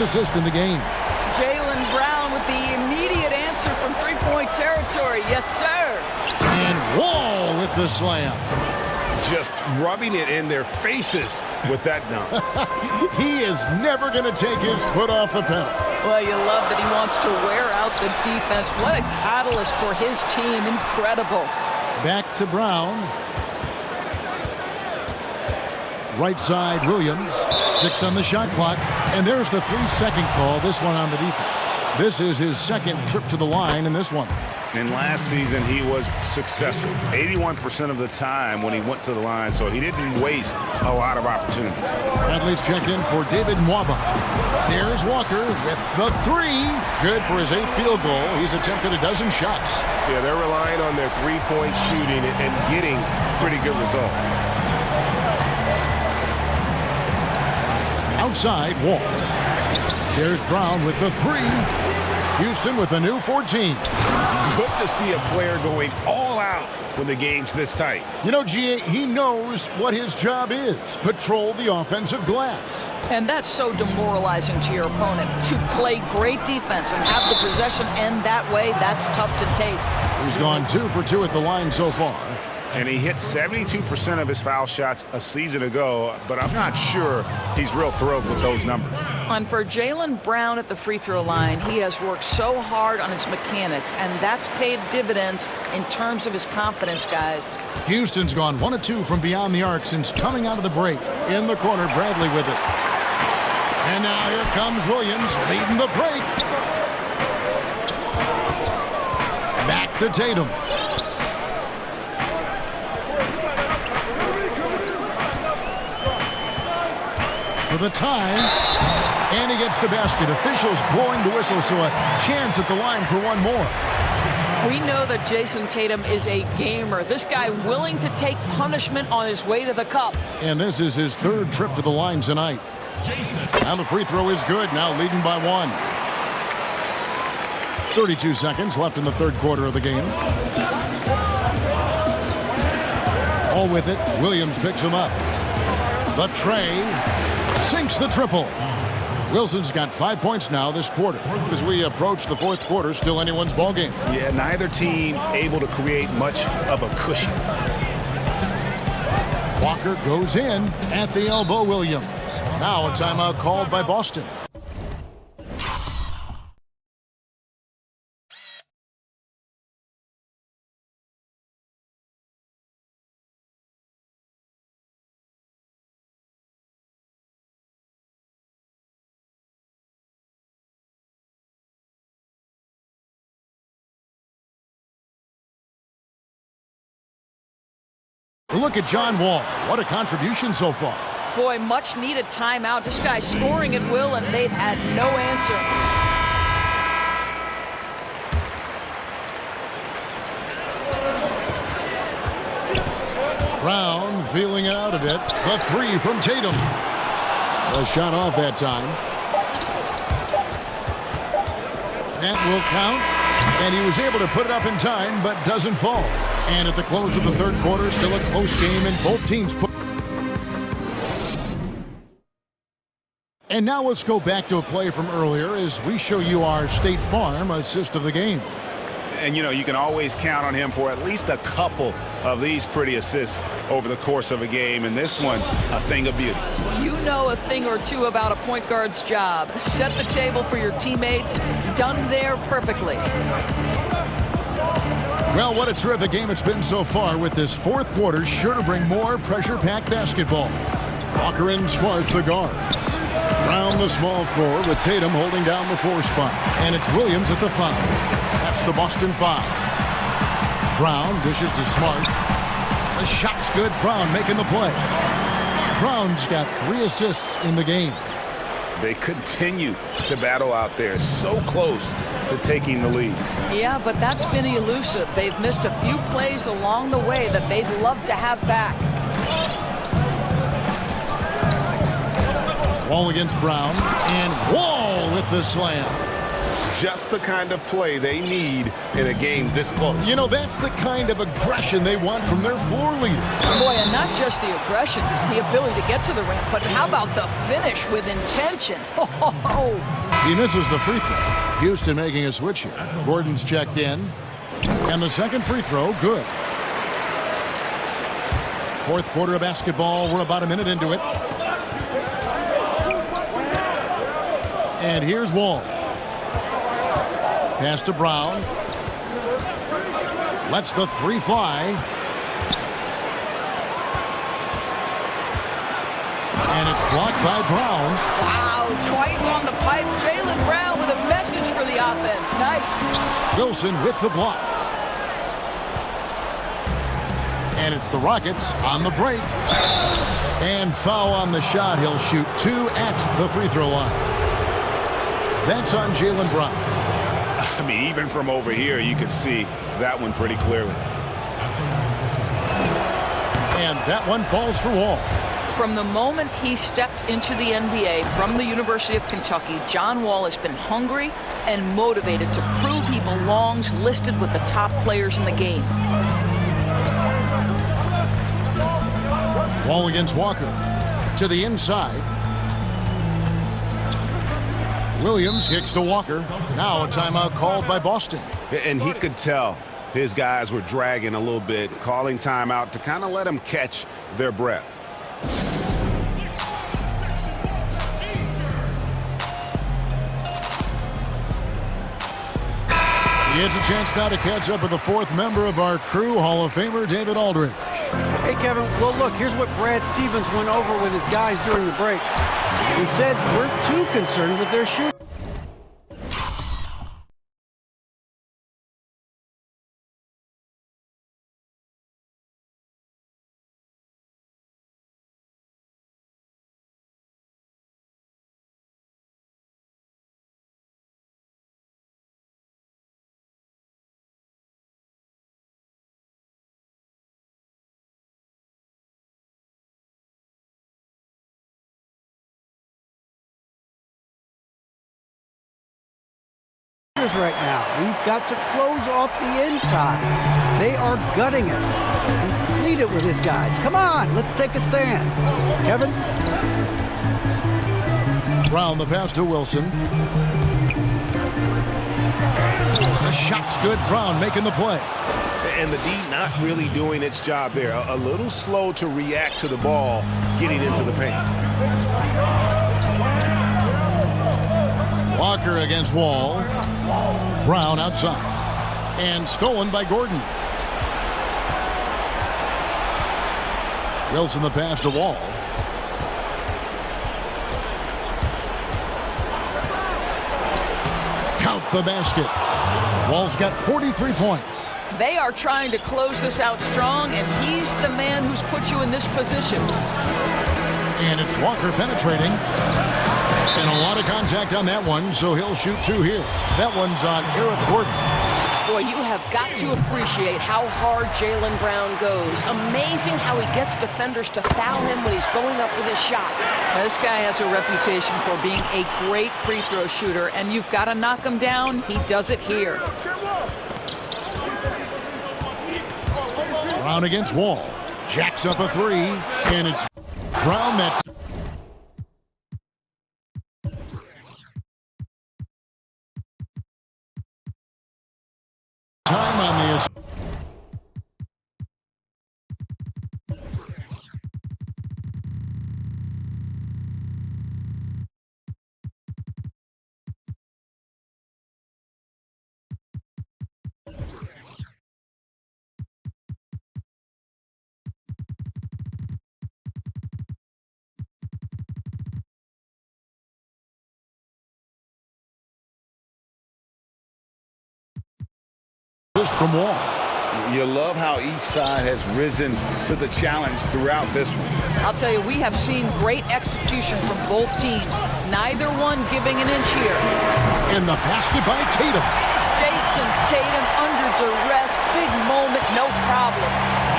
assist in the game. Jaylen Brown with the immediate answer from three-point territory. Yes, sir. And Wall with the slam. Just rubbing it in their faces with that dunk. He is never going to take his foot off the pedal. Well, you love that he wants to wear out the defense. What a catalyst for his team. Incredible. Back to Brown. Right side, Williams. 6 on the shot clock. And there's the 3-second call, this one on the defense. This is his second trip to the line in this one. And last season, he was successful 81% of the time when he went to the line, so he didn't waste a lot of opportunities. Bradley's checked in for David Mwaba. There's Walker with the 3. Good for his 8th field goal. He's attempted a dozen shots. Yeah, they're relying on their three-point shooting and getting pretty good results. Outside, Wall. There's Brown with the 3. Houston with a new 14. Good to see a player going all out when the game's this tight. You know, G.A., he knows what his job is. Patrol the offensive glass. And that's so demoralizing to your opponent. To play great defense and have the possession end that way, that's tough to take. He's gone 2 for 2 at the line so far. And he hit 72% of his foul shots a season ago, but I'm not sure he's real thrilled with those numbers. And for Jaylen Brown at the free throw line, he has worked so hard on his mechanics, and that's paid dividends in terms of his confidence, guys. Houston's gone 1 of 2 from beyond the arc since coming out of the break. In the corner, Bradley with it. And now here comes Williams leading the break. Back to Tatum. For the time, and he gets the basket. Officials blowing the whistle, so a chance at the line for one more. We know that Jason Tatum is a gamer. This guy willing to take punishment on his way to the cup. And this is his 3rd trip to the line tonight. Now the free throw is good, now leading by 1. 32 seconds left in the 3rd quarter of the game. All with it, Williams picks him up. The tray. Sinks the triple. Wilson's got 5 points now this quarter. As we approach the 4th quarter, still anyone's ballgame. Yeah, neither team able to create much of a cushion. Walker goes in at the elbow, Williams. Now a timeout called by Boston. Look at John Wall. What a contribution so far. Boy, much needed timeout. This guy's scoring at will, and they've had no answer. Brown feeling it out a bit. The 3 from Tatum. A shot off that time. That will count. And he was able to put it up in time, but doesn't fall. And at the close of the 3rd quarter, still a close game, and both teams put. And now let's go back to a play from earlier as we show you our State Farm assist of the game. And, you know, you can always count on him for at least a couple of these pretty assists over the course of a game. And this one, a thing of beauty. You know a thing or two about a point guard's job. Set the table for your teammates. Done there perfectly. Well, what a terrific game it's been so far, with this 4th quarter sure to bring more pressure-packed basketball. Walker and Smart the guards. Brown the small forward with Tatum holding down the 4 spot. And it's Williams at the 5. That's the Boston 5. Brown dishes to Smart. The shot's good. Brown making the play. Brown's got 3 assists in the game. They continue to battle out there, so close to taking the lead. Yeah, but that's been elusive. They've missed a few plays along the way that they'd love to have back. Wall against Brown, and Wall with the slam. Just the kind of play they need in a game this close. You know, that's the kind of aggression they want from their floor leader. Boy, and not just the aggression, the ability to get to the rim, but how about the finish with intention? He misses the free throw. Houston making a switch here. Gordon's checked in. And the second free throw, good. Fourth quarter of basketball. We're about a minute into it. And here's Wall. Pass to Brown. Lets the three fly. And it's blocked by Brown. Wow, twice on the pipe. Jaylen Brown with a message for the offense. Nice. Wilson with the block. And it's the Rockets on the break. And foul on the shot. He'll shoot 2 at the free throw line. That's on Jaylen Brown. I mean, even from over here, you can see that one pretty clearly. And that one falls for Wall. From the moment he stepped into the NBA from the University of Kentucky, John Wall has been hungry and motivated to prove he belongs listed with the top players in the game. Wall against Walker. To the inside. Williams kicks to Walker. Now a timeout called by Boston. And he could tell his guys were dragging a little bit, calling timeout to kind of let them catch their breath. He has a chance now to catch up with the fourth member of our crew, Hall of Famer David Aldridge. Hey, Kevin, well, look, here's what Brad Stevens went over with his guys during the break. He said, we're too concerned with their shooting. Right now, we've got to close off the inside. They are gutting us. Complete it with his guys. Come on, let's take a stand. Kevin? Brown the pass to Wilson. The shot's good. Brown making the play. And the D not really doing its job there. A little slow to react to the ball getting into the paint. Walker against Wall. Brown outside. And stolen by Gordon. Wilson the pass to Wall. Count the basket. Wall's got 43 points. They are trying to close this out strong, and he's the man who's put you in this position. And it's Walker penetrating. And a lot of contact on that one, so he'll shoot 2 here. That one's on Eric Gordon. Boy, you have got to appreciate how hard Jaylen Brown goes. Amazing how he gets defenders to foul him when he's going up with his shot. This guy has a reputation for being a great free throw shooter, and you've got to knock him down. He does it here. Brown against Wall. Jacks up a 3, and it's Brown that... Time on the... from Wall. You love how each side has risen to the challenge throughout this one. I'll tell you, we have seen great execution from both teams. Neither one giving an inch here. And the basket by Tatum. Jason Tatum under duress. Big moment, no problem.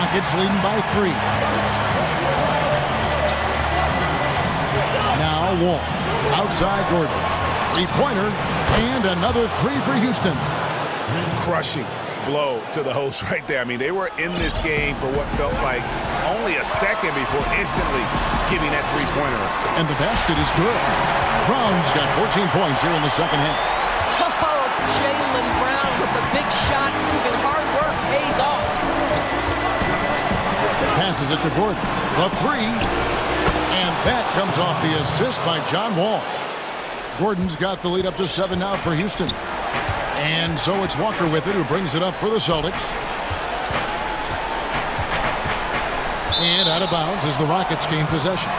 Rockets leading by 3. Now Wall. Outside Gordon. Three-pointer, and another three for Houston. Crushing blow to the host right there. I mean, they were in this game for what felt like only a second before instantly giving that three-pointer. And the basket is good. Brown's got 14 points here in the second half. Oh, Jaylen Brown with the big shot, proving hard work pays off. Passes it to Gordon. The three. And that comes off the assist by John Wall. Gordon's got the lead up to 7 now for Houston. And so it's Walker with it, who brings it up for the Celtics. And out of bounds as the Rockets gain possession.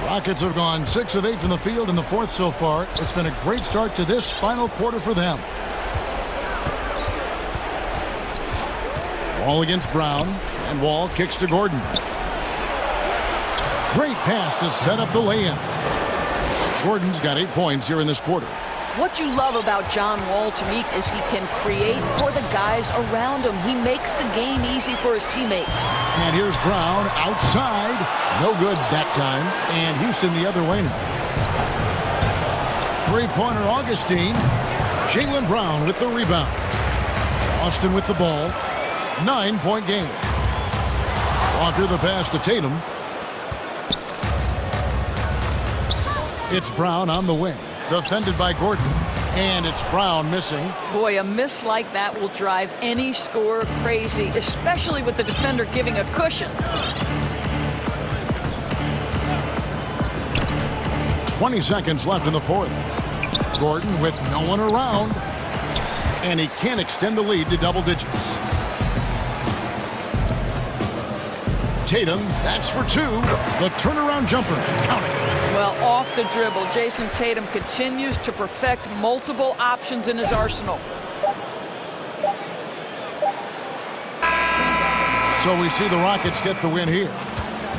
Rockets have gone 6 of 8 from the field in the fourth so far. It's been a great start to this final quarter for them. Wall against Brown, and Wall kicks to Gordon. Great pass to set up the lay-in. Gordon's got 8 points here in this quarter. What you love about John Wall, to me, is he can create for the guys around him. He makes the game easy for his teammates. And here's Brown outside. No good that time. And Houston the other way now. Three-pointer Augustine. Jaylen Brown with the rebound. Austin with the ball. 9-point game. Walker the pass to Tatum. It's Brown on the wing. Defended by Gordon. And it's Brown missing. Boy, a miss like that will drive any scorer crazy, especially with the defender giving a cushion. 20 seconds left in the fourth. Gordon with no one around. And he can't extend the lead to double digits. Tatum, that's for 2. The turnaround jumper, counting. Well, off the dribble, Jason Tatum continues to perfect multiple options in his arsenal. So we see the Rockets get the win here.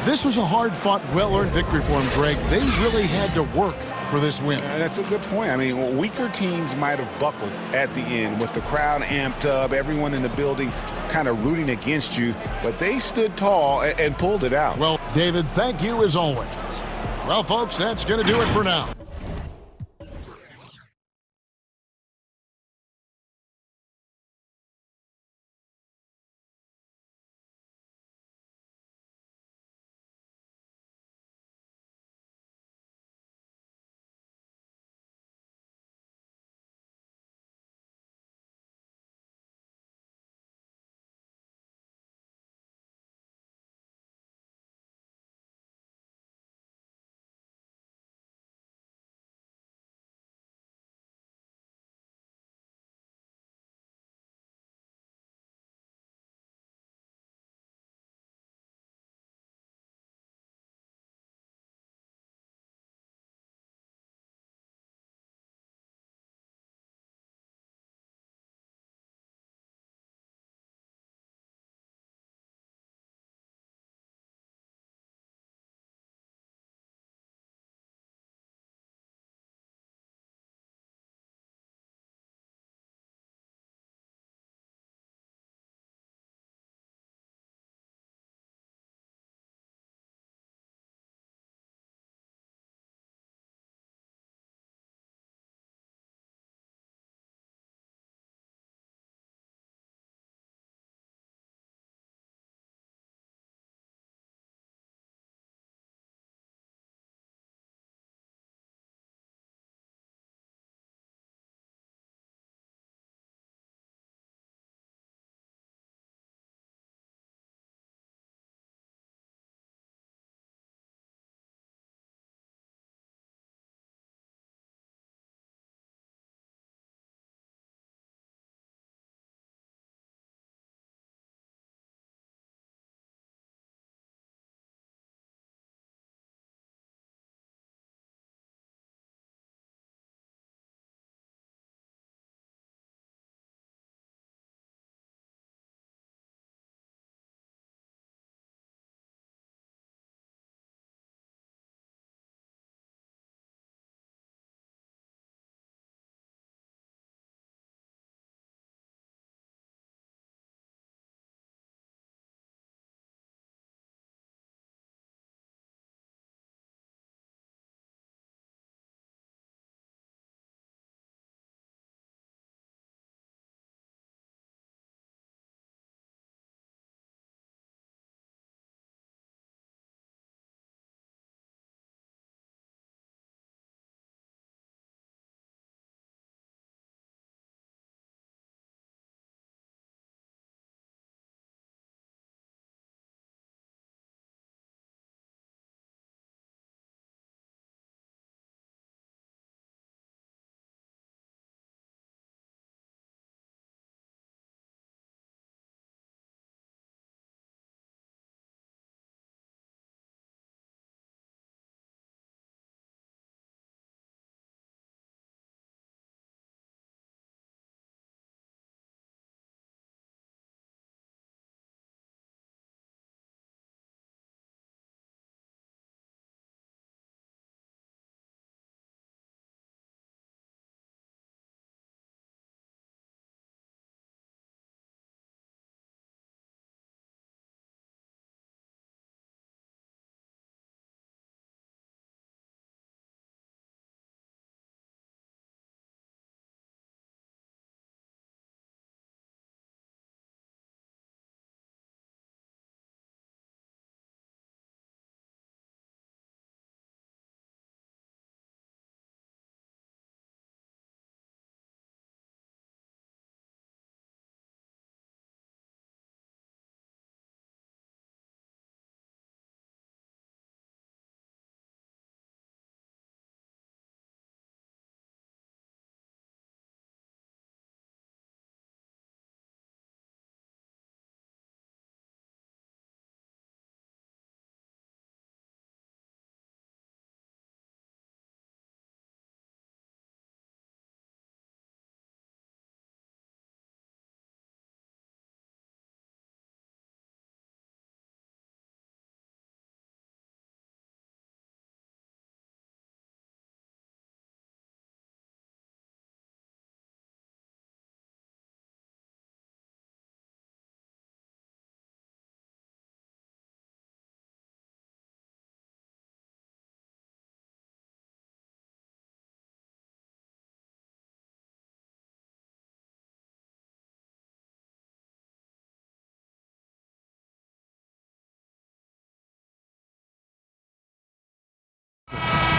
This was a hard-fought, well-earned victory for them, Greg. They really had to work for this win. That's a good point. I mean, weaker teams might have buckled at the end with the crowd amped up, everyone in the building kind of rooting against you, but they stood tall and pulled it out. Well, David, thank you as always. Well, folks, that's going to do it for now.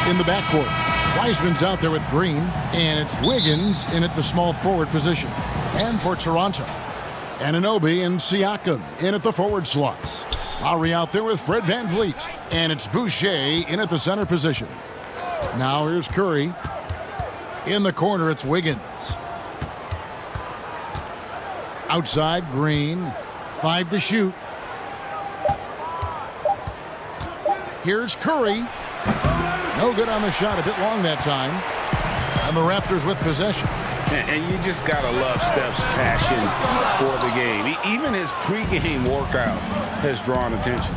in the backcourt. Wiseman's out there with Green, and it's Wiggins in at the small forward position. And for Toronto, Anunoby and Siakam in at the forward slots. Lowry out there with Fred VanVleet, and it's Boucher in at the center position. Now here's Curry. In the corner, it's Wiggins. Outside, Green. 5 to shoot. Here's Curry. No good on the shot. A bit long that time. And the Raptors with possession. And you just got to love Steph's passion for the game. Even his pregame workout has drawn attention.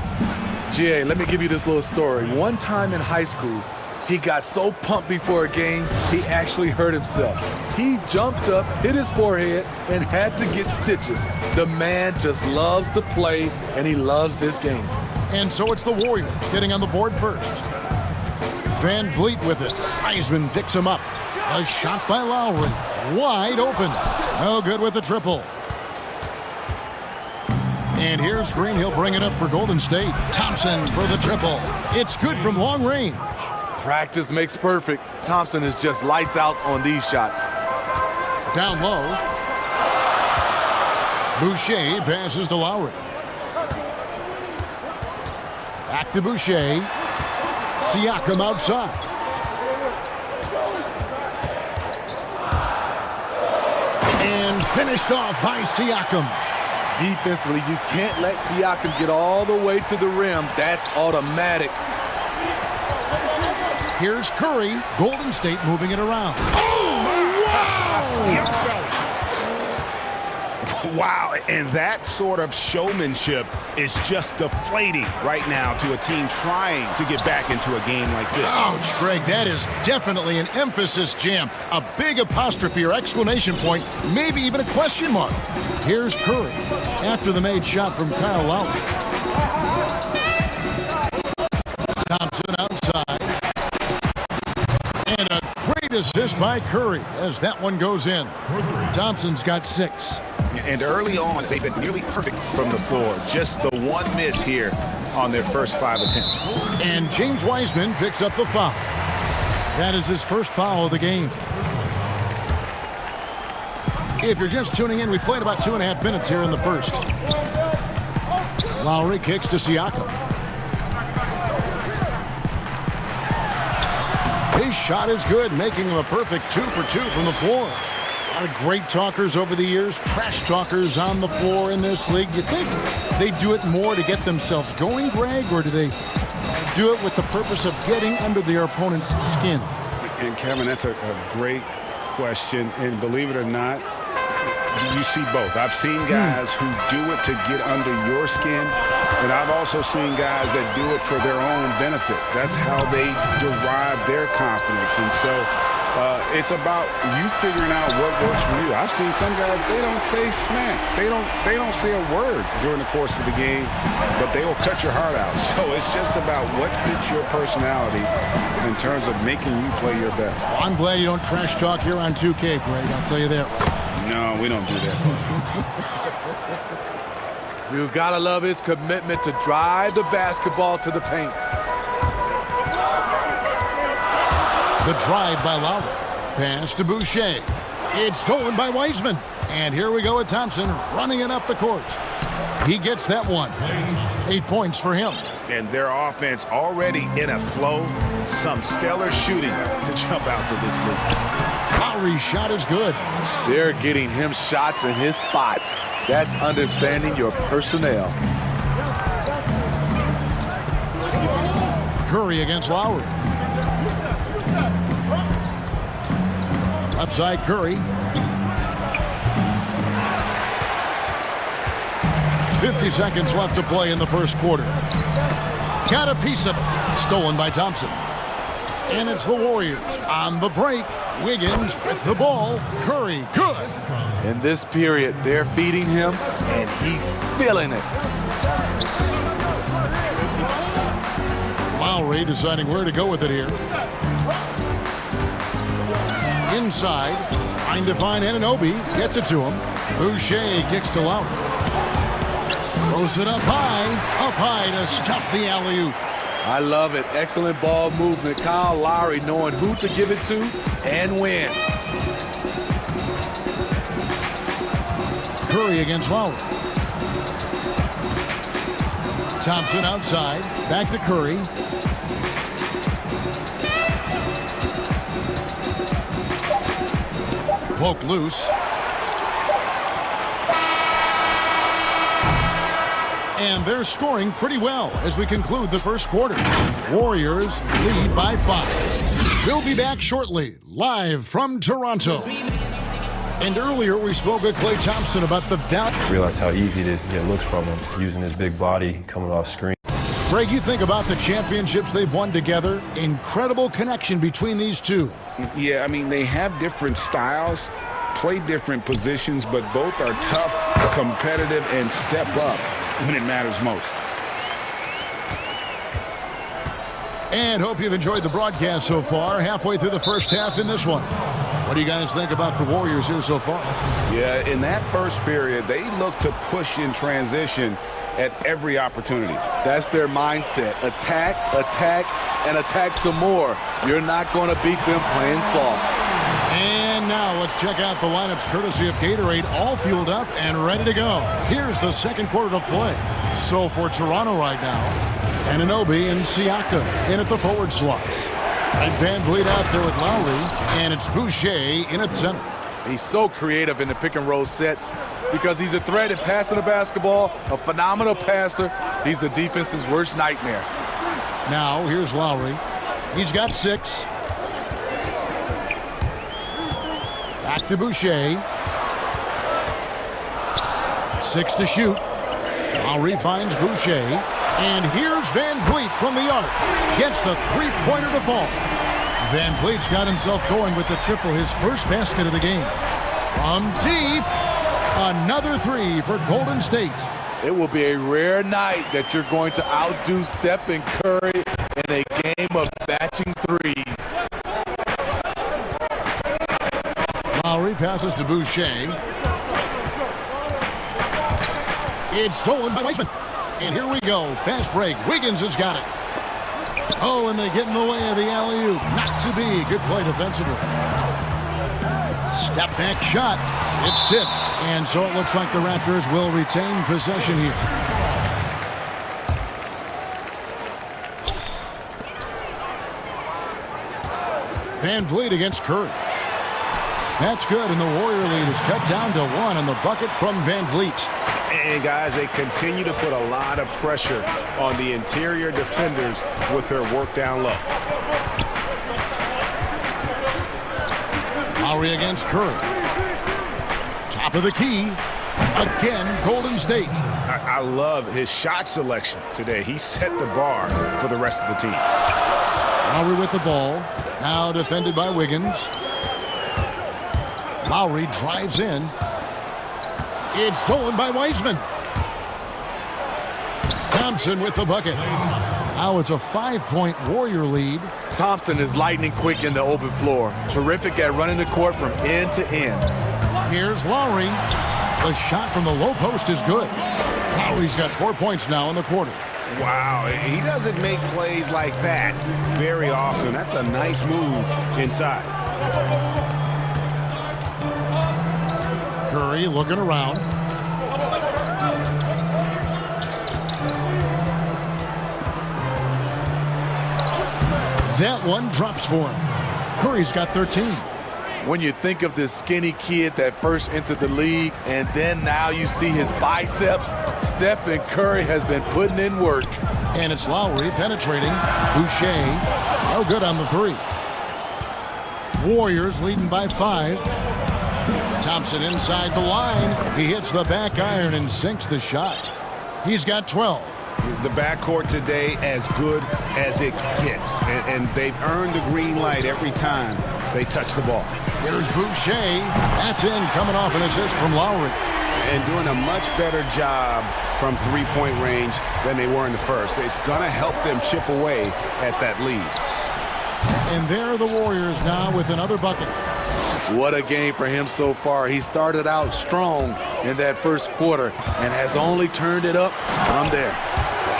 GA, let me give you this little story. One time in high school, he got so pumped before a game, he actually hurt himself. He jumped up, hit his forehead, and had to get stitches. The man just loves to play, and he loves this game. And so it's the Warriors getting on the board first. VanVleet with it. Wiseman picks him up. A shot by Lowry. Wide open. No good with the triple. And here's Green. He'll bring it up for Golden State. Thompson for the triple. It's good from long range. Practice makes perfect. Thompson is just lights out on these shots. Down low. Boucher passes to Lowry. Back to Boucher. Siakam outside. And finished off by Siakam. Defensively, you can't let Siakam get all the way to the rim. That's automatic. Here's Curry. Golden State moving it around. Oh, wow! Wow, and that sort of showmanship is just deflating right now to a team trying to get back into a game like this. Ouch, Greg, that is definitely an emphasis jam. A big apostrophe or exclamation point, maybe even a question mark. Here's Curry after the made shot from Kyle Lowry. Thompson outside. And a great assist by Curry as that one goes in. Thompson's got 6. And early on, they've been nearly perfect from the floor. Just the one miss here on their first 5 attempts. And James Wiseman picks up the foul. That is his first foul of the game. If you're just tuning in, we played about 2.5 minutes here in the first. Lowry kicks to Siakam. His shot is good, making him a perfect 2 for 2 from the floor. A lot of great talkers over the years, trash talkers on the floor in this league. You think they do it more to get themselves going, Greg, or do they do it with the purpose of getting under their opponent's skin? And Kevin, that's a great question. And believe it or not, you see both. I've seen guys who do it to get under your skin, and I've also seen guys that do it for their own benefit. That's how they derive their confidence. And so it's about you figuring out what works for you. I've seen some guys, they don't say smack. They don't say a word during the course of the game, but they will cut your heart out. So it's just about what fits your personality in terms of making you play your best. Well, I'm glad you don't trash talk here on 2K, Greg. I'll tell you that. No, we don't do that. You gotta love his commitment to drive the basketball to the paint. The drive by Lowry. Pass to Boucher. It's stolen by Wiseman. And here we go with Thompson running it up the court. He gets that one. 8 points for him. And their offense already in a flow. Some stellar shooting to jump out to this league. Lowry's shot is good. They're getting him shots in his spots. That's understanding your personnel. Curry against Lowry. Left side, Curry. 50 seconds left to play in the first quarter. Got a piece of it. Stolen by Thompson. And it's the Warriors on the break. Wiggins with the ball. Curry, good. In this period, they're feeding him, and he's feeling it. Lowry deciding where to go with it here. Inside, trying to find Anunoby. Gets it to him. Boucher kicks to Lowry. Throws it up high to stuff the alley-oop. I love it. Excellent ball movement. Kyle Lowry knowing who to give it to and when. Curry against Lowry. Thompson outside. Back to Curry. Poke loose. And they're scoring pretty well as we conclude the first quarter. Warriors lead by 5. We'll be back shortly, live from Toronto. And earlier we spoke with Klay Thompson about the value. Realize how easy it is to get looks from him, using his big body coming off screen. Greg, you think about the championships they've won together. Incredible connection between these two. Yeah, I mean, they have different styles, play different positions, but both are tough, competitive, and step up when it matters most. And hope you've enjoyed the broadcast so far. Halfway through the first half in this one. What do you guys think about the Warriors here so far? Yeah, in that first period, they look to push in transition at every opportunity. That's their mindset. Attack, attack, and attack some more. You're not going to beat them playing soft. And now let's check out the lineups courtesy of Gatorade, all fueled up and ready to go. Here's the second quarter of play. So for Toronto right now, Anunoby and Siakam in at the forward slots. And Van Vliet out there with Lowry, and it's Boucher in at center. He's so creative in the pick and roll sets because he's a threat at passing the basketball, a phenomenal passer. He's the defense's worst nightmare. Now here's Lowry. He's got 6. Back to Boucher. 6 to shoot. Lowry finds Boucher. And here's Van Vliet from the arc. Gets the three-pointer to fall. Van Vliet's got himself going with the triple, his first basket of the game. From deep, another 3 for Golden State. It will be a rare night that you're going to outdo Stephen Curry in a game of batching threes. Lowry passes to Boucher. It's stolen by Weissman. And here we go. Fast break. Wiggins has got it. Oh, and they get in the way of the alley-oop. Not to be. Good play defensively. Step back shot. It's tipped. And so it looks like the Raptors will retain possession here. Van Vliet against Curry. That's good, and the Warrior lead is cut down to 1 on the bucket from Van Vliet. And guys, they continue to put a lot of pressure on the interior defenders with their work down low. Lowry against Curry. Top of the key. Again, Golden State. I love his shot selection today. He set the bar for the rest of the team. Lowry with the ball. Now defended by Wiggins. Lowry drives in. It's stolen by Weissman. Thompson with the bucket. Now it's a 5-point Warrior lead. Thompson is lightning quick in the open floor. Terrific at running the court from end to end. Here's Lowry. The shot from the low post is good. Lowry's got 4 points now in the quarter. Wow, he doesn't make plays like that very often. That's a nice move inside. Curry looking around. That one drops for him. Curry's got 13. When you think of this skinny kid that first entered the league and then now you see his biceps, Stephen Curry has been putting in work. And it's Lowry penetrating. Boucher, no good on the 3. Warriors leading by 5. Thompson inside the line. He hits the back iron and sinks the shot. He's got 12. The backcourt today as good as it gets. And they've earned the green light every time they touch the ball. Here's Boucher. That's in, coming off an assist from Lowry. And doing a much better job from three-point range than they were in the first. It's going to help them chip away at that lead. And there are the Warriors now with another bucket. What a game for him so far. He started out strong in that first quarter and has only turned it up from there.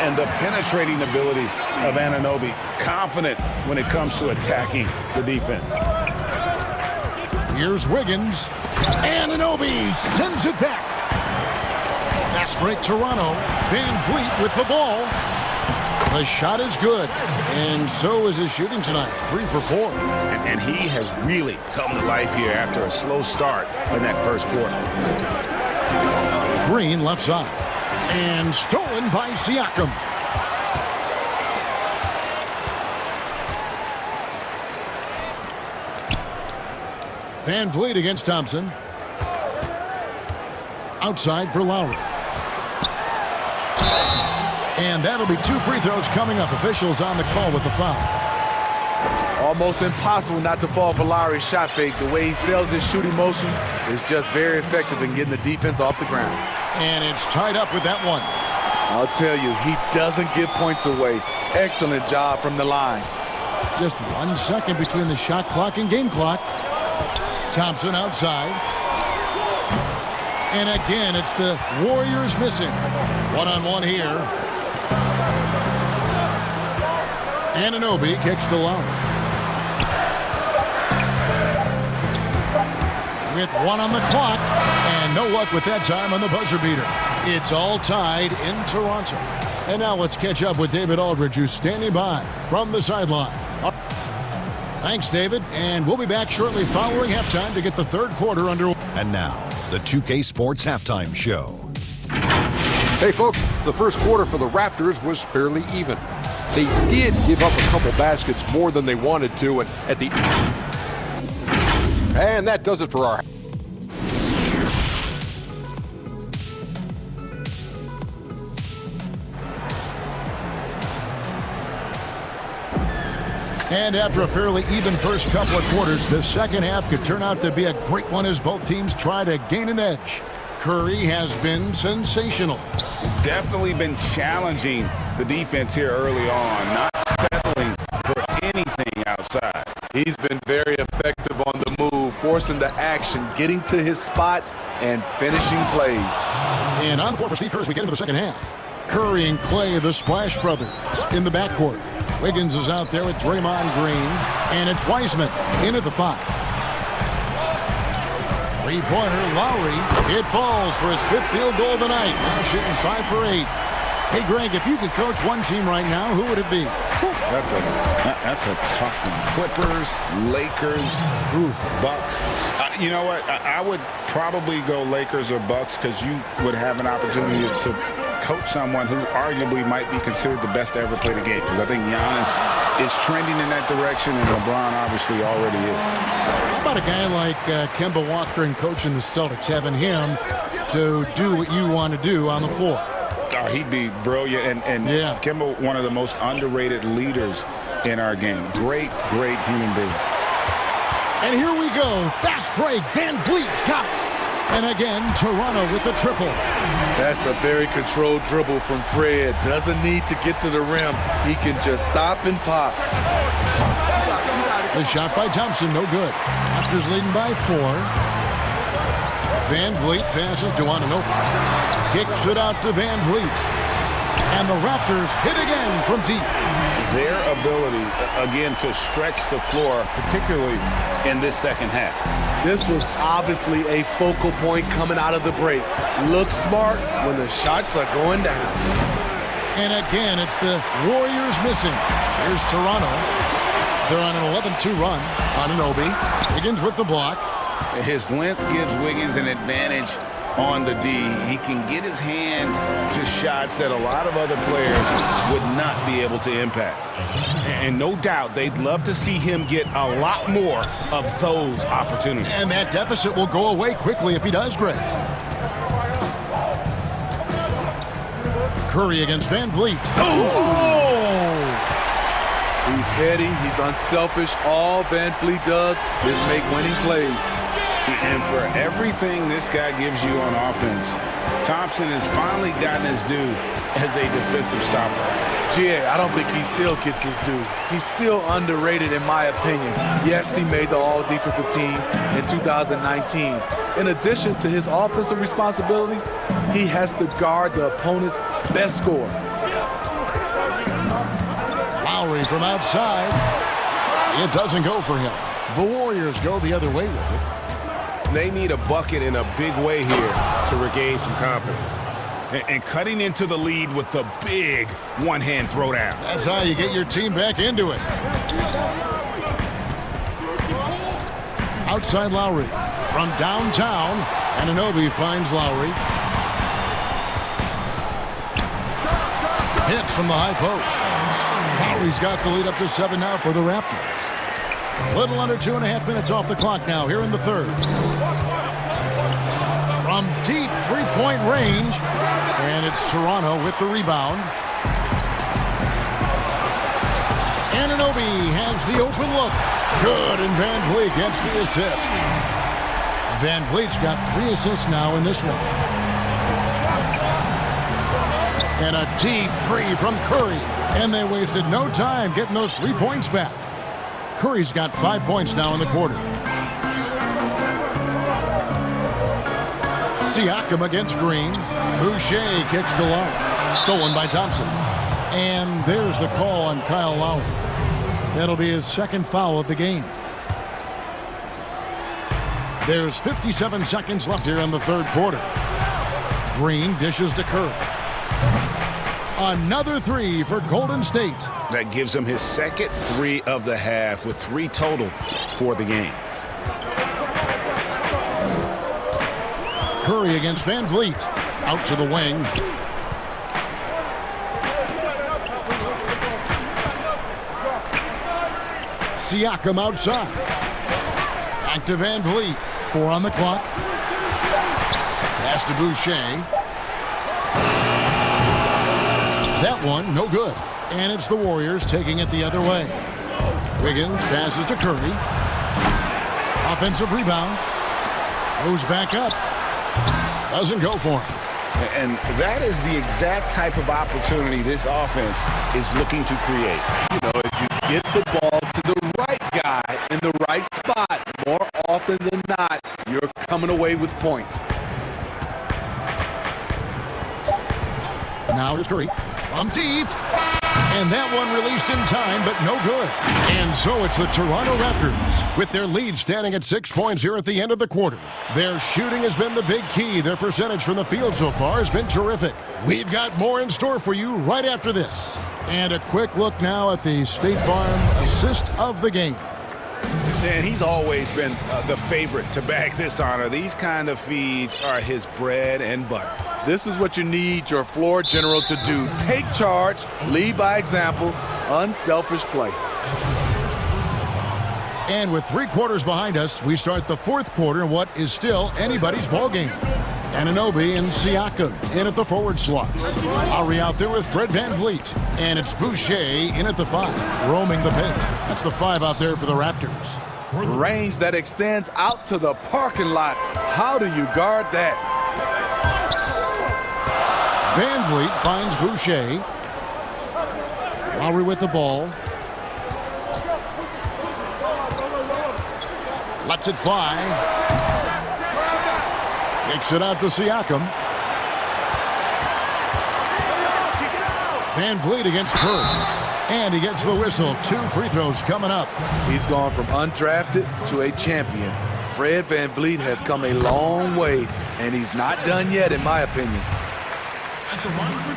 and the penetrating ability of Anunoby. Confident when it comes to attacking the defense. Here's Wiggins. Anunoby sends it back. Fast break Toronto. Van Vliet with the ball. The shot is good, and so is his shooting tonight. 3 for 4. And he has really come to life here after a slow start in that first quarter. Green left side. And stolen by Siakam. Van Vliet against Thompson. Outside for Lowry. And that'll be 2 free throws coming up. Officials on the call with the foul. Almost impossible not to fall for Lowry's shot fake. The way he sells his shooting motion is just very effective in getting the defense off the ground. And it's tied up with that one. I'll tell you, he doesn't give points away. Excellent job from the line. Just 1 second between the shot clock and game clock. Thompson outside. And again, it's the Warriors missing. One-on-one here. Anunoby kicks to Lowry. With 1 on the clock, and no luck with that time on the buzzer beater. It's all tied in Toronto. And now let's catch up with David Aldridge, who's standing by from the sideline. Thanks, David, and we'll be back shortly following halftime to get the third quarter underway. And now, the 2K Sports Halftime Show. Hey, folks, the first quarter for the Raptors was fairly even. They did give up a couple baskets more than they wanted to, and at the... And that does it for our... And after a fairly even first couple of quarters, the second half could turn out to be a great one as both teams try to gain an edge. Curry has been sensational. Definitely been challenging the defense here early on, not settling for anything outside. He's been very effective on the move, forcing the action, getting to his spots, and finishing plays. And on the floor for Steve Kerr as we get into the second half. Curry and Clay, the Splash Brothers, in the backcourt. Wiggins is out there with Draymond Green, and it's Wiseman in at the 5. Three-pointer, Lowry. It falls for his 5th field goal of the night. Now shooting 5 for 8. Hey, Greg, if you could coach one team right now, who would it be? That's a tough one. Clippers, Lakers, Bucks. You know what? I would probably go Lakers or Bucks because you would have an opportunity to coach someone who arguably might be considered the best to ever play the game. Because I think Giannis is trending in that direction, and LeBron obviously already is. How about a guy like Kemba Walker and coaching the Celtics, having him to do what you want to do on the floor? Oh, he'd be brilliant, and yeah. Kemba, one of the most underrated leaders in our game. Great human being. And here we go. Fast break. Van Vliet's got it. And again, Toronto with the triple. That's a very controlled dribble from Fred. Doesn't need to get to the rim. He can just stop and pop. The shot by Thompson, no good. Raptors leading by 4. Van Vliet passes to Anunoby. Kicks it out to Van Vliet. And the Raptors hit again from deep. Their ability, again, to stretch the floor, particularly in this second half. This was obviously a focal point coming out of the break. Looks smart when the shots are going down. And again, it's the Warriors missing. Here's Toronto. They're on an 11-2 run. Anunoby. Wiggins with the block. His length gives Wiggins an advantage on the D. He can get his hand to shots that a lot of other players would not be able to impact. And no doubt they'd love to see him get a lot more of those opportunities. And that deficit will go away quickly if he does, Greg. Curry against Van Vliet. Oh! He's heady, he's unselfish. All Van Vliet does is make winning plays. And for everything this guy gives you on offense, Thompson has finally gotten his due as a defensive stopper. I don't think he still gets his due. He's still underrated in my opinion. Yes, he made the all-defensive team in 2019. In addition to his offensive responsibilities, he has to guard the opponent's best scorer. from outside. It doesn't go for him. The Warriors go the other way with it. They need a bucket in a big way here to regain some confidence. And cutting into the lead with the big one-hand throwdown. That's how you get your team back into it. Outside Lowry. From downtown, Anunoby finds Lowry. Hits from the high post. Lowry's got the lead up to 7 now for the Raptors. A little under 2.5 minutes off the clock now here in the third. From deep three-point range, and it's Toronto with the rebound. Anunoby has the open look. Good, and Van Vliet gets the assist. Van Vliet's got 3 assists now in this one. And a deep three from Curry. And they wasted no time getting those 3 points back. Curry's got 5 points now in the quarter. Siakam against Green. Boucher kicks to Lowry. Stolen by Thompson. And there's the call on Kyle Lowry. That'll be his second foul of the game. There's 57 seconds left here in the third quarter. Green dishes to Curry. Another 3 for Golden State. That gives him his second 3 of the half with 3 total for the game. Curry against Van Vliet. Out to the wing. Siakam outside. Back to Van Vliet. 4 on the clock. Pass to Boucher. That one, no good. And it's the Warriors taking it the other way. Wiggins passes to Curry. Offensive rebound. Goes back up. Doesn't go for him. And that is the exact type of opportunity this offense is looking to create. You know, if you get the ball to the right guy in the right spot, more often than not, you're coming away with points. Now here's Curry. From deep. And that one released in time, but no good. And so it's the Toronto Raptors with their lead standing at 6 points here at the end of the quarter. Their shooting has been the big key. Their percentage from the field so far has been terrific. We've got more in store for you right after this. And a quick look now at the State Farm assist of the game. And he's always been the favorite to bag this honor. These kind of feeds are his bread and butter. This is what you need your floor general to do. Take charge, lead by example, unselfish play. And with 3 quarters behind us, we start the fourth quarter in what is still anybody's ball game. Anunoby and Siakam in at the forward slots. Lowry out there with Fred Van Vliet. And it's Boucher in at the 5, roaming the paint. That's the 5 out there for the Raptors. Range that extends out to the parking lot. How do you guard that? Van Vliet finds Boucher. Lowry with the ball. Lets it fly. Kicks it out to Siakam. Van Vliet against Curry. And he gets the whistle. 2 free throws coming up. He's gone from undrafted to a champion. Fred Van Vliet has come a long way, and he's not done yet, in my opinion. At the line for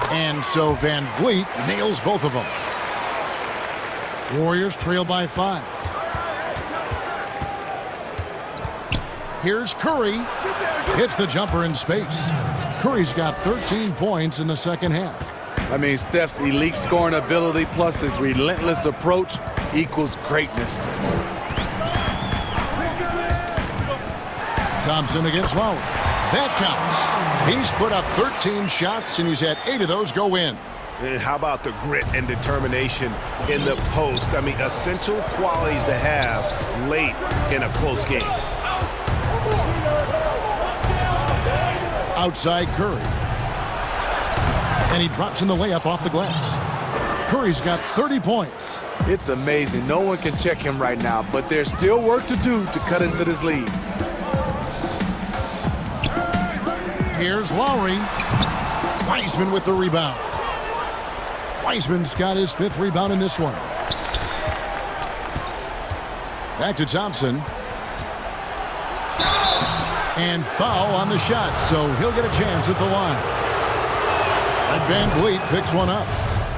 2. And so Van Vliet nails both of them. Warriors trail by 5. Here's Curry. Hits the jumper in space. Curry's got 13 points in the second half. I mean, Steph's elite scoring ability plus his relentless approach equals greatness. Thompson against Lowry. That counts. He's put up 13 shots, and he's had 8 of those go in. And how about the grit and determination in the post? I mean, essential qualities to have late in a close game. Outside Curry. And he drops in the layup off the glass. Curry's got 30 points. It's amazing. No one can check him right now, but there's still work to do to cut into this lead. Here's Lowry. Wiseman with the rebound. Wiseman's got his 5th rebound in this one. Back to Thompson. And foul on the shot, so he'll get a chance at the line. And Van Vliet picks one up.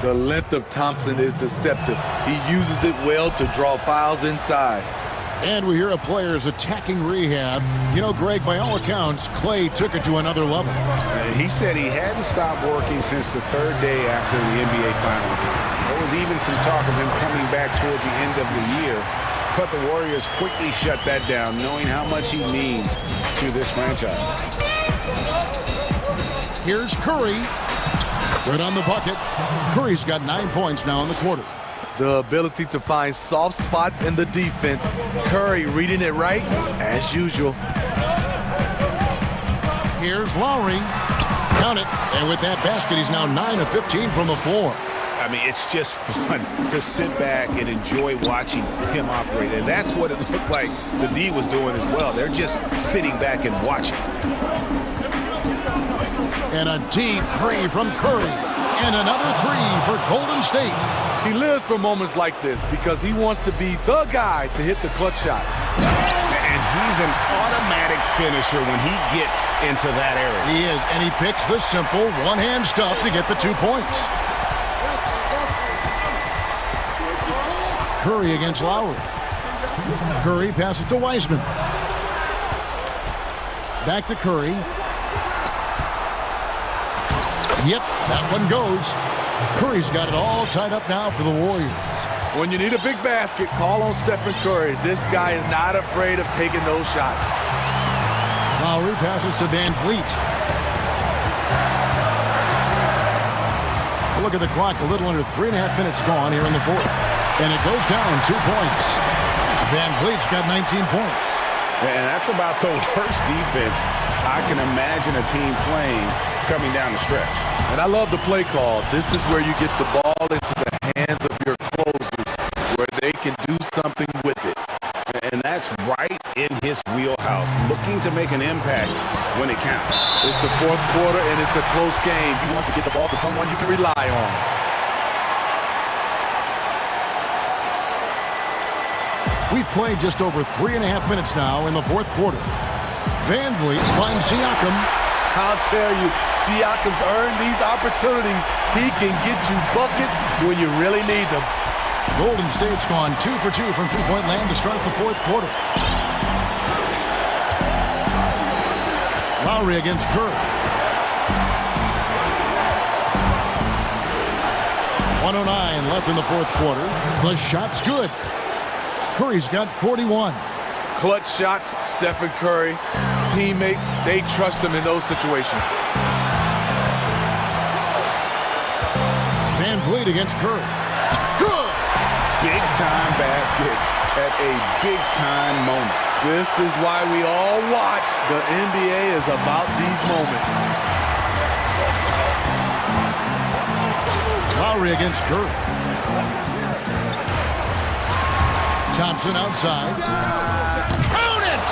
The length of Thompson is deceptive. He uses it well to draw fouls inside. And we hear a player's attacking rehab. You know, Greg, by all accounts, Clay took it to another level. He said he hadn't stopped working since the 3rd day after the NBA Finals. There was even some talk of him coming back toward the end of the year. But the Warriors quickly shut that down, knowing how much he means to this franchise. Here's Curry. Good on the bucket. Curry's got 9 points now in the quarter. The ability to find soft spots in the defense. Curry reading it right, as usual. Here's Lowry. Count it. And with that basket, he's now 9 of 15 from the floor. I mean, it's just fun to sit back and enjoy watching him operate. And that's what it looked like the D was doing as well. They're just sitting back and watching. And a deep three from Curry. And another three for Golden State. He lives for moments like this because he wants to be the guy to hit the clutch shot. And he's an automatic finisher when he gets into that area. He is, and he picks the simple one-hand stuff to get the 2 points. Curry against Lowry. Curry passes to Wiseman. Back to Curry. Yep, that one goes. Curry's got it all tied up now for the Warriors. When you need a big basket, call on Stephen Curry. This guy is not afraid of taking those shots. Lowry passes to Van Vliet. Look at the clock, a little under 3.5 minutes gone here in the 4th. And it goes down 2 points. Van Vliet's got 19 points. And that's about the worst defense I can imagine a team playing coming down the stretch. And I love the play call. This is where you get the ball into the hands of your closers, where they can do something with it. And that's right in his wheelhouse, looking to make an impact when it counts. It's the 4th quarter, and it's a close game. You want to get the ball to someone you can rely on. We've played just over 3.5 minutes now in the 4th quarter. Van Vliet finds Siakam. I'll tell you, Siakam's earned these opportunities. He can get you buckets when you really need them. Golden State's gone 2 for 2 from three-point land to start the 4th quarter. Lowry against Curry. 1:09 left in the 4th quarter. The shot's good. Curry's got 41. Clutch shots, Stephen Curry. His teammates, they trust him in those situations. Van Vliet against Curry. Good! Big-time basket at a big-time moment. This is why we all watch. The NBA is about these moments. Lowry against Curry. Thompson outside. Count it!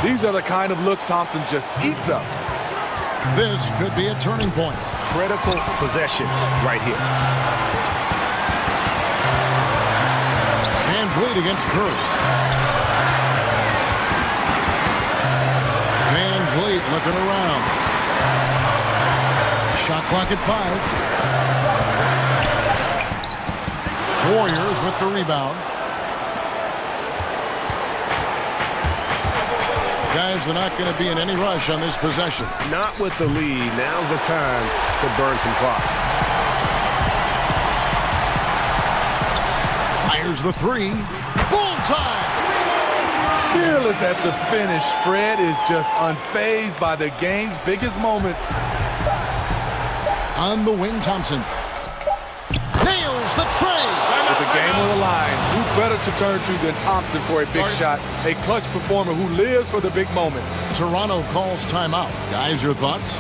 These are the kind of looks Thompson just eats up. This could be a turning point. Critical possession right here. Van Vliet against Curry. Van Vliet looking around. Shot clock at 5. Warriors with the rebound. Guys, they're not going to be in any rush on this possession. Not with the lead. Now's the time to burn some clock. Fires the three. Bullseye! Fearless at the finish. Fred is just unfazed by the game's biggest moments. On the wing, Thompson. Nails the tray! With the game on the line, who better to turn to than Thompson for a big shot? A clutch performer who lives for the big moment. Toronto calls timeout. Guys, your thoughts?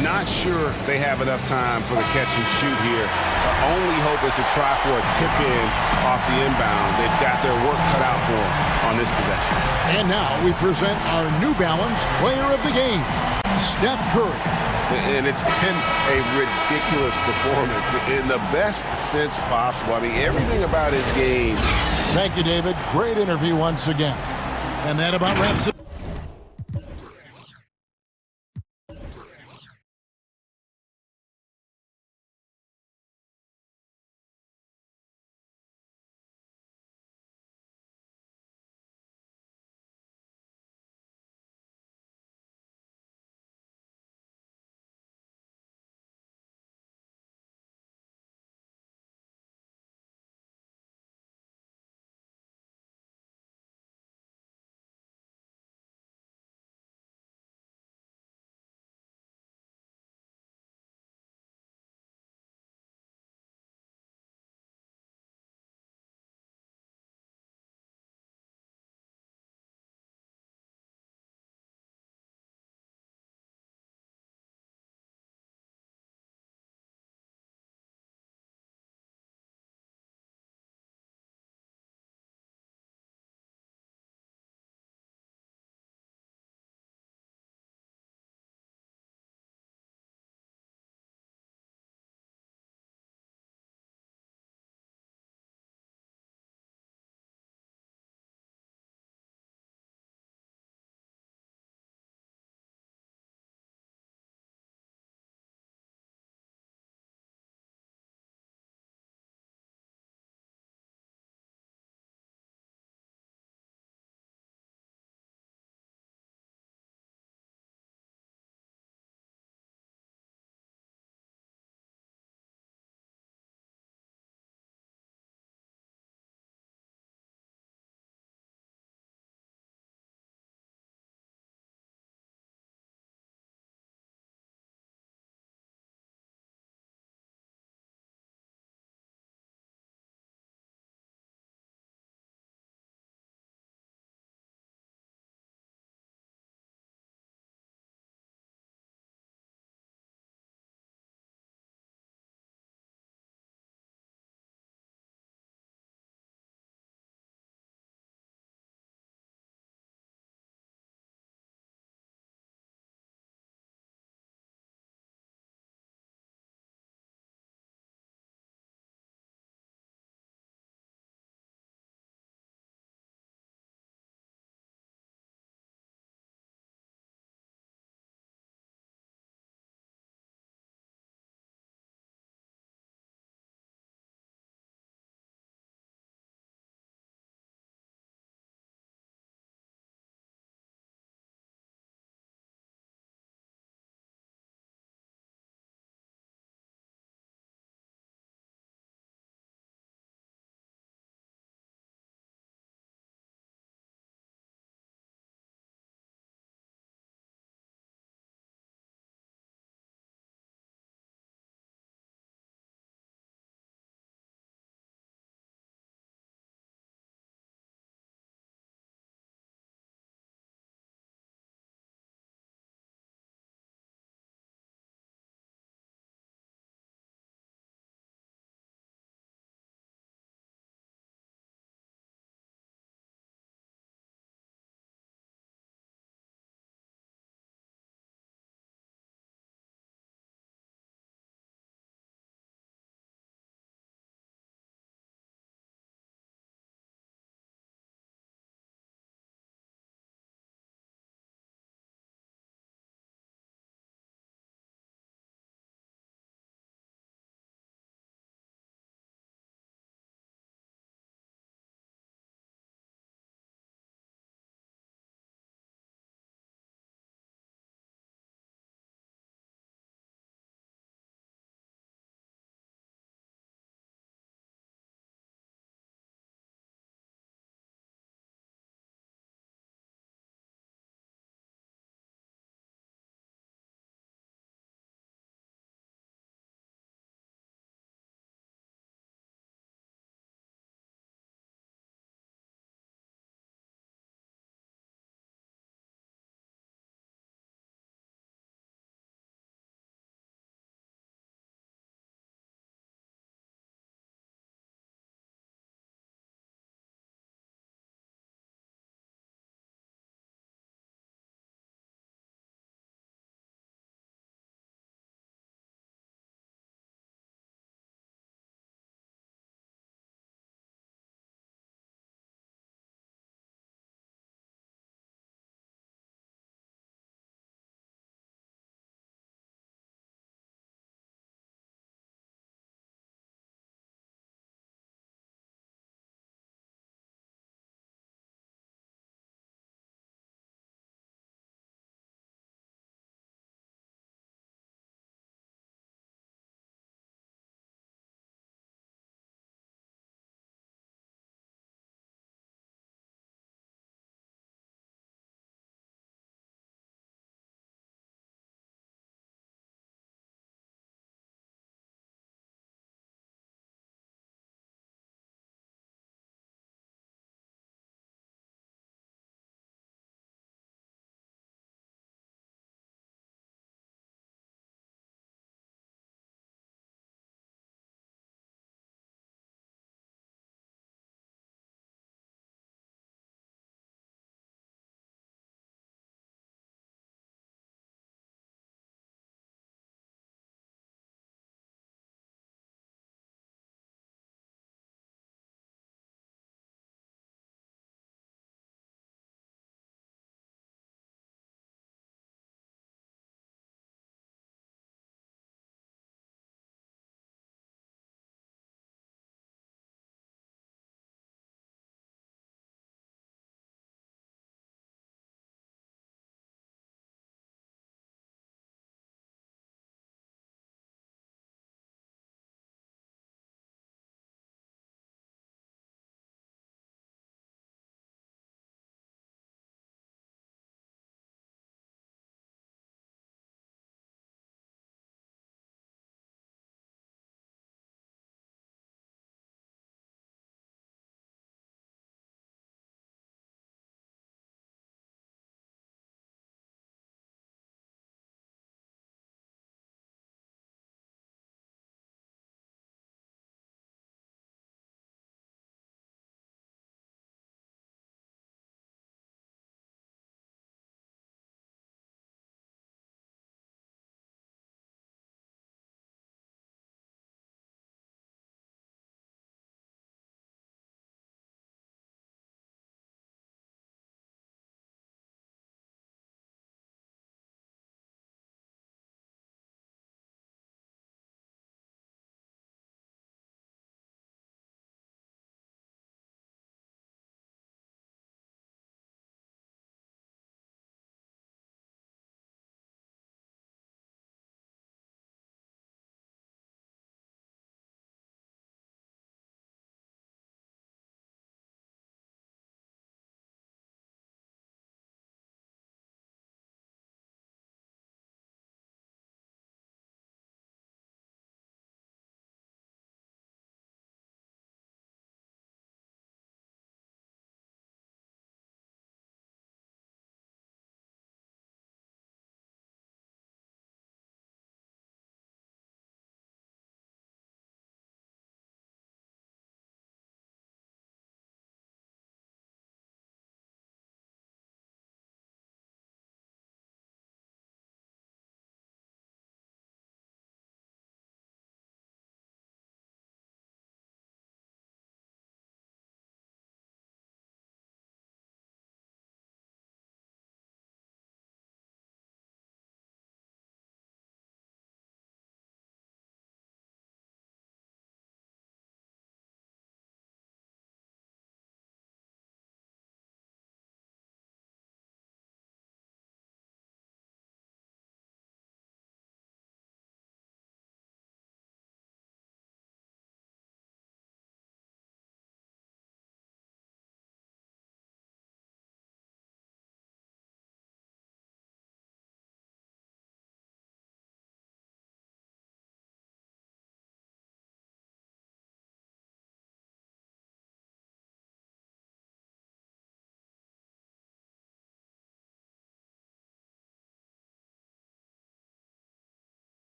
Not sure they have enough time for the catch and shoot here. The only hope is to try for a tip-in off the inbound. They've got their work cut out for them on this possession. And now we present our New Balance player of the game, Steph Curry. And it's been a ridiculous performance in the best sense possible. I mean, everything about his game. Thank you, David. Great interview once again. And that about wraps it.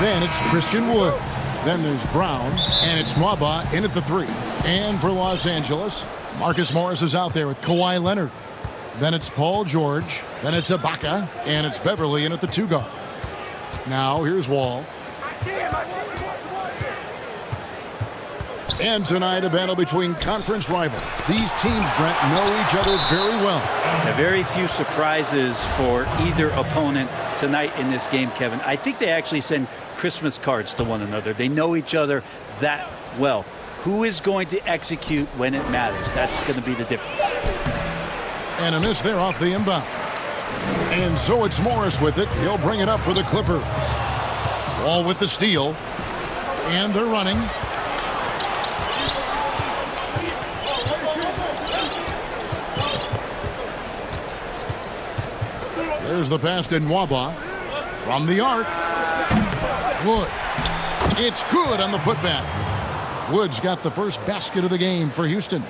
Then it's Christian Wood. Then there's Brown, and it's Nwaba in at the 3. And for Los Angeles, Marcus Morris is out there with Kawhi Leonard. Then it's Paul George. Then it's Ibaka, and it's Beverly in at the 2 guard. Now here's Wall. And tonight, a battle between conference rivals. These teams, Brent, know each other very well. Very few surprises for either opponent tonight in this game, Kevin. I think they actually send Christmas cards to one another. They know each other that well. Who is going to execute when it matters? That's going to be the difference. And a miss there off the inbound. And so it's Morris with it. He'll bring it up for the Clippers. Wall with the steal. And they're running. There's the pass to Nwaba from the arc. Wood. It's good on the putback. Wood's got the first basket of the game for Houston.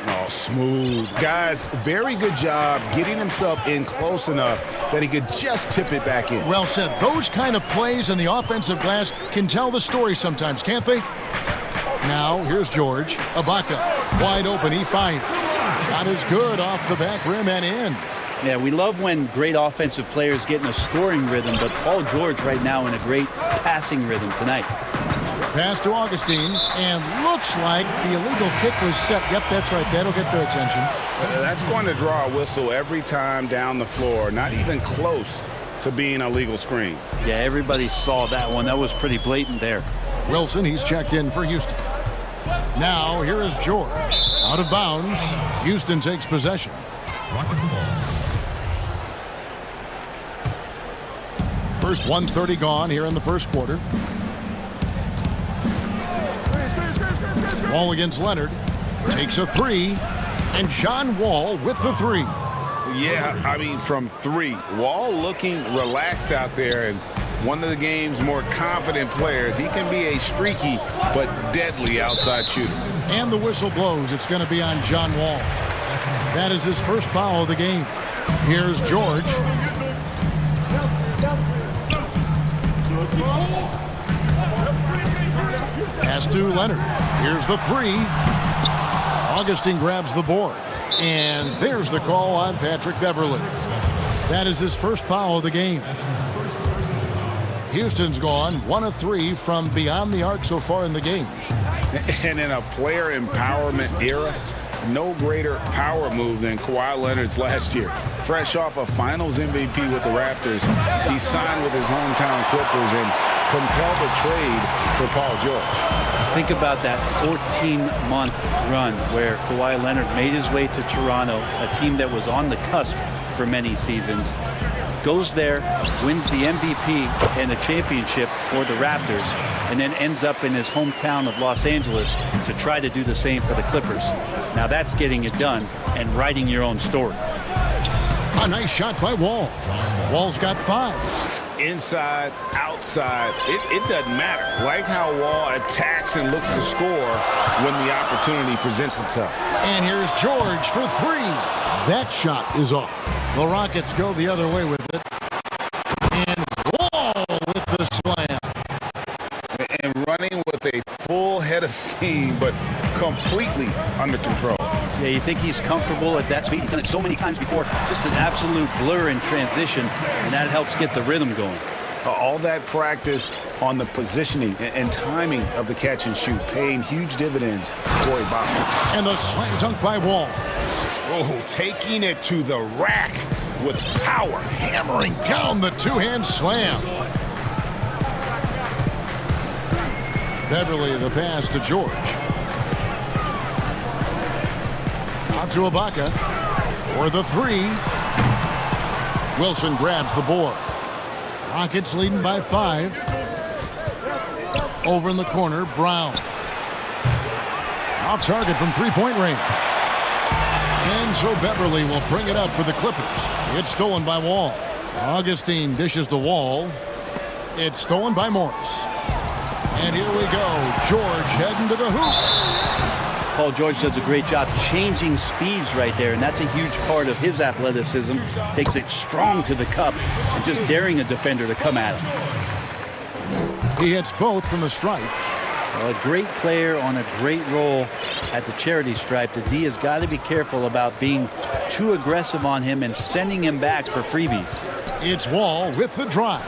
Oh, smooth. Guys, very good job getting himself in close enough that he could just tip it back in. Well said. Those kind of plays in the offensive glass can tell the story sometimes, can't they? Now, here's George. Ibaka, wide open, he finds. Shot is good off the back rim and in. Yeah, we love when great offensive players get in a scoring rhythm, but Paul George right now in a great passing rhythm tonight. Pass to Augustine, and looks like the illegal kick was set. Yep, that's right. That'll get their attention. That's going to draw a whistle every time down the floor. Not even close to being a legal screen. Yeah, everybody saw that one. That was pretty blatant there. Wilson, he's checked in for Houston. Now, here is George. Out of bounds. Houston takes possession. Rockets ball. First 1:30 gone here in the first quarter. Wall against Leonard. Takes a 3. And John Wall with the 3. Yeah, I mean, from 3. Wall looking relaxed out there, and one of the game's more confident players. He can be a streaky but deadly outside shooter. And the whistle blows. It's going to be on John Wall. That is his first foul of the game. Here's George. Pass to Leonard. Here's the 3. Augustine grabs the board. And there's the call on Patrick Beverly. That is his first foul of the game. Houston's gone 1 of 3 from beyond the arc so far in the game. And in a player empowerment era, no greater power move than Kawhi Leonard's last year. Fresh off a Finals MVP with the Raptors, he signed with his hometown Clippers and compelled a trade for Paul George. Think about that 14-month run where Kawhi Leonard made his way to Toronto, a team that was on the cusp for many seasons. Goes there, wins the MVP and the championship for the Raptors, and then ends up in his hometown of Los Angeles to try to do the same for the Clippers. Now that's getting it done and writing your own story. A nice shot by Wall. Wall's got 5. Inside, outside, it doesn't matter. Like how Wall attacks and looks to score when the opportunity presents itself. And here's George for 3. That shot is off. The Rockets go the other way with it. And Wall with the slam. And running with a full head of steam, but completely under control. Yeah, you think he's comfortable at that speed. He's done it so many times before. Just an absolute blur in transition, and that helps get the rhythm going. All that practice on the positioning and timing of the catch and shoot, paying huge dividends for Ibaka. And the slam dunk by Wall. Oh, taking it to the rack with power. Hammering down the two-hand slam. Beverly the pass to George. Out to Ibaka for the 3. Wilson grabs the board. Rockets leading by 5. Over in the corner, Brown. Off target from three-point range. And so Beverly will bring it up for the Clippers. It's stolen by Wall. Augustine dishes to Wall. It's stolen by Morris. And here we go. George heading to the hoop. Paul George does a great job changing speeds right there, and that's a huge part of his athleticism. Takes it strong to the cup and just daring a defender to come at him. He hits both from the stripe. Well, a great player on a great role at the charity stripe. The D has got to be careful about being too aggressive on him and sending him back for freebies. It's Wall with the drive.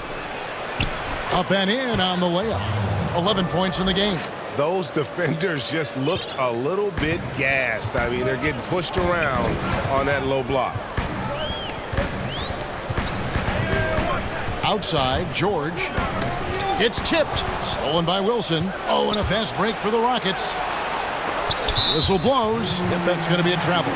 Up and in on the layup. 11 points in the game. Those defenders just looked a little bit gassed. I mean, they're getting pushed around on that low block. Outside, George. It's tipped. Stolen by Wilson. Oh, and a fast break for the Rockets. Whistle blows. Yep, that's going to be a travel.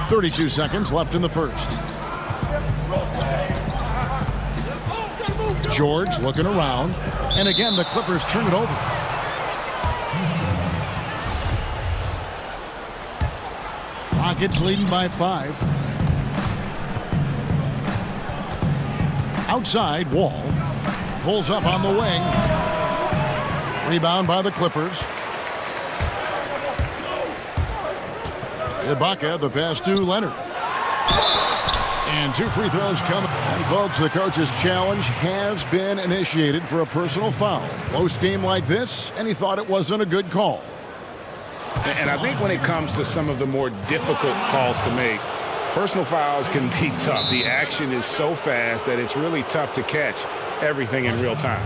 .32 seconds left in the first. George looking around. And again, the Clippers turn it over. Rockets leading by 5. Outside, Wall. Pulls up on the wing. Rebound by the Clippers. Ibaka, the pass to Leonard. And 2 free throws coming. And folks, the coach's challenge has been initiated for a personal foul. Close game like this, and he thought it wasn't a good call. And I think when it comes to some of the more difficult calls to make, personal fouls can be tough. The action is so fast that it's really tough to catch everything in real time.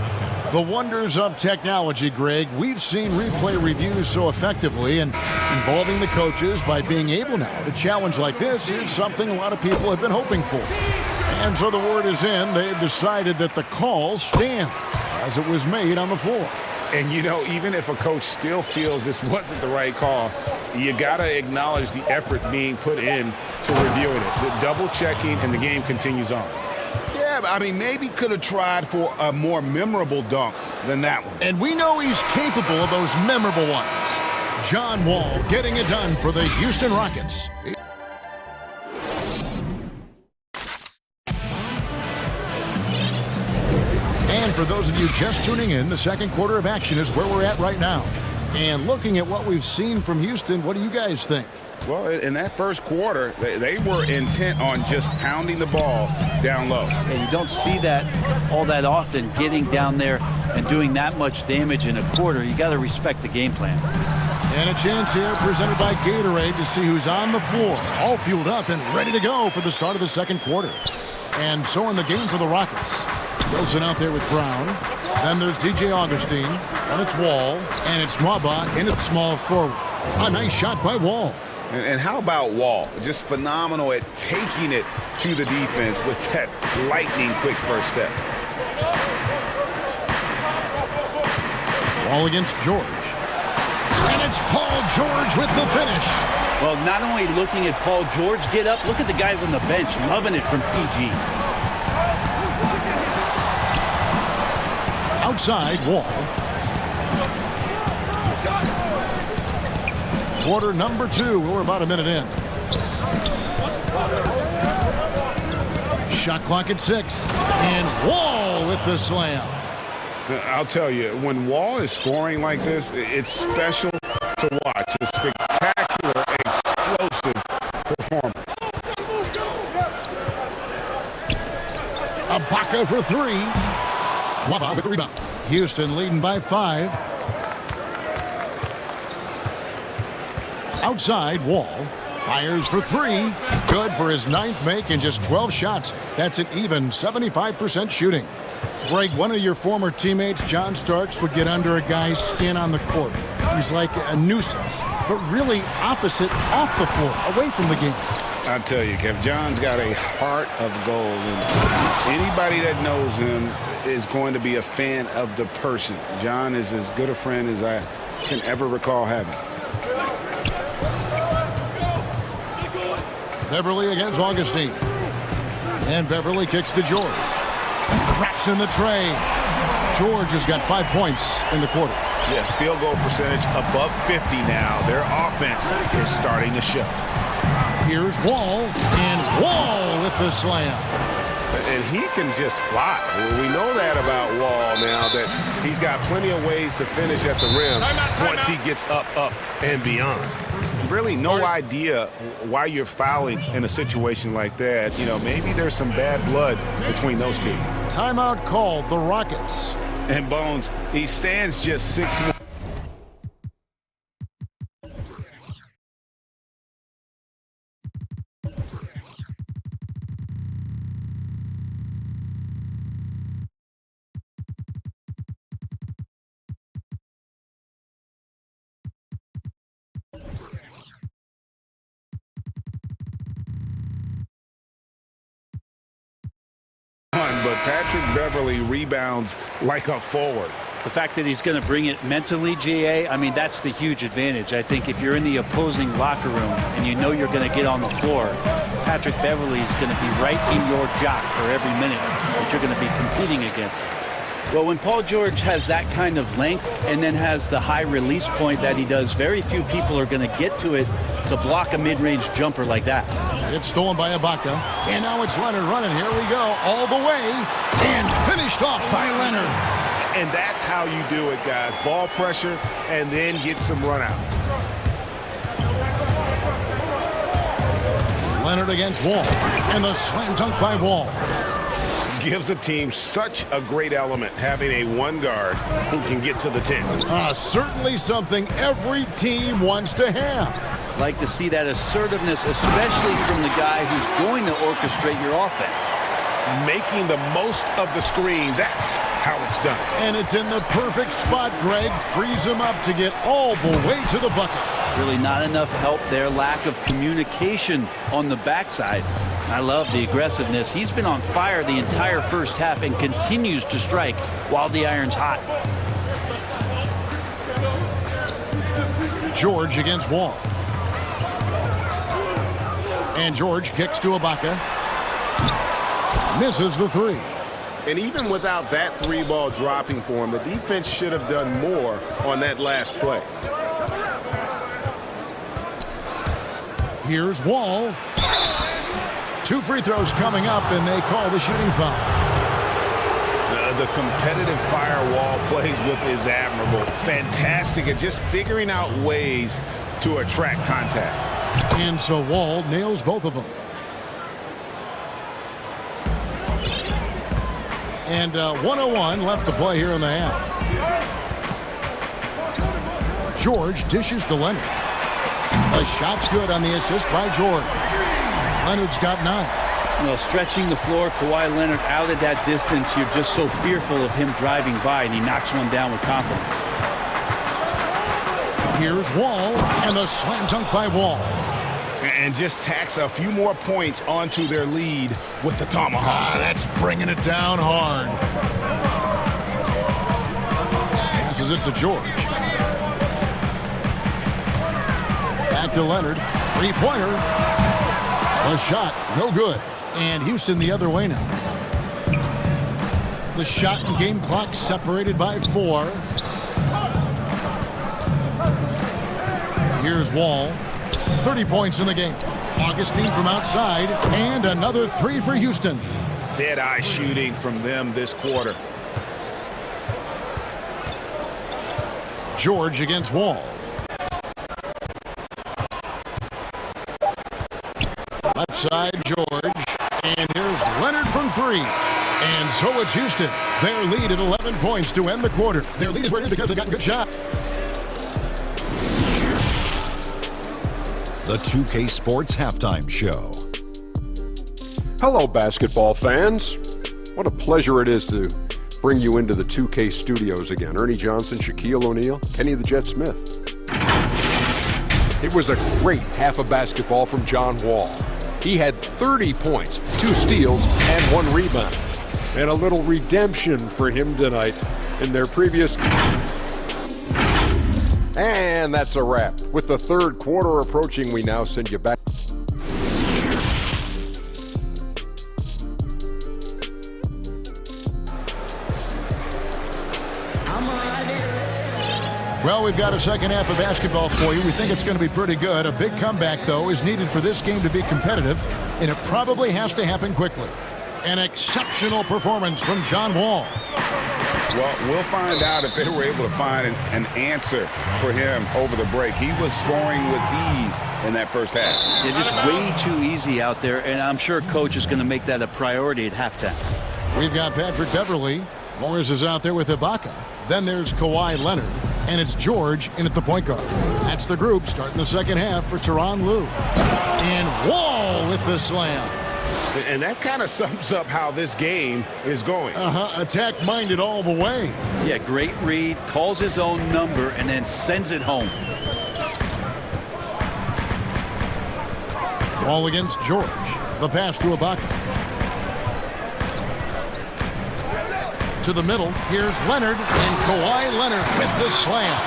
The wonders of technology, Greg. We've seen replay reviews so effectively, and involving the coaches by being able now to challenge like this is something a lot of people have been hoping for. And so the word is in. They've decided that the call stands as it was made on the floor. And, you know, even if a coach still feels this wasn't the right call, you got to acknowledge the effort being put in to reviewing it. The double checking, and the game continues on. Yeah, I mean, maybe could have tried for a more memorable dunk than that one. And we know he's capable of those memorable ones. John Wall getting it done for the Houston Rockets. And for those of you just tuning in, the second quarter of action is where we're at right now. And looking at what we've seen from Houston, what do you guys think? Well, in that first quarter, they were intent on just pounding the ball down low. Yeah, you don't see that all that often, getting down there and doing that much damage in a quarter. You got to respect the game plan. And a chance here presented by Gatorade to see who's on the floor, all fueled up and ready to go for the start of the second quarter. And so in the game for the Rockets. Wilson out there with Brown. Then there's DJ Augustine. And it's Wall. And it's Mwaba in its small forward. A nice shot by Wall. And how about Wall? Just phenomenal at taking it to the defense with that lightning quick first step. Wall against George. And it's Paul George with the finish. Well, not only looking at Paul George get up, look at the guys on the bench loving it from PG. Outside, Wall. Quarter number 2. We're about a minute in. Shot clock at 6. And Wall with the slam. I'll tell you, when Wall is scoring like this, it's special to watch. A spectacular, explosive performance. Ibaka for 3. Mwaba with the rebound. Houston leading by 5. Outside, Wall fires for 3. Good for his 9th make in just 12 shots. That's an even 75% shooting. Greg, one of your former teammates, John Starks, would get under a guy's skin on the court. He's like a nuisance, but really opposite off the floor, away from the game. I tell you, Kev, John's got a heart of gold, and anybody that knows him is going to be a fan of the person. John is as good a friend as I can ever recall having. Beverly against Augustine. And Beverly kicks to George. Traps in the tray. George has got 5 points in the quarter. Yeah, field goal percentage above 50 now. Their offense is starting to show. Here's Wall, and Wall with the slam. And he can just fly. We know that about Wall now, that he's got plenty of ways to finish at the rim once he gets up, and beyond. Really no idea why you're fouling in a situation like that. You know, maybe there's some bad blood between those two. Timeout called, the Rockets. And Bones, he stands just 6'1". But Patrick Beverly rebounds like a forward. The fact that he's going to bring it mentally, GA, I mean, that's the huge advantage. I think if you're in the opposing locker room and you know you're going to get on the floor, Patrick Beverly is going to be right in your jock for every minute that you're going to be competing against him. Well, when Paul George has that kind of length and then has the high release point that he does, very few people are going to get to it to block a mid-range jumper like that. It's stolen by Ibaka. And now it's Leonard running. Here we go. All the way. And finished off by Leonard. And that's how you do it, guys. Ball pressure and then get some runouts. Leonard against Wall. And the slam dunk by Wall. Gives the team such a great element, having a one guard who can get to the 10. Certainly something every team wants to have. Like to see that assertiveness, especially from the guy who's going to orchestrate your offense. Making the most of the screen, that's how it's done. And it's in the perfect spot, Greg. Frees him up to get all the way to the bucket. Really not enough help there. Lack of communication on the backside. I love the aggressiveness. He's been on fire the entire first half and continues to strike while the iron's hot. George against Wall. And George kicks to Ibaka. Misses the three. And even without that three ball dropping for him, the defense should have done more on that last play. Here's Wall. 2 free throws coming up, and they call the shooting foul. The competitive firewall plays with is admirable. Fantastic at just figuring out ways to attract contact. And so Wall nails both of them. And 1:01 left to play here in the half. George dishes to Leonard. The shot's good on the assist by George. Leonard's got 9. Well, stretching the floor, Kawhi Leonard out at that distance, you're just so fearful of him driving by, and he knocks one down with confidence. Here's Wall, and the slam dunk by Wall. And just tacks a few more points onto their lead with the tomahawk. That's bringing it down hard. Passes it to George. Back to Leonard. Three-pointer. The shot, no good. And Houston the other way now. The shot and game clock separated by 4. Here's Wall. 30 points in the game. Augustine from outside, and another 3 for Houston. Dead-eye shooting from them this quarter. George against Wall. Left side, George. And here's Leonard from 3. And so it's Houston. Their lead at 11 points to end the quarter. Their lead is where it is because they got a good shot. The 2K Sports Halftime Show. Hello, basketball fans. What a pleasure it is to bring you into the 2K studios again. Ernie Johnson, Shaquille O'Neal, Kenny the Jet Smith. It was a great half of basketball from John Wall. He had 30 points, 2 steals, and 1 rebound. And a little redemption for him tonight in their previous... And that's a wrap. With the third quarter approaching, we now send you back. Well, we've got a second half of basketball for you. We think it's going to be pretty good. A big comeback, though, is needed for this game to be competitive, and it probably has to happen quickly. An exceptional performance from John Wall. Well, we'll find out if they were able to find an answer for him over the break. He was scoring with ease in that first half. Yeah, just way too easy out there, and I'm sure Coach is going to make that a priority at halftime. We've got Patrick Beverley. Morris is out there with Ibaka. Then there's Kawhi Leonard. And it's George in at the point guard. That's the group starting the second half for Tyronn Lue. And Wall with the slam. And that kind of sums up how this game is going. Attack-minded all the way. Yeah, great read, calls his own number, and then sends it home. Ball against George. The pass to Ibaka. To the middle. Here's Leonard. And Kawhi Leonard with the slam.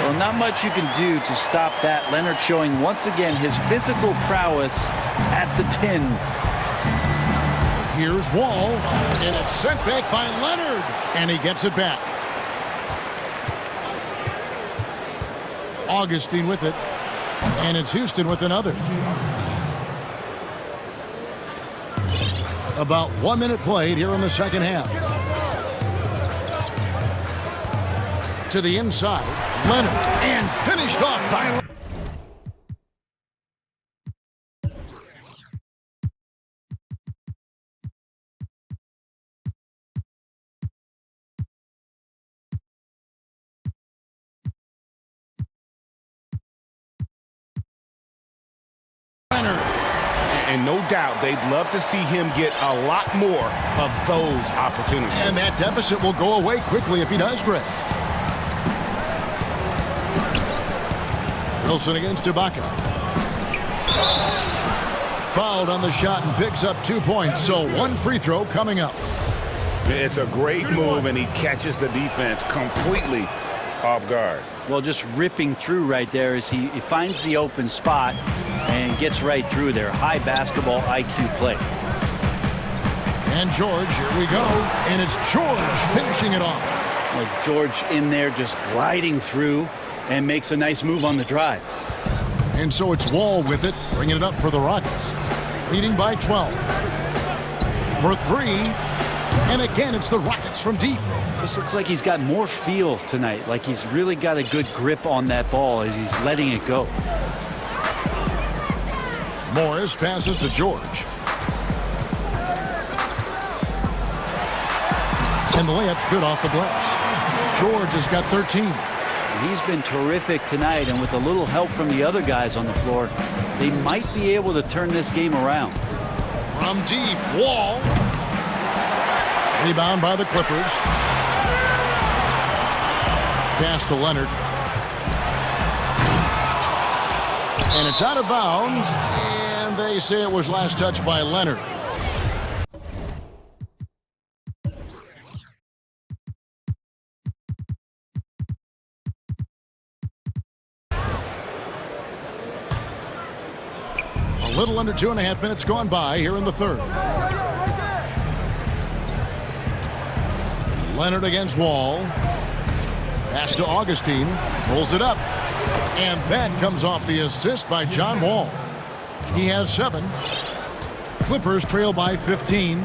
Well, not much you can do to stop that. Leonard showing once again his physical prowess at the 10. Here's Wall, and it's sent back by Leonard, and he gets it back. Augustine with it, and it's Houston with another. About 1 minute played here in the second half. To the inside, Leonard, and finished off by And no doubt they'd love to see him get a lot more of those opportunities. And that deficit will go away quickly if he does, Greg. Wilson against Ibaka. Fouled on the shot and picks up 2 points. So one free throw coming up. It's a great move, and he catches the defense completely off guard. Well, just ripping through right there as he finds the open spot and gets right through there. High basketball IQ play. And George, here we go. And it's George finishing it off. Well, George in there just gliding through and makes a nice move on the drive. And so it's Wall with it, bringing it up for the Rockets. Leading by 12. For three. And again, it's the Rockets from deep. This looks like he's got more feel tonight, like he's really got a good grip on that ball as he's letting it go. Morris passes to George. And the layup's good off the glass. George has got 13. He's been terrific tonight, and with a little help from the other guys on the floor, they might be able to turn this game around. From deep, Wall. Rebound by the Clippers. Pass to Leonard. And it's out of bounds, and they say it was last touched by Leonard. A little under 2.5 minutes gone by here in the third. Leonard against Wall. Pass to Augustine. Pulls it up. And that comes off the assist by John Wall. He has 7. Clippers trail by 15.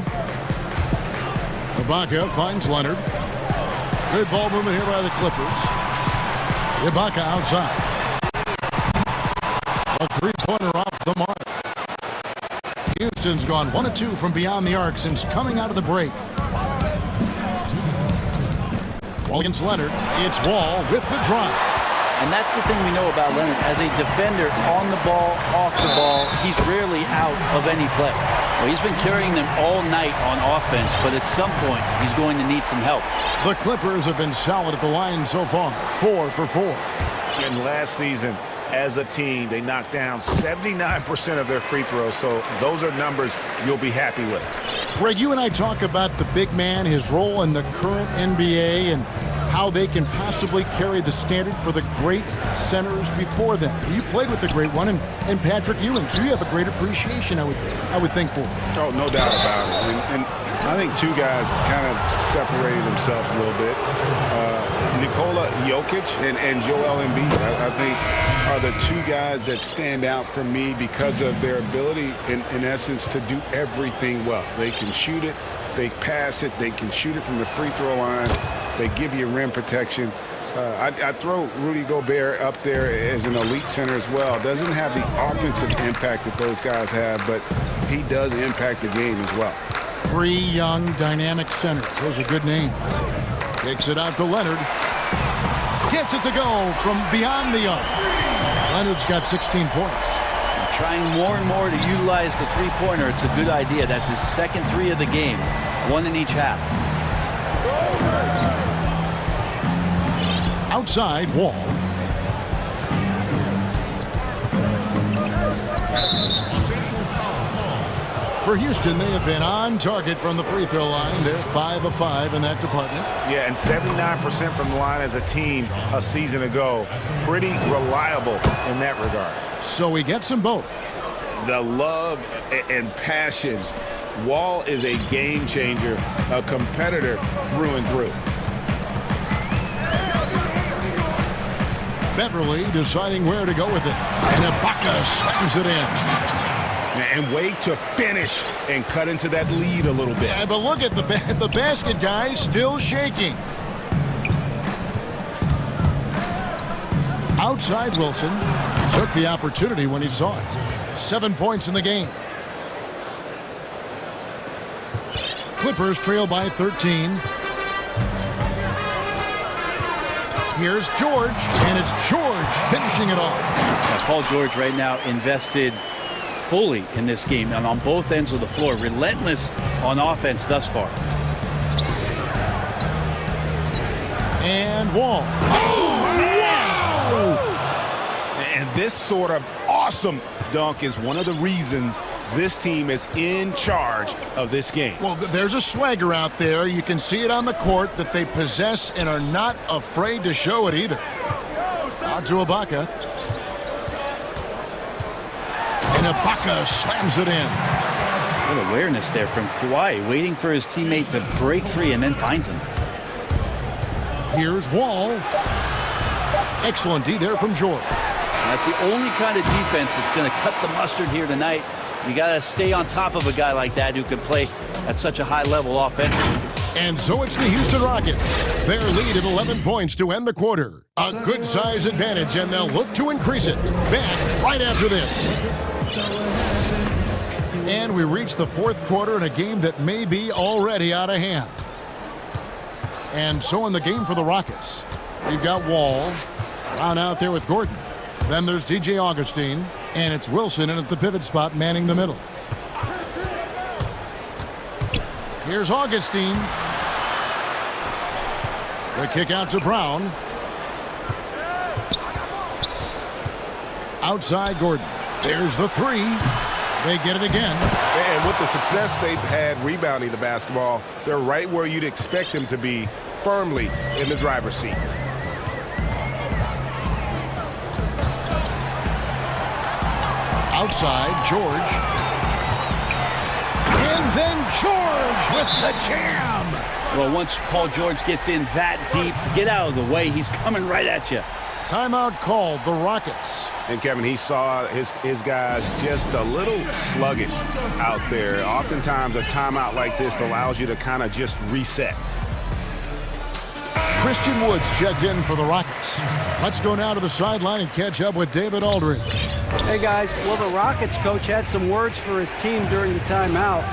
Ibaka finds Leonard. Good ball movement here by the Clippers. Ibaka outside. A three-pointer off the mark. Houston's gone 1 of 2 from beyond the arc since coming out of the break. Wall against Leonard. It's Wall with the drive. And that's the thing we know about Leonard. As a defender, on the ball, off the ball, he's rarely out of any play. Well, he's been carrying them all night on offense, but at some point, he's going to need some help. The Clippers have been solid at the line so far. 4 for 4. And last season, as a team, they knocked down 79% of their free throws, so those are numbers you'll be happy with. Greg, you and I talk about the big man, his role in the current NBA, and how they can possibly carry the standard for the great centers before them. You played with the great one, and Patrick Ewing, so you have a great appreciation, I would think, for him. Oh, no doubt about it. And I think two guys kind of separated themselves a little bit. Nikola Jokic and Joel Embiid, I think, are the two guys that stand out for me because of their ability, in essence, to do everything well. They can shoot it, they pass it, they can shoot it from the free throw line, they give you rim protection. I throw Rudy Gobert up there as an elite center as well. Doesn't have the offensive impact that those guys have, but he does impact the game as well. Three young, dynamic centers. Those are good names. Kicks it out to Leonard. Gets it to go from beyond the arc. Leonard's got 16 points. Trying more and more to utilize the three-pointer. It's a good idea. That's his second three of the game. One in each half. Outside, Wall. For Houston, they have been on target from the free throw line. They're 5 of 5 in that department. Yeah, and 79% from the line as a team a season ago. Pretty reliable in that regard. So he gets them both. The love and passion. Wall is a game changer, a competitor through and through. Beverly deciding where to go with it. And Ibaka slams it in. And wait to finish and cut into that lead a little bit. Yeah, but look at the basket guy still shaking. Outside Wilson. Took the opportunity when he saw it. 7 points in the game. Clippers trail by 13. Here's George, and it's George finishing it off. Now, Paul George right now invested fully in this game and on both ends of the floor. Relentless on offense thus far. And Wall. Oh, wow! And this sort of awesome dunk is one of the reasons this team is in charge of this game. Well, there's a swagger out there. You can see it on the court that they possess and are not afraid to show it either. Out to Ibaka. And Ibaka slams it in. Good awareness there from Kawhi, waiting for his teammate to break free and then finds him. Here's Wall. Excellent D there from George. That's the only kind of defense that's going to cut the mustard here tonight. You got to stay on top of a guy like that who can play at such a high level offensively. And so it's the Houston Rockets. Their lead at 11 points to end the quarter. A good size advantage, and they'll look to increase it. Back right after this. And we reach the fourth quarter in a game that may be already out of hand. And so in the game for the Rockets, we've got Wall. Brown out there with Gordon. Then there's DJ Augustine, and it's Wilson in at the pivot spot manning the middle. Here's Augustine. The kick out to Brown. Outside Gordon. There's the three. They get it again. And with the success they've had rebounding the basketball, they're right where you'd expect them to be, firmly in the driver's seat. Outside, George. And then George with the jam. Well, once Paul George gets in that deep, get out of the way. He's coming right at you. Timeout called, the Rockets. And Kevin, he saw his guys just a little sluggish out there. Oftentimes a timeout like this allows you to kind of just reset. Christian Woods checked in for the Rockets. Let's go now to the sideline and catch up with David Aldridge. Hey, guys. Well, the Rockets coach had some words for his team during the timeout.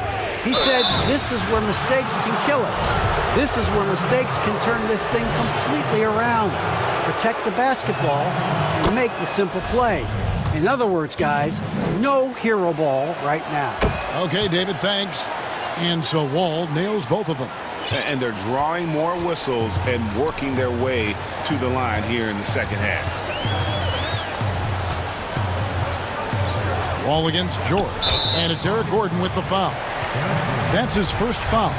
He said, this is where mistakes can kill us. This is where mistakes can turn this thing completely around. Protect the basketball and make the simple play. In other words, guys, no hero ball right now. Okay, David, thanks. And so Wall nails both of them. And they're drawing more whistles and working their way to the line here in the second half. Wall against George. And it's Eric Gordon with the foul. That's his first foul.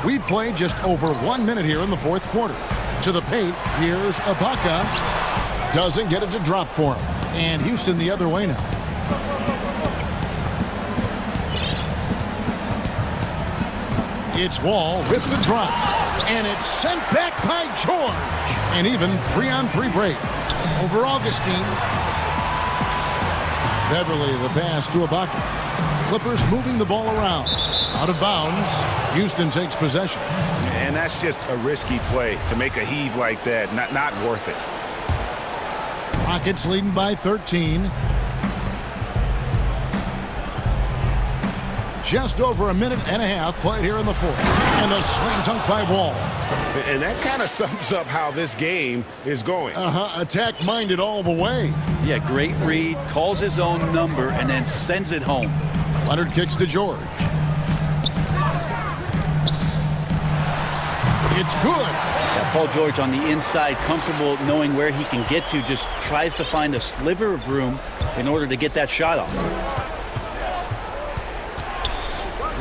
We've played just over 1 minute here in the fourth quarter. To the paint, here's Ibaka. Doesn't get it to drop for him. And Houston the other way now. It's Wall with the drop. And it's sent back by George. An even 3-on-3 break over Augustine. Beverly, the pass to Ibaka. Clippers moving the ball around. Out of bounds. Houston takes possession. And that's just a risky play to make a heave like that. Not worth it. Rockets leading by 13. Just over a minute and a half played here in the fourth. And the slam dunk by Wall. And that kind of sums up how this game is going. Attack-minded all the way. Yeah, great read, calls his own number, and then sends it home. Leonard kicks to George. It's good. Yeah, Paul George on the inside, comfortable knowing where he can get to, just tries to find a sliver of room in order to get that shot off.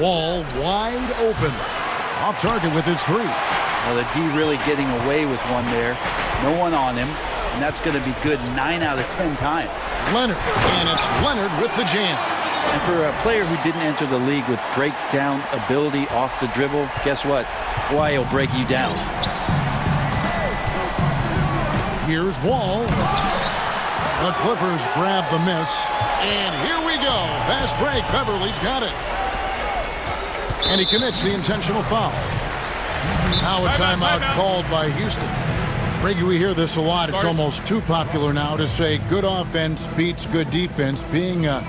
Wall wide open. Off target with his three. Well, the D really getting away with one there. No one on him, and that's going to be good 9 out of 10 times. Leonard, and it's Leonard with the jam. And for a player who didn't enter the league with breakdown ability off the dribble, guess what? Kawhi will break you down. Here's Wall. The Clippers grab the miss. And here we go. Fast break. Beverly's got it. And he commits the intentional foul. Now a timeout called by Houston. Reggie, we hear this a lot. It's almost too popular now to say good offense beats good defense. Being a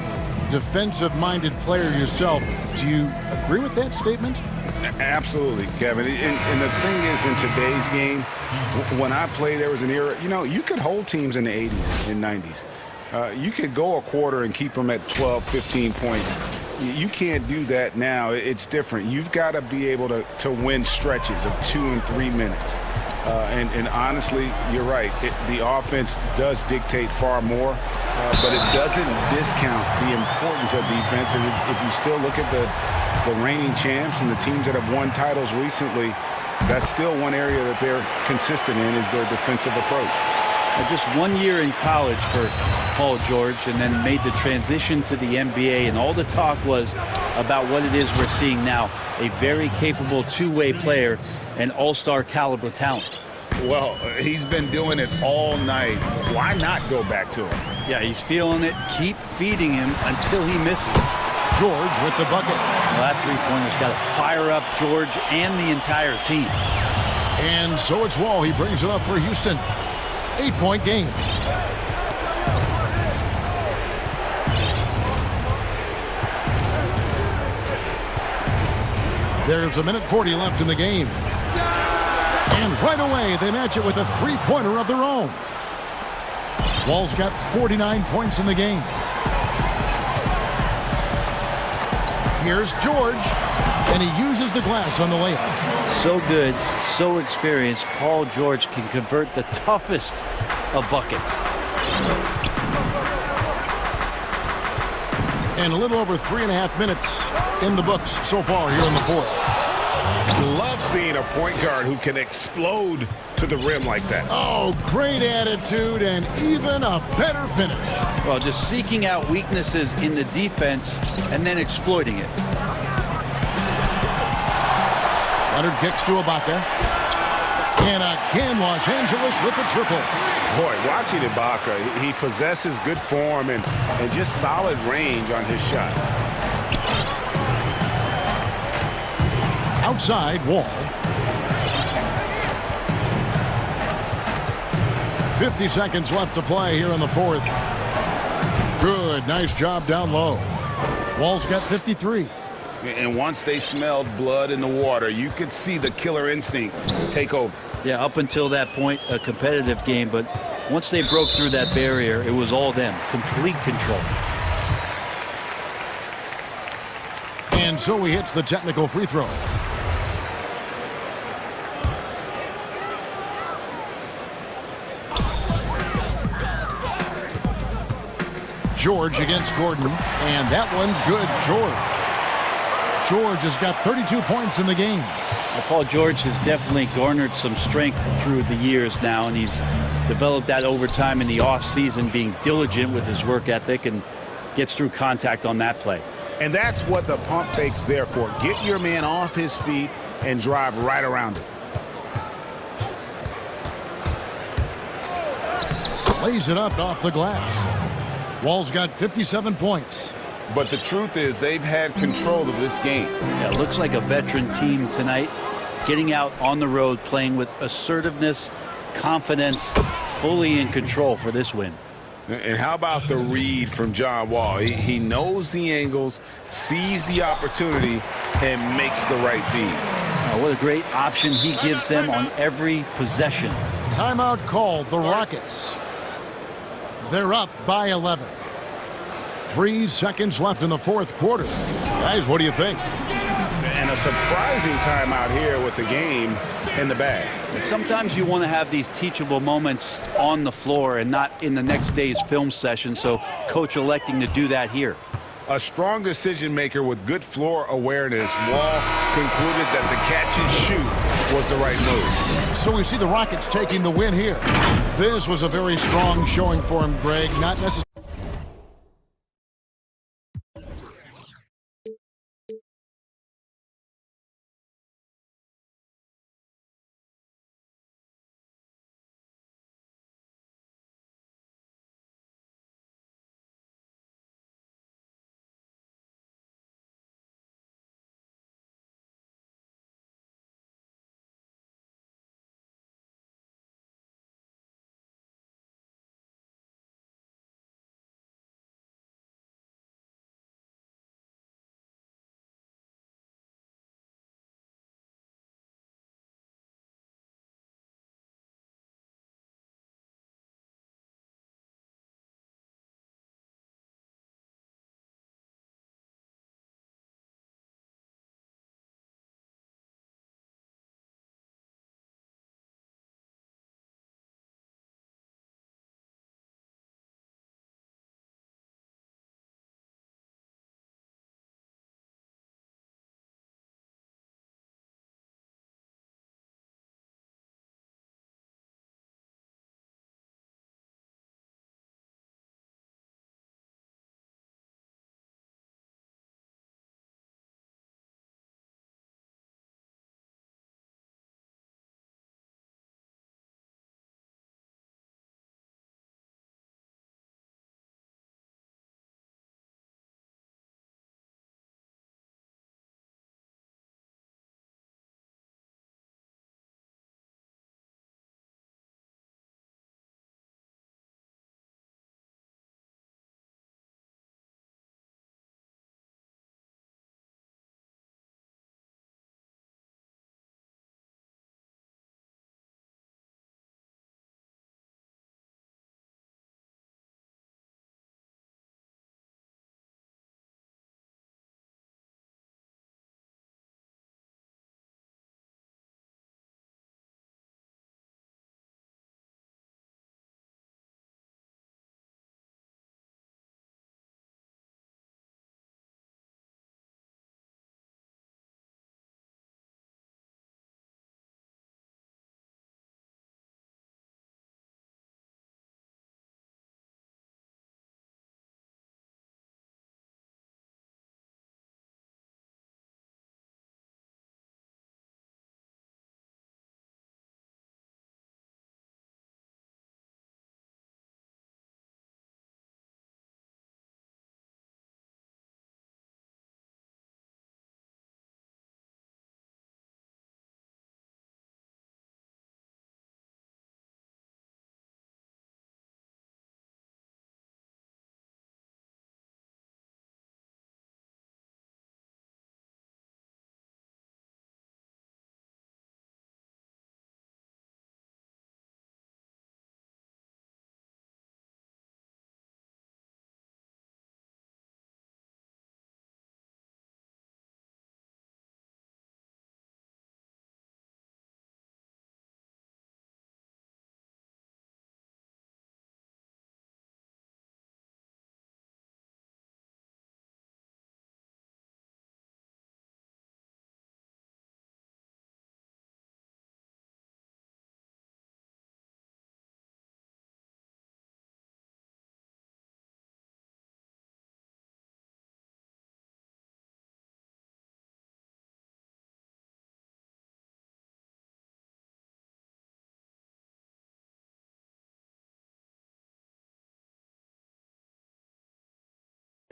defensive-minded player yourself, do you agree with that statement? Absolutely, Kevin. And the thing is, in today's game, when I played, there was an era, you could hold teams in the 80s and 90s. You could go a quarter and keep them at 12, 15 points. You can't do that now. It's different. You've got to be able to win stretches of 2 and 3 minutes. And honestly, you're right. The offense does dictate far more, but it doesn't discount the importance of defense. And if you still look at the reigning champs and the teams that have won titles recently, that's still one area that they're consistent in is their defensive approach. Just 1 year in college for Paul George, and then made the transition to the NBA, and all the talk was about what it is we're seeing now, a very capable two-way player and all-star caliber talent. Well, he's been doing it all night. Why not go back to him? Yeah, he's feeling it. Keep feeding him until he misses. George with the bucket. Well, that three-pointer's got to fire up George and the entire team. And so it's Wall. He brings it up for Houston. 8-point game. There's a minute 40 left in the game. And right away, they match it with a three-pointer of their own. Wall's got 49 points in the game. Here's George, and he uses the glass on the layup. So good, so experienced, Paul George can convert the toughest of buckets. And a little over 3.5 minutes in the books so far here in the fourth. Love seeing a point guard who can explode to the rim like that. Oh, great attitude and even a better finish. Well, just seeking out weaknesses in the defense and then exploiting it. Leonard kicks to Ibaka. And again, Los Angeles with the triple. Boy, watching Ibaka, he possesses good form and just solid range on his shot. Outside, Wall. 50 seconds left to play here in the fourth. Good, nice job down low. Wall's got 53. And once they smelled blood in the water, you could see the killer instinct take over. Yeah, up until that point, a competitive game, but once they broke through that barrier, it was all them. Complete control. And so he hits the technical free throw. George against Gordon, and that one's good. George has got 32 points in the game. Well, Paul George has definitely garnered some strength through the years now, and he's developed that over time in the offseason, being diligent with his work ethic and gets through contact on that play. And that's what the pump fake's there for. Get your man off his feet and drive right around it. Lays it up off the glass. Wall's got 57 points. But the truth is they've had control of this game. Yeah, it looks like a veteran team tonight, getting out on the road, playing with assertiveness, confidence, fully in control for this win. And how about the read from John Wall? He knows the angles, sees the opportunity, and makes the right feed. What a great option he gives them on every possession. Timeout called, the Rockets. They're up by 11. 3 seconds left in the fourth quarter. Guys, what do you think? And a surprising timeout here with the game in the bag. Sometimes you want to have these teachable moments on the floor and not in the next day's film session, so coach electing to do that here. A strong decision maker with good floor awareness. Wall concluded that the catch and shoot was the right move. So we see the Rockets taking the win here. This was a very strong showing for him, Greg. Not necessarily.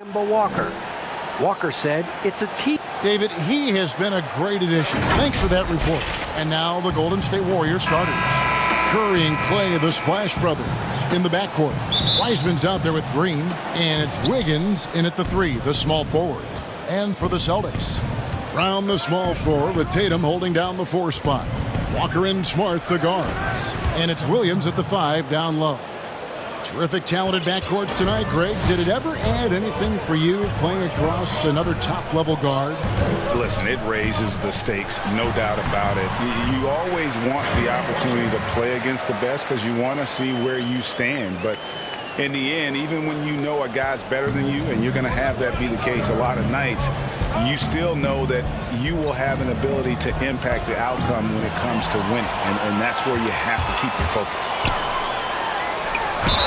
Walker. Walker said it's a team. David, he has been a great addition. Thanks for that report. And now the Golden State Warriors starters. Curry and Clay, the Splash Brothers, in the backcourt. Wiseman's out there with Green, and it's Wiggins in at the 3, the small forward. And for the Celtics, Brown, the small forward, with Tatum holding down the 4 spot. Walker and Smart, the guards. And it's Williams at the 5, down low. Terrific, talented backcourts tonight, Greg. Did it ever add anything for you playing across another top-level guard? Listen, it raises the stakes, no doubt about it. You always want the opportunity to play against the best because you want to see where you stand. But in the end, even when you know a guy's better than you, and you're going to have that be the case a lot of nights, you still know that you will have an ability to impact the outcome when it comes to winning. And that's where you have to keep your focus.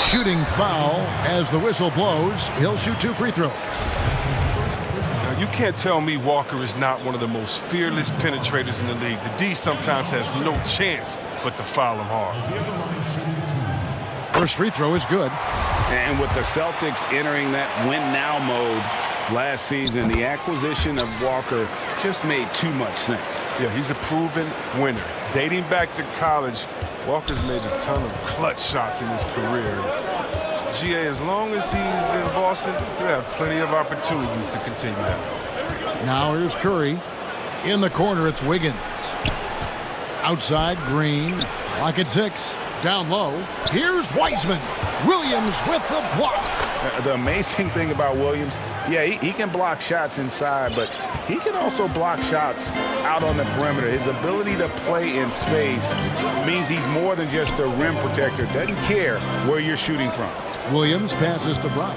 Shooting foul as the whistle blows. He'll shoot 2 free throws. Now, you can't tell me Walker is not one of the most fearless penetrators in the league. The D sometimes has no chance but to foul him hard. First free throw is good. And with the Celtics entering that win-now mode last season, the acquisition of Walker just made too much sense. Yeah, he's a proven winner. Dating back to college, Walker's made a ton of clutch shots in his career. GA, as long as he's in Boston, he'll have plenty of opportunities to continue that. Now here's Curry. In the corner, it's Wiggins. Outside, Green. Clock at 6. Down low. Here's Wiseman. Williams with the block. The amazing thing about Williams, yeah, he can block shots inside, but he can also block shots out on the perimeter. His ability to play in space means he's more than just a rim protector. Doesn't care where you're shooting from. Williams passes to Brown.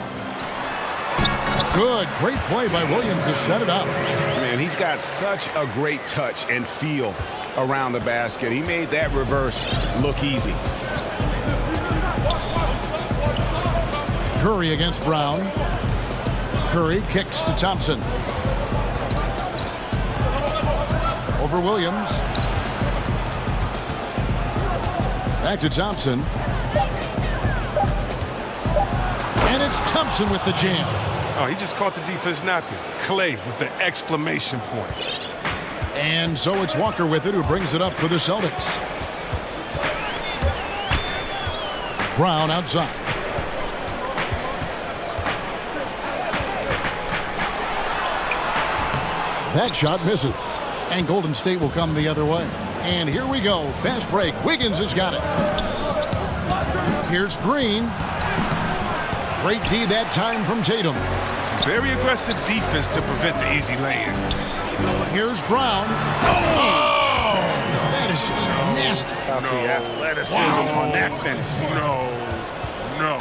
Good, great play by Williams to set it up. Man, he's got such a great touch and feel around the basket. He made that reverse look easy. Curry against Brown. Curry kicks to Thompson. Over Williams. Back to Thompson. And it's Thompson with the jam. Oh, he just caught the defense napping. Clay with the exclamation point. And so it's Walker with it, who brings it up for the Celtics. Brown outside. That shot misses. And Golden State will come the other way. And here we go. Fast break. Wiggins has got it. Here's Green. Great D that time from Tatum. Some very aggressive defense to prevent the easy lay-in. Here's Brown. Oh! That is just nasty. No. The athleticism on that finish. No.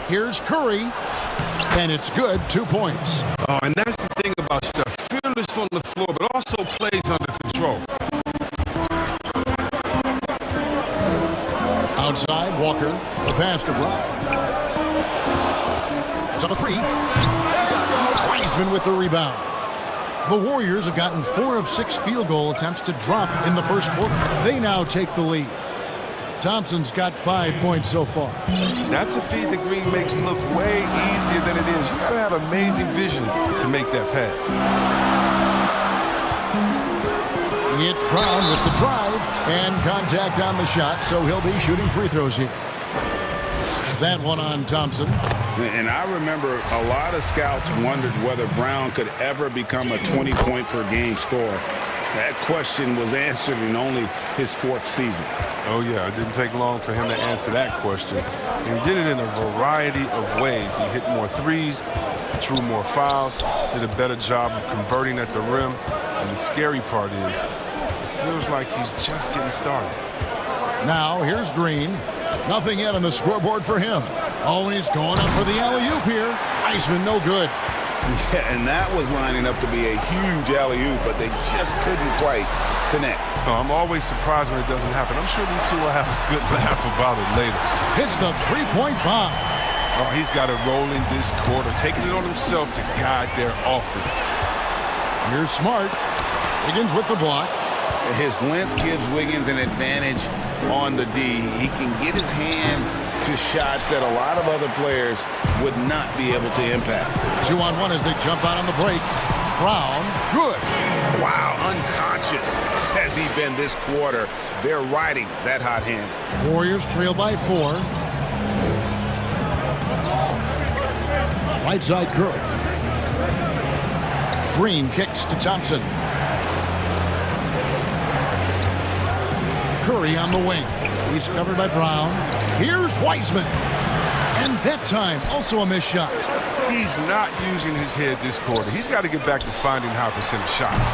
Here's Curry. And it's good. 2 points. Oh, and that's the thing about Steph. Fearless on the floor, but also plays under control. Outside, Walker. The pass to Brown. It's up a 3. Wiseman with the rebound. The Warriors have gotten 4 of 6 field goal attempts to drop in the first quarter. They now take the lead. Thompson's got 5 points so far. That's a feed that Green makes look way easier than it is. You gotta have amazing vision to make that pass. It's Brown with the drive and contact on the shot, so he'll be shooting free throws here. That one on Thompson. And I remember a lot of scouts wondered whether Brown could ever become a 20-point-per-game scorer. That question was answered in only his 4th season. Oh, yeah, it didn't take long for him to answer that question. And he did it in a variety of ways. He hit more threes, drew more fouls, did a better job of converting at the rim. And the scary part is, it feels like he's just getting started. Now, here's Green. Nothing yet on the scoreboard for him. Oh, and he's going up for the alley-oop here. Wiseman, no good. Yeah, and that was lining up to be a huge alley-oop, but they just couldn't quite connect. Oh, I'm always surprised when it doesn't happen. I'm sure these two will have a good laugh about it later. Hits the three-point bomb. Oh, he's got it rolling this quarter, taking it on himself to guide their offense. Here's Smart. Begins with the block. His length gives Wiggins an advantage on the D. He can get his hand to shots that a lot of other players would not be able to impact. 2-on-1 as they jump out on the break. Brown, good. Wow, unconscious has he been this quarter. They're riding that hot hand. Warriors trail by 4. Right side Curry. Green kicks to Thompson. Curry on the wing. He's covered by Brown. Here's Wiseman. And that time, also a missed shot. He's not using his head this quarter. He's got to get back to finding high percentage shots.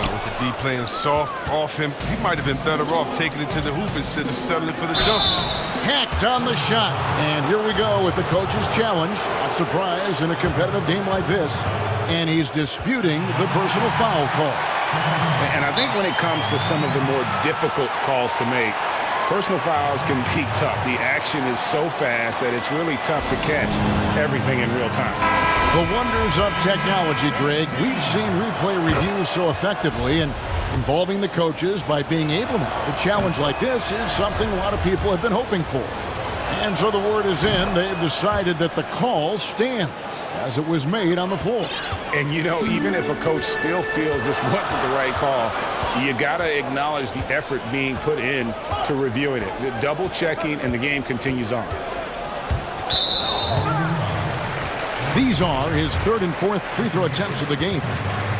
With the D playing soft off him, he might have been better off taking it to the hoop instead of settling for the jump. Hacked on the shot. And here we go with the coach's challenge. Not surprised in a competitive game like this. And he's disputing the personal foul call. And I think when it comes to some of the more difficult calls to make, personal fouls can be tough. The action is so fast that it's really tough to catch everything in real time. The wonders of technology, Greg. We've seen replay reviews so effectively, and involving the coaches by being able now to challenge like this is something a lot of people have been hoping for. And so the word is in. They've decided that the call stands as it was made on the floor. And, you know, even if a coach still feels this wasn't the right call, you got to acknowledge the effort being put in to reviewing it. Double checking, and the game continues on. These are his third and fourth free throw attempts of the game.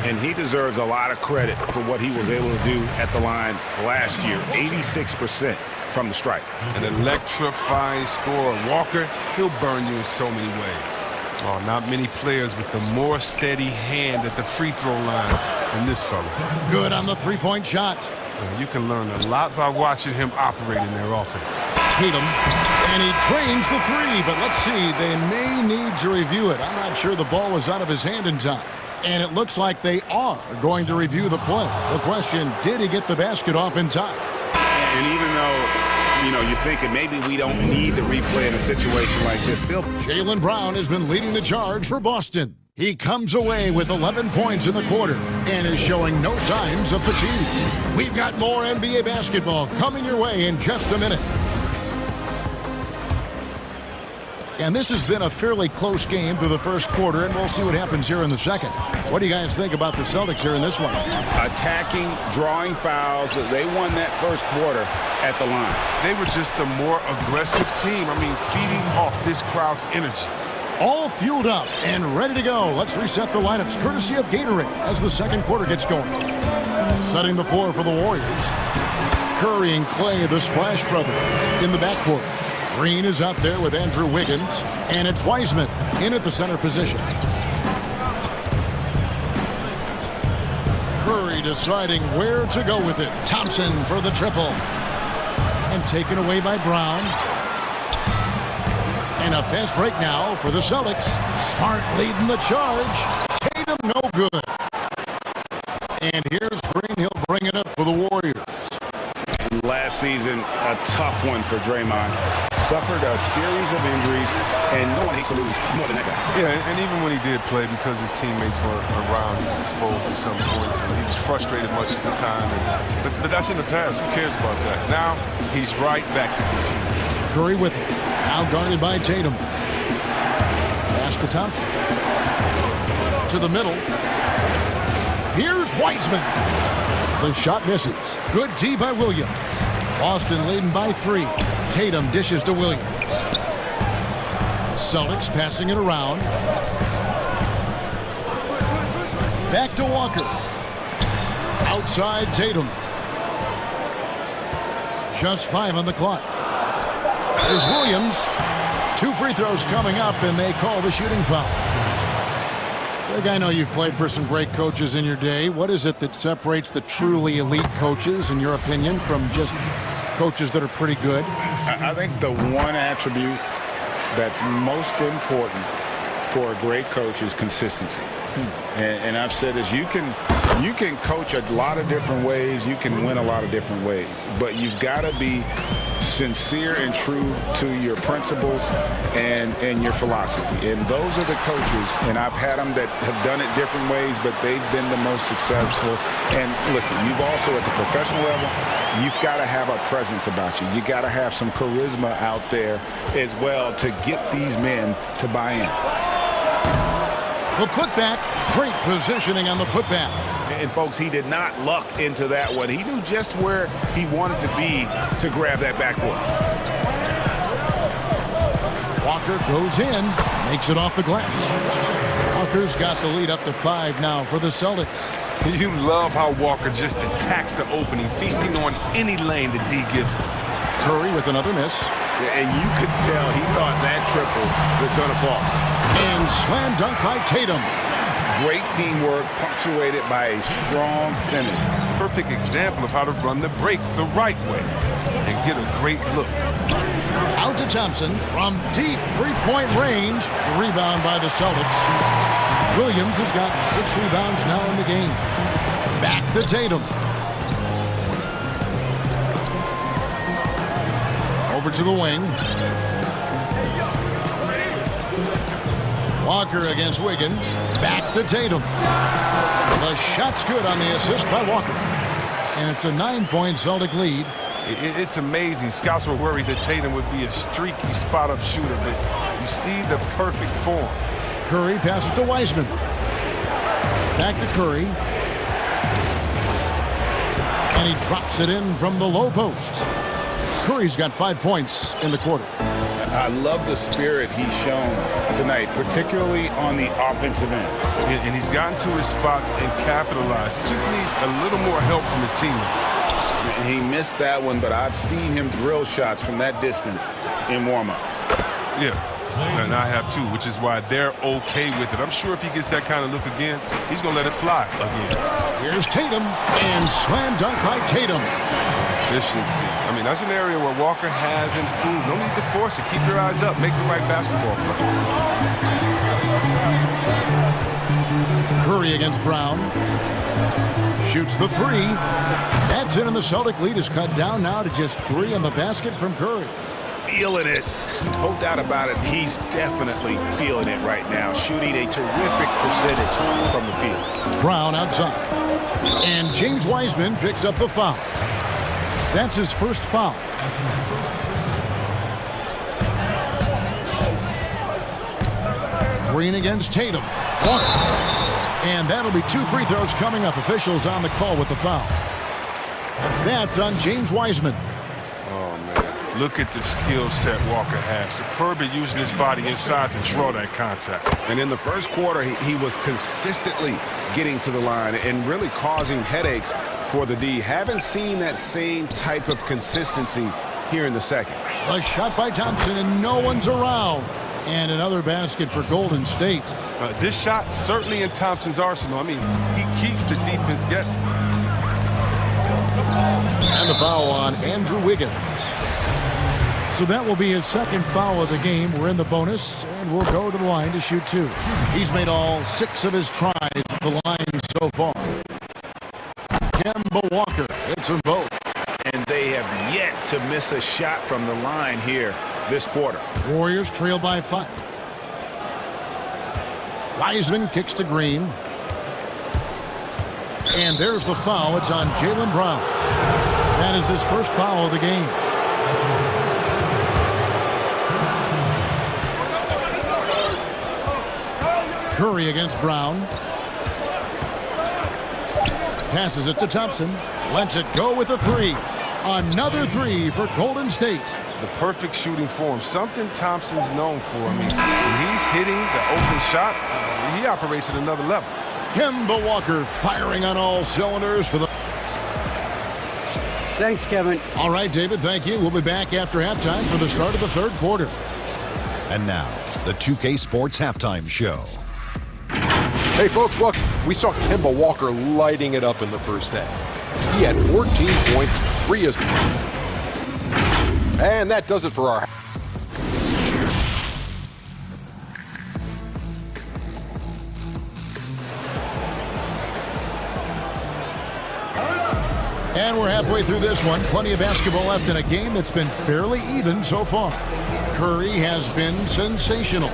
And he deserves a lot of credit for what he was able to do at the line last year. 86% from the stripe. An electrifying scorer. Walker, he'll burn you in so many ways. Oh, not many players with the more steady hand at the free throw line than this fella. Good on the three-point shot. You can learn a lot by watching him operate in their offense. Tatum, and he trains the three, but let's see, they may need to review it. I'm not sure the ball was out of his hand in time. And it looks like they are going to review the play. The question, did he get the basket off in time? And even though, you know, you're thinking maybe we don't need the replay in a situation like this, still. Jaylen Brown has been leading the charge for Boston. He comes away with 11 points in the quarter and is showing no signs of fatigue. We've got more NBA basketball coming your way in just a minute. And this has been a fairly close game through the first quarter, and we'll see what happens here in the second. What do you guys think about the Celtics here in this one? Attacking, drawing fouls. They won that first quarter at the line. They were just the more aggressive team. I mean, feeding off this crowd's energy. All fueled up and ready to go. Let's reset the lineups courtesy of Gatorade as the second quarter gets going. Setting the floor for the Warriors. Curry and Clay, the Splash Brothers, in the backcourt. Green is out there with Andrew Wiggins, and it's Wiseman in at the center position. Curry deciding where to go with it. Thompson for the triple. And taken away by Brown. And a fast break now for the Celtics. Smart leading the charge. Tatum no good. And here's Green. He'll bring it up for the Warriors. Last season, a tough one for Draymond. Suffered a series of injuries, and no one hates to lose more than that guy. Yeah, and even when he did play, because his teammates were around, he was exposed at some points, and he was frustrated much of the time. But that's in the past. Who cares about that? Now, he's right back to competing. Curry with it. Now guarded by Tatum. Pass to Thompson. To the middle. Here's Wiseman. The shot misses. Good D by Williams. Boston leading by 3. Tatum dishes to Williams. Celtics passing it around. Back to Walker. Outside Tatum. Just 5 on the clock. There's Williams. 2 free throws coming up, and they call the shooting foul. Greg, I know you've played for some great coaches in your day. What is it that separates the truly elite coaches, in your opinion, from just coaches that are pretty good? I think the one attribute that's most important for a great coach is consistency. And I've said this, you can coach a lot of different ways, you can win a lot of different ways, but you've got to be sincere and true to your principles and your philosophy. And those are the coaches, and I've had them that have done it different ways, but they've been the most successful. And listen, you've also at the professional level, you've got to have a presence about you. You got to have some charisma out there as well to get these men to buy in. The putback, great positioning on the putback. And folks, he did not luck into that one. He knew just where he wanted to be to grab that backboard. Walker goes in, makes it off the glass. Walker's got the lead up to 5 now for the Celtics. You love how Walker just attacks the opening, feasting on any lane that D gives him. Curry with another miss. And you could tell he thought that triple was going to fall. And slam dunk by Tatum. Great teamwork, punctuated by a strong finish. Perfect example of how to run the break the right way and get a great look. Out to Thompson from deep three-point range. Rebound by the Celtics. Williams has got 6 rebounds now in the game. Back to Tatum. Over to the wing. Walker against Wiggins. Back to Tatum. The shot's good on the assist by Walker. And it's a 9-point Celtic lead. It's amazing. Scouts were worried that Tatum would be a streaky spot-up shooter, but you see the perfect form. Curry passes to Wiseman. Back to Curry. And he drops it in from the low post. Curry's got 5 points in the quarter. I love the spirit he's shown tonight, particularly on the offensive end. And he's gotten to his spots and capitalized. He just needs a little more help from his teammates. He missed that one, but I've seen him drill shots from that distance in warm-up. Yeah, and I have too, which is why they're okay with it. I'm sure if he gets that kind of look again, he's going to let it fly again. Here's Tatum, and slam dunk by Tatum. Efficiency. I mean, that's an area where Walker has improved. No need to force it. Keep your eyes up. Make the right basketball play. Curry against Brown. Shoots the 3. That's in, and the Celtic lead is cut down now to just 3 on the basket from Curry. Feeling it. No doubt about it. He's definitely feeling it right now. Shooting a terrific percentage from the field. Brown outside. And James Wiseman picks up the foul. That's his first foul. Green against Tatum. And that'll be 2 free throws coming up. Officials on the call with the foul. That's on James Wiseman. Oh, man. Look at the skill set Walker has. Superb at using his body inside to draw that contact. And in the first quarter, he was consistently getting to the line and really causing headaches for the D. Haven't seen that same type of consistency here in the second. A shot by Thompson, and no one's around. And another basket for Golden State. This shot certainly in Thompson's arsenal. I mean, he keeps the defense guessing. And the foul on Andrew Wiggins. So that will be his second foul of the game. We're in the bonus, and we'll go to the line to shoot 2. He's made all 6 of his tries at the line so far. Kemba Walker hits them both. And they have yet to miss a shot from the line here this quarter. Warriors trail by 5. Wiseman kicks to Green. And there's the foul. It's on Jaylen Brown. That is his first foul of the game. Curry against Brown. Passes it to Thompson. Lets it go with a 3. Another 3 for Golden State. The perfect shooting form, something Thompson's known for. I mean, when he's hitting the open shot, he operates at another level. Kemba Walker firing on all cylinders for the... Thanks, Kevin. All right, David, thank you. We'll be back after halftime for the start of the third quarter. And now, the 2K Sports Halftime Show. Hey, folks, look, we saw Kemba Walker lighting it up in the first half. He had 14 points, 3 assists. And that does it for our... And we're halfway through this one. Plenty of basketball left in a game that's been fairly even so far. Curry has been sensational.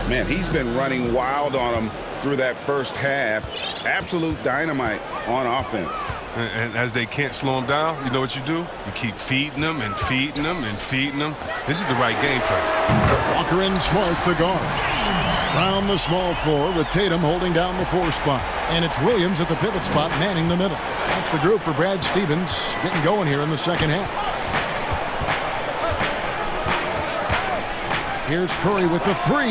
Man, he's been running wild on him through that first half. Absolute dynamite on offense. And as they can't slow him down, you know what you do? You keep feeding them and feeding them and feeding them. This is the right game plan. Walker and Smart, the guard. Brown the small floor with Tatum holding down the 4 spot. And it's Williams at the pivot spot manning the middle. That's the group for Brad Stevens getting going here in the second half. Here's Curry with the 3,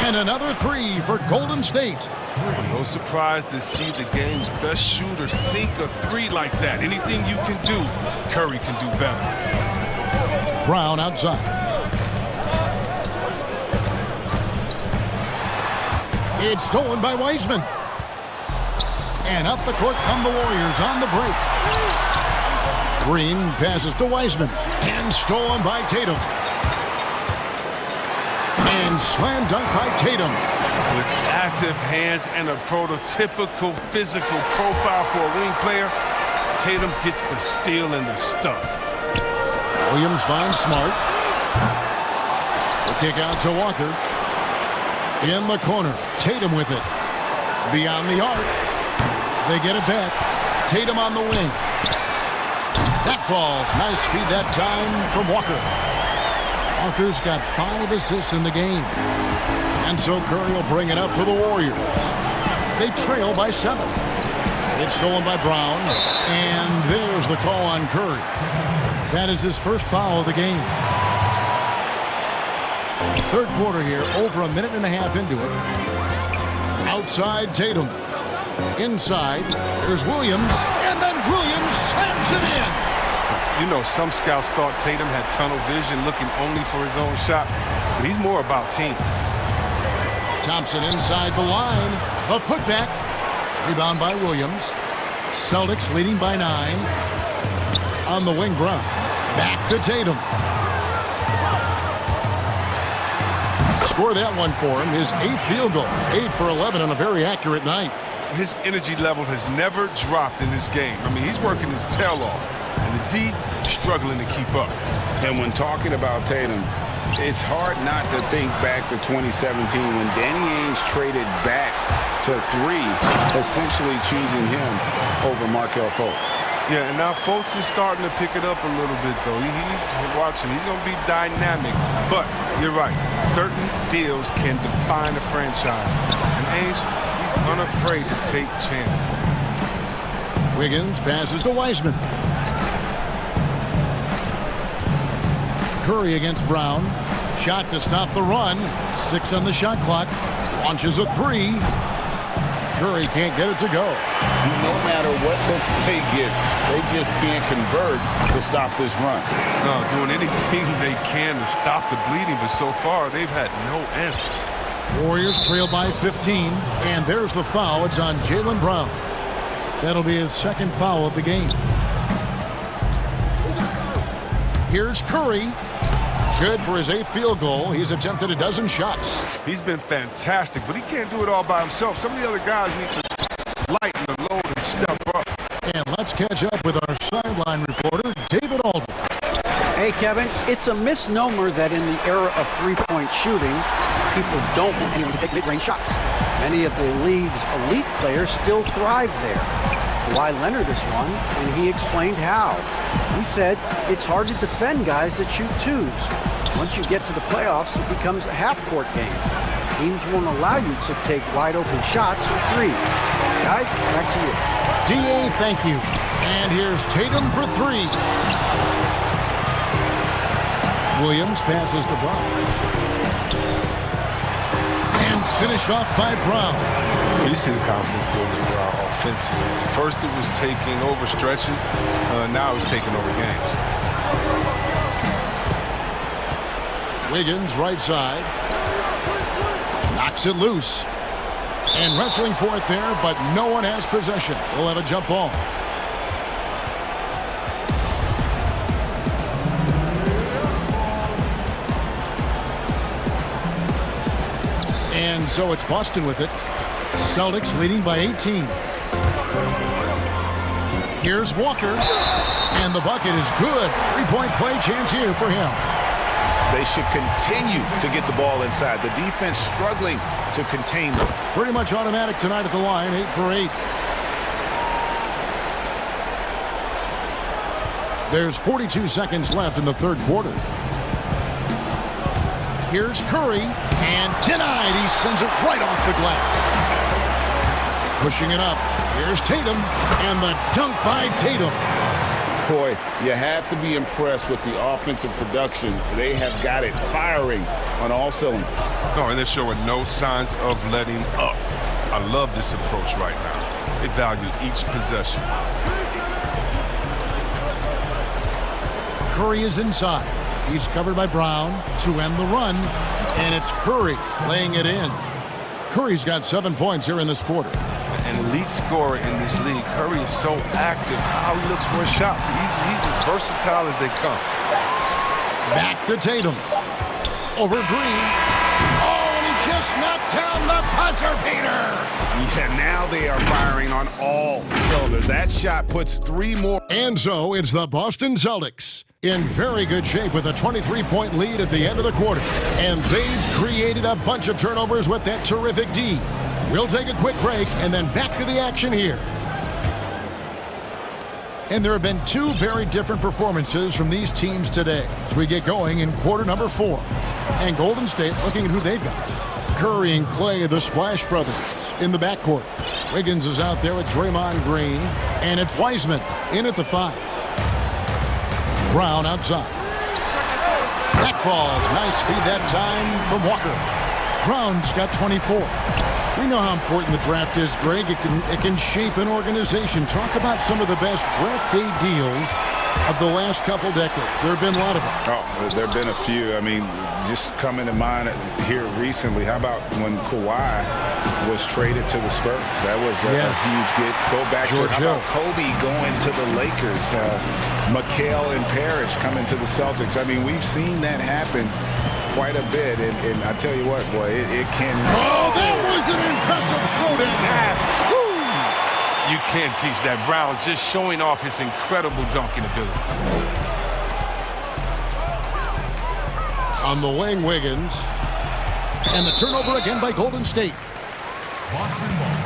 and another 3 for Golden State. No surprise to see the game's best shooter sink a 3 like that. Anything you can do, Curry can do better. Brown outside. It's stolen by Wiseman. And up the court come the Warriors on the break. Green passes to Wiseman, and stolen by Tatum. And slam dunk by Tatum. With active hands and a prototypical physical profile for a wing player, Tatum gets the steal and the stuff. Williams finds Smart. The kick out to Walker. In the corner, Tatum with it. Beyond the arc. They get it back. Tatum on the wing. That falls. Nice feed that time from Walker. Walker's got 5 assists in the game. And so Curry will bring it up for the Warriors. They trail by 7. It's stolen by Brown. And there's the call on Curry. That is his first foul of the game. Third quarter here, over a minute and a half into it. Outside Tatum. Inside, there's Williams. And then Williams slams it in. You know, some scouts thought Tatum had tunnel vision, looking only for his own shot. But he's more about team. Thompson inside the line. A putback. Rebound by Williams. Celtics leading by 9. On the wing, Brown. Back to Tatum. Score that one for him. His 8th field goal. 8 for 11 on a very accurate night. His energy level has never dropped in this game. I mean, he's working his tail off. And the D struggling to keep up. And when talking about Tatum, it's hard not to think back to 2017 when Danny Ainge traded back to 3, essentially choosing him over Markelle Fultz. Yeah, and now Fultz is starting to pick it up a little bit, though. He's watching. He's going to be dynamic. But you're right. Certain deals can define a franchise. And Ainge, he's unafraid to take chances. Wiggins passes to Wiseman. Curry against Brown. Shot to stop the run. 6 on the shot clock. Launches a 3. Curry can't get it to go. No matter what looks they get, they just can't convert to stop this run. No, doing anything they can to stop the bleeding, but so far they've had no answers. Warriors trail by 15, and there's the foul. It's on Jaylen Brown. That'll be his 2nd foul of the game. Here's Curry. Good for his 8th field goal. He's attempted a dozen shots. He's been fantastic, but he can't do it all by himself. Some of the other guys need to lighten the load and step up. And let's catch up with our sideline reporter, David Aldridge. Hey, Kevin, it's a misnomer that in the era of three-point shooting, people don't want anyone to take mid-range shots. Many of the league's elite players still thrive there. Kawhi Leonard is one, and he explained how. He said it's hard to defend guys that shoot 2s. Once you get to the playoffs, it becomes a half-court game. Teams won't allow you to take wide-open shots or 3s. Guys, back to you. D.A., thank you. And here's Tatum for 3. Williams passes to Brown. And finished off by Brown. You see the confidence building offensively. First it was taking over stretches. Now it's taking over games. Wiggins right side. Knocks it loose. And wrestling for it there, but no one has possession. We'll have a jump ball. And so it's Boston with it. Celtics leading by 18. Here's Walker, and the bucket is good. Three-point play chance here for him. They should continue to get the ball inside. The defense struggling to contain them. Pretty much automatic tonight at the line, 8 for 8. There's 42 seconds left in the third quarter. Here's Curry, and denied. He sends it right off the glass. Pushing it up. Here's Tatum, and the dunk by Tatum. Boy, you have to be impressed with the offensive production. They have got it firing on all cylinders. No, and they're showing no signs of letting up. I love this approach right now. They value each possession. Curry is inside. He's covered by Brown to end the run, and it's Curry laying it in. Curry's got 7 points here in this quarter. An elite scorer in this league. Curry is so active. How he looks for his shots. He's as versatile as they come. Back to Tatum. Over Green. Oh, and he just knocked down the buzzer beater. Yeah, now they are firing on all cylinders. That shot puts 3 more. And so it's the Boston Celtics in very good shape with a 23-point lead at the end of the quarter. And they've created a bunch of turnovers with that terrific D. We'll take a quick break and then back to the action here. And there have been 2 very different performances from these teams today as we get going in quarter number 4. And Golden State looking at who they've got. Curry and Clay, the Splash Brothers, in the backcourt. Wiggins is out there with Draymond Green. And it's Wiseman in at the 5. Brown outside. That falls. Nice feed that time from Walker. Brown's got 24. We know how important the draft is, Greg. It can shape an organization. Talk about some of the best draft day deals of the last couple decades. There have been a lot of them. Oh, there have been a few. I mean, just coming to mind here recently, how about when Kawhi was traded to the Spurs? That was a huge get. Go back to how about Kobe going to the Lakers, Mikal and Parrish coming to the Celtics. I mean, we've seen that happen quite a bit, and I tell you what, boy, it can. Oh, that was an impressive throw to You can't teach that. Brown just showing off his incredible dunking ability. On the wing, Wiggins, and the turnover again by Golden State. Boston ball.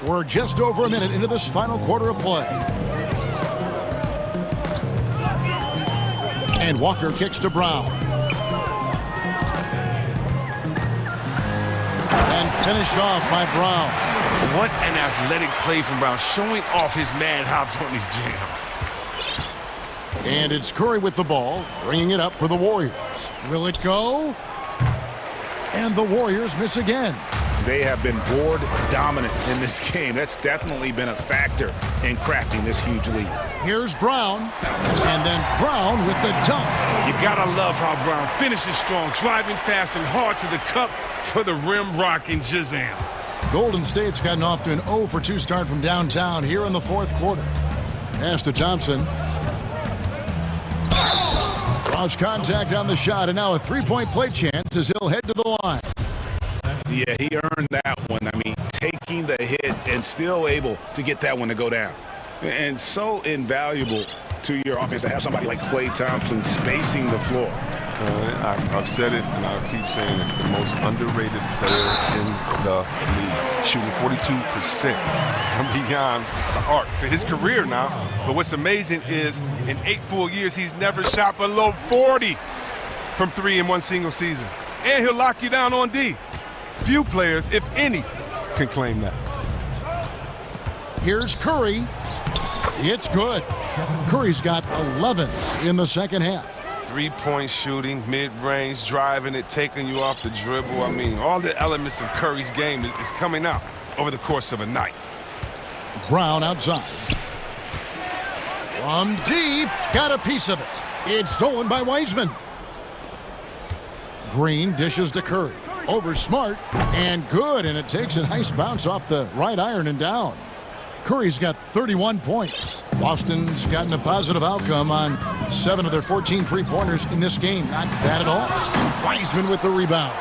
We're just over a minute into this final quarter of play. And Walker kicks to Brown. And finished off by Brown. What an athletic play from Brown, showing off his mad hops on these jams. And it's Curry with the ball, bringing it up for the Warriors. Will it go? And the Warriors miss again. They have been board dominant in this game. That's definitely been a factor in crafting this huge lead. Here's Brown, and then Brown with the dunk. You gotta love how Brown finishes strong, driving fast and hard to the cup for the rim rocking Shazam. Golden State's gotten off to an 0 for 2 start from downtown here in the fourth quarter. Pass to Thompson. Draws contact on the shot, and now a three-point play chance as he'll head to the line. Yeah, he earned that one. I mean, taking the hit and still able to get that one to go down. And so invaluable to your offense to have somebody like Klay Thompson spacing the floor. I've said it, and I'll keep saying it. The most underrated player in the league, shooting 42% from beyond the arc for his career now. But what's amazing is in 8 full years, he's never shot below 40 from 3 in one single season. And he'll lock you down on D. Few players, if any, can claim that. Here's Curry. It's good. Curry's got 11 in the second half. Three-point shooting, mid-range, driving it, taking you off the dribble. I mean, all the elements of Curry's game is coming out over the course of a night. Brown outside. From deep, got a piece of it. It's stolen by Wiseman. Green dishes to Curry. Over Smart, and good, and it takes a nice bounce off the right iron and down. Curry's got 31 points. Boston's gotten a positive outcome on 7 of their 14 three-pointers in this game. Not bad at all. Wiseman with the rebound.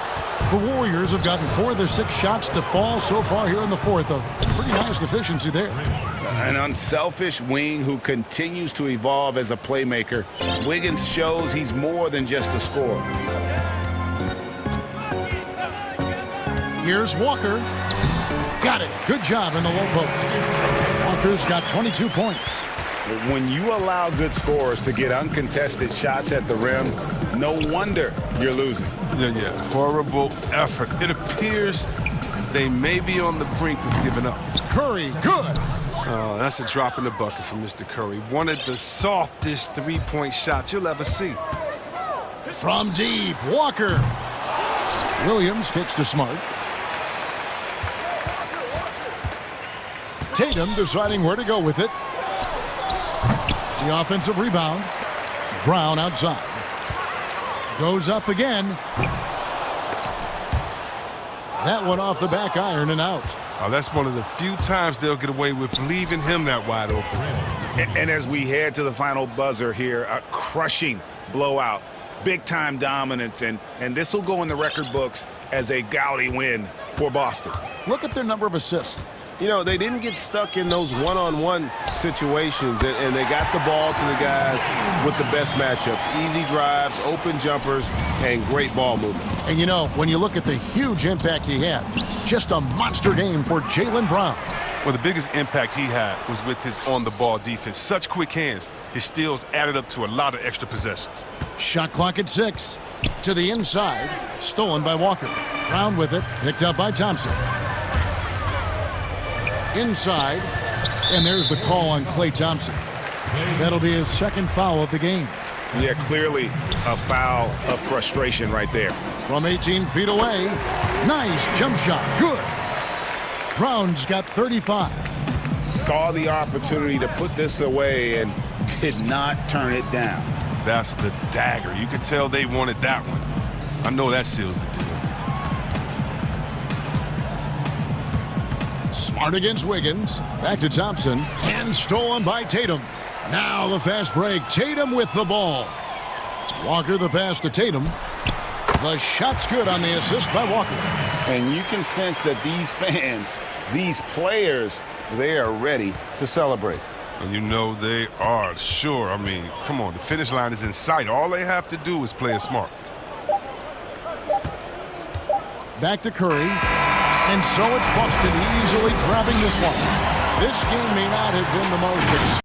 The Warriors have gotten 4 of their 6 shots to fall so far here in the fourth. A pretty nice efficiency there. An unselfish wing who continues to evolve as a playmaker. Wiggins shows he's more than just a scorer. Here's Walker. Got it. Good job in the low post. Walker's got 22 points. When you allow good scorers to get uncontested shots at the rim, no wonder you're losing. Yeah. Horrible effort. It appears they may be on the brink of giving up. Curry, good. Oh, that's a drop in the bucket for Mr. Curry. One of the softest three-point shots you'll ever see. From deep, Walker. Williams kicks to Smart. Tatum deciding where to go with it. The offensive rebound. Brown outside. Goes up again. That one off the back iron and out. Oh, that's one of the few times they'll get away with leaving him that wide open. And as we head to the final buzzer here, a crushing blowout. Big-time dominance, and this will go in the record books as a gaudy win for Boston. Look at their number of assists. You know, they didn't get stuck in those one-on-one situations, and they got the ball to the guys with the best matchups. Easy drives, open jumpers, and great ball movement. And, you know, when you look at the huge impact he had, just a monster game for Jaylen Brown. Well, the biggest impact he had was with his on-the-ball defense. Such quick hands. His steals added up to a lot of extra possessions. Shot clock at 6. To the inside. Stolen by Walker. Brown with it. Picked up by Thompson. Inside. And there's the call on Klay Thompson. That'll be his second foul of the game. Yeah, clearly a foul of frustration right there. From 18 feet away. Nice jump shot. Good. Brown's got 35. Saw the opportunity to put this away and did not turn it down. That's the dagger. You could tell they wanted that one. I know that seals the deal. Smart against Wiggins. Back to Thompson. And stolen by Tatum. Now the fast break. Tatum with the ball. Walker the pass to Tatum. The shot's good on the assist by Walker. And you can sense that these fans, these players, they are ready to celebrate. And you know they are, sure. I mean, come on, the finish line is in sight. All they have to do is play it smart. Back to Curry. And so it's Boston easily grabbing this one. This game may not have been the most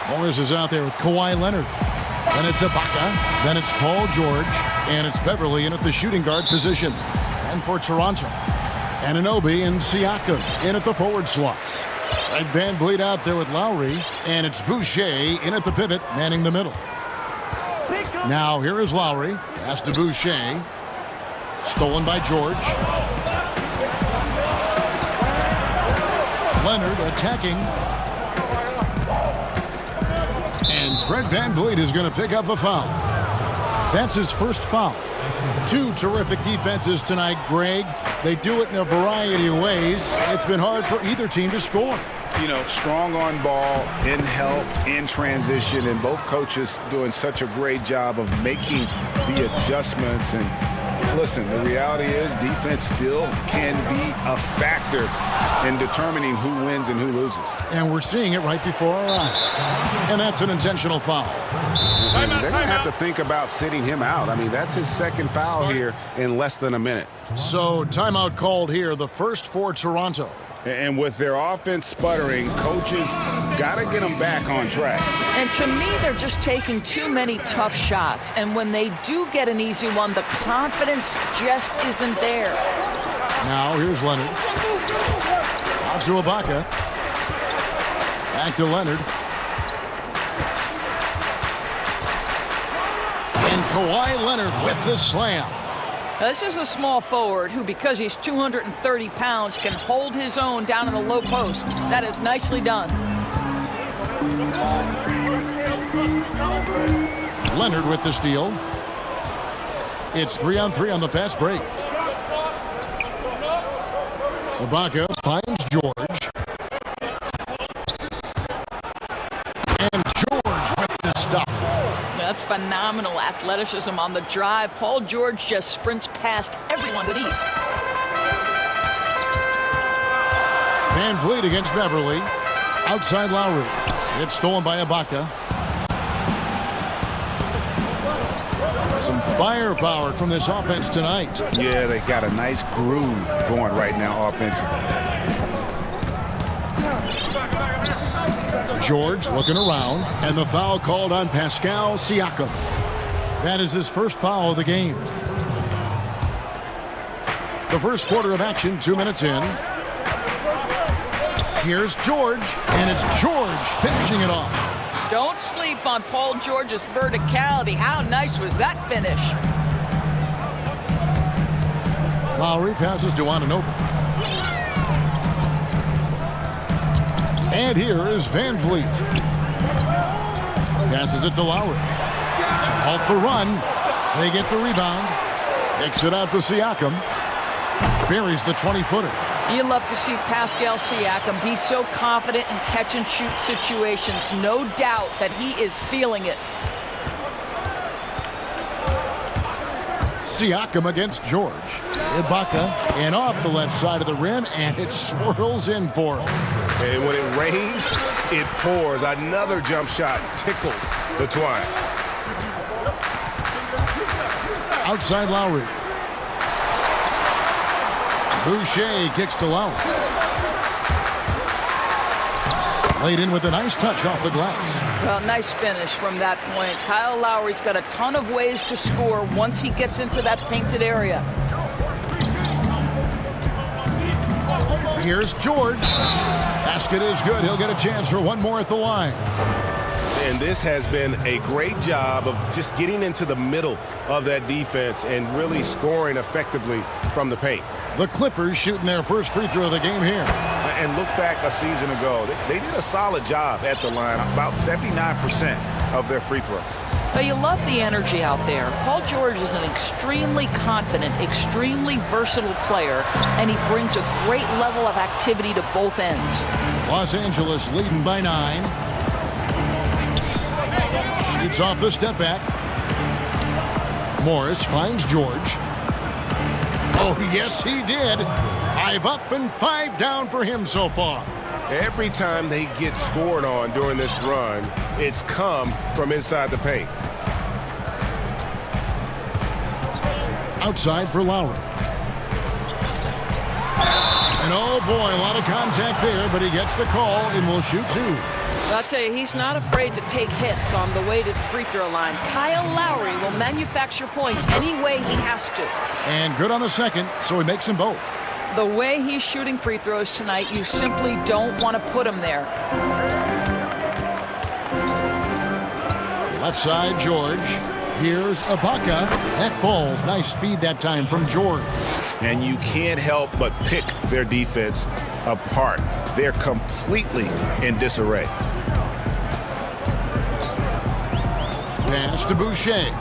Morris is out there with Kawhi Leonard. Then it's Ibaka. Then it's Paul George. And it's Beverly in at the shooting guard position. And for Toronto, Anunoby and Siakam in at the forward slots. Fred VanVleet out there with Lowry. And it's Boucher in at the pivot, manning the middle. Now here is Lowry. Pass to Boucher. Stolen by George. Leonard attacking. And Fred VanVleet is going to pick up the foul. That's his first foul. Two terrific defenses tonight, Greg. They do it in a variety of ways. It's been hard for either team to score. You know, strong on ball, in help, in transition, and both coaches doing such a great job of making the adjustments. And listen, the reality is defense still can be a factor in determining who wins and who loses. And we're seeing it right before our eyes. And that's an intentional foul. They're going to have to think about sitting him out. I mean, that's his second foul here in less than a minute. So timeout called here, the first for Toronto. And with their offense sputtering, coaches got to get them back on track. And to me, they're just taking too many tough shots. And when they do get an easy one, the confidence just isn't there. Now here's Leonard. Out to Ibaka. Back to Leonard. And Kawhi Leonard with the slam. Now, this is a small forward who, because he's 230 pounds, can hold his own down in the low post. That is nicely done. Leonard with the steal. It's 3-on-3 on the fast break. Ibaka finds George. And George with the stuff. That's phenomenal athleticism on the drive. Paul George just sprints past everyone with ease. VanVleet against Beverly. Outside Lowry. It's stolen by Ibaka. Some firepower from this offense tonight. Yeah, they got a nice groove going right now offensively. George looking around, and the foul called on Pascal Siakam. That is his first foul of the game. The first quarter of action, 2 minutes in. Here's George, and it's George finishing it off. Don't sleep on Paul George's verticality. How nice was that finish? Lowry passes to Anunoby. And here is VanVleet. Passes it to Lowry. To halt the run. They get the rebound. Takes it out to Siakam. Buries the 20-footer. You love to see Pascal Siakam. He's so confident in catch-and-shoot situations. No doubt that he is feeling it. Siakam against George. Ibaka and off the left side of the rim, and it swirls in for him. And when it rains, it pours. Another jump shot tickles the twine. Outside Lowry. Boucher kicks to Lowry. Laid in with a nice touch off the glass. Well, nice finish from that point. Kyle Lowry's got a ton of ways to score once he gets into that painted area. Here's George. Basket is good. He'll get a chance for one more at the line. And this has been a great job of just getting into the middle of that defense and really scoring effectively from the paint. The Clippers shooting their first free throw of the game here. And look back a season ago. They did a solid job at the line, about 79% of their free throws. But you love the energy out there. Paul George is an extremely confident, extremely versatile player, and he brings a great level of activity to both ends. Los Angeles leading by 9. Shoots off the step back. Morris finds George. Oh, yes, he did. 5 up and 5 down for him so far. Every time they get scored on during this run, it's come from inside the paint. Outside for Lowry. And oh boy, a lot of contact there, but he gets the call and will shoot 2. I'll tell you, he's not afraid to take hits on the way to the free throw line. Kyle Lowry will manufacture points any way he has to. And good on the second, so he makes them both. The way he's shooting free throws tonight, you simply don't want to put him there. Left side, George. Here's Ibaka. That falls. Nice feed that time from George. And you can't help but pick their defense apart. They're completely in disarray. Pass to Boucher.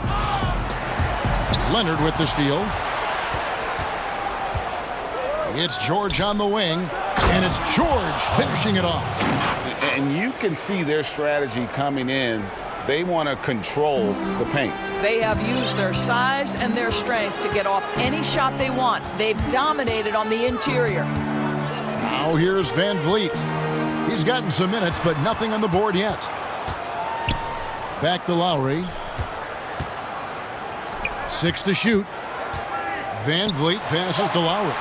Leonard with the steal. It's George on the wing, and it's George finishing it off. And you can see their strategy coming in. They want to control the paint. They have used their size and their strength to get off any shot they want. They've dominated on the interior. Now here's Van Vliet. He's gotten some minutes, but nothing on the board yet. Back to Lowry. 6 to shoot. Van Vliet passes to Lowry.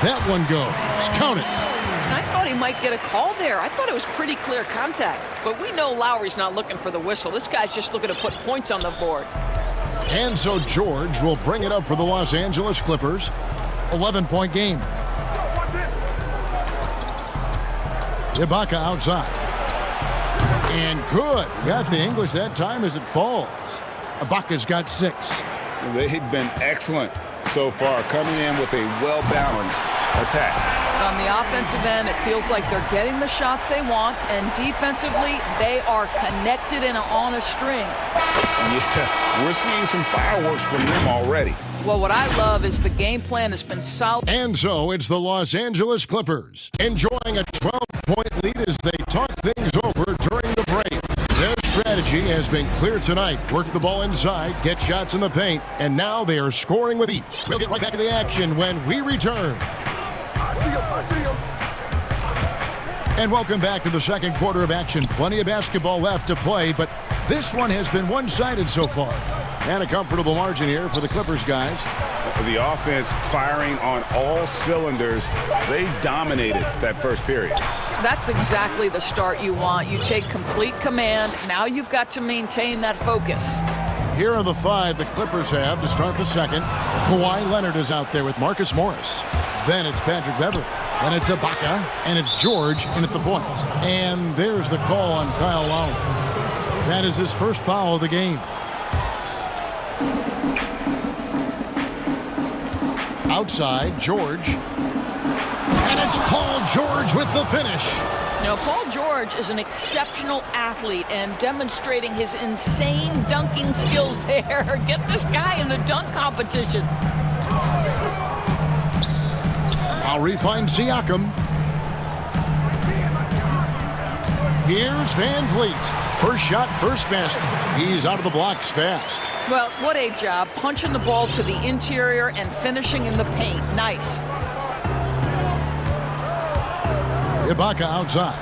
That one goes. Count it. I thought he might get a call there. I thought it was pretty clear contact. But we know Lowry's not looking for the whistle. This guy's just looking to put points on the board. And so George will bring it up for the Los Angeles Clippers. 11-point game. Ibaka outside. And good. Got the English that time as it falls. Ibaka's got 6. They've been excellent so far, coming in with a well-balanced attack. On the offensive end, it feels like they're getting the shots they want, and defensively, they are connected and on a string. Yeah, we're seeing some fireworks from them already. Well, what I love is the game plan has been solid. And so it's the Los Angeles Clippers enjoying a 12-point lead as they talk things over during the break. Their strategy has been clear tonight. Work the ball inside, get shots in the paint, and now they are scoring with ease. We'll get right back to the action when we return. And welcome back to the second quarter of action. Plenty of basketball left to play, but this one has been one-sided so far. And a comfortable margin here for the Clippers guys. The offense firing on all cylinders. They dominated that first period. That's exactly the start you want. You take complete command. Now you've got to maintain that focus. Here are the 5 the Clippers have to start the second. Kawhi Leonard is out there with Marcus Morris. Then it's Patrick Beverley. Then it's Ibaka. And it's George in at the point. And there's the call on Kyle Lowry. That is his first foul of the game. Outside, George. And it's Paul George with the finish. Now, Paul George is an exceptional athlete and demonstrating his insane dunking skills there. Get this guy in the dunk competition. Lowry finds Siakam. Here's Van Vliet. First shot, first basket. He's out of the blocks fast. Well, what a job. Punching the ball to the interior and finishing in the paint. Nice. Ibaka outside.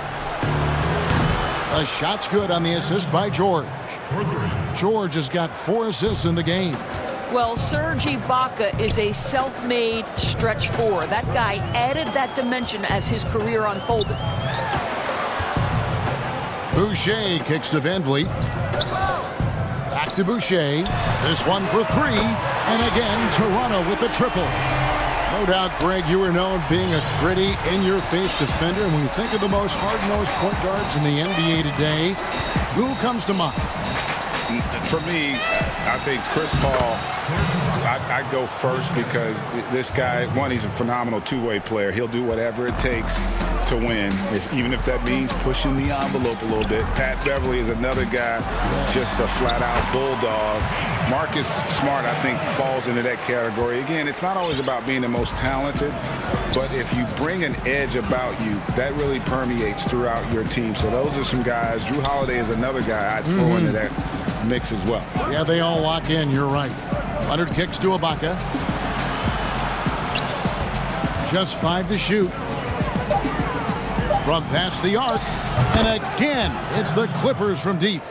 The shot's good on the assist by George. George has got 4 assists in the game. Well, Serge Ibaka is a self-made stretch 4. That guy added that dimension as his career unfolded. Boucher kicks to Van Vliet. Back to Boucher. This one for 3. And again, Toronto with the triple. No doubt, Greg, you are known being a gritty, in-your-face defender. And when you think of the most hard-nosed point guards in the NBA today, who comes to mind? For me, I think Chris Paul, I go first because this guy, one, he's a phenomenal two-way player. He'll do whatever it takes to win, even if that means pushing the envelope a little bit. Pat Beverley is another guy, just a flat-out bulldog. Marcus Smart, I think, falls into that category. Again, it's not always about being the most talented, but if you bring an edge about you, that really permeates throughout your team. So those are some guys. Drew Holiday is another guy I'd throw into that mix as well. Yeah, they all lock in. You're right. Leonard kicks to Ibaka. Just 5 to shoot. From past the arc. And again, it's the Clippers from deep.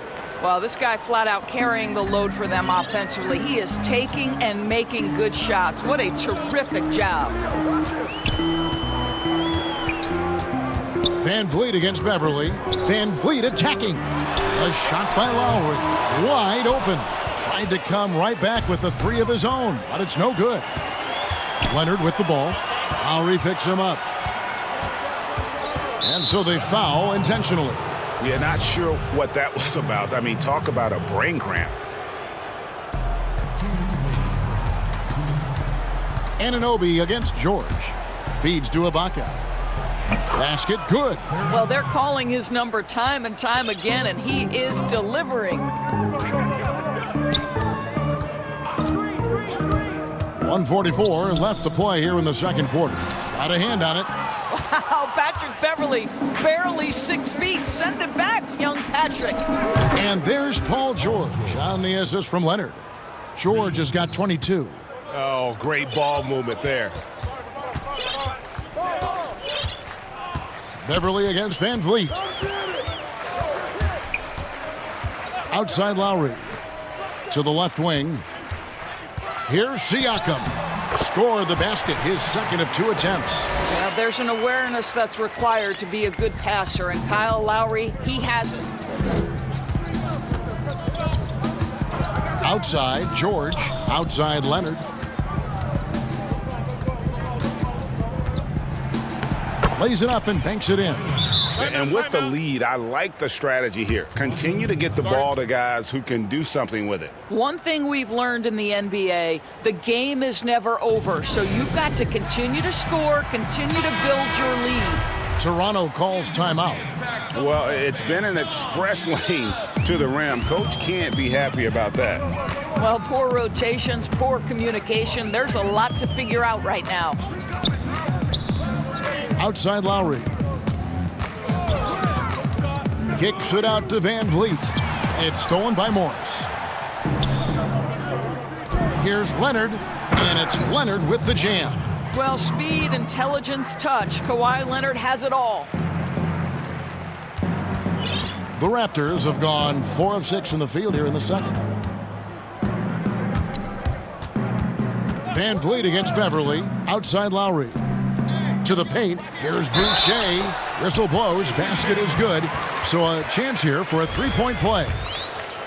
Well, this guy flat out carrying the load for them offensively. He is taking and making good shots. What a terrific job. Van Vliet against Beverly. Van Vliet attacking. A shot by Lowry. Wide open. Tried to come right back with the three of his own, but it's no good. Leonard with the ball. Lowry picks him up. And so they foul intentionally. Yeah, not sure what that was about. I mean, talk about a brain cramp. Anunoby against George. Feeds to Ibaka. Basket good. Well, they're calling his number time and time again, and he is delivering. 1:44 left to play here in the second quarter. Got a hand on it. Wow, Patrick Beverly, barely 6 feet. Send it back, young Patrick. And there's Paul George on the assist from Leonard. George has got 22. Oh, great ball movement there. Beverly against Van Vliet. Outside Lowry. To the left wing. Here's Siakam. Scored the basket, his second of 2 attempts. Now, there's an awareness that's required to be a good passer, and Kyle Lowry, he has it. Outside George. Outside Leonard. Lays it up and banks it in. And with the lead, I like the strategy here. Continue to get the ball to guys who can do something with it. One thing we've learned in the NBA, the game is never over. So you've got to continue to score, continue to build your lead. Toronto calls timeout. Well, it's been an express lane to the rim. Coach can't be happy about that. Well, poor rotations, poor communication. There's a lot to figure out right now. Outside Lowry. Kicks it out to Van Vliet. It's stolen by Morris. Here's Leonard, and it's Leonard with the jam. Well, speed, intelligence, touch. Kawhi Leonard has it all. The Raptors have gone 4 of 6 in the field here in the second. Van Vliet against Beverly. Outside Lowry. To the paint. Here's Boucher. Whistle blows. Basket is good. So a chance here for a 3-point play.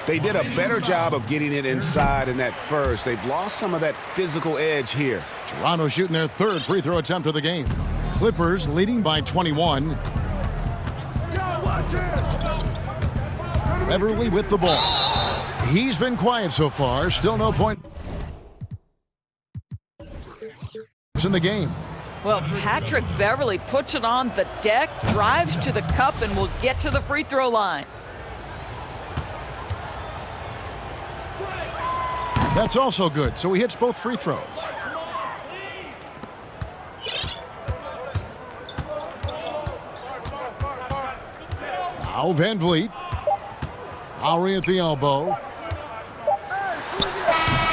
They did a better job of getting it inside in that first. They've lost some of that physical edge here. Toronto shooting their 3rd free throw attempt of the game. Clippers leading by 21. Beverly with the ball. He's been quiet so far. Still no point in the game. Well, Patrick Beverly puts it on the deck, drives to the cup, and will get to the free throw line. That's also good, so he hits both free throws. Now Van Vliet. Lowry at the elbow.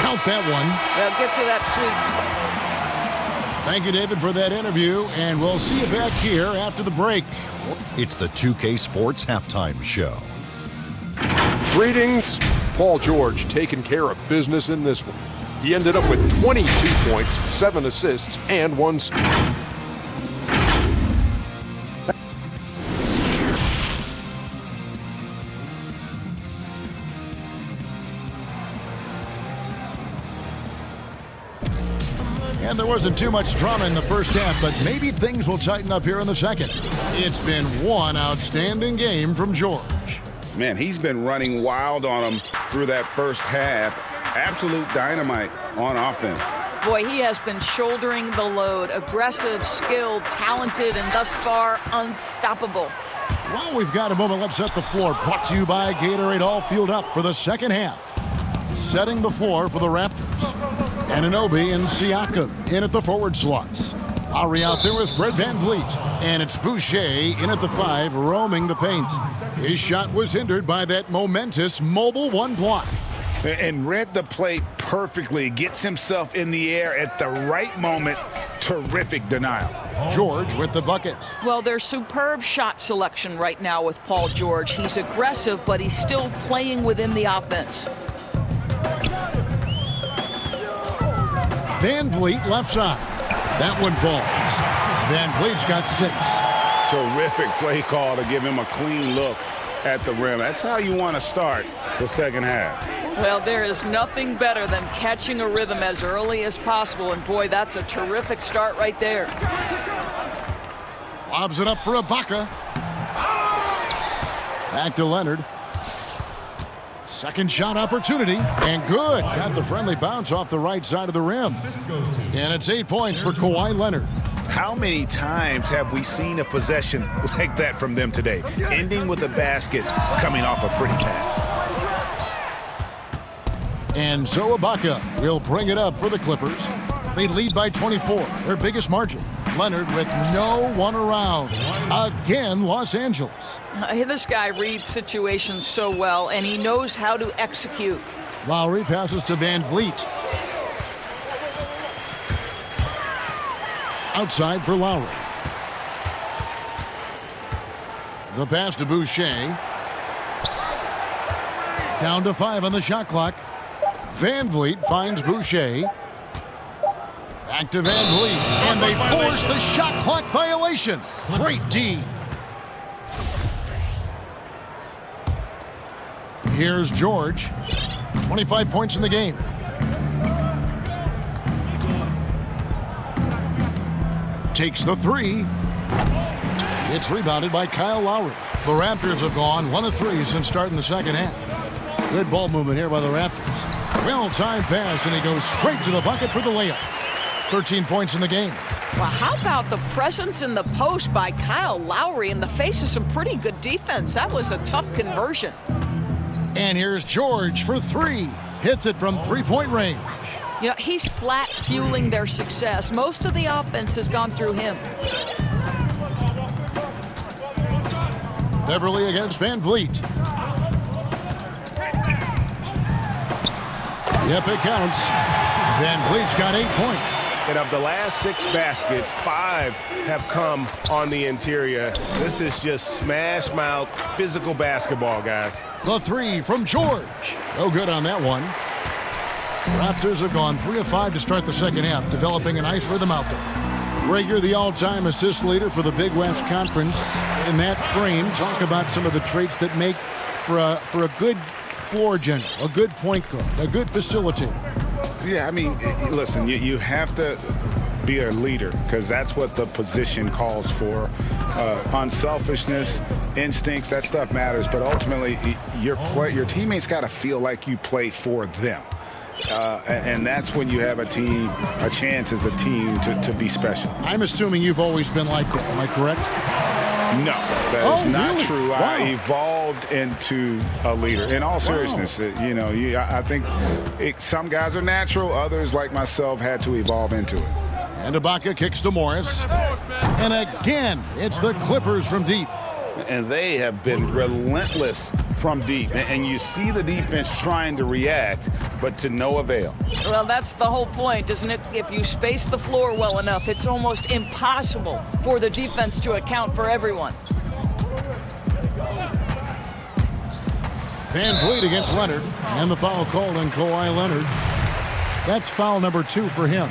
Count that one. Well, get to that sweet spot. Thank you, David, for that interview, and we'll see you back here after the break. It's the 2K Sports Halftime Show. Greetings. Paul George taking care of business in this one. He ended up with 22 points, 7 assists, and 1 steal. And there wasn't too much drama in the first half, but maybe things will tighten up here in the second. It's been one outstanding game from George. Man, he's been running wild on them through that first half. Absolute dynamite on offense. Boy, he has been shouldering the load. Aggressive, skilled, talented, and thus far, unstoppable. Well, we've got a moment. Let's set the floor. Brought to you by Gatorade, all fueled up for the second half. Setting the floor for the Raptors. Anunoby and Siakam in at the forward slots. Lowry out there with Fred Van Vliet. And it's Boucher in at the 5, roaming the paint. His shot was hindered by that momentous mobile 1 block. And read the play perfectly. Gets himself in the air at the right moment. Terrific denial. George with the bucket. Well, there's superb shot selection right now with Paul George. He's aggressive, but he's still playing within the offense. Van Vliet left side. That one falls. Van Vliet's got 6. Terrific play call to give him a clean look at the rim. That's how you want to start the second half. Well, there is nothing better than catching a rhythm as early as possible, and boy, that's a terrific start right there. Lobs it up for Ibaka. Back to Leonard. Second shot opportunity, and good. Got the friendly bounce off the right side of the rim. And it's 8 points for Kawhi Leonard. How many times have we seen a possession like that from them today? Ending with a basket, coming off a pretty pass. And so Ibaka will bring it up for the Clippers. They lead by 24, their biggest margin. Leonard with no one around. Again, Los Angeles. This guy reads situations so well, and he knows how to execute. Lowry passes to Van Vliet. Outside for Lowry. The pass to Boucher. Down to 5 on the shot clock. Van Vliet finds Boucher. Back to Van Vliet, and they force the shot clock violation. Great D. Here's George. 25 points in the game. Takes the 3. It's rebounded by Kyle Lowry. The Raptors have gone 1 of 3 since starting the second half. Good ball movement here by the Raptors. Well-timed pass, and he goes straight to the bucket for the layup. 13 points in the game. Well, how about the presence in the post by Kyle Lowry in the face of some pretty good defense? That was a tough conversion. And here's George for 3. Hits it from three-point range. You know, he's flat fueling their success. Most of the offense has gone through him. Beverly against Van Vliet. Yep, it counts. Van Vliet's got 8 points. And of the last 6 baskets, 5 have come on the interior. This is just smash mouth physical basketball, guys. The 3 from George. No good on that one. Raptors have gone 3 of 5 to start the second half, developing a nice rhythm out there. Greg, you're the all-time assist leader for the Big West Conference. In that frame, talk about some of the traits that make for a good floor general, a good point guard, a good facilitator. Yeah, I mean, listen, you have to be a leader because that's what the position calls for. Unselfishness, instincts, that stuff matters. But ultimately, your teammates got to feel like you played for them. And that's when you have a chance as a team to be special. I'm assuming you've always been like that. Am I correct? No, that is not really? true. Wow. I evolved into a leader. In all seriousness, I think some guys are natural. Others, like myself, had to evolve into it. And Ibaka kicks to Morris. And again, it's the Clippers from deep. And they have been relentless from deep. And you see the defense trying to react, but to no avail. Well, that's the whole point, isn't it? If you space the floor well enough, it's almost impossible for the defense to account for everyone. Van Vliet against Leonard. And the foul called on Kawhi Leonard. That's foul number 2 for him.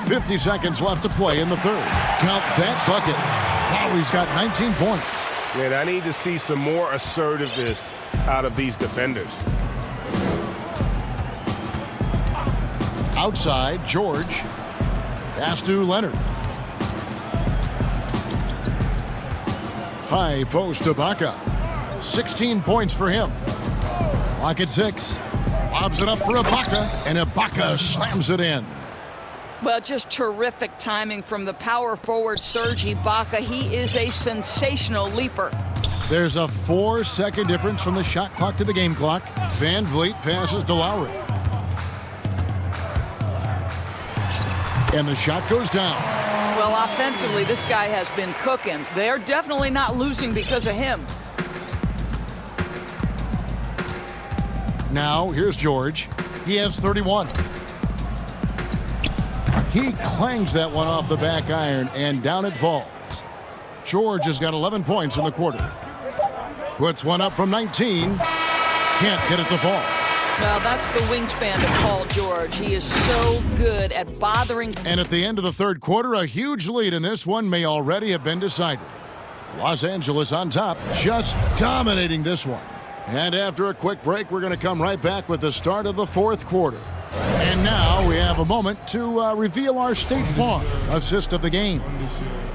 50 seconds left to play in the third. Count that bucket. Lowry's got 19 points. And I need to see some more assertiveness out of these defenders. Outside, George. Pass to Leonard. High post to Ibaka. 16 points for him. Clock at 6. Lobs it up for Ibaka, and Ibaka slams it in. Well, just terrific timing from the power forward Serge Ibaka. He is a sensational leaper. There's a 4-second difference from the shot clock to the game clock. Van Vliet passes to Lowry. And the shot goes down. Well, offensively, this guy has been cooking. They're definitely not losing because of him. Now, here's George. He has 31. He clangs that one off the back iron, and down it falls. George has got 11 points in the quarter. Puts one up from 19. Can't get it to fall. Well, that's the wingspan of Paul George. He is so good at bothering. And at the end of the third quarter, a huge lead in this one may already have been decided. Los Angeles on top, just dominating this one. And after a quick break, we're going to come right back with the start of the fourth quarter. And now we have a moment to reveal our State Farm assist of the game.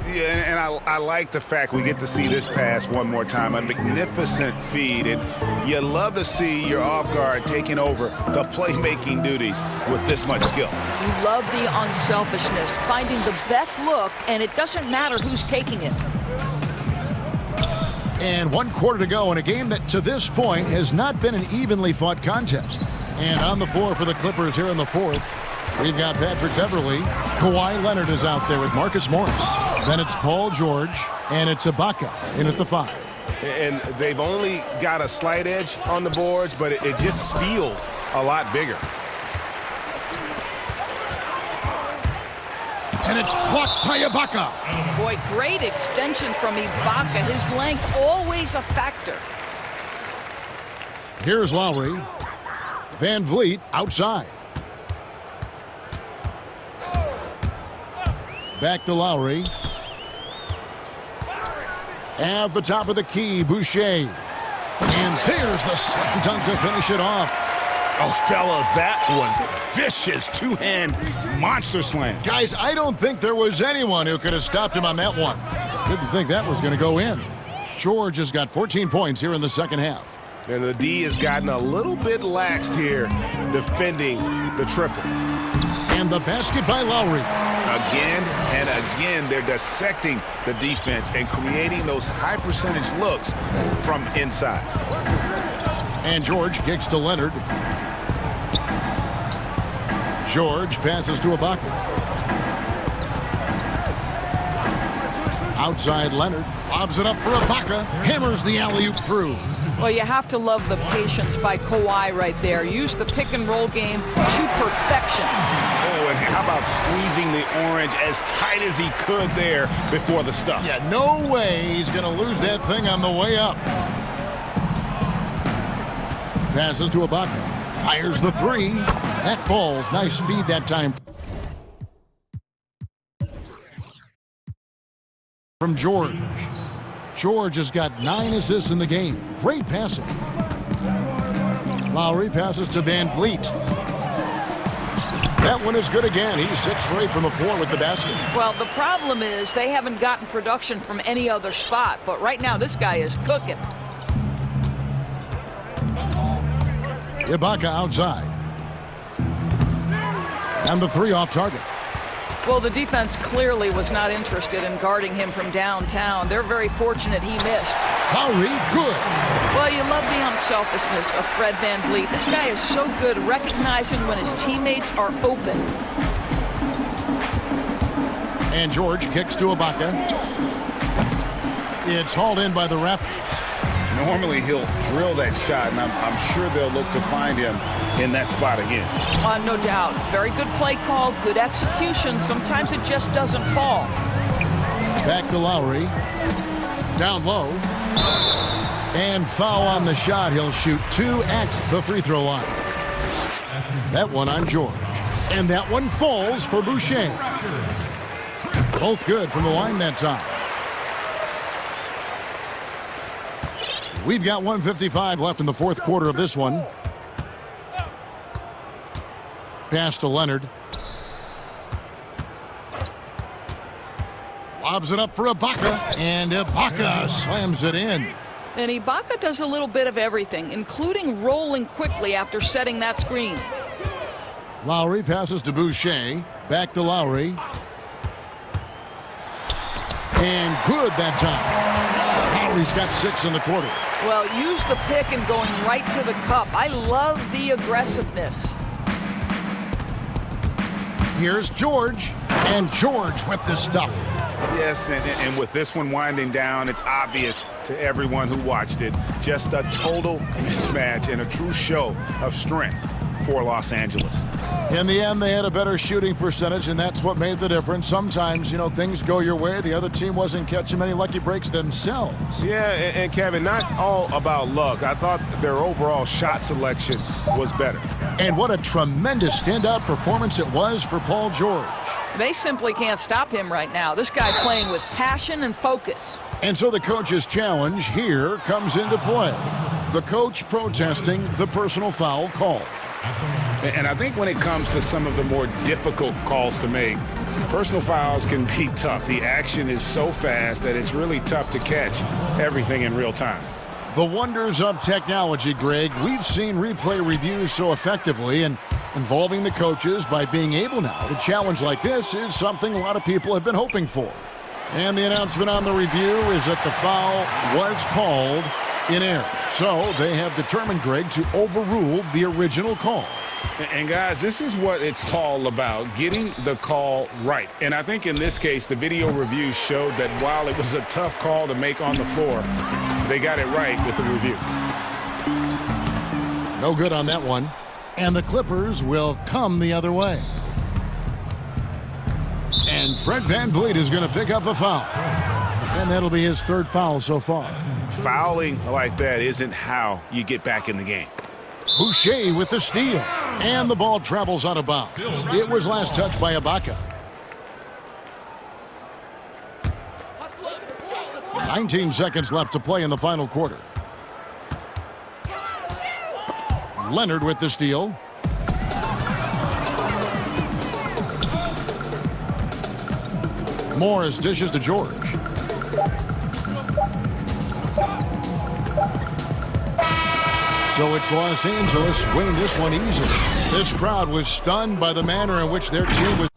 Yeah, and I like the fact we get to see this pass one more time. A magnificent feed, and you love to see your off guard taking over the playmaking duties with this much skill. You love the unselfishness, finding the best look, and it doesn't matter who's taking it. And 1 quarter to go in a game that to this point has not been an evenly fought contest. And on the floor for the Clippers here in the fourth, we've got Patrick Beverley. Kawhi Leonard is out there with Marcus Morris. Then it's Paul George, and it's Ibaka in at the 5. And they've only got a slight edge on the boards, but it just feels a lot bigger. And it's blocked by Ibaka. Boy, great extension from Ibaka. His length always a factor. Here's Lowry. Van Vliet outside. Back to Lowry. At the top of the key, Boucher. And there's the slam dunk to finish it off. Oh, fellas, that was vicious two-hand monster slam. Guys, I don't think there was anyone who could have stopped him on that one. Didn't think that was going to go in. George has got 14 points here in the second half. And the D has gotten a little bit laxed here defending the triple. And the basket by Lowry. Again and again, they're dissecting the defense and creating those high-percentage looks from inside. And George kicks to Leonard. George passes to Ibaka. Outside Leonard. Lobs it up for Ibaka. Hammers the alley-oop through. Well, you have to love the patience by Kawhi right there. Use the pick-and-roll game to perfection. Oh, and how about squeezing the orange as tight as he could there before the stuff? Yeah, no way he's going to lose that thing on the way up. Passes to Ibaka. Fires the 3. That falls. Nice feed that time. From George. George has got 9 assists in the game. Great passing. Lowry passes to Van Vliet. That one is good again. He's 6 straight from the floor with the basket. Well, the problem is they haven't gotten production from any other spot. But right now, this guy is cooking. Ibaka outside. And the 3 off target. Well, the defense clearly was not interested in guarding him from downtown. They're very fortunate he missed. Lowry, good. Well, you love the unselfishness of Fred Van Vliet. This guy is so good recognizing when his teammates are open. And George kicks to Ibaka. It's hauled in by the Raptors. Normally he'll drill that shot, and I'm sure they'll look to find him in that spot again. No doubt. Very good play call, good execution. Sometimes it just doesn't fall. Back to Lowry. Down low. And foul on the shot. He'll shoot 2 at the free throw line. That one on George. And that one falls for Boucher. Both good from the line that time. We've got 1:55 left in the fourth quarter of this one. Pass to Leonard. Lobs it up for Ibaka, and Ibaka slams it in. And Ibaka does a little bit of everything, including rolling quickly after setting that screen. Lowry passes to Boucher. Back to Lowry. And good that time. Lowry's got 6 in the quarter. Well, use the pick and going right to the cup. I love the aggressiveness. Here's George. And George with the stuff. Yes, and with this one winding down, it's obvious to everyone who watched it. Just a total mismatch and a true show of strength for Los Angeles. In the end, they had a better shooting percentage, and that's what made the difference. Sometimes, things go your way. The other team wasn't catching many lucky breaks themselves. Yeah, and Kevin, not all about luck. I thought their overall shot selection was better. And what a tremendous standout performance it was for Paul George. They simply can't stop him right now. This guy playing with passion and focus. And so the coach's challenge here comes into play. The coach protesting the personal foul call. And I think when it comes to some of the more difficult calls to make, personal fouls can be tough. The action is so fast that it's really tough to catch everything in real time. The wonders of technology, Greg. We've seen replay reviews so effectively, and involving the coaches by being able now to challenge like this is something a lot of people have been hoping for. And the announcement on the review is that the foul was called in error. So they have determined, Greg, to overrule the original call. And guys, this is what it's all about, getting the call right. And I think in this case, the video review showed that while it was a tough call to make on the floor, they got it right with the review. No good on that one. And the Clippers will come the other way. And Fred VanVleet is going to pick up the foul. And that'll be his third foul so far. Fouling like that isn't how you get back in the game. Boucher with the steal. And the ball travels out of bounds. It was last touched by Ibaka. 19 seconds left to play in the final quarter. Leonard with the steal. Morris dishes to George. So it's Los Angeles winning this one easily. This crowd was stunned by the manner in which their team was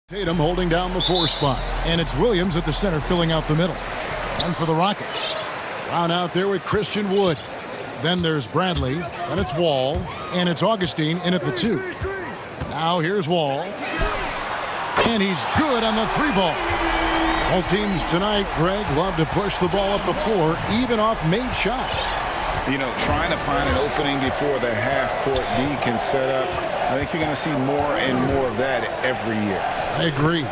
Tatum holding down the 4 spot. And it's Williams at the center filling out the middle. And for the Rockets. Brown out there with Christian Wood. Then there's Bradley. And it's Wall. And it's Augustine in at the 2. Now here's Wall. And he's good on the 3 ball. All teams tonight, Greg, love to push the ball up the floor, even off made shots. You know, trying to find an opening before the half-court D can set up. I think you're going to see more and more of that every year. I agree.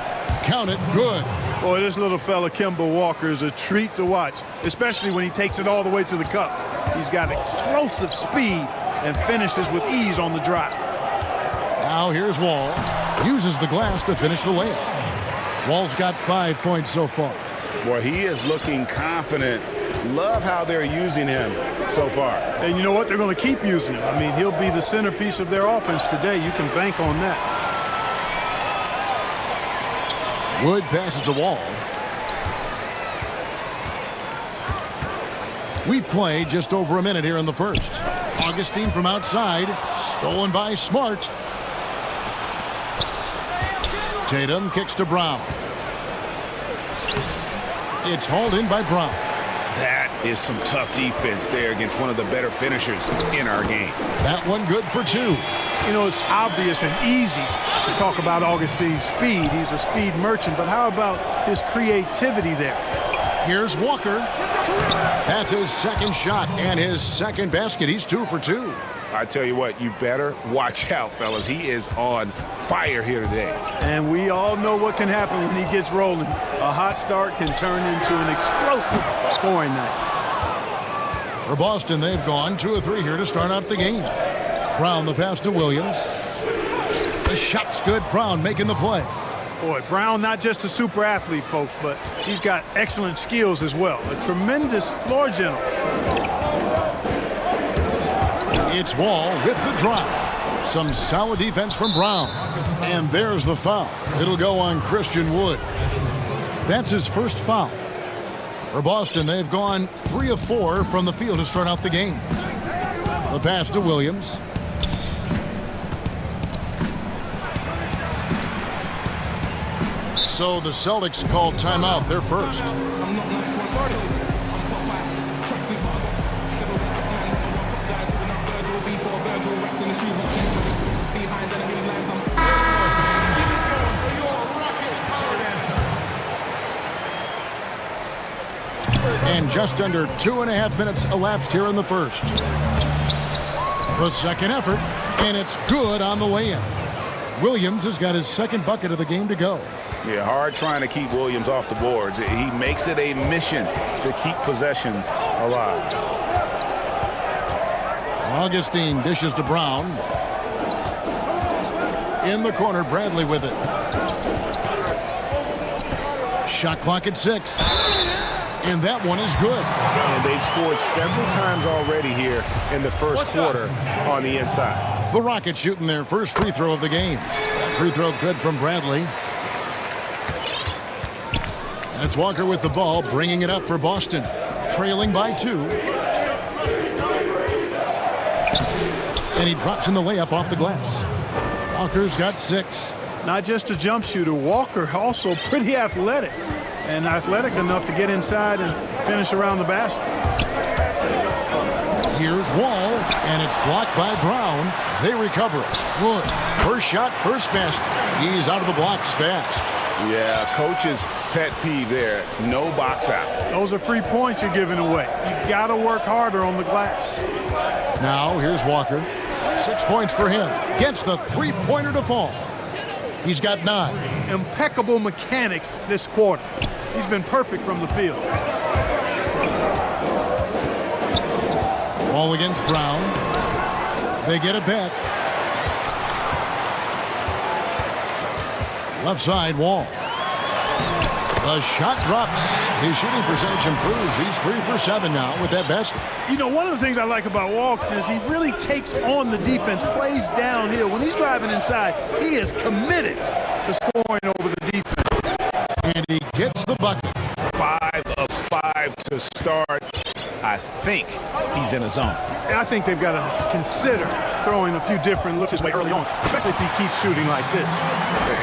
Count it. Good. Boy, this little fella, Kemba Walker, is a treat to watch, especially when he takes it all the way to the cup. He's got explosive speed and finishes with ease on the drive. Now here's Wall. Uses the glass to finish the layup. Wall's got 5 points so far. Boy, he is looking confident. Love how they're using him so far. And you know what? They're going to keep using him. I mean, he'll be the centerpiece of their offense today. You can bank on that. Wood passes to Wall. We play just over a minute here in the first. Augustine from outside. Stolen by Smart. Tatum kicks to Brown. It's hauled in by Brown. That is some tough defense there against one of the better finishers in our game. That one good for 2. You know, it's obvious and easy to talk about Augustine's speed. He's a speed merchant, but how about his creativity there? Here's Walker. That's his second shot and his second basket. He's 2 for 2. I tell you what, you better watch out, fellas. He is on fire here today. And we all know what can happen when he gets rolling. A hot start can turn into an explosive scoring night. For Boston, they've gone 2 of 3 here to start out the game. Brown the pass to Williams. The shot's good. Brown making the play. Boy, Brown not just a super athlete, folks, but he's got excellent skills as well. A tremendous floor general. It's Wall with the drive. Some solid defense from Brown. And there's the foul. It'll go on Christian Wood. That's his first foul. For Boston, they've gone 3 of 4 from the field to start out the game. The pass to Williams. So the Celtics called timeout. They're first. And just under 2.5 minutes elapsed here in the first. The second effort, and it's good on the lay-in. Williams has got his second bucket of the game to go. Yeah, hard trying to keep Williams off the boards. He makes it a mission to keep possessions alive. Augustine dishes to Brown. In the corner, Bradley with it. Shot clock at 6. And that one is good. And they've scored several times already here in the first quarter on the inside. The Rockets shooting their first free throw of the game. That free throw good from Bradley. And it's Walker with the ball, bringing it up for Boston. Trailing by 2. And he drops in the layup off the glass. Walker's got 6. Not just a jump shooter, Walker also pretty athletic. And athletic enough to get inside and finish around the basket. Here's Wall, and it's blocked by Brown. They recover it. Wood, first shot, first basket. He's out of the blocks fast. Yeah, coach's pet peeve there. No box out. Those are free points you're giving away. You got to work harder on the glass. Now here's Walker. 6 points for him. Gets the three-pointer to fall. He's got 9. Impeccable mechanics this quarter. He's been perfect from the field. Ball against Brown. They get it back. Left side, Wall. The shot drops. His shooting percentage improves. He's 3 for 7 now with that basket. You know, one of the things I like about Walker is he really takes on the defense, plays downhill. When he's driving inside, he is committed to scoring over the defense. And he gets the bucket. 5 of 5 to start. I I think he's in a zone. And I think they've got to consider throwing a few different looks his way early on, especially if he keeps shooting like this.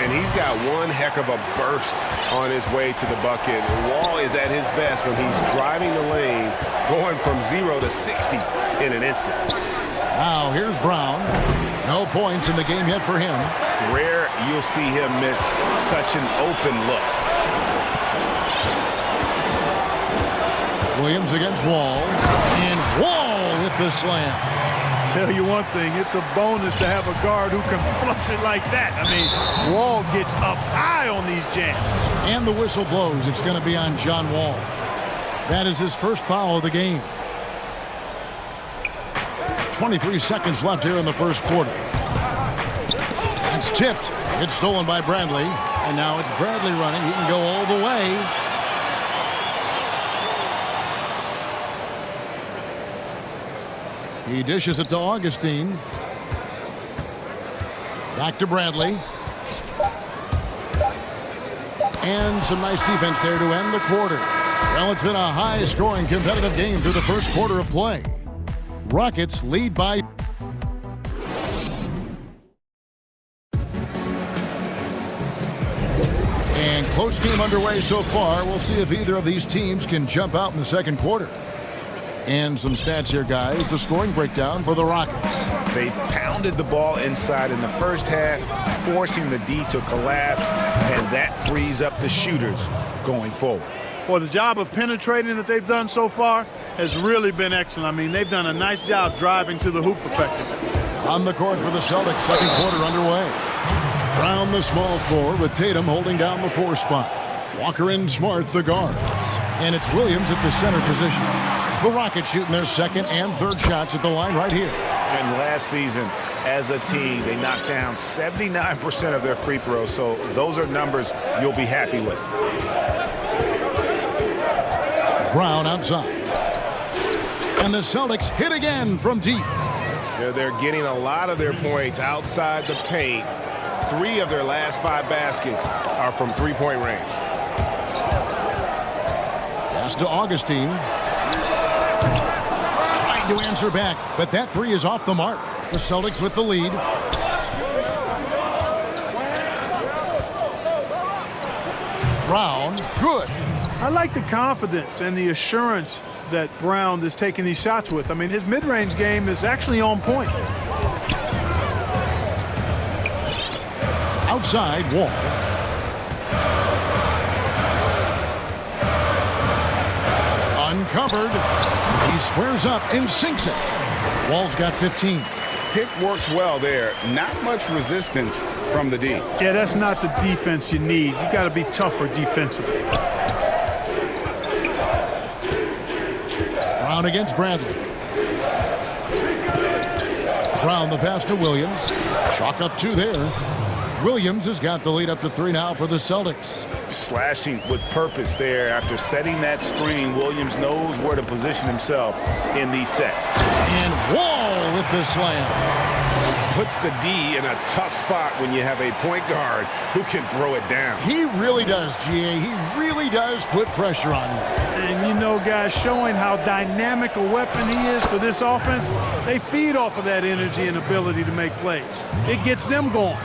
And he's got one heck of a burst on his way to the bucket. Wall is at his best when he's driving the lane, going from 0 to 60 in an instant. Now here's Brown. No points in the game yet for him. Rare you'll see him miss such an open look. Williams against Wall. And Wall with the slam. Tell you one thing, it's a bonus to have a guard who can flush it like that. I mean, Wall gets up high on these jams. And the whistle blows. It's going to be on John Wall. That is his first foul of the game. 23 seconds left here in the first quarter. It's tipped. It's stolen by Bradley. And now it's Bradley running. He can go all the way. He dishes it to Augustine. Back to Bradley. And some nice defense there to end the quarter. Well, it's been a high-scoring competitive game through the first quarter of play. Rockets lead by... And close game underway so far. We'll see if either of these teams can jump out in the second quarter. And some stats here, guys. The scoring breakdown for the Rockets. They pounded the ball inside in the first half, forcing the D to collapse, and that frees up the shooters going forward. Well, the job of penetrating that they've done so far has really been excellent. I mean, they've done a nice job driving to the hoop effectively. On the court for the Celtics, second quarter underway. Brown, the small forward, with Tatum holding down the 4 spot. Walker and Smart, the guards. And it's Williams at the center position. The Rockets shooting their second and third shots at the line right here. And last season, as a team, they knocked down 79% of their free throws, so those are numbers you'll be happy with. Brown outside. And the Celtics hit again from deep. Yeah, they're getting a lot of their points outside the paint. 3 of their last 5 baskets are from three-point range. Pass to Augustine. Trying to answer back, but that 3 is off the mark. The Celtics with the lead. Brown, good. I like the confidence and the assurance that Brown is taking these shots with. I mean, his mid-range game is actually on point. Outside, Wall. Uncovered. He squares up and sinks it. Wall's got 15. Pick works well there. Not much resistance from the D. Yeah, that's not the defense you need. You got to be tougher defensively. Brown against Bradley. Brown the pass to Williams. Chalk up 2 there. Williams has got the lead up to 3 now for the Celtics. Slashing with purpose there. After setting that screen, Williams knows where to position himself in these sets. And Wall with the slam. Puts the D in a tough spot when you have a point guard who can throw it down. He really does, GA. He really does put pressure on you. And you know, guys, showing how dynamic a weapon he is for this offense, they feed off of that energy and ability to make plays. It gets them going.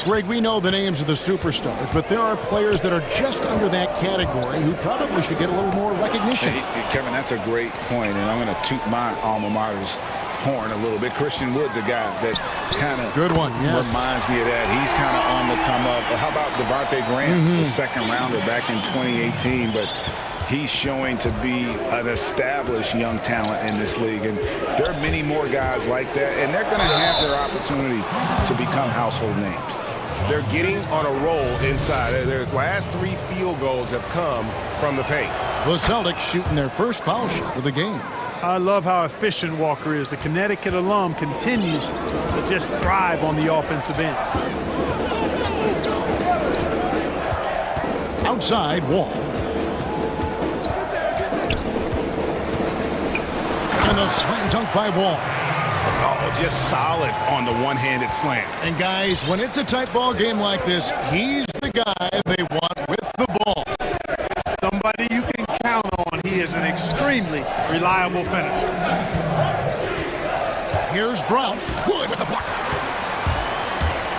Greg, we know the names of the superstars, but there are players that are just under that category who probably should get a little more recognition. Hey, Kevin, that's a great point, and I'm going to toot my alma mater's horn a little bit. Christian Wood's a guy that kind of reminds me of that. He's kind of on the come up. How about Devontae Graham, the second rounder back in 2018, but he's showing to be an established young talent in this league, and there are many more guys like that, and they're going to have their opportunity to become household names. They're getting on a roll inside. Their last 3 field goals have come from the paint. The Celtics shooting their first foul shot of the game. I love how efficient Walker is. The Connecticut alum continues to just thrive on the offensive end. Outside, Wall. And the slam dunk by Wall. Oh, just solid on the one-handed slam. And guys, when it's a tight ball game like this, he's the guy they want with the ball. Somebody you can count on. He is an extremely reliable finisher. Here's Brown. Wood with the block.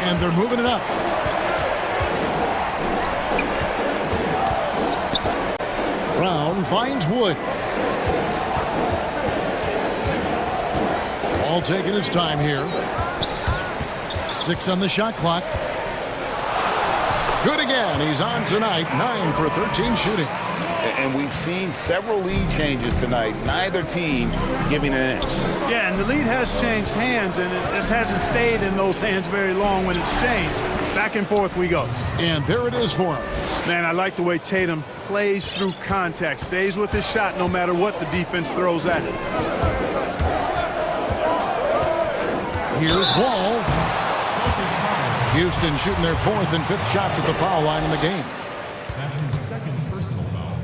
And they're moving it up. Brown finds Wood. All taking his time here. 6 on the shot clock. Good again. He's on tonight. 9 for 13 shooting. And we've seen several lead changes tonight. Neither team giving an inch. Yeah, and the lead has changed hands, and it just hasn't stayed in those hands very long when it's changed. Back and forth we go. And there it is for him. Man, I like the way Tatum plays through contact, stays with his shot no matter what the defense throws at him. Here's Wall. Houston shooting their 4th and 5th shots at the foul line in the game. That's his 2nd personal foul.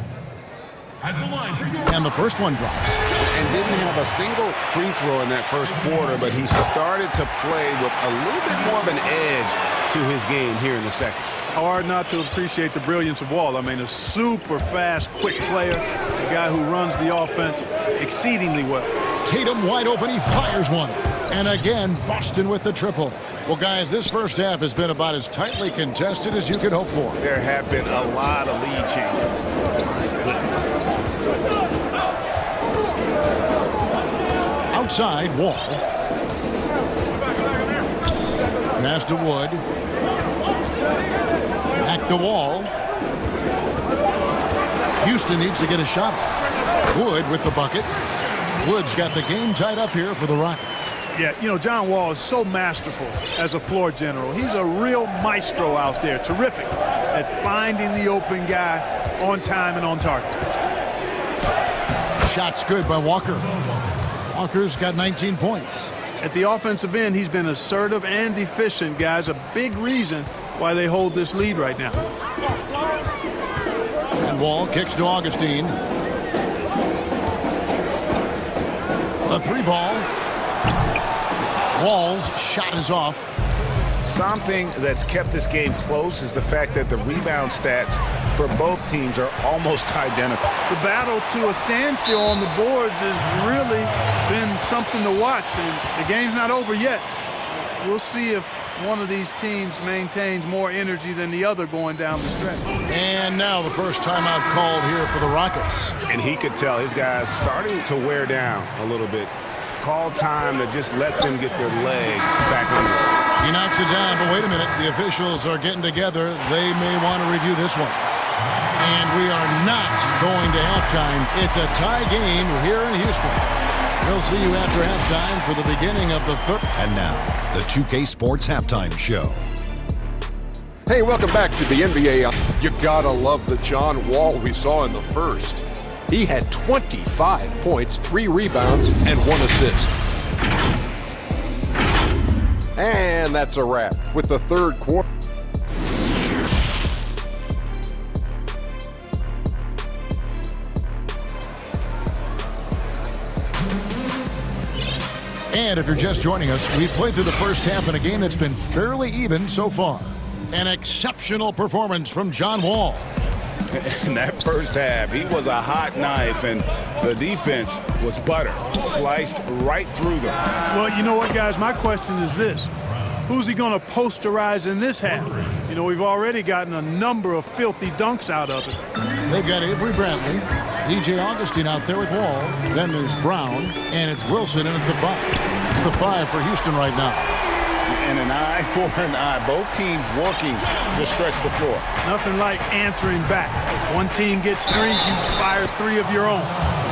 At the line. And the first one drops. And didn't have a single free throw in that first quarter, but he started to play with a little bit more of an edge to his game here in the second. Hard not to appreciate the brilliance of Wall. I mean, a super fast, quick player, a guy who runs the offense exceedingly well. Tatum wide open, he fires one. And again, Boston with the triple. Well, guys, this first half has been about as tightly contested as you could hope for. There have been a lot of lead changes. My goodness. Outside, Wall. Pass to Wood. Back to Wall. Houston needs to get a shot. Wood with the bucket. Wood's got the game tied up here for the Rockets. Yeah, you know, John Wall is so masterful as a floor general. He's a real maestro out there, terrific at finding the open guy on time and on target. Shot's good by Walker. Walker's got 19 points. At the offensive end, he's been assertive and efficient, guys. A big reason why they hold this lead right now. And Wall kicks to Augustine. A 3-ball. Wall's shot is off. Something that's kept this game close is the fact that the rebound stats for both teams are almost identical. The battle to a standstill on the boards has really been something to watch, and the game's not over yet. We'll see if one of these teams maintains more energy than the other going down the stretch. And now the first timeout called here for the Rockets. And he could tell his guys starting to wear down a little bit. Call time to just let them get their legs back under. He knocks it down, but wait a minute. The officials are getting together. They may want to review this one. And we are not going to halftime. It's a tie game here in Houston. We'll see you after halftime for the beginning of the third. And now, the 2K Sports Halftime Show. Hey, welcome back to the NBA. You gotta love the John Wall we saw in the first. He had 25 points, 3 rebounds, and 1 assist. And that's a wrap with the third quarter. And if you're just joining us, we've played through the first half in a game that's been fairly even so far. An exceptional performance from John Wall. In that first half, he was a hot knife, and the defense was butter, sliced right through them. Well, you know what, guys? My question is this. Who's he going to posterize in this half? You know, we've already gotten a number of filthy dunks out of it. They've got Avery Bradley, DJ Augustine out there with Wall. Then there's Brown, and it's Wilson in at the 5. It's the 5 for Houston right now. And an eye for an eye. Both teams working to stretch the floor. Nothing like answering back. If one team gets 3, you fire 3 of your own.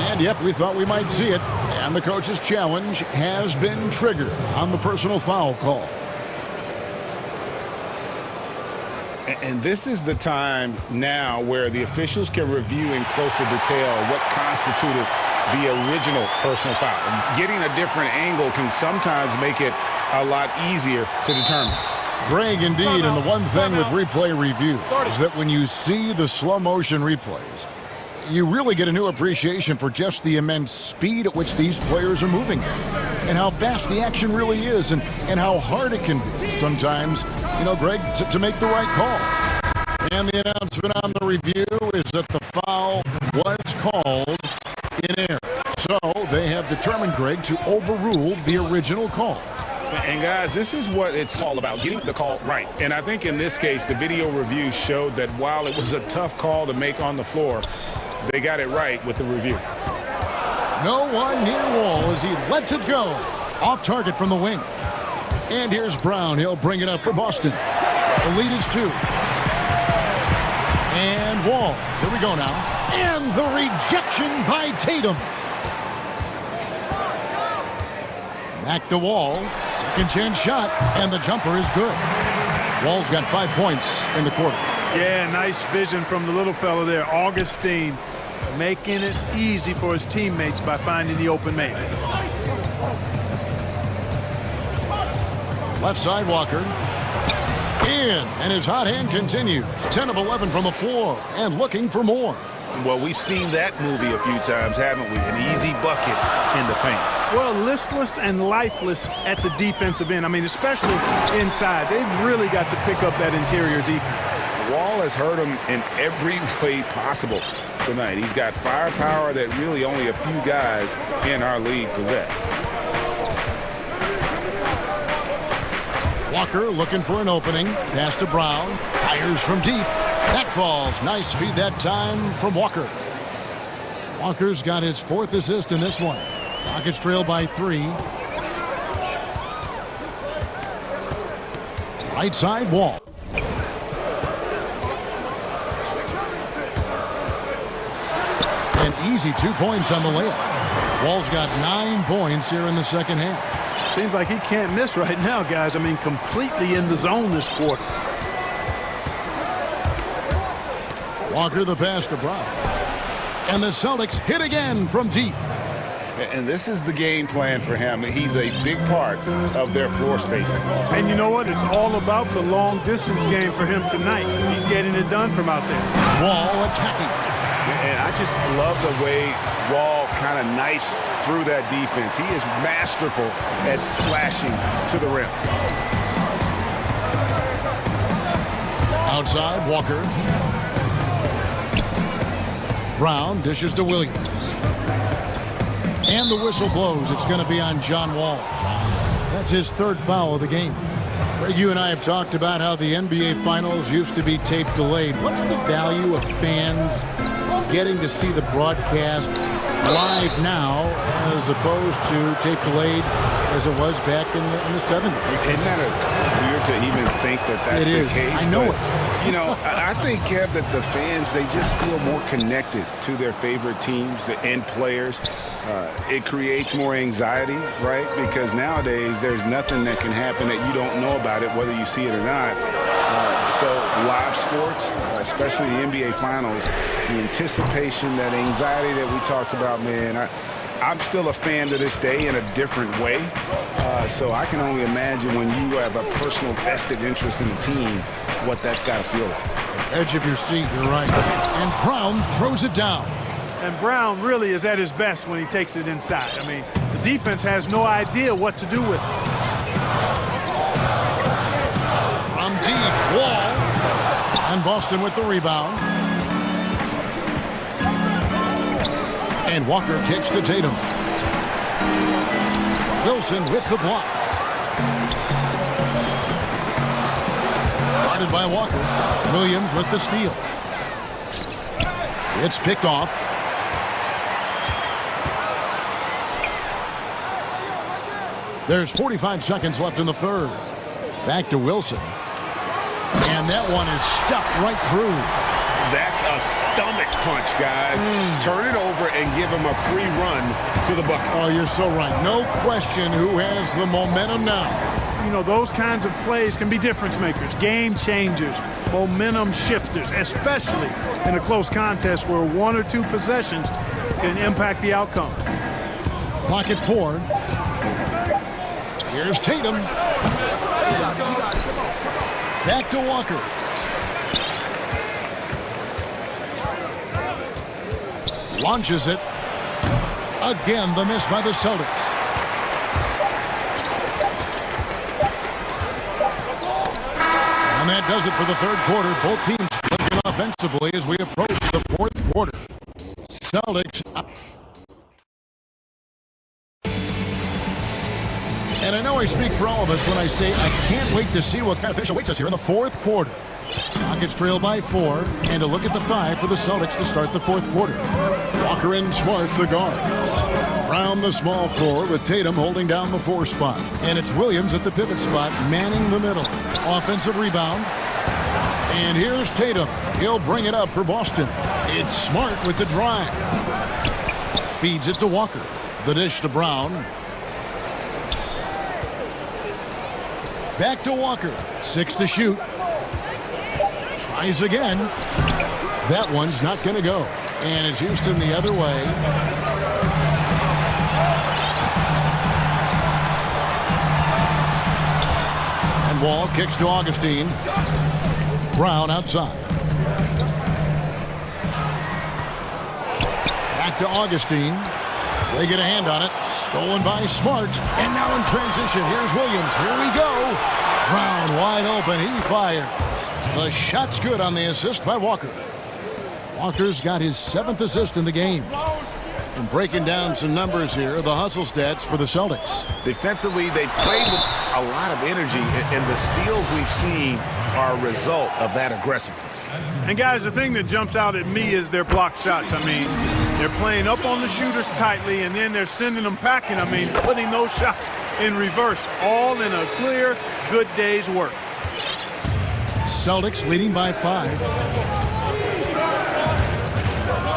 And yep, we thought we might see it. And the coach's challenge has been triggered on the personal foul call. And this is the time now where the officials can review in closer detail what constituted the original personal foul. Getting a different angle can sometimes make it a lot easier to determine. Greg, indeed, and the one thing with replay review is that when you see the slow motion replays, you really get a new appreciation for just the immense speed at which these players are moving and how fast the action really is and how hard it can be sometimes, you know, Greg, to make the right call. And the announcement on the review is that the foul was called in error. So they have determined, Greg, to overrule the original call. And guys, this is what it's all about, getting the call right. And I think in this case, the video review showed that while it was a tough call to make on the floor, they got it right with the review. No one near Wall as he lets it go. Off target from the wing. And here's Brown. He'll bring it up for Boston. The lead is 2. And Wall. Here we go now. And the rejection by Tatum. Back to Wall. Second chance shot. And the jumper is good. Wall's got 5 points in the quarter. Yeah, nice vision from the little fella there, Augustine, making it easy for his teammates by finding the open man. Left side, Walker. In, and his hot hand continues. 10 of 11 from the floor, and looking for more. Well, we've seen that movie a few times, haven't we? An easy bucket in the paint. Well, listless and lifeless at the defensive end. I mean, especially inside. They've really got to pick up that interior defense. Wall has hurt him in every way possible tonight. He's got firepower that really only a few guys in our league possess. Walker looking for an opening. Pass to Brown. Fires from deep. That falls. Nice feed that time from Walker. Walker's got his 4th assist in this one. Rockets trail by 3. Right side, Wall. An easy 2 points on the layup. Wall's got 9 points here in the second half. Seems like he can't miss right now, guys. I mean, completely in the zone this quarter. Walker the pass to Brown. And the Celtics hit again from deep. And this is the game plan for him. He's a big part of their floor spacing. And you know what? It's all about the long distance game for him tonight. He's getting it done from out there. Wall attacking. And I just love the way Wall kind of knifes through that defense. He is masterful at slashing to the rim. Outside, Walker. Brown dishes to Williams. And the whistle blows. It's going to be on John Wall. That's his 3rd foul of the game. Greg, you and I have talked about how the NBA Finals used to be tape delayed. What's the value of fans getting to see the broadcast live now as opposed to tape delayed as it was back in the 70s? Isn't that weird to even think that that's the case? I know it. You know, I think, Kev, that the fans, they just feel more connected to their favorite teams, the end players. It creates more anxiety, right? Because nowadays there's nothing that can happen that you don't know about it, whether you see it or not. So live sports, especially the NBA Finals, the anticipation, that anxiety that we talked about, man, I'm still a fan to this day in a different way. So I can only imagine when you have a personal vested interest in the team, what that's got to feel like. Edge of your seat, you're right. And Brown throws it down. And Brown really is at his best when he takes it inside. I mean, the defense has no idea what to do with it. From deep, Wall. And Boston with the rebound. And Walker kicks to Tatum. Wilson with the block. Guarded by Walker. Williams with the steal. It's picked off. There's 45 seconds left in the 3rd. Back to Wilson. And that one is stuffed right through. That's a stomach punch, guys. Turn it over and give him a free run to the bucket. Oh, you're so right. No question who has the momentum now. You know, those kinds of plays can be difference makers, game changers, momentum shifters, especially in a close contest where 1 or 2 possessions can impact the outcome. Clock at 4. Here's Tatum. Back to Walker. Launches it. Again, the miss by the Celtics. And that does it for the 3rd quarter. Both teams offensively as we approach the fourth quarter. Celtics. And I know I speak for all of us when I say I can't wait to see what kind of finish awaits us here in the fourth quarter. Rockets trail by 4, and a look at the 5 for the Celtics to start the fourth quarter. Walker and Smart, the guards. Brown, the small 4, with Tatum holding down the 4 spot. And it's Williams at the pivot spot, manning the middle. Offensive rebound. And here's Tatum. He'll bring it up for Boston. It's Smart with the drive. Feeds it to Walker. The dish to Brown. Back to Walker. 6 to shoot. Tries again. That one's not going to go. And it's Houston the other way. And Wall kicks to Augustine. Brown outside. Back to Augustine. They get a hand on it. Stolen by Smart. And now in transition, here's Williams. Here we go. Brown wide open. He fires. The shot's good on the assist by Walker. Walker's got his 7th assist in the game. And breaking down some numbers here, the hustle stats for the Celtics. Defensively, they played with a lot of energy, and the steals we've seen are a result of that aggressiveness. And guys, the thing that jumps out at me is their block shots. I mean, they're playing up on the shooters tightly, and then they're sending them packing. I mean, putting those shots in reverse, all in a clear, good day's work. Celtics leading by 5.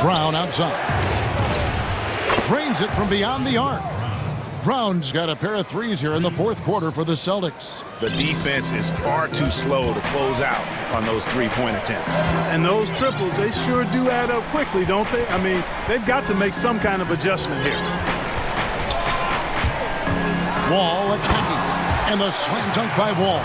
Brown outside. Drains it from beyond the arc. Brown's got a pair of threes here in the fourth quarter for the Celtics. The defense is far too slow to close out on those three-point attempts. And those triples, they sure do add up quickly, don't they? I mean, they've got to make some kind of adjustment here. Wall attacking. And the slam dunk by Wall.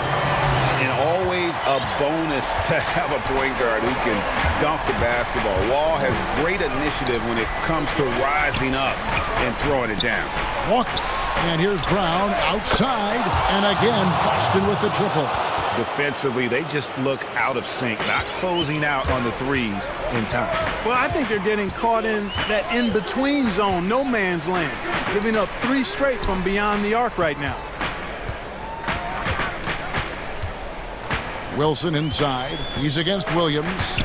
And always a bonus to have a point guard who can dunk the basketball. Wall has great initiative when it comes to rising up and throwing it down. Walker. And here's Brown outside. And again, Boston with the triple. Defensively, they just look out of sync, not closing out on the threes in time. Well, I think they're getting caught in that in-between zone, no man's land, giving up 3 straight from beyond the arc right now. Wilson inside. He's against Williams.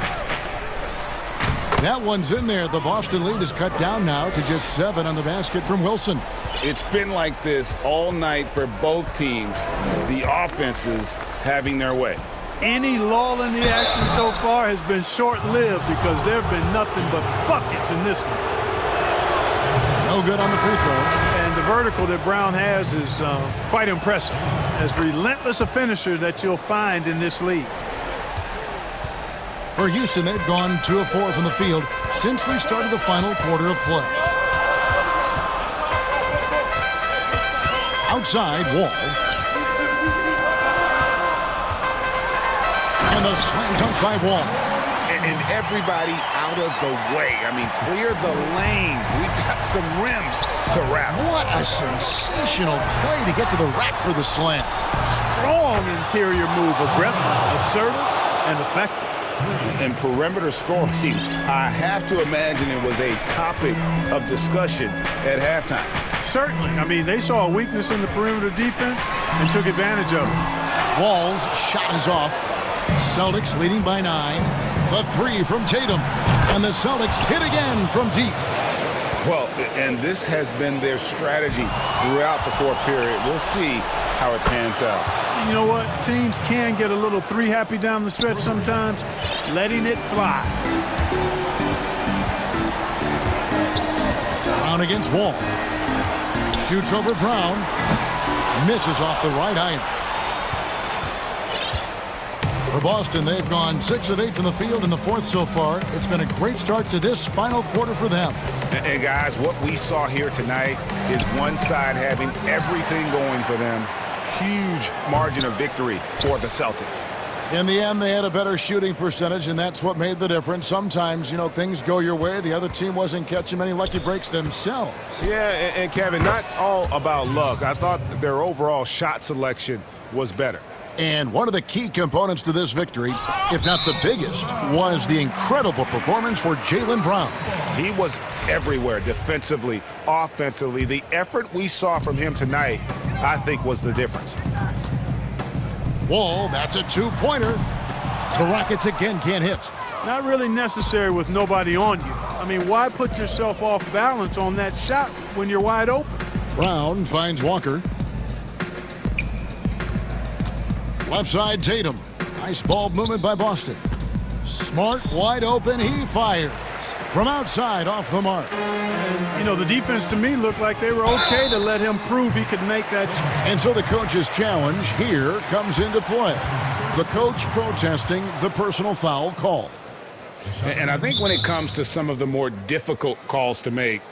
That one's in there. The Boston lead is cut down now to just 7 on the basket from Wilson. It's been like this all night for both teams. The offenses having their way. Any lull in the action so far has been short-lived because there have been nothing but buckets in this one. No good on the free throw. And the vertical that Brown has is quite impressive. As relentless a finisher that you'll find in this league. For Houston, they've gone 2 of 4 from the field since we started the final quarter of play. Outside, Wall. And the slam dunk by Wall. And everybody out of the way. I mean, clear the lane. We've got some rims to wrap. What a sensational play to get to the rack for the slam. Strong interior move. Aggressive, assertive, and effective. And perimeter scoring, I have to imagine it was a topic of discussion at halftime. Certainly. I mean, they saw a weakness in the perimeter defense and took advantage of it. Wall's shot is off. Celtics leading by 9. The 3 from Tatum. And the Celtics hit again from deep. Well, and this has been their strategy throughout the fourth period. We'll see how it pans out. You know what? Teams can get a little 3-happy down the stretch sometimes. Letting it fly. Brown against Wall. Shoots over Brown. Misses off the right iron. For Boston, they've gone 6 of 8 from the field in the fourth so far. It's been a great start to this final quarter for them. And guys, what we saw here tonight is one side having everything going for them. Huge margin of victory for the Celtics. In the end, they had a better shooting percentage, and that's what made the difference. Sometimes, you know, things go your way. The other team wasn't catching many lucky breaks themselves. Yeah, and Kevin, not all about luck. I thought their overall shot selection was better. And one of the key components to this victory, if not the biggest, was the incredible performance for Jaylen Brown. He was everywhere, defensively, offensively. The effort we saw from him tonight, I think, was the difference. Wall, that's a two-pointer. The Rockets again can't hit. Not really necessary with nobody on you. I mean, why put yourself off balance on that shot when you're wide open? Brown finds Walker. Left side, Tatum. Nice ball movement by Boston. Smart, wide open, he fires. From outside, off the mark. And, you know, the defense to me looked like they were okay to let him prove he could make that shot. And so the coach's challenge here comes into play. The coach protesting the personal foul call. And I think when it comes to some of the more difficult calls to make,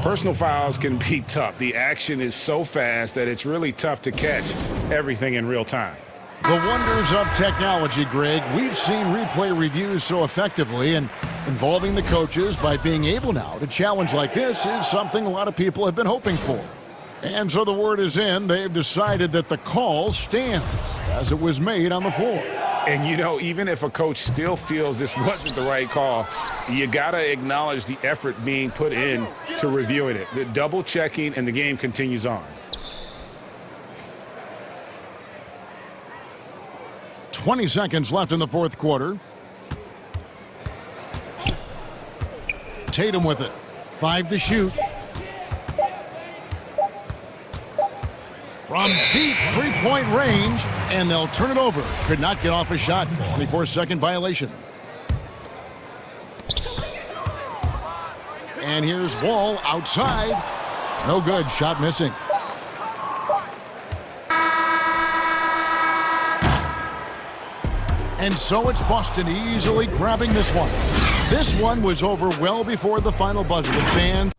personal fouls can be tough. The action is so fast that it's really tough to catch everything in real time. The wonders of technology, Greg. We've seen replay reviews so effectively, and involving the coaches by being able now to challenge like this is something a lot of people have been hoping for. And so the word is in. They've decided that the call stands as it was made on the floor. And, you know, even if a coach still feels this wasn't the right call, you got to acknowledge the effort being put in to reviewing it. The double checking, and the game continues on. 20 seconds left in the fourth quarter. Tatum with it. 5 to shoot. From deep three-point range, and they'll turn it over. Could not get off a shot. 24-second violation. And here's Wall outside. No good. Shot missing. And so it's Boston easily grabbing this one. This one was over well before the final buzzer. The fans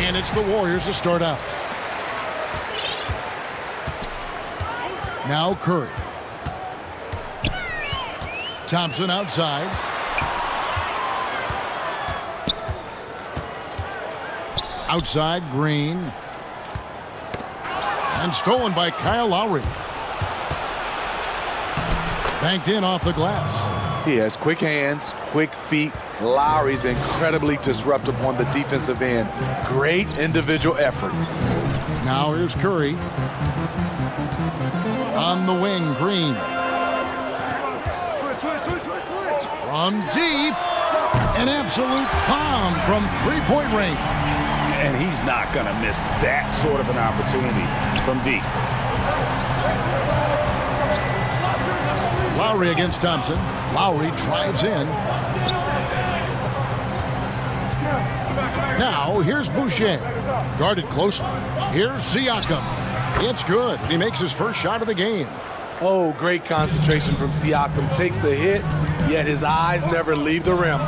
And it's the Warriors to start out. Now Curry. Thompson outside. Outside, Green. And stolen by Kyle Lowry. Banked in off the glass. He has quick hands, quick feet. Lowry's incredibly disruptive on the defensive end. Great individual effort. Now here's Curry. On the wing, Green. From deep. An absolute bomb from three-point range. And he's not going to miss that sort of an opportunity from deep. Lowry against Thompson. Lowry drives in. Now, here's Boucher. Guarded closely. Here's Siakam. It's good. He makes his first shot of the game. Oh, great concentration from Siakam. Takes the hit, yet his eyes never leave the rim.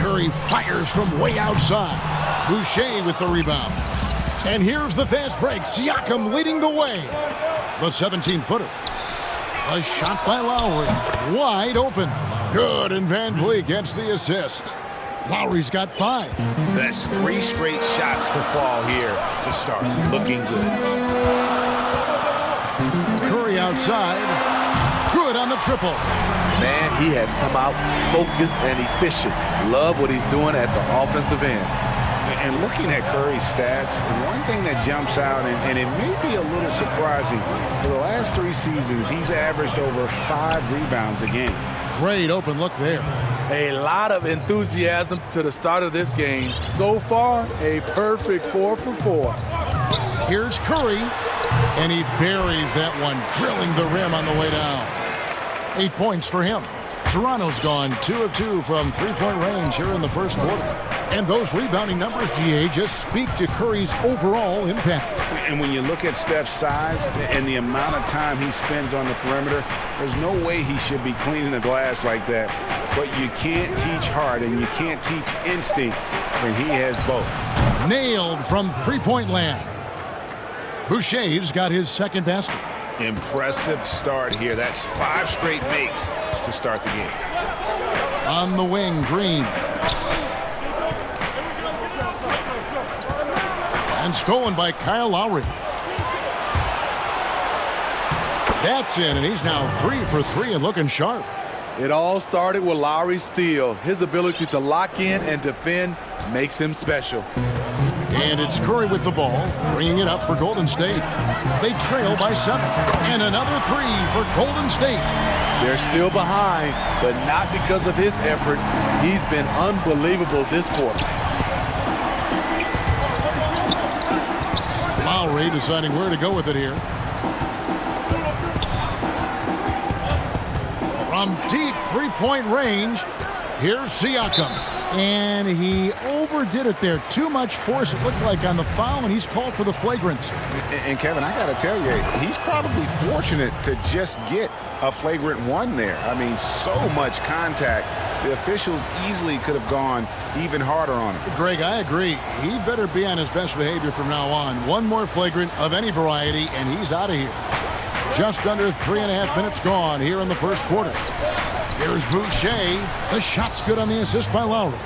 Curry fires from way outside. Boucher with the rebound. And here's the fast break. Siakam leading the way. The 17-footer. A shot by Lowry. Wide open. Good, and Van Vliet gets the assist. Lowry's got 5. That's 3 straight shots to fall here to start. Looking good. Curry outside. Good on the triple. Man, he has come out focused and efficient. Love what he's doing at the offensive end. And looking at Curry's stats, one thing that jumps out, and it may be a little surprising, for the last 3 seasons, he's averaged over 5 rebounds a game. Great open look there. A lot of enthusiasm to the start of this game. So far, a perfect 4 for 4. Here's Curry, and he buries that one, drilling the rim on the way down. 8 points for him. Toronto's gone 2 of 2 from three-point range here in the first quarter. And those rebounding numbers, GA, just speak to Curry's overall impact. And when you look at Steph's size and the amount of time he spends on the perimeter, there's no way he should be cleaning the glass like that. But you can't teach heart and you can't teach instinct, and he has both. Nailed from three-point land. Boucher's got his second basket. Impressive start here. That's 5 straight makes to start the game. On the wing, Green. And stolen by Kyle Lowry. That's in, and he's now 3 for 3 and looking sharp. It all started with Lowry's steal. His ability to lock in and defend makes him special. And it's Curry with the ball, bringing it up for Golden State. They trail by 7. And another 3 for Golden State. They're still behind, but not because of his efforts. He's been unbelievable this quarter. Lowry deciding where to go with it here. From deep three-point range, here's Siakam. And he overdid it there. Too much force, it looked like, on the foul, and he's called for the flagrant. And Kevin, I got to tell you, he's probably fortunate to just get a flagrant 1 there. I mean, so much contact. The officials easily could have gone even harder on him. Greg, I agree. He better be on his best behavior from now on. One more flagrant of any variety, and he's out of here. Just under 3.5 minutes gone here in the first quarter. Here's Boucher. The shot's good on the assist by Lowry.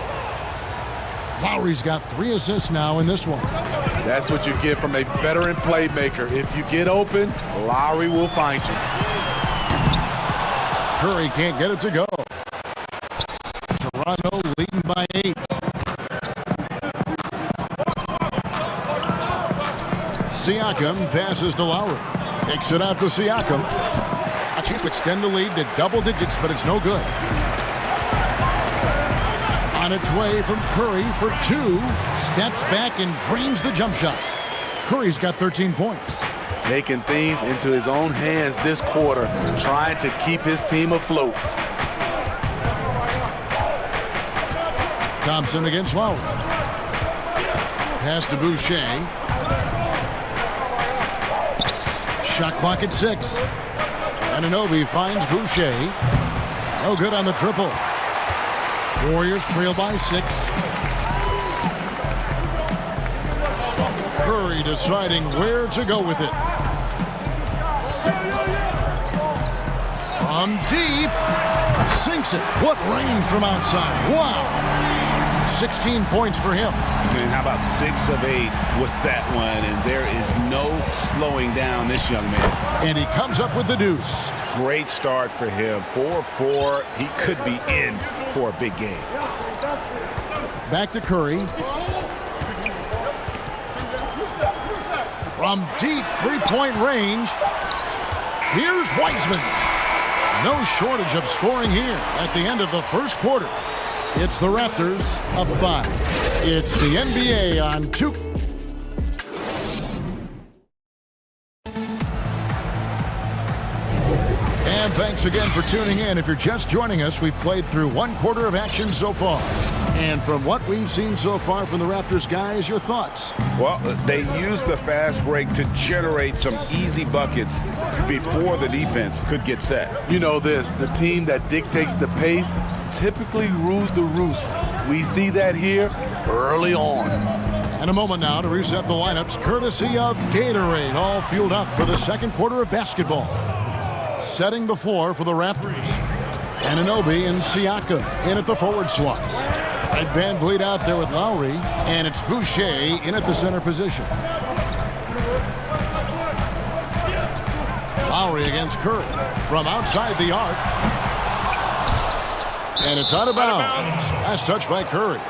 Lowry's got 3 assists now in this one. That's what you get from a veteran playmaker. If you get open, Lowry will find you. Curry can't get it to go. Toronto leading by 8. Siakam passes to Lowry. Takes it out to Siakam. A chance to extend the lead to double digits, but it's no good. On its way from Curry for 2. Steps back and drains the jump shot. Curry's got 13 points. Taking things into his own hands this quarter, trying to keep his team afloat. Thompson against Lowry. Pass to Boucher. Shot clock at 6. Anunoby finds Boucher. No good on the triple. Warriors trail by 6. Curry deciding where to go with it. From deep. Sinks it. What range from outside. Wow. 16 points for him. And how about 6 of 8 with that one? And there is no slowing down this young man. And he comes up with the deuce. Great start for him. 4-4. He could be in for a big game. Back to Curry. From deep three-point range, here's Wiseman. No shortage of scoring here at the end of the first quarter. It's the Raptors up 5. It's the NBA on 2. And thanks again for tuning in. If you're just joining us, we've played through one quarter of action so far. And from what we've seen so far from the Raptors, guys, your thoughts? Well, they used the fast break to generate some easy buckets before the defense could get set. You know this, the team that dictates the pace typically rules the roost. We see that here early on. And a moment now to reset the lineups, courtesy of Gatorade, all fueled up for the second quarter of basketball. Setting the floor for the Raptors. Anunoby and Siakam in at the forward slots. Ed Van Vliet out there with Lowry, and it's Boucher in at the center position. Lowry against Curry from outside the arc. And it's out of bounds. Last touch by Curry.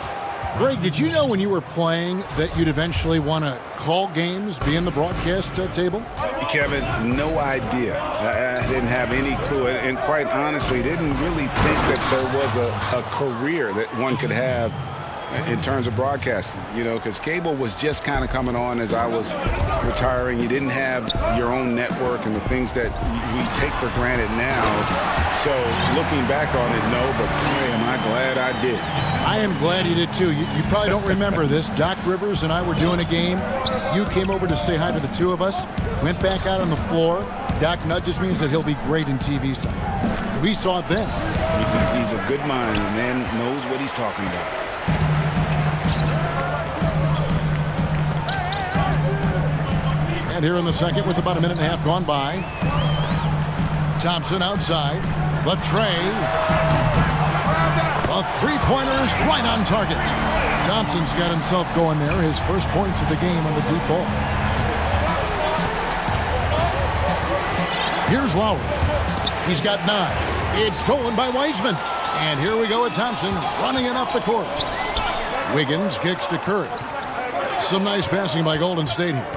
Greg, did you know when you were playing that you'd eventually want to call games, be in the broadcast table? Kevin, no idea. I didn't have any clue. And quite honestly, didn't really think that there was a career that one could have in terms of broadcasting, you know, because cable was just kind of coming on as I was retiring. You didn't have your own network and the things that we take for granted now. So looking back on it, no, but boy, am I glad I did. I am glad you did too. You probably don't remember this. Doc Rivers and I were doing a game. You came over to say hi to the two of us, went back out on the floor. Doc nudges me and said he'll be great in TV someday. We saw it then. He's a good mind. The man knows what he's talking about. And here in the second with about a minute and a half gone by. Thompson outside. The tray. The three-pointers right on target. Thompson's got himself going there. His first points of the game on the deep ball. Here's Lowry. He's got 9. It's stolen by Wiseman. And here we go with Thompson running it up the court. Wiggins kicks to Curry. Some nice passing by Golden State here.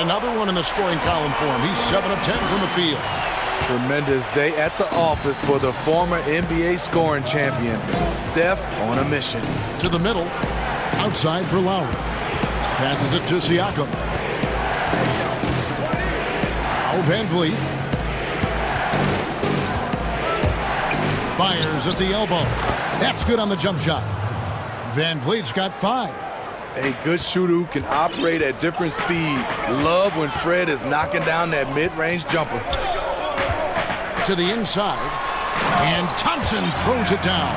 Another one in the scoring column for him. He's 7 of 10 from the field. Tremendous day at the office for the former NBA scoring champion. Steph on a mission. To the middle. Outside for Lowry. Passes it to Siakam. Now Van Vliet. Fires at the elbow. That's good on the jump shot. Van Vliet's got 5. A good shooter who can operate at different speed. Love when Fred is knocking down that mid-range jumper. To the inside. And Thompson throws it down.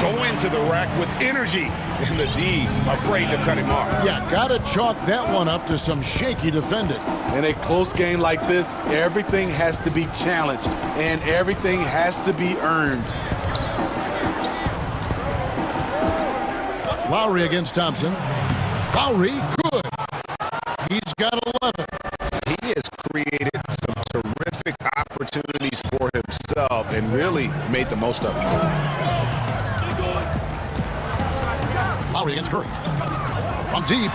Go into the rack with energy. And the D afraid to cut him off. Yeah, got to chalk that one up to some shaky defending. In a close game like this, everything has to be challenged. And everything has to be earned. Lowry against Thompson. Lowry, good. He's got 11. He has created some terrific opportunities for himself and really made the most of them. Lowry against Curry. From deep.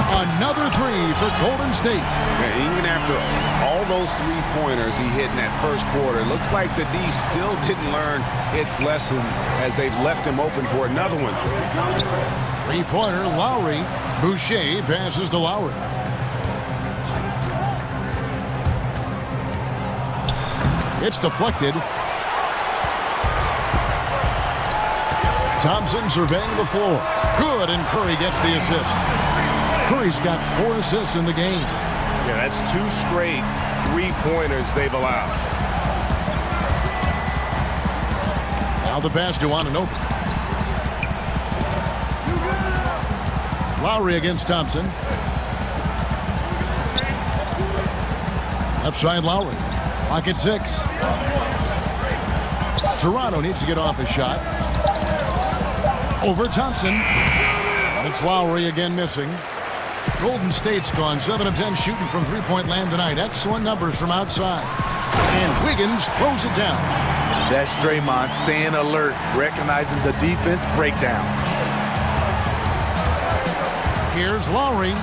Another 3 for Golden State. Yeah, even after all those 3-pointers he hit in that first quarter, it looks like the D still didn't learn its lesson as they've left him open for another one. 3-pointer, Lowry. Boucher passes to Lowry. It's deflected. Thompson surveying the floor. Good, and Curry gets the assist. Curry's got 4 assists in the game. Yeah, that's 2 straight 3-pointers they've allowed. Now the pass to Anunoby. Lowry against Thompson. Left side Lowry. Clock at 6. Toronto needs to get off his shot. Over Thompson. It's Lowry again missing. Golden State's gone 7 of 10 shooting from three-point land tonight. Excellent numbers from outside. And Wiggins throws it down. That's Draymond staying alert, recognizing the defense breakdown. Here's Lowry.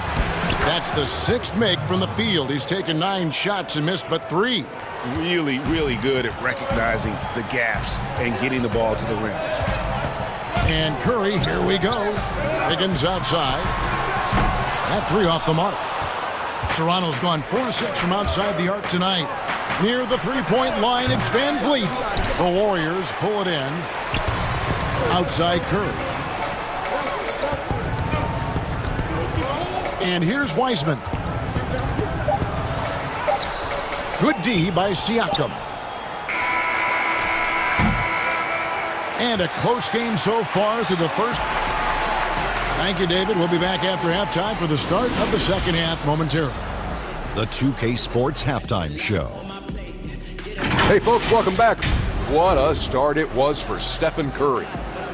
That's the 6th make from the field. He's taken 9 shots and missed but 3. Really, really good at recognizing the gaps and getting the ball to the rim. And Curry, here we go. Wiggins outside. That 3 off the mark. Toronto's gone 4-6 from outside the arc tonight. Near the three-point line, it's Van Vliet. The Warriors pull it in. Outside Curry. And here's Wiseman. Good D by Siakam. And a close game so far through the first. Thank you, David. We'll be back after halftime for the start of the second half momentarily. The 2K Sports Halftime Show. Hey, folks, welcome back. What a start it was for Stephen Curry.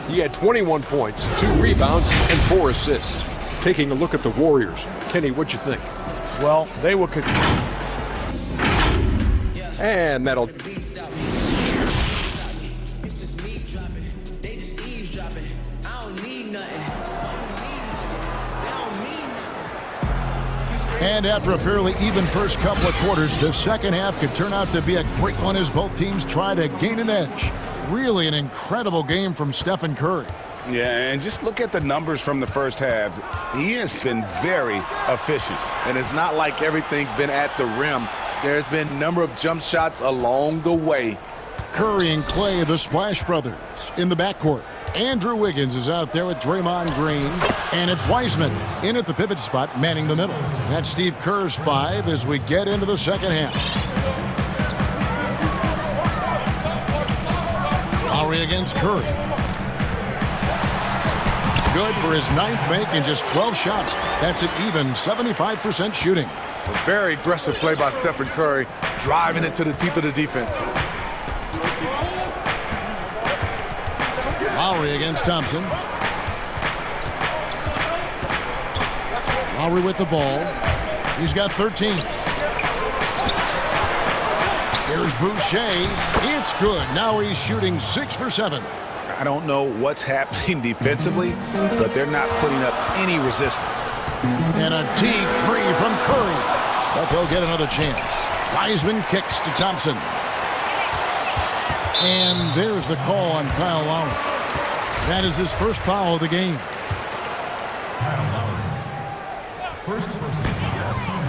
He had 21 points, 2 rebounds, and 4 assists. Taking a look at the Warriors. Kenny, what'd you think? Well, they were... And that'll... And after a fairly even first couple of quarters, the second half could turn out to be a great one as both teams try to gain an edge. Really an incredible game from Stephen Curry. Yeah, and just look at the numbers from the first half. He has been very efficient. And it's not like everything's been at the rim. There's been a number of jump shots along the way. Curry and Clay, the Splash Brothers, in the backcourt. Andrew Wiggins is out there with Draymond Green. And it's Wiseman in at the pivot spot, manning the middle. That's Steve Kerr's 5 as we get into the second half. Lowry against Curry. Good for his 9th make in just 12 shots. That's an even 75% shooting. A very aggressive play by Stephen Curry, driving into the teeth of the defense. Lowry against Thompson. Lowry with the ball. He's got 13. Here's Boucher. It's good. Now he's shooting 6 for 7. I don't know what's happening defensively, but they're not putting up any resistance. And a deep 3 from Curry. But they'll get another chance. Wiseman kicks to Thompson. And there's the call on Kyle Lowry. That is his first foul of the game.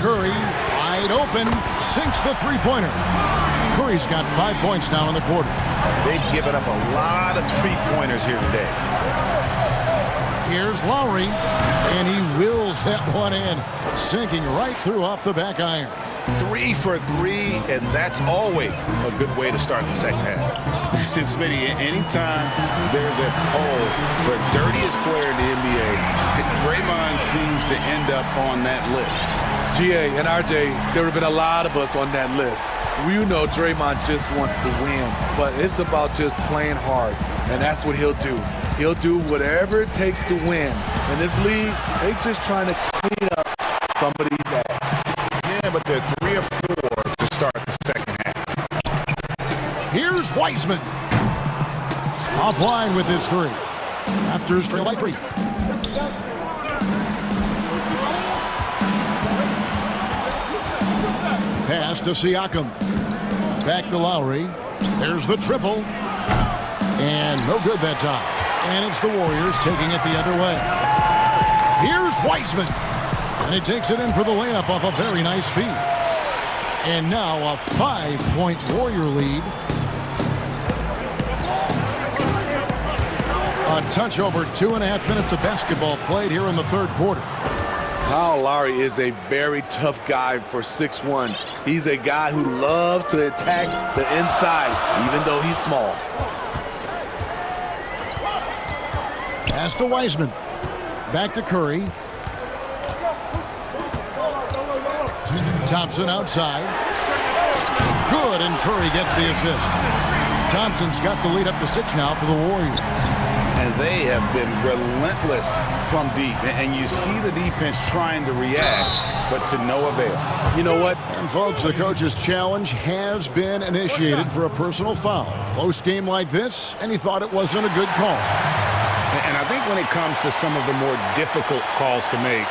Curry, wide open, sinks the three-pointer. Curry's got 5 points now in the quarter. They've given up a lot of three-pointers here today. Here's Lowry, and he wills that one in, sinking right through off the back iron. 3 for 3, and that's always a good way to start the second half. And Smitty, anytime there's a poll for dirtiest player in the NBA, Draymond seems to end up on that list. GA, in our day, there would have been a lot of us on that list. You know Draymond just wants to win, but it's about just playing hard, and that's what he'll do. He'll do whatever it takes to win. In this league, they're just trying to clean up some of these acts. Yeah, but they're 3 or 4 to start the second half. Here's Wiseman. Offline with his 3. Raptors trail by 3. Pass to Siakam. Back to Lowry. There's the triple. And no good that time. And it's the Warriors taking it the other way. Here's Wiseman. And he takes it in for the layup off a very nice feed. And now a 5-point Warrior lead. A touch over 2.5 minutes of basketball played here in the third quarter. Kyle Lowry is a very tough guy for 6'1". He's a guy who loves to attack the inside, even though he's small. Pass to Wiseman. Back to Curry. Thompson outside. Good, and Curry gets the assist. Thompson's got the lead up to 6 now for the Warriors. And they have been relentless from deep. And you see the defense trying to react, but to no avail. You know what? And folks, the coach's challenge has been initiated for a personal foul. Close game like this, and he thought it wasn't a good call. And I think when it comes to some of the more difficult calls to make,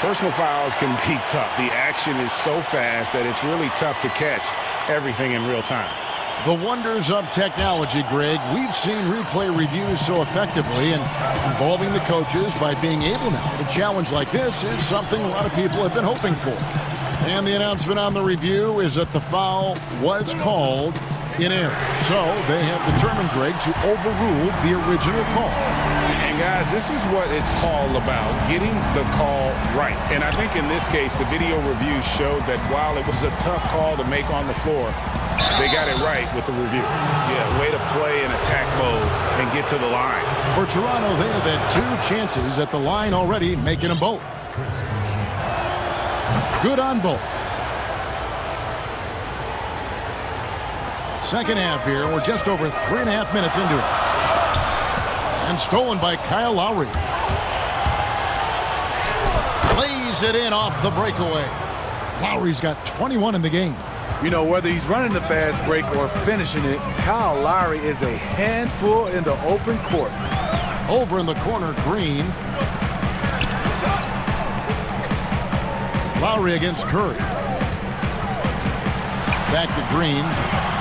personal fouls can be tough. The action is so fast that it's really tough to catch everything in real time. The wonders of technology, Greg. We've seen replay reviews so effectively, and involving the coaches by being able now to challenge like this is something a lot of people have been hoping for. And the announcement on the review is that the foul was called in error. So they have determined, Greg, to overrule the original call. And guys, this is what it's all about, getting the call right. And I think in this case, the video review showed that while it was a tough call to make on the floor, they got it right with the review. Yeah, way to play in attack mode and get to the line. For Toronto, they have had 2 chances at the line already, making them both. Good on both. Second half here. We're just over 3.5 minutes into it. And stolen by Kyle Lowry. Lays it in off the breakaway. Lowry's got 21 in the game. You know, whether he's running the fast break or finishing it, Kyle Lowry is a handful in the open court. Over in the corner, Green. Lowry against Curry. Back to Green.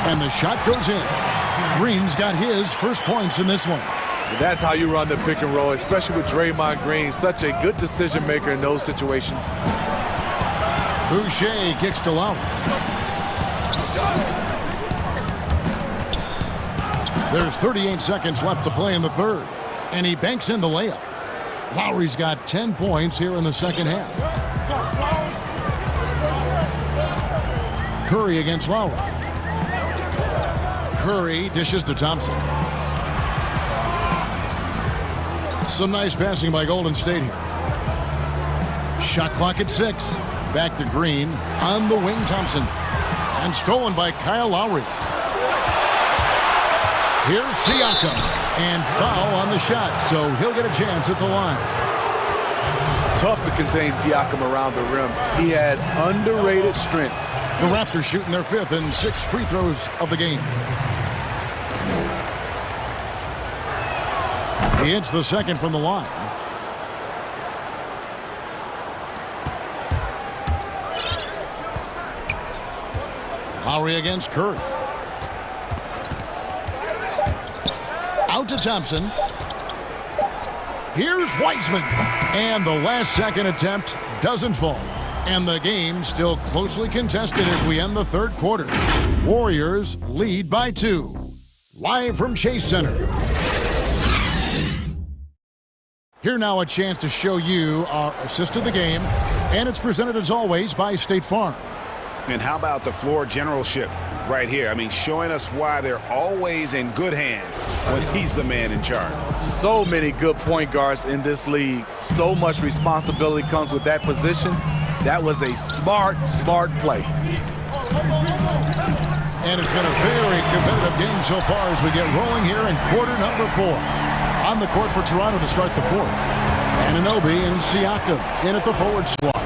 And the shot goes in. Green's got his first points in this one. That's how you run the pick and roll, especially with Draymond Green. Such a good decision maker in those situations. Boucher kicks to Lowry. There's 38 seconds left to play in the third. And he banks in the layup. Lowry's got 10 points here in the second half. Curry against Lowry. Curry dishes to Thompson. Some nice passing by Golden State here. Shot clock at 6. Back to Green. On the wing, Thompson. And stolen by Kyle Lowry. Here's Siakam. And foul on the shot, so he'll get a chance at the line. Tough to contain Siakam around the rim. He has underrated strength. The Raptors shooting their 5th and 6th free throws of the game. He hits the second from the line. Lowry against Curry. Out to Thompson. Here's Wiseman. And the last second attempt doesn't fall. And the game still closely contested as we end the third quarter. Warriors lead by 2. Live from Chase Center. Here now a chance to show you our assist of the game. And it's presented as always by State Farm. And how about the floor generalship right here? I mean, showing us why they're always in good hands when he's the man in charge. So many good point guards in this league. So much responsibility comes with that position. That was a smart play. And it's been a very competitive game so far as we get rolling here in quarter number 4. On the court for Toronto to start the 4th. Anunoby and Siakam in at the forward slot.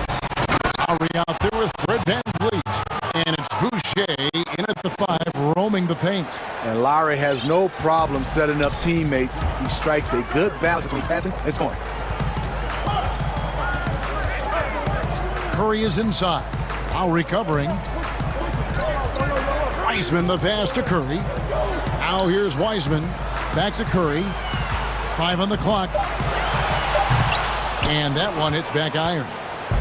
Lowry out there with Fred VanVleet. And it's Boucher in at the 5, roaming the paint. And Lowry has no problem setting up teammates. He strikes a good balance between passing and scoring. Curry is inside. Lowry covering. Wiseman the pass to Curry. Now here's Wiseman. Back to Curry. 5 on the clock. And that one hits back iron.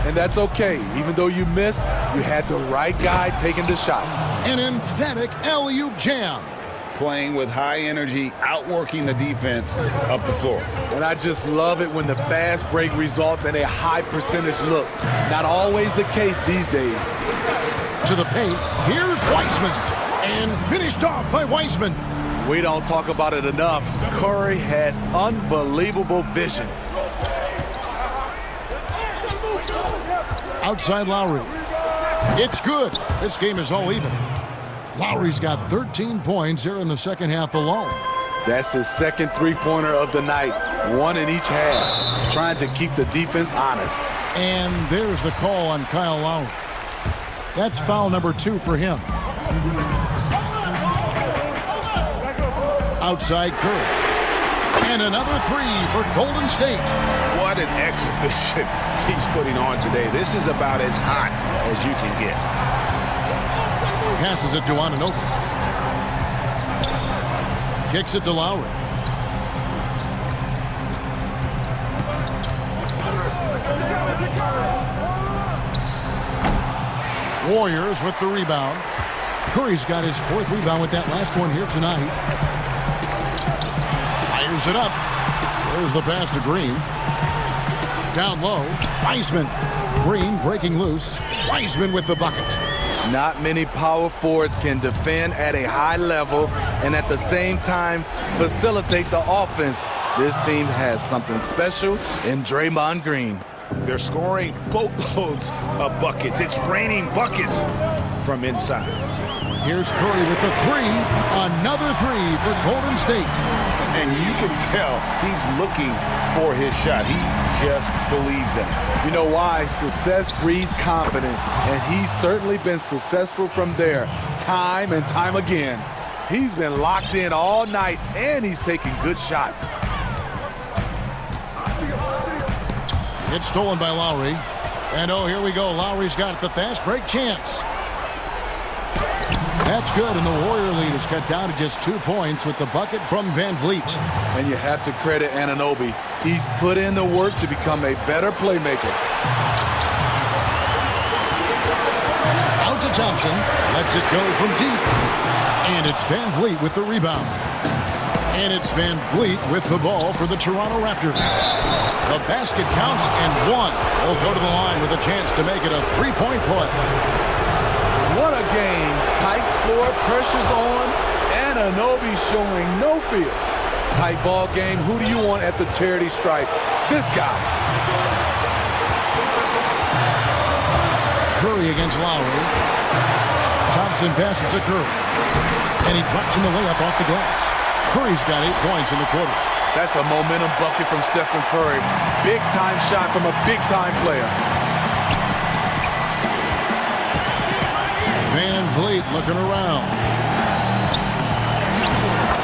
And that's okay. Even though you miss, you had the right guy taking the shot. An emphatic alley-oop jam. Playing with high energy, outworking the defense up the floor. And I just love it when the fast break results in a high percentage look. Not always the case these days. To the paint, here's Wiseman. And finished off by Wiseman. We don't talk about it enough. Curry has unbelievable vision. Outside Lowry. It's good. This game is all even. Lowry's got 13 points here in the second half alone. That's his second three-pointer of the night, one in each half, trying to keep the defense honest. And there's the call on Kyle Lowry. That's foul number 2 for him. Outside Curry. And another 3 for Golden State. What an exhibition he's putting on today. This is about as hot as you can get. Passes it to Anunoby. Kicks it to Lowry. Warriors with the rebound. Curry's got his 4th rebound with that last one here tonight. Fires it up. There's the pass to Green. Down low. Wiseman. Green breaking loose. Wiseman with the bucket. Not many power forwards can defend at a high level and at the same time facilitate the offense. This team has something special in Draymond Green. They're scoring boatloads of buckets. It's raining buckets from inside. Here's Curry with the 3. Another 3 for Golden State. And you can tell he's looking for his shot. He just believes in it. You know why? Success breeds confidence, and he's certainly been successful from there time and time again. He's been locked in all night, and he's taking good shots. It's stolen by Lowry. And oh, here we go. Lowry's got the fast break chance. That's good, and the Warrior lead is cut down to just 2 points with the bucket from Van Vliet. And you have to credit Anunoby. He's put in the work to become a better playmaker. Out to Thompson. Lets it go from deep. And it's Van Vliet with the rebound. And it's Van Vliet with the ball for the Toronto Raptors. The basket counts and 1. They'll go to the line with a chance to make it a 3-point play. What a game. Tight score, pressure's on. Anunoby showing no fear. Tight ball game. Who do you want at the charity stripe? This guy. Curry against Lowry. Thompson passes to Curry. And he drops in the layup off the glass. Curry's got 8 points in the quarter. That's a momentum bucket from Stephen Curry. Big-time shot from a big-time player. Van Vliet looking around.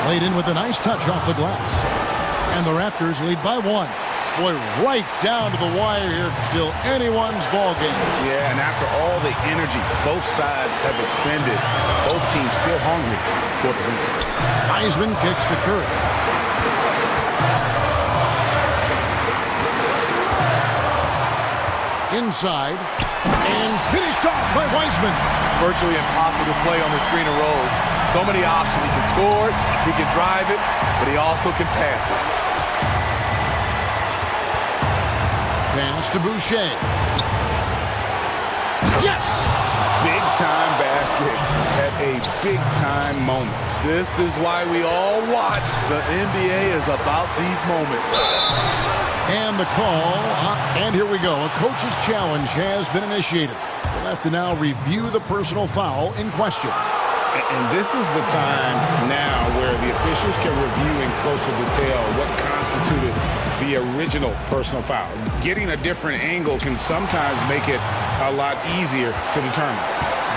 Laid in with a nice touch off the glass. And the Raptors lead by 1. Boy, right down to the wire here. Still anyone's ball game. Yeah, and after all the energy both sides have expended, both teams still hungry for the lead. Wiseman kicks to Curry. Inside. And finished off by Wiseman. Virtually impossible to play on the screen of rolls. So many options. He can score it, he can drive it, but he also can pass it. Pass to Boucher. Yes! Big-time basket at a big-time moment. This is why we all watch. The NBA is about these moments. And the call, and here we go. A coach's challenge has been initiated. We'll have to now review the personal foul in question. And this is the time now where the officials can review in closer detail what constituted the original personal foul. Getting a different angle can sometimes make it a lot easier to determine.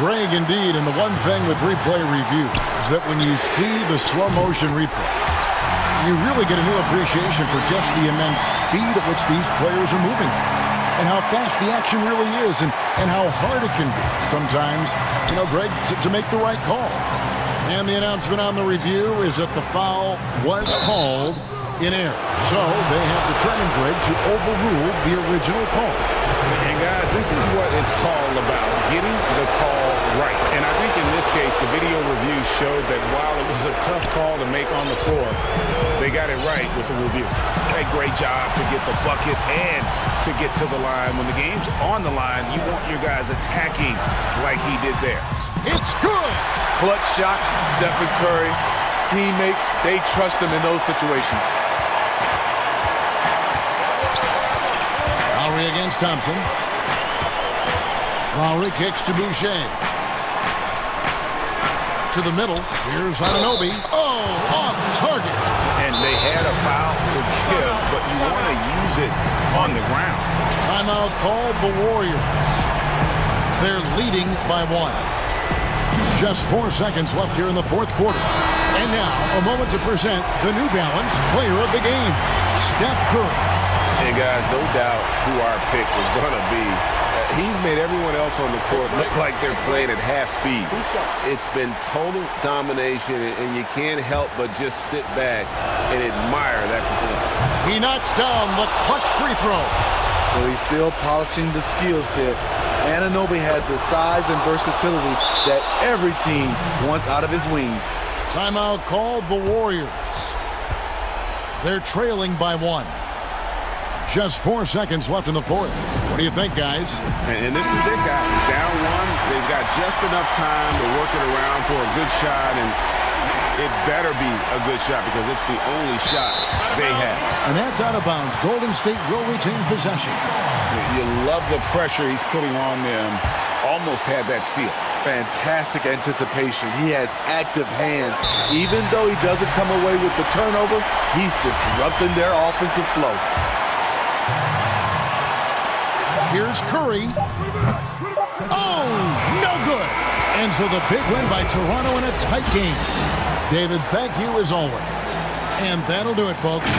Greg, indeed, and the one thing with replay review is that when you see the slow motion replay, you really get a new appreciation for just the immense speed at which these players are moving and how fast the action really is and how hard it can be sometimes, you know, Greg, to make the right call. And the announcement on the review is that the foul was called in error. So they have determined, Greg, to overrule the original call. And guys, this is what it's all about, getting the call right. And I think in this case, the video review showed that while it was a tough call to make on the floor, they got it right with the review. A great job to get the bucket and to get to the line. When the game's on the line, you want your guys attacking like he did there. It's good! Clutch shot, Stephen Curry. teammates, they trust him in those situations. Lowry against Thompson. Lowry kicks to Boucher. To the middle. Here's Anunoby. Oh, off target. And they had a foul to give, but you want to use it on the ground. Timeout called the Warriors. They're leading by 1. Just 4 seconds left here in the fourth quarter. And now, a moment to present the New Balance Player of the Game, Steph Curry. And guys, no doubt who our pick was going to be. He's made everyone else on the court look like they're playing at half speed. It's been total domination, and you can't help but just sit back and admire that performance. He knocks down the clutch free throw. Well, he's still polishing the skill set. Anunoby has the size and versatility that every team wants out of his wings. Timeout called the Warriors. They're trailing by 1. Just 4 seconds left in the fourth. What do you think, guys? And this is it, guys. Down 1. They've got just enough time to work it around for a good shot, and it better be a good shot because it's the only shot they have. And that's out of bounds. Golden State will retain possession. You love the pressure he's putting on them. Almost had that steal. Fantastic anticipation. He has active hands. Even though he doesn't come away with the turnover, he's disrupting their offensive flow. Here's Curry. Oh, no good. And so the big win by Toronto in a tight game. David, thank you as always. And that'll do it, folks.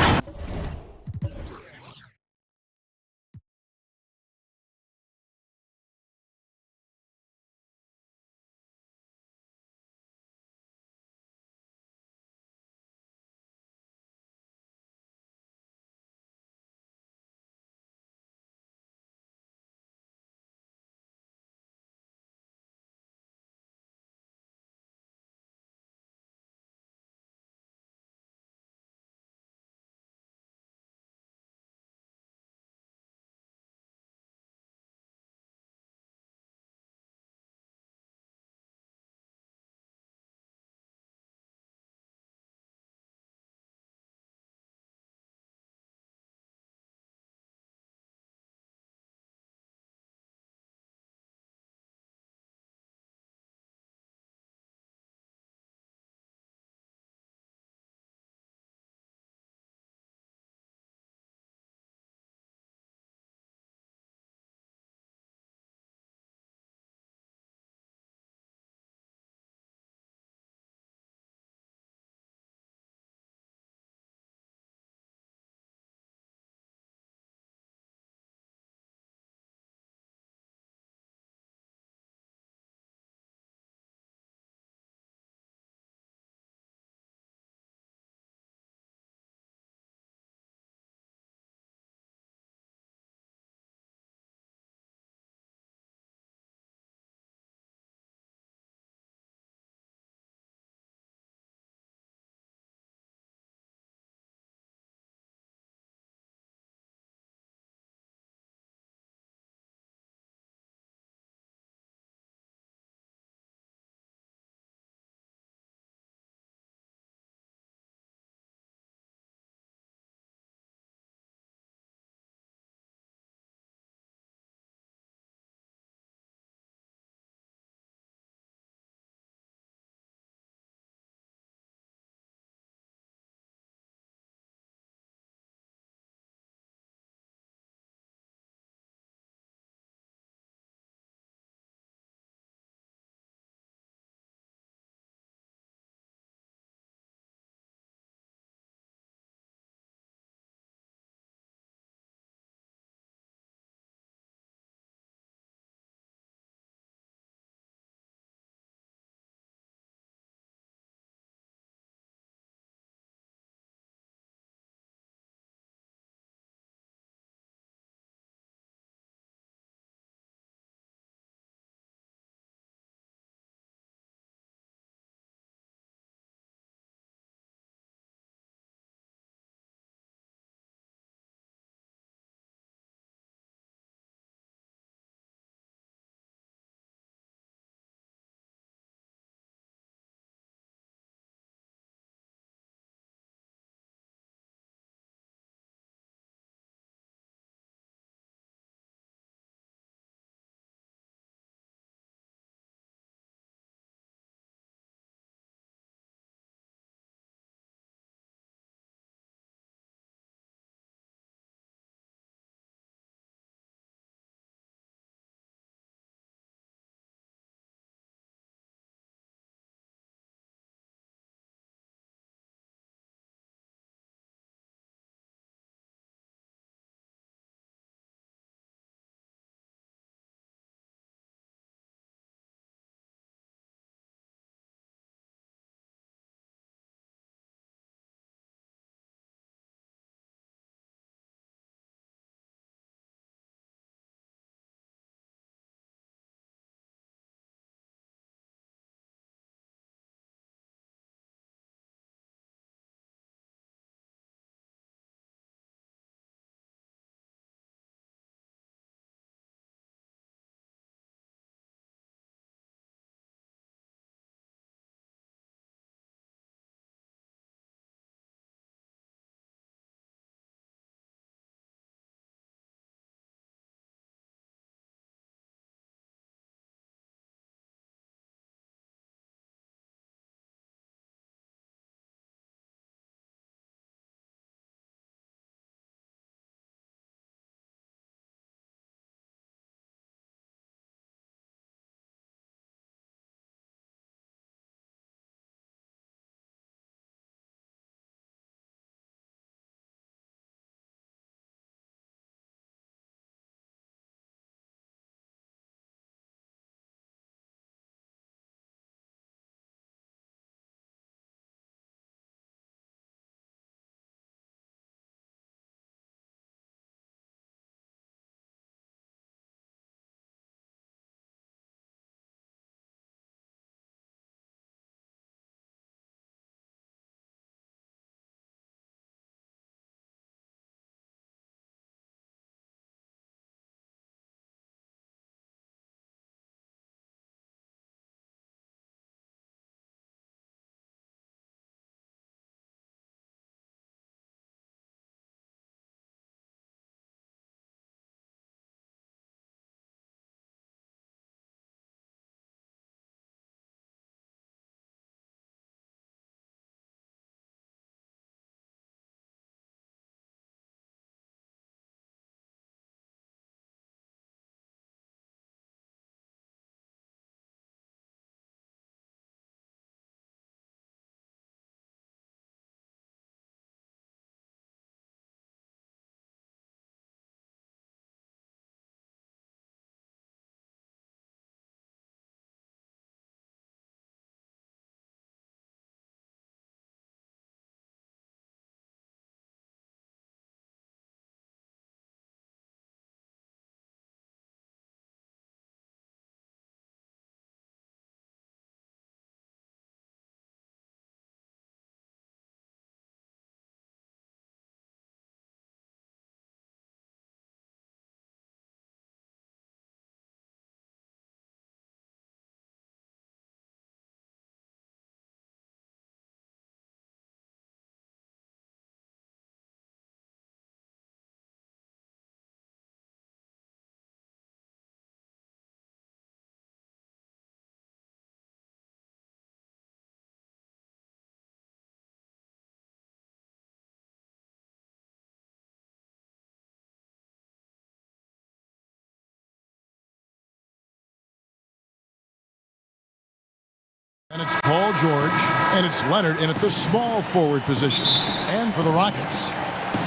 And it's Paul George, and it's Leonard in at the small forward position. And for the Rockets,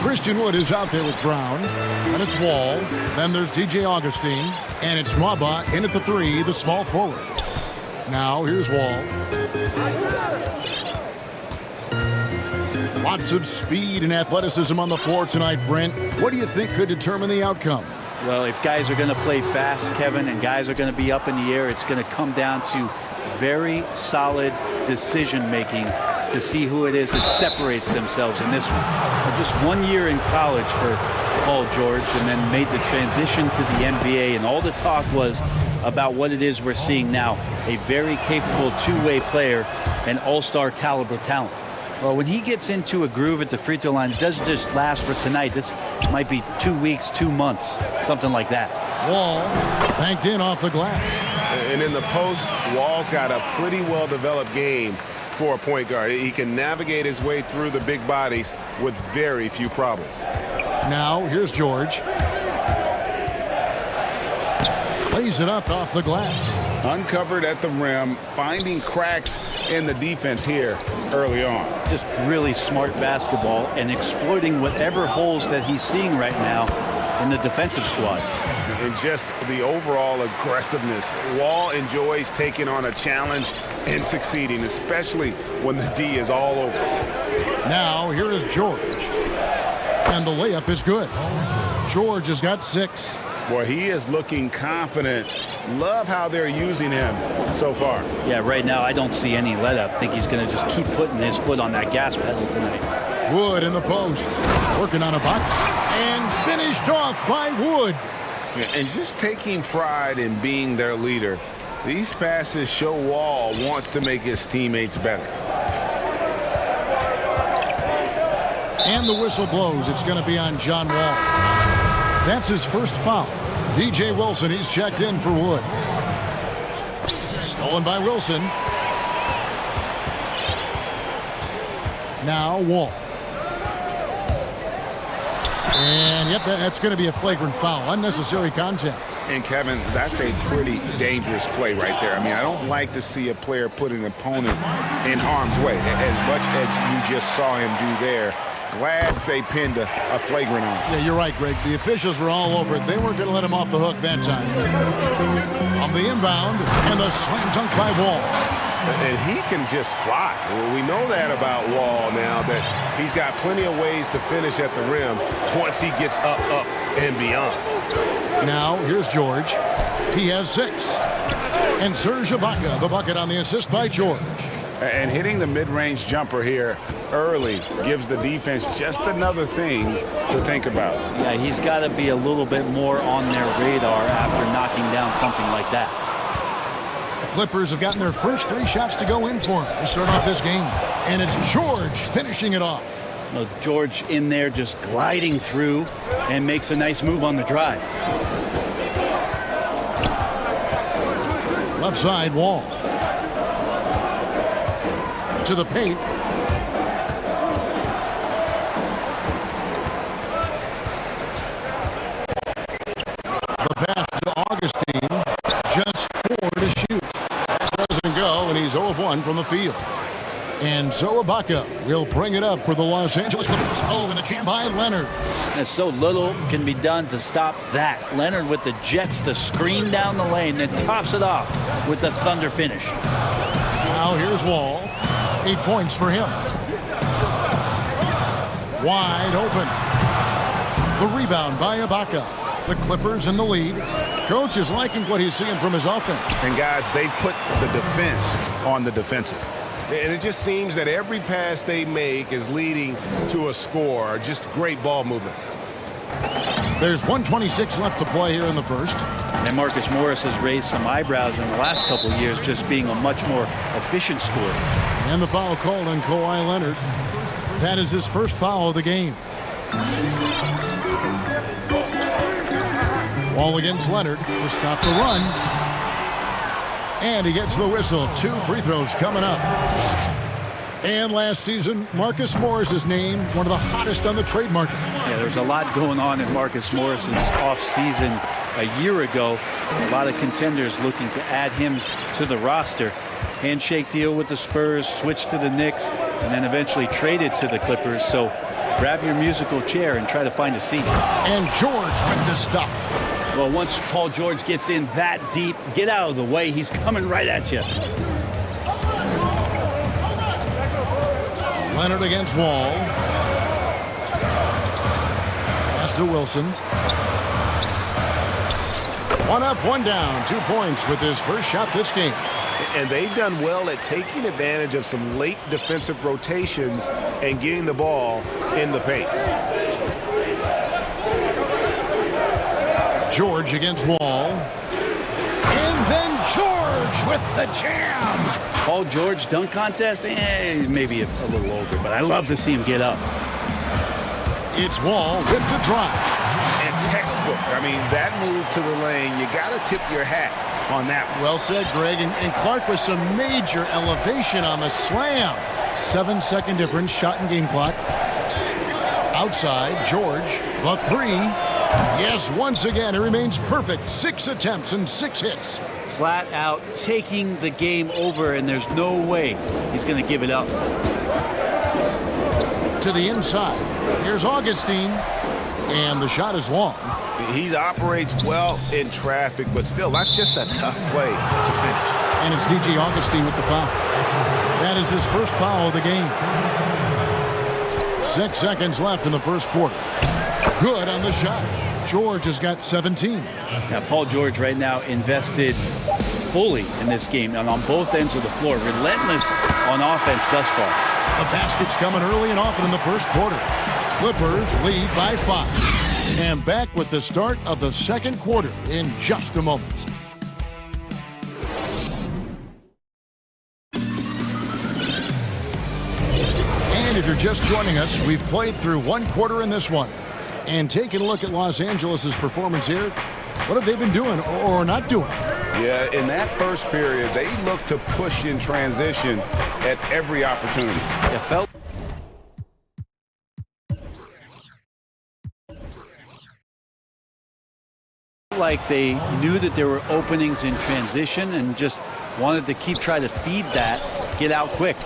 Christian Wood is out there with Brown, and it's Wall. Then there's DJ Augustine, and it's Mwaba in at the 3, the small forward. Now here's Wall. Lots of speed and athleticism on the floor tonight, Brent. What do you think could determine the outcome? Well, if guys are going to play fast, Kevin, and guys are going to be up in the air, it's going to come down to very solid decision-making to see who it is that separates themselves in this one. Just 1 year in college for Paul George, and then made the transition to the NBA, and all the talk was about what it is we're seeing now, a very capable two-way player, an all-star caliber talent. Well, when he gets into a groove at the free throw line, it doesn't just last for tonight. This might be 2 weeks, 2 months, something like that. Wall banked in off the glass. And in the post, Wall's got a pretty well-developed game for a point guard. He can navigate his way through the big bodies with very few problems. Now, here's George. Lays it up off the glass. Uncovered at the rim, finding cracks in the defense here early on. Just really smart basketball and exploiting whatever holes that he's seeing right now in the defensive squad. And just the overall aggressiveness. Wall enjoys taking on a challenge and succeeding, especially when the D is all over. Now, here is George. And the layup is good. George has got 6. Boy, he is looking confident. Love how they're using him so far. Yeah, right now I don't see any let up. I think he's going to just keep putting his foot on that gas pedal tonight. Wood in the post. Working on a bucket. And finished off by Wood. And just taking pride in being their leader. These passes show Wall wants to make his teammates better. And the whistle blows. It's going to be on John Wall. That's his first foul. DJ Wilson, he's checked in for Wood. Stolen by Wilson. Now Wall. And yep, that's going to be a flagrant foul. Unnecessary contact. And Kevin, that's a pretty dangerous play right there. I mean, I don't like to see a player put an opponent in harm's way as much as you just saw him do there. Glad they pinned a flagrant on. Yeah, you're right, Greg. The officials were all over it. They weren't going to let him off the hook that time. From the inbound, and the slam dunk by Wall. And he can just fly. We know that about Wall now, that he's got plenty of ways to finish at the rim once he gets up, and beyond. Now, here's George. He has 6. And Serge Ibaka, the bucket on the assist by George. And hitting the mid-range jumper here early gives the defense just another thing to think about. Yeah, he's got to be a little bit more on their radar after knocking down something like that. The Clippers have gotten their first 3 shots to go in for him to start off this game. And it's George finishing it off. Well, George in there just gliding through and makes a nice move on the drive. Left side, Wall. To the paint. The pass to Augustine. Just 4 to shoot. That doesn't go, and he's 0 of 1 from the field. And so Ibaka will bring it up for the Los Angeles Clippers. Oh, and the jam by Leonard. And so little can be done to stop that. Leonard with the jets to screen down the lane, then tops it off with the thunder finish. Now here's Wall. 8 points for him. Wide open. The rebound by Ibaka. The Clippers in the lead. Coach is liking what he's seeing from his offense. And guys, they put the defense on the defensive. And it just seems that every pass they make is leading to a score. Just great ball movement. There's 1:26 left to play here in the first. And Marcus Morris has raised some eyebrows in the last couple of years, just being a much more efficient scorer. And the foul called on Kawhi Leonard. That is his first foul of the game. Wall against Leonard to stop the run. And he gets the whistle. 2 free throws coming up. And last season, Marcus Morris is named one of the hottest on the trade market. Yeah, there's a lot going on in Marcus Morris's offseason a year ago. A lot of contenders looking to add him to the roster. handshake deal with the Spurs, switched to the Knicks, and then eventually traded to the Clippers. So grab your musical chair and try to find a seat. And George with the stuff. Well, once Paul George gets in that deep, get out of the way. He's coming right at you. Leonard against Wall. Pass to Wilson. One up, one down. 2 points with his first shot this game. And they've done well at taking advantage of some late defensive rotations and getting the ball in the paint. George against Wall. And then George with the jam. Paul George dunk contest? Maybe a little older, but I love to see him get up. It's Wall with the drive. And textbook. I mean, that move to the lane, you got to tip your hat on that. Well said, Greg. And Clark with some major elevation on the slam. 7-second difference, shot and game clock. Outside, George, the three. Yes, once again, it remains perfect. 6 attempts and 6 hits. Flat out taking the game over, and there's no way he's going to give it up. To the inside. Here's Augustine. And the shot is long. He operates well in traffic, but still, that's just a tough play to finish. And it's DJ Augustine with the foul. That is his first foul of the game. 6 seconds left in the first quarter. Good on the shot. George has got 17. Now, Paul George right now invested fully in this game and on both ends of the floor. Relentless on offense thus far. The basket's coming early and often in the first quarter. Clippers lead by 5. And back with the start of the second quarter in just a moment. And if you're just joining us, we've played through 1 quarter in this one. And taking a look at Los Angeles' performance here, what have they been doing or not doing? Yeah, in that first period, they looked to push in transition at every opportunity. It felt like they knew that there were openings in transition and just wanted to keep trying to feed that, get out quick.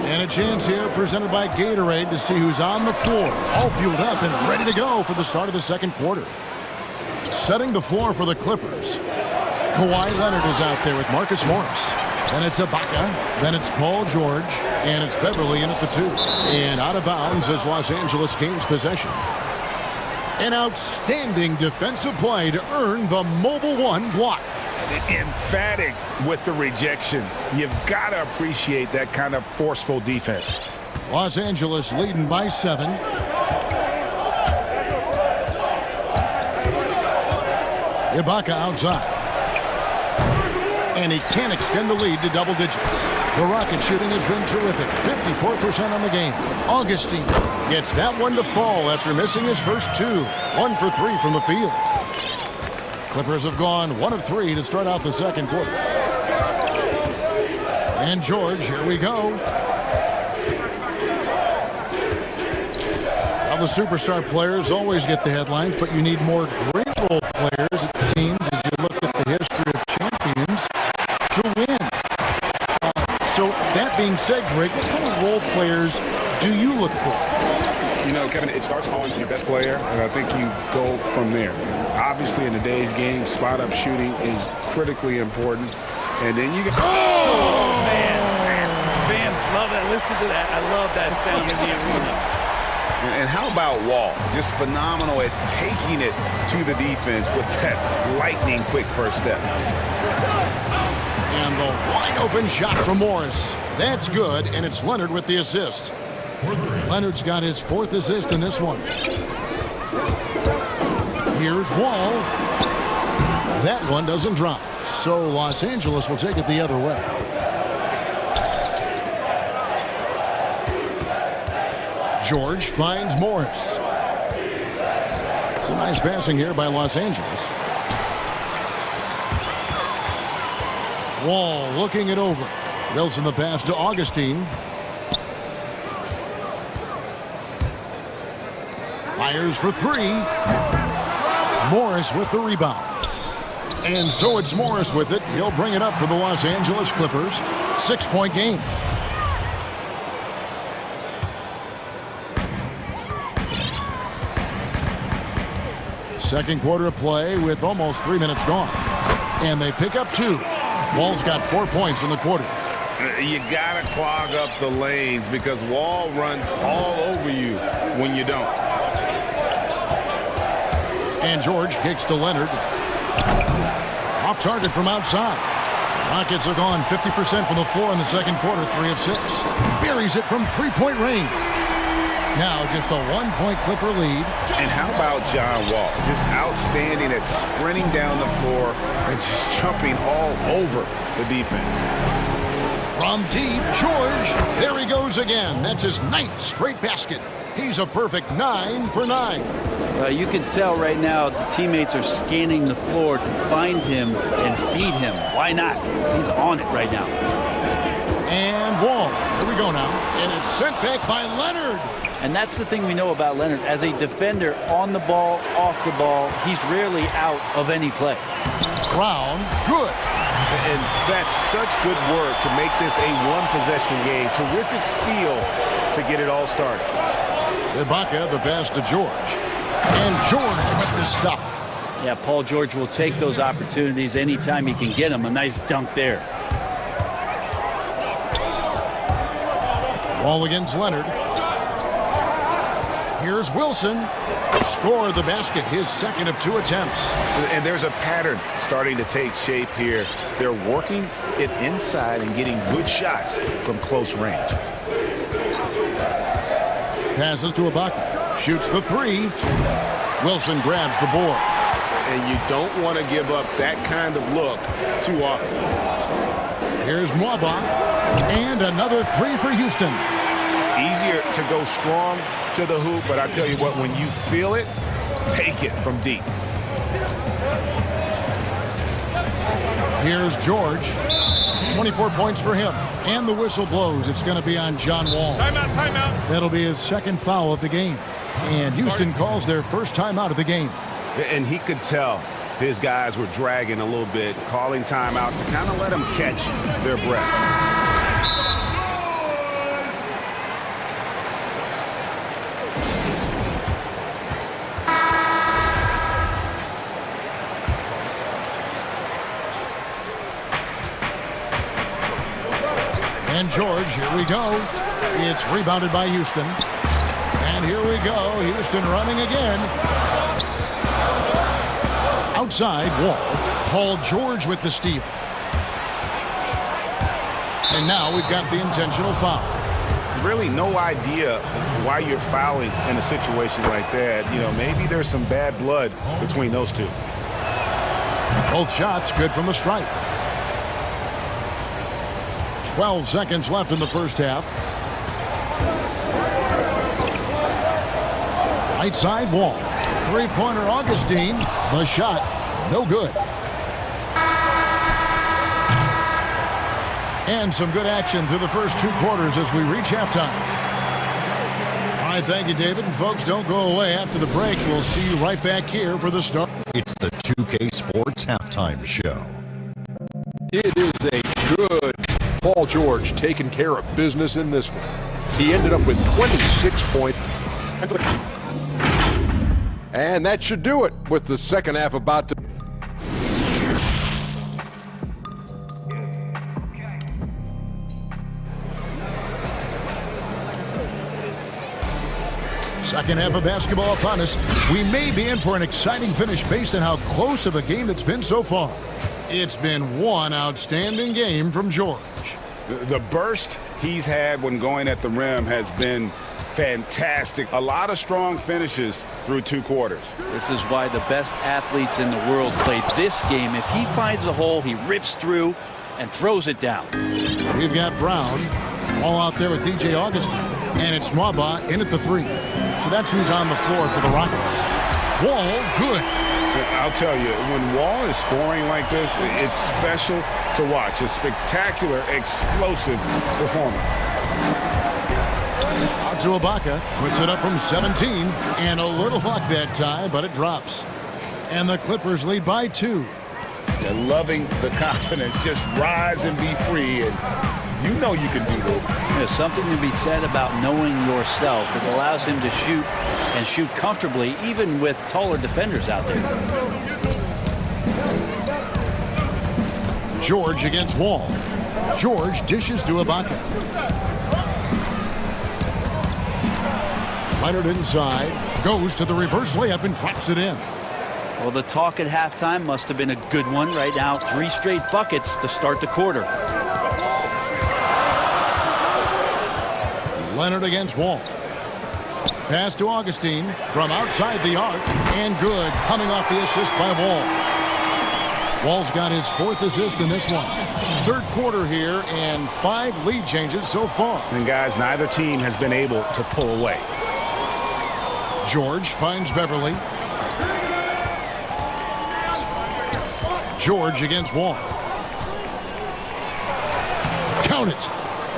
And a chance here presented by Gatorade to see who's on the floor. All fueled up and ready to go for the start of the second quarter. Setting the floor for the Clippers. Kawhi Leonard is out there with Marcus Morris. Then it's Ibaka. Then it's Paul George. And it's Beverly in at the 2. And out of bounds as Los Angeles gains possession. An outstanding defensive play to earn the mobile 1 block. Emphatic with the rejection. You've got to appreciate that kind of forceful defense. Los Angeles leading by 7. Ibaka outside. And he can't extend the lead to double digits. The Rocket shooting has been terrific. 54% on the game. Augustine gets that one to fall after missing his first 2. 1 for 3 from the field. Clippers have gone 1 of 3 to start out the second quarter. And George, here we go. Now the superstar players always get the headlines, but you need more great role players, it seems, as you look at the history of champions, to win. So that being said, Greg, what kind of role players do you look for? You know, Kevin, it starts on your best player, and I think you go from there. Obviously, in today's game, spot-up shooting is critically important. And then you get... Oh, man. Fans love that. Listen to that. I love that sound in the arena. And how about Wall? Just phenomenal at taking it to the defense with that lightning-quick first step. And the wide-open shot from Morris. That's good, and it's Leonard with the assist. Leonard's got his 4th assist in this one. Here's Wall. That one doesn't drop. So Los Angeles will take it the other way. George finds Morris. Some nice passing here by Los Angeles. Wall looking it over. Wilson the pass to Augustine. Fires for 3. Morris with the rebound. And so it's Morris with it. He'll bring it up for the Los Angeles Clippers. 6-point game. Second quarter of play with almost 3 minutes gone. And they pick up 2. Wall's got 4 points in the quarter. You got to clog up the lanes because Wall runs all over you when you don't. And George kicks to Leonard. Off target from outside. Rockets have gone 50% from the floor in the second quarter, 3 of 6. Buries it from 3-point range. Now just a 1-point Clipper lead. And how about John Wall? Just outstanding at sprinting down the floor and just jumping all over the defense. From deep, George. There he goes again. That's his 9th straight basket. He's a perfect 9 for 9. You can tell right now the teammates are scanning the floor to find him and feed him. Why not? He's on it right now. And Wall. Here we go now. And it's sent back by Leonard. And that's the thing we know about Leonard. As a defender, on the ball, off the ball, he's rarely out of any play. Brown, good. And that's such good work to make this a one-possession game. Terrific steal to get it all started. Ibaka, the pass to George. And George with the stuff. Yeah, Paul George will take those opportunities anytime he can get them. A nice dunk there. Ball against Leonard. Here's Wilson. Score the basket, his 2nd of 2 attempts. And there's a pattern starting to take shape here. They're working it inside and getting good shots from close range. Passes to Ibaka. Shoots the 3. Wilson grabs the board. And you don't want to give up that kind of look too often. Here's Mwaba. And another 3 for Houston. Easier to go strong to the hoop, but I tell you what, when you feel it, take it from deep. Here's George. 24 points for him. And the whistle blows. It's going to be on John Wall. Timeout, timeout. That'll be his 2nd foul of the game. And Houston calls their first timeout of the game. And he could tell his guys were dragging a little bit, calling timeout to kind of let them catch their breath. And George, here we go. It's rebounded by Houston. And here we go. Houston running again. Outside, Wall. Paul George with the steal. And now we've got the intentional foul. Really no idea why you're fouling in a situation like that. You know, maybe there's some bad blood between those two. Both shots good from the stripe. 12 seconds left in the first half. Right side, Wall. 3-pointer, Augustine. The shot, no good. And some good action through the first 2 quarters as we reach halftime. All right, thank you, David. And folks, don't go away. After the break, we'll see you right back here for the start. It's the 2K Sports Halftime Show. It is a good Paul George taking care of business in this one. He ended up with 26 points. And that should do it with the second half about to... Second half of basketball upon us. We may be in for an exciting finish based on how close of a game it's been so far. It's been one outstanding game from George. The burst he's had when going at the rim has been fantastic. A lot of strong finishes through 2 quarters. This is why the best athletes in the world play this game. If he finds a hole, he rips through and throws it down. We've got Brown all out there with DJ Augustine. And it's Mwaba in at the 3. So that's who's on the floor for the Rockets. Wall, good. I'll tell you, when Wall is scoring like this, it's special to watch. A spectacular, explosive performance. Out to Ibaka. Puts it up from 17. And a little luck that time, but it drops. And the Clippers lead by 2. They're loving the confidence. Just rise and be free, and you know you can do this. There's something to be said about knowing yourself. It allows him to shoot and shoot comfortably, even with taller defenders out there. George against Wall. George dishes to Ibaka. Leonard inside, goes to the reverse layup and drops it in. Well, the talk at halftime must have been a good one. Right now, 3 straight buckets to start the quarter. Leonard against Wall. Pass to Augustine from outside the arc, and good, coming off the assist by Wall. Wall's got his 4th assist in this one. 3rd quarter here, and 5 lead changes so far. And guys, neither team has been able to pull away. George finds Beverly. George against Wall. Count it.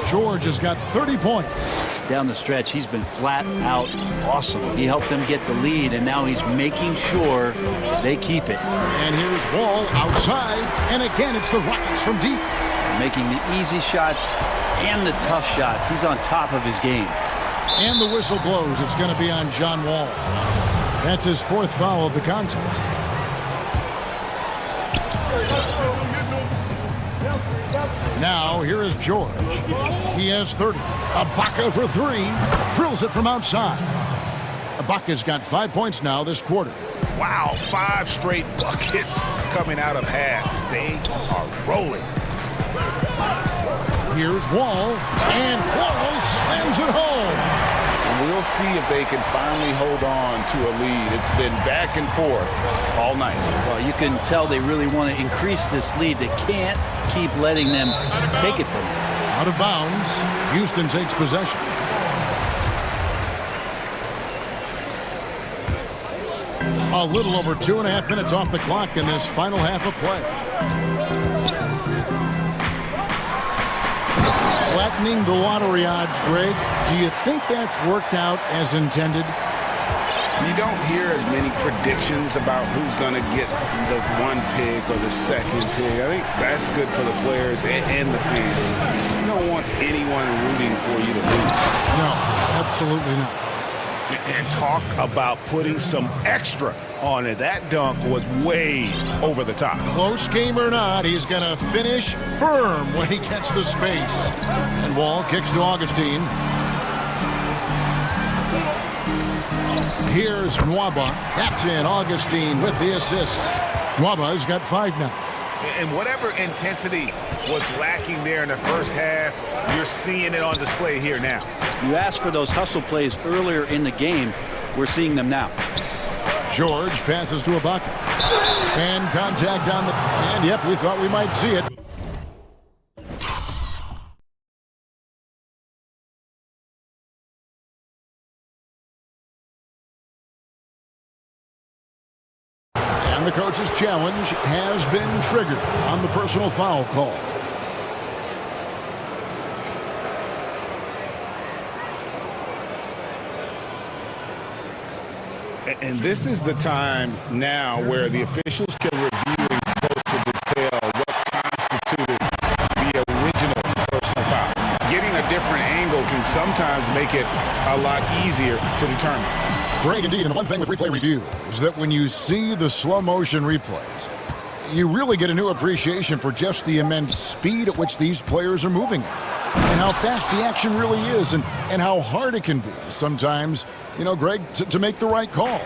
George has got 30 points. Down the stretch, he's been flat out awesome. He helped them get the lead, and now he's making sure they keep it. And here's Wall outside, and again it's the Rockets from deep. Making the easy shots and the tough shots. He's on top of his game. And the whistle blows. It's going to be on John Wall. That's his 4th foul of the contest. Now, here is George. He has 30. Ibaka for 3. Drills it from outside. Ibaka's got 5 points now this quarter. Wow, 5 straight buckets coming out of half. They are rolling. Here's Wall, and Wall slams it home. We'll see if they can finally hold on to a lead. It's been back and forth all night. Well, you can tell they really want to increase this lead. They can't keep letting them take it from them. Out of bounds. Houston takes possession. A little over 2.5 minutes off the clock in this final half of play. Flattening the lottery odds, Greg. Do you think that's worked out as intended? You don't hear as many predictions about who's going to get the 1 pick or the 2nd pick. I think that's good for the players and the fans. You don't want anyone rooting for you to lose. No, absolutely not. And talk about putting some extra on it. That dunk was way over the top. Close game or not, he's going to finish firm when he gets the space. And Wall kicks to Augustine. Here's Nwaba. That's in. Augustine with the assist. Nwaba's got 5 now. And whatever intensity was lacking there in the first half, you're seeing it on display here now. You asked for those hustle plays earlier in the game. We're seeing them now. George passes to Ibaka. And contact on the... And, yep, we thought we might see it. And the coach's challenge has been triggered on the personal foul call. And this is the time now where the officials can review in closer detail what constituted the original personal foul. Getting a different angle can sometimes make it a lot easier to determine. Great indeed, and one thing with replay review is that when you see the slow motion replays, you really get a new appreciation for just the immense speed at which these players are moving and how fast the action really is and how hard it can be sometimes, you know, Greg, to make the right call.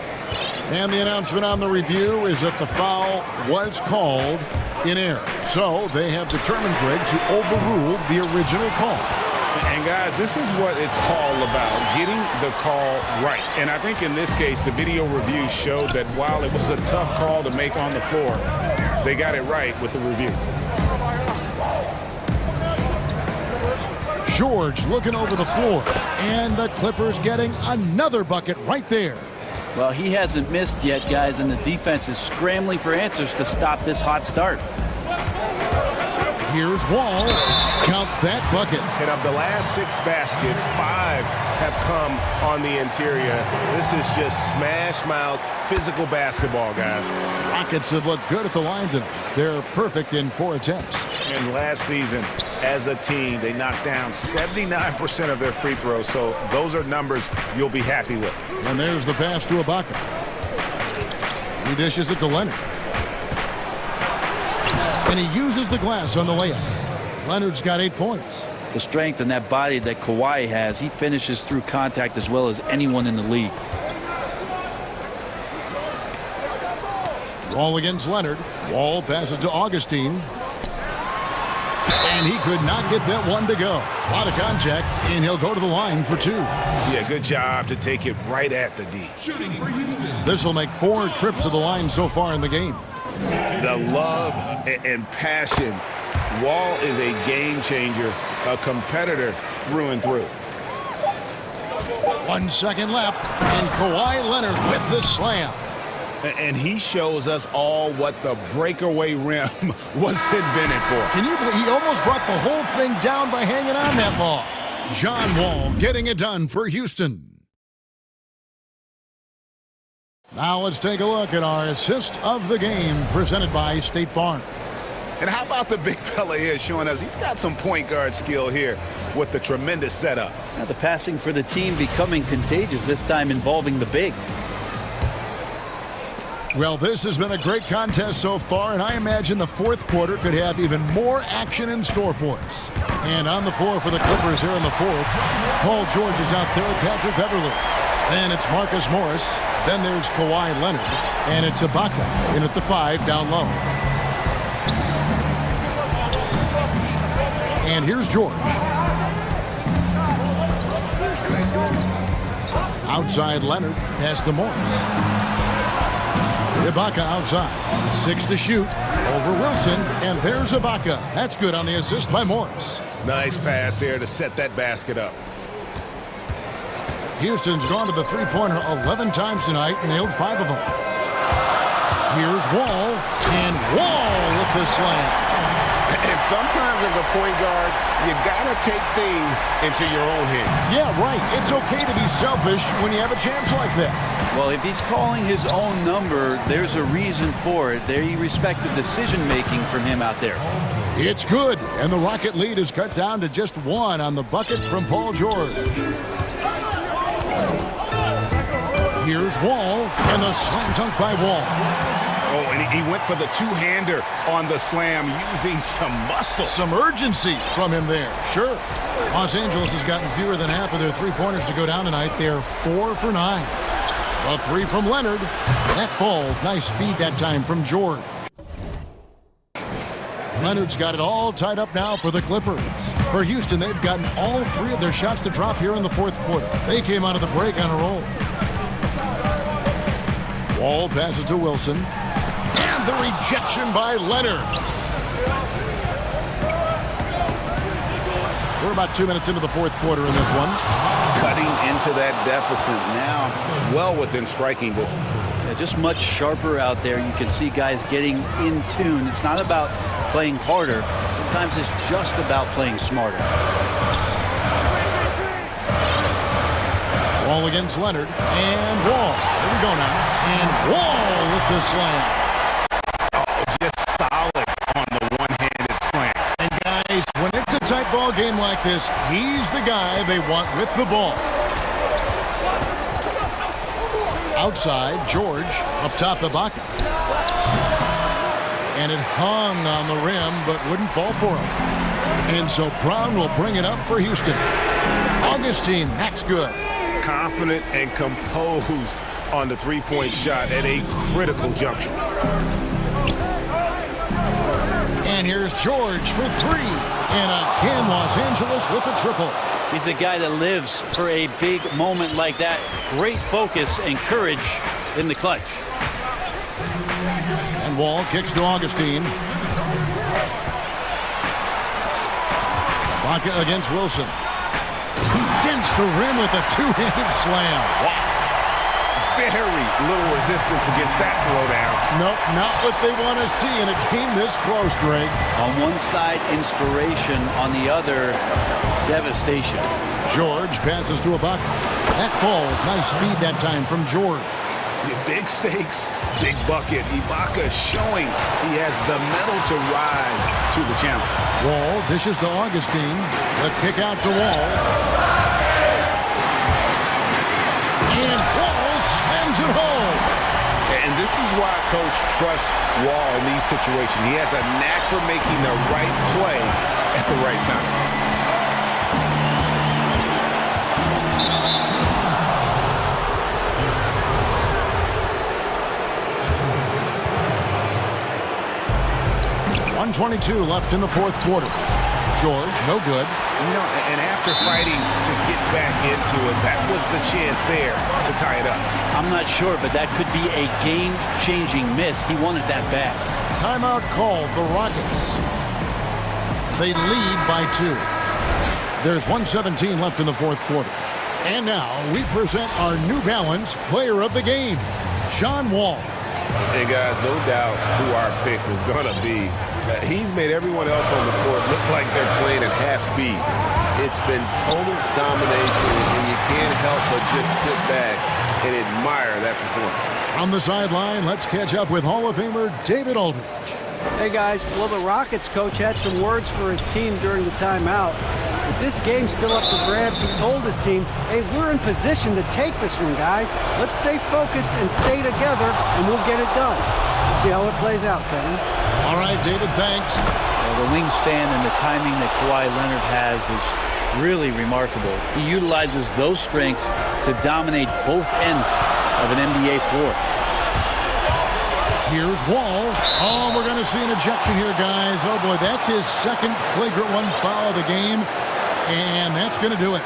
And the announcement on the review is that the foul was called in error. So they have determined, Greg, to overrule the original call. And guys, this is what it's all about, getting the call right. And I think in this case, the video review showed that while it was a tough call to make on the floor, they got it right with the review. George looking over the floor, and the Clippers getting another bucket right there. Well, he hasn't missed yet, guys, and the defense is scrambling for answers to stop this hot start. Here's Wall, Count that bucket. And of the last 6 baskets, 5 have come on the interior. This is just smash-mouth physical basketball, guys. Rockets have looked good at the line tonight. They're perfect in 4 attempts. And last season, as a team, they knocked down 79% of their free throws, so those are numbers you'll be happy with. And there's the pass to Ibaka. He dishes it to Leonard. And he uses the glass on the layup. Leonard's got 8 points. The strength and that body that Kawhi has, he finishes through contact as well as anyone in the league. Wall against Leonard. Wall passes to Augustine. And he could not get that one to go. A lot of contact, and he'll go to the line for 2. Yeah, good job to take it right at the D. Shooting for Houston. This will make 4 trips to the line so far in the game. The love and passion. Wall is a game changer, a competitor through and through. 1 second left, and Kawhi Leonard with the slam. And he shows us all what the breakaway rim was invented for. Can you believe he almost brought the whole thing down by hanging on that long? John Wall getting it done for Houston. Now let's take a look at our assist of the game presented by State Farm. And how about the big fella here showing us he's got some point guard skill here with the tremendous setup. Now the passing for the team becoming contagious, this time involving the big. Well, this has been a great contest so far, and I imagine the 4th quarter could have even more action in store for us. And on the floor for the Clippers here in the 4th, Paul George is out there with Patrick Beverly. Then it's Marcus Morris. Then there's Kawhi Leonard. And it's Ibaka in at the 5 down low. And here's George. Outside Leonard, pass to Morris. Ibaka outside. 6 to shoot. Over Wilson. And there's Ibaka. That's good on the assist by Morris. Nice pass there to set that basket up. Houston's gone to the three-pointer 11 times tonight and nailed 5 of them. Here's Wall. And Wall with the slam. And sometimes as a point guard, you got to take things into your own hands. Yeah, right. It's okay to be selfish when you have a chance like that. Well, if he's calling his own number, there's a reason for it. They respect the decision-making from him out there. It's good, and the Rocket lead is cut down to just 1 on the bucket from Paul George. Here's Wall, and the slam dunk by Wall. Oh, and he went for the two-hander on the slam using some muscle. Some urgency from him there, sure. Los Angeles has gotten fewer than half of their three-pointers to go down tonight. They're 4 for 9. A 3 from Leonard. That falls. Nice feed that time from George. Leonard's got it all tied up now for the Clippers. For Houston, they've gotten all 3 of their shots to drop here in the 4th quarter. They came out of the break on a roll. Wall passes to Wilson. And the rejection by Leonard. We're about 2 minutes into the 4th quarter in this one. Cutting into that deficit now, well within striking distance. Yeah, just much sharper out there. You can see guys getting in tune. It's not about playing harder. Sometimes it's just about playing smarter. Wall against Leonard. And Wall. Here we go now. And Wall with the slam. Just solid on the one-handed slam. And guys, when it's a tight ball game like this, he's the guy they want with the ball. Outside, George, up top Ibaka. And it hung on the rim, but wouldn't fall for him. And so Brown will bring it up for Houston. Augustine, that's good. Confident and composed on the three-point shot at a critical juncture. And here's George for 3. And again, Los Angeles with the triple. He's a guy that lives for a big moment like that. Great focus and courage in the clutch. And Wall kicks to Augustine. Ibaka against Wilson. He dents the rim with a two-handed slam. Wow. very little resistance against that throwdown. Nope, not what they want to see in a game this close, Greg. On one side, inspiration. On the other, devastation. George passes to Ibaka. That falls. Nice speed that time from George. Big stakes, big bucket. Ibaka showing he has the mettle to rise to the challenge. Wall dishes to Augustine. The kick out to Wall. And Wall slams it home. And this is why Coach trusts Wall in these situations. He has a knack for making the right play at the right time. .22 left in the fourth quarter. George, no good. You know, and after fighting to get back into it, that was the chance there to tie it up. I'm not sure, but that could be a game-changing miss. He wanted that bad. Timeout called, the Rockets. They lead by 2. There's 1:17 left in the fourth quarter. And now we present our New Balance Player of the Game, John Wall. Hey, guys, no doubt who our pick is going to be. He's made everyone else on the court look like they're playing at half speed. It's been total domination, and you can't help but just sit back and admire that performance. On the sideline, let's catch up with Hall of Famer David Aldridge. Hey, guys. Well, the Rockets coach had some words for his team during the timeout. With this game still up to grabs, he told his team, hey, we're in position to take this one, guys. Let's stay focused and stay together, and we'll get it done. We'll see how it plays out, Kevin. All right, David, thanks. Well, the wingspan and the timing that Kawhi Leonard has is really remarkable. He utilizes those strengths to dominate both ends of an NBA floor. Here's Wall. Oh, we're going to see an ejection here, guys. Oh, boy, that's his second flagrant one foul of the game, and that's going to do it.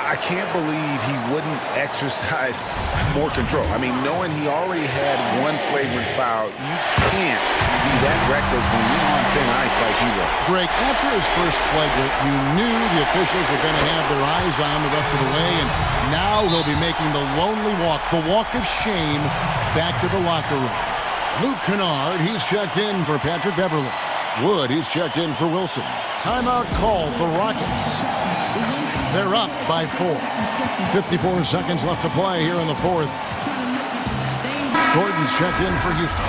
I can't believe he wouldn't exercise more control. I mean, knowing he already had one flagrant foul, you can't be that reckless when you're on thin ice like he was. Greg, after his first flagrant, you knew the officials were going to have their eyes on the rest of the way, and now he'll be making the lonely walk, the walk of shame, back to the locker room. Luke Kennard, he's checked in for Patrick Beverly. Wood, he's checked in for Wilson. Timeout called, the Rockets. They're up by 4. 54 seconds left to play here in the fourth. Gordon's checked in for Houston.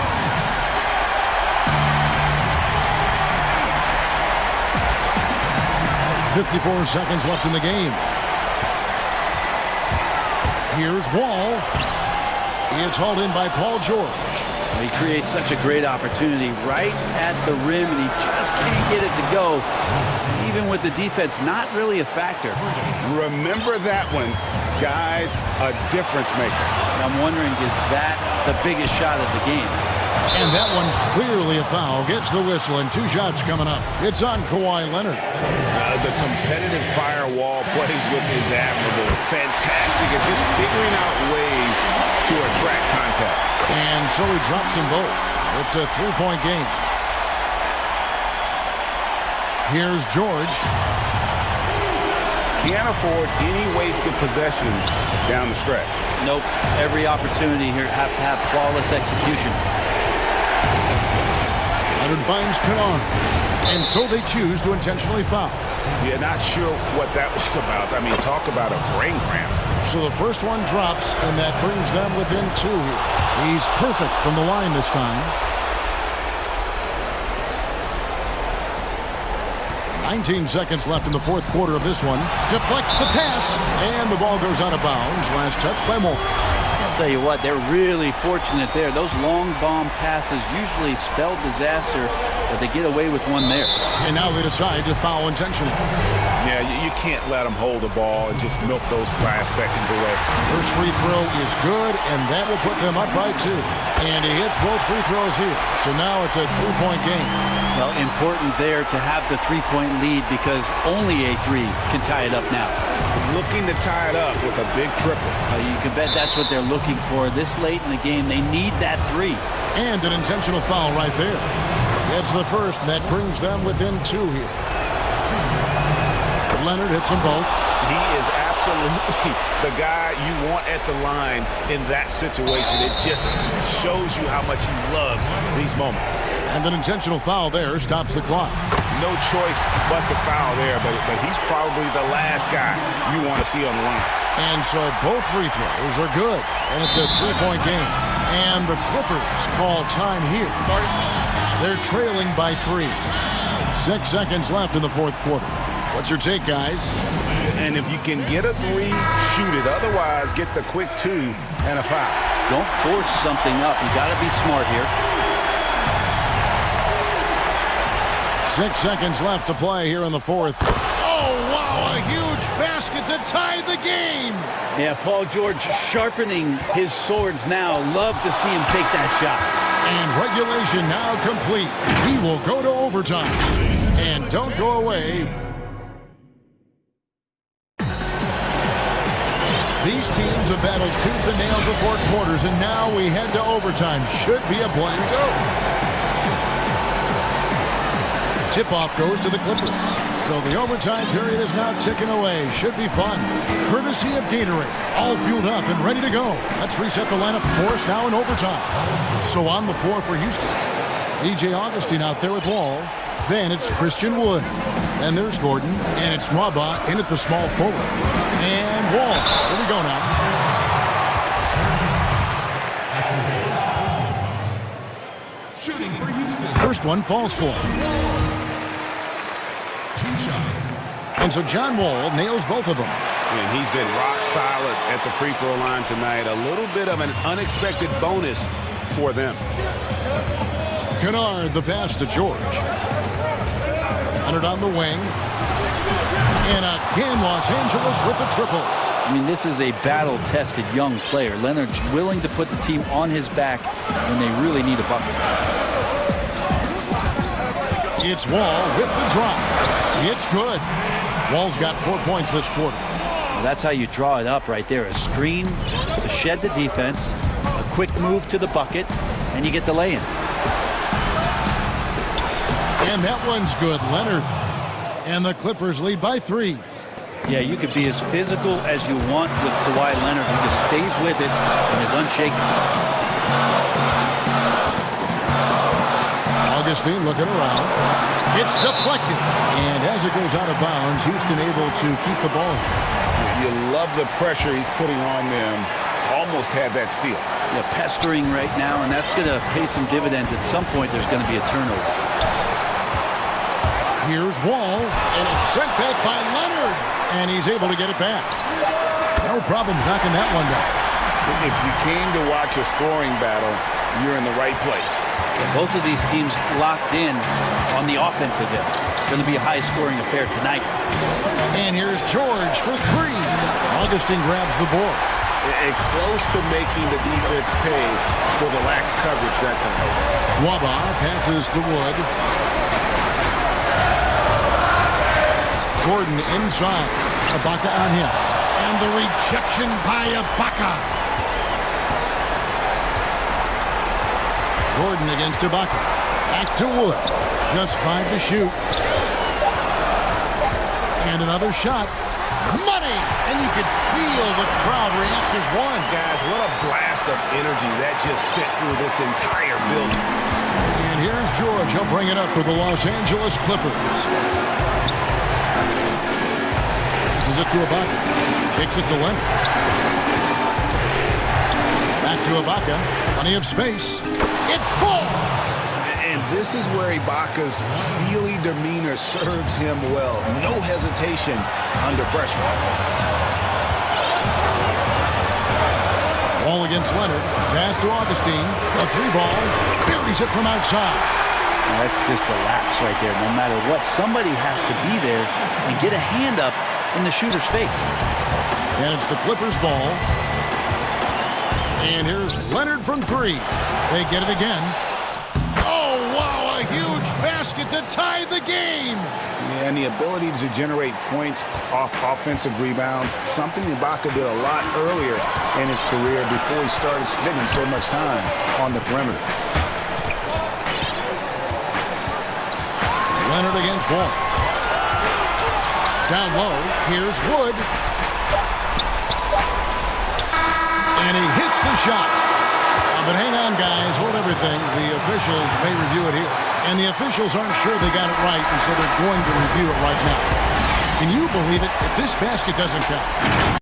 .54 seconds left in the game. Here's Wall. It's hauled in by Paul George. He creates such a great opportunity right at the rim, and he just can't get it to go. Even with the defense not really a factor. Remember that one, guys, a difference maker. And I'm wondering, is that the biggest shot of the game? And that one clearly a foul. Gets the whistle, and 2 shots coming up. It's on Kawhi Leonard. The competitive firewall plays with is admirable. Fantastic at just figuring out ways to attract contact. And so he drops them both. It's a 3-point game. Here's George. Can't afford any wasted possessions down the stretch. Nope. Every opportunity here have to have flawless execution. Leonard finds Kennard. And so they choose to intentionally foul. Yeah, not sure what that was about. I mean, talk about a brain cramp. So the first one drops, and that brings them within 2 here. He's perfect from the line this time. 19 seconds left in the fourth quarter of this one. Deflects the pass, and the ball goes out of bounds. Last touch by Morris. I'll tell you what, they're really fortunate there. Those long bomb passes usually spell disaster, but they get away with one there. And now they decide to foul intentionally. Yeah, you can't let them hold the ball and just milk those last seconds away. First free throw is good, and that will put them up by 2. And he hits both free throws here. So now it's a 3-point game. Well, important there to have the 3-point lead because only a 3 can tie it up now. Looking to tie it up with a big triple. You can bet that's what they're looking for this late in the game. They need that 3. And an intentional foul right there. It's the first, and that brings them within 2 here. Leonard hits them both. He is absolutely absolutely the guy you want at the line in that situation. It just shows you how much he loves these moments. And an intentional foul there stops the clock. No choice but to foul there, but he's probably the last guy you want to see on the line. And so both free throws are good, and it's a three-point game. And the Clippers call time here. They're trailing by 3. 6 seconds left in the fourth quarter. What's your take, guys? And if you can get a 3, shoot it. Otherwise, get the quick 2 and a foul. Don't force something up. You got to be smart here. 6 seconds left to play here in the fourth. Oh, wow, a huge basket to tie the game. Yeah, Paul George sharpening his swords now. Love to see him take that shot. And regulation now complete. He will go to overtime. And don't go away. These teams have battled tooth and nail before quarters, and now we head to overtime. Should be a blast. Tip-off goes to the Clippers. So the overtime period is now ticking away. Should be fun. Courtesy of Gatorade. All fueled up and ready to go. Let's reset the lineup, of course, now in overtime. So on the floor for Houston. E.J. Augustine out there with Wall. Then it's Christian Wood. Then there's Gordon. And it's Nwaba in at the small forward. And Wall. Here we go now. Shooting for Houston. First one falls for him. 2 shots. And so John Wall nails both of them. And he's been rock solid at the free throw line tonight. A little bit of an unexpected bonus for them. Kennard, the pass to George. Leonard on the wing. And again, Los Angeles with the triple. I mean, this is a battle-tested young player. Leonard's willing to put the team on his back when they really need a bucket. It's Wall with the drop. It's good. Wall's got 4 points this quarter. Well, that's how you draw it up right there. A screen to shed the defense, a quick move to the bucket, and you get the lay-in. And that one's good, Leonard. And the Clippers lead by 3. Yeah, you could be as physical as you want with Kawhi Leonard. He just stays with it and is unshaken. Augustine looking around. It's deflected. And as it goes out of bounds, Houston able to keep the ball. You love the pressure he's putting on them. Almost had that steal. Yeah, pestering right now, and that's going to pay some dividends. At some point, there's going to be a turnover. Here's Wall, and it's sent back by Leonard. And he's able to get it back. No problems knocking that one down. If you came to watch a scoring battle, you're in the right place. Both of these teams locked in on the offensive end. Going to be a high-scoring affair tonight. And here's George for 3. Augustine grabs the board. And close to making the defense pay for the lax coverage that time. Nwaba passes to Wood. Gordon inside. Ibaka on him. And the rejection by Ibaka. Gordon against Ibaka. Back to Wood. Just 5 to shoot. And another shot. Money! And you could feel the crowd react as one. Guys, what a blast of energy that just sent through this entire building. And here's George. He'll bring it up for the Los Angeles Clippers. Passes it to Ibaka. Kicks it to Leonard. Back to Ibaka. Plenty of space. It falls! And this is where Ibaka's steely demeanor serves him well. No hesitation under pressure. Ball against Leonard. Pass to Augustine. A 3-ball. Buries it from outside. That's just a lapse right there. No matter what, somebody has to be there and get a hand up in the shooter's face. And it's the Clippers' ball. And here's Leonard from 3. They get it again. Oh, wow, a huge basket to tie the game. Yeah, and the ability to generate points off offensive rebounds, something Ibaka did a lot earlier in his career before he started spending so much time on the perimeter. Leonard against Wall. Down low, here's Wood. And he hits the shot. But hang on, guys. Hold everything. The officials may review it here. And the officials aren't sure they got it right, and so they're going to review it right now. Can you believe it? If this basket doesn't count.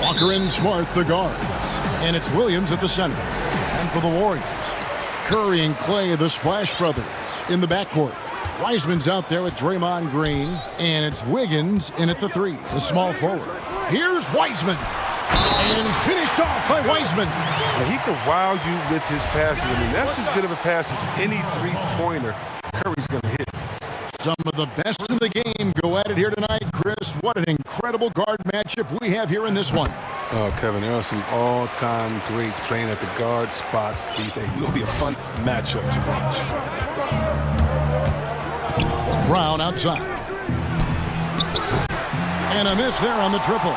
Walker and Smart, the guards. And it's Williams at the center. And for the Warriors, Curry and Clay, the Splash Brothers, in the backcourt. Wiseman's out there with Draymond Green. And it's Wiggins in at the three, the small forward. Here's Wiseman. And finished off by Wiseman. He can wow you with his passes. I mean, that's as good of a pass as any three-pointer Curry's going to hit. Some of the best in the game go at it here tonight, Chris. What an incredible guard matchup we have here in this one. Oh, Kevin, there are some all-time greats playing at the guard spots these days. It will be a fun matchup to watch. Brown outside. And a miss there on the triple.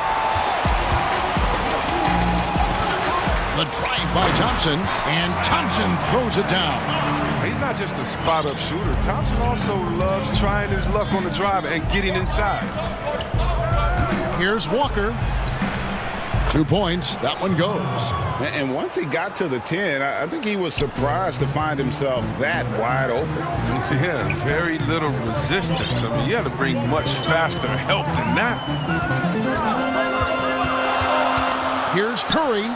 The drive by Thompson, and Thompson throws it down. He's not just a spot-up shooter. Thompson also loves trying his luck on the drive and getting inside. Here's Walker. 2 points. That one goes. And once he got to the 10, I think he was surprised to find himself that wide open. Yeah, very little resistance. I mean, you had to bring much faster help than that. Here's Curry.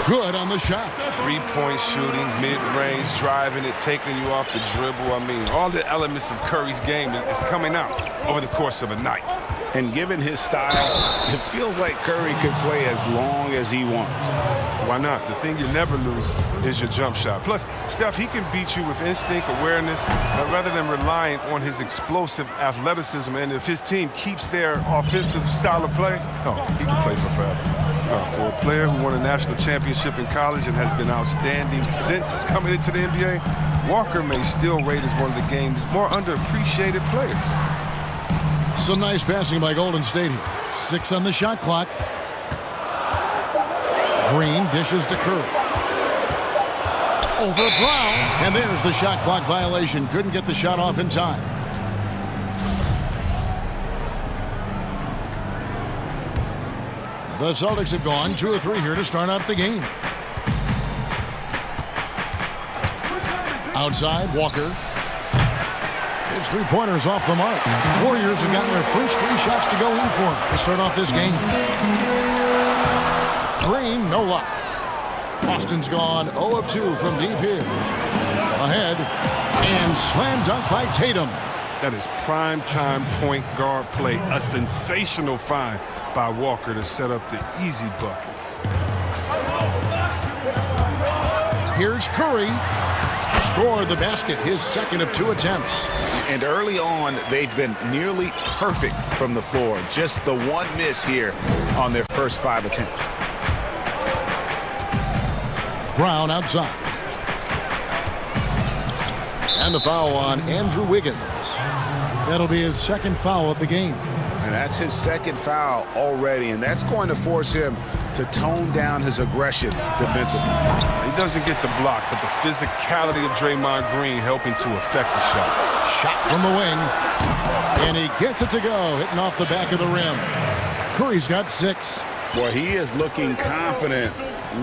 Good on the shot. Three-point shooting, mid-range, driving it, taking you off the dribble. I mean, all the elements of Curry's game is coming out over the course of a night. And given his style, it feels like Curry could play as long as he wants. Why not? The thing you never lose is your jump shot. Plus, Steph, he can beat you with instinct, awareness, rather than relying on his explosive athleticism. And if his team keeps their offensive style of play, he can play for forever. For a player who won a national championship in college and has been outstanding since coming into the NBA, Walker may still rate as one of the game's more underappreciated players. Some nice passing by Golden State here. 6 on the shot clock. Green dishes to Curry. Over Brown. And there's the shot clock violation. Couldn't get the shot off in time. The Celtics have gone 2 of 3 here to start out the game. Outside, Walker. His three-pointers off the mark. Warriors have gotten their first 3 shots to go in for him to start off this game. Green, no luck. Boston's gone 0 of 2 from deep here. Ahead, and slam dunk by Tatum. That is prime-time point guard play. A sensational find by Walker to set up the easy bucket. Here's Curry. Scored the basket, his second of 2 attempts. And early on, they've been nearly perfect from the floor. Just the one miss here on their first 5 attempts. Brown outside. And the foul on Andrew Wiggins. That'll be his second foul of the game. And that's his second foul already, and that's going to force him to tone down his aggression defensively. He doesn't get the block, but the physicality of Draymond Green helping to affect the shot. Shot from the wing. And he gets it to go, hitting off the back of the rim. Curry's got 6. Boy, he is looking confident.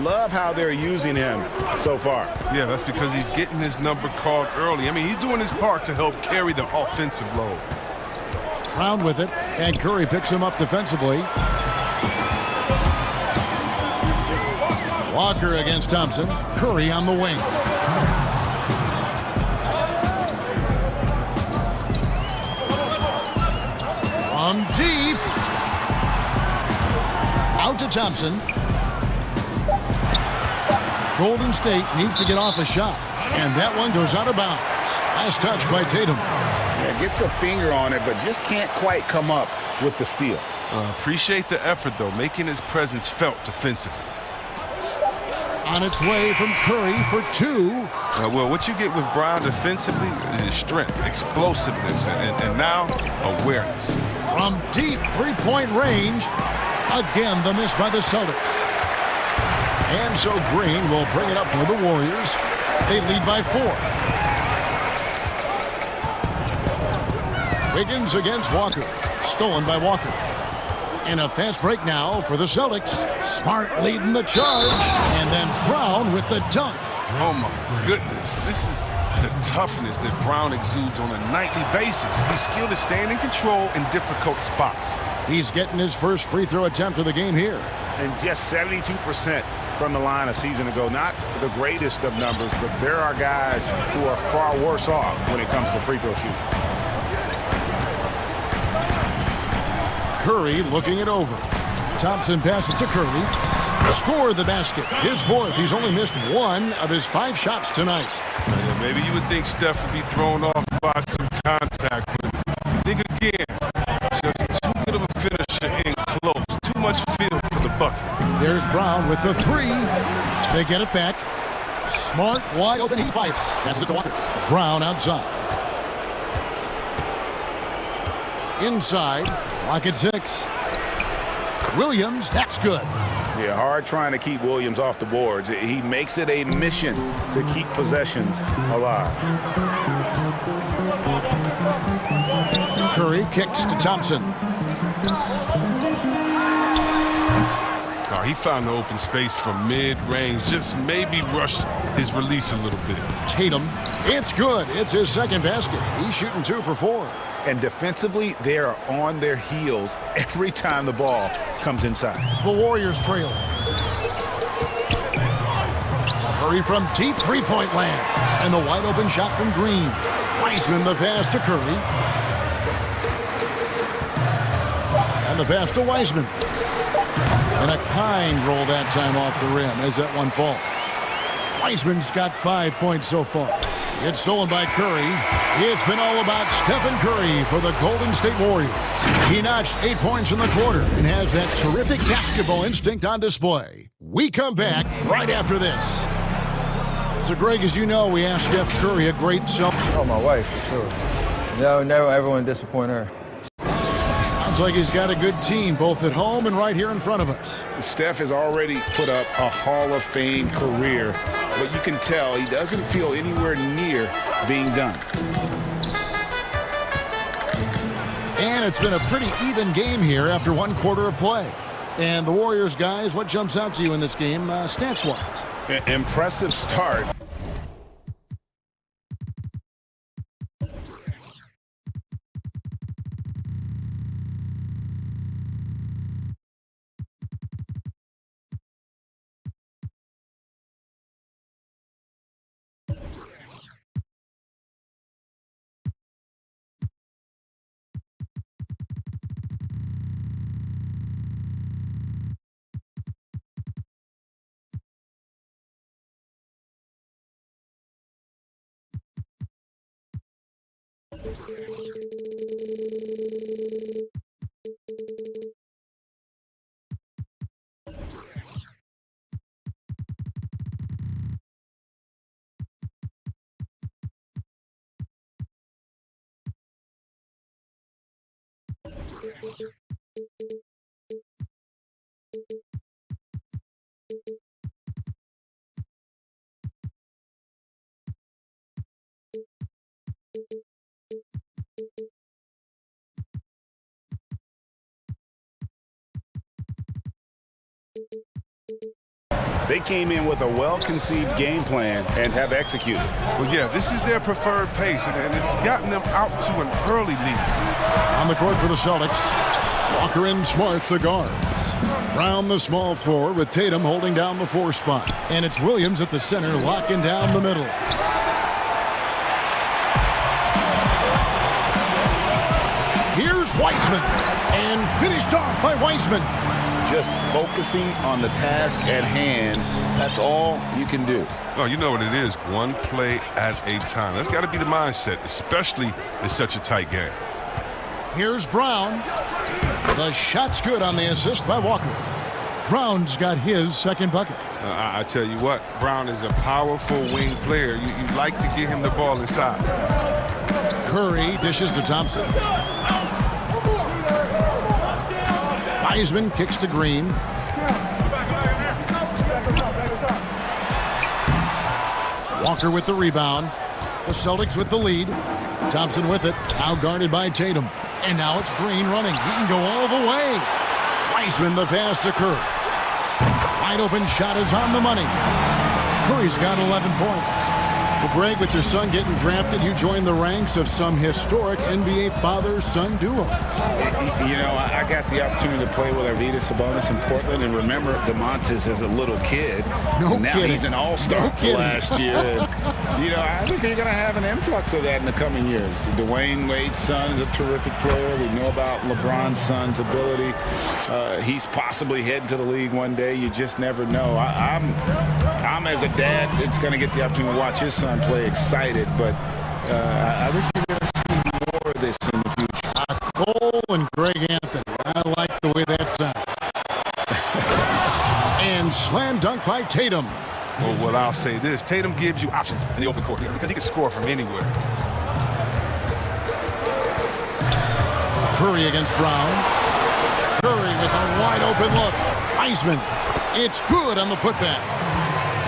Love how they're using him so far. Yeah, that's because he's getting his number called early. I mean, he's doing his part to help carry the offensive load. Brown with it, and Curry picks him up defensively. Walker against Thompson. Curry on the wing. From deep. Out to Thompson. Golden State needs to get off a shot, and that one goes out of bounds. Last touch by Tatum. Yeah, gets a finger on it, but just can't quite come up with the steal. Appreciate the effort, though, making his presence felt defensively. On its way from Curry for 2. Well, what you get with Brown defensively is strength, explosiveness, and now awareness. From deep three-point range, again the miss by the Celtics. And so Green will bring it up for the Warriors. They lead by 4. Wiggins against Walker. Stolen by Walker. In a fast break now for the Celtics. Smart leading the charge. And then Brown with the dunk. Oh, my goodness. This is the toughness that Brown exudes on a nightly basis. He's skilled at staying in control in difficult spots. He's getting his first free throw attempt of the game here. And just 72% from the line a season ago. Not the greatest of numbers, but there are guys who are far worse off when it comes to free throw shooting. Curry looking it over. Thompson passes to Curry. Scored the basket. His 4th. He's only missed 1 of his 5 shots tonight. Yeah, maybe you would think Steph would be thrown off by some contact, but think again. Just too good of a finisher in close. Too much feel for the bucket. There's Brown with the 3. They get it back. Smart, wide open. He fires. That's the Walker. Brown outside. Inside. Clock at 6. Williams, that's good. Yeah, hard trying to keep Williams off the boards. He makes it a mission to keep possessions alive. Curry kicks to Thompson. Oh, he found the open space from mid-range. Just maybe rushed his release a little bit. Tatum, it's good. It's his second basket. He's shooting 2 for 4. And defensively, they are on their heels every time the ball comes inside. The Warriors trail. Curry from deep three-point land. And the wide-open shot from Green. Wiseman the pass to Curry. And the pass to Wiseman. And a kind roll that time off the rim as that one falls. Wiseman's got 5 points so far. It's stolen by Curry. It's been all about Stephen Curry for the Golden State Warriors. He notched 8 points in the quarter and has that terrific basketball instinct on display. We come back right after this. So, Greg, as you know, we asked Steph Curry a great self. Oh, my wife, for sure. No, never ever want to disappoint her. Sounds like he's got a good team, both at home and right here in front of us. Steph has already put up a Hall of Fame career, but you can tell he doesn't feel anywhere near being done. And it's been a pretty even game here after 1 quarter of play. And the Warriors, guys, what jumps out to you in this game, stats-wise? Impressive start. They came in with a well-conceived game plan and have executed. Well, yeah, this is their preferred pace, and it's gotten them out to an early lead. On the court for the Celtics, Walker and Smart, the guards. Brown, the small forward, with Tatum holding down the 4 spot. And it's Williams at the center, locking down the middle. Here's Wiseman, and finished off by Wiseman. Just focusing on the task at hand, that's all you can do. Oh, you know what it is, 1 play at a time. That's got to be the mindset, especially in such a tight game. Here's Brown. The shot's good on the assist by Walker. Brown's got his 2nd bucket. I tell you what, Brown is a powerful wing player. You like to get him the ball inside. Curry dishes to Thompson. Wiseman kicks to Green. Walker with the rebound. The Celtics with the lead. Thompson with it. Now guarded by Tatum. And now it's Green running. He can go all the way. Wiseman the pass to Curry. Wide open shot is on the money. Curry's got 11 points. Well, Greg, with your son getting drafted, you joined the ranks of some historic NBA father-son duos. You know, I got the opportunity to play with Arvydas Sabonis in Portland, and remember DeMontis as a little kid. No now kidding. He's an all-star last year. You know, I think you're going to have an influx of that in the coming years. Dwayne Wade's son is a terrific player. We know about LeBron's son's ability. He's possibly heading to the league one day. You just never know. I'm as a dad, it's going to get the opportunity to watch his son play excited, but I think you're going to see more of this in the future. Cole and Greg Anthony. I like the way that sounds. And slam dunk by Tatum. Well, I'll say this. Tatum gives you options in the open court because he can score from anywhere. Curry against Brown. Curry with a wide open look. Wiseman. It's good on the putback.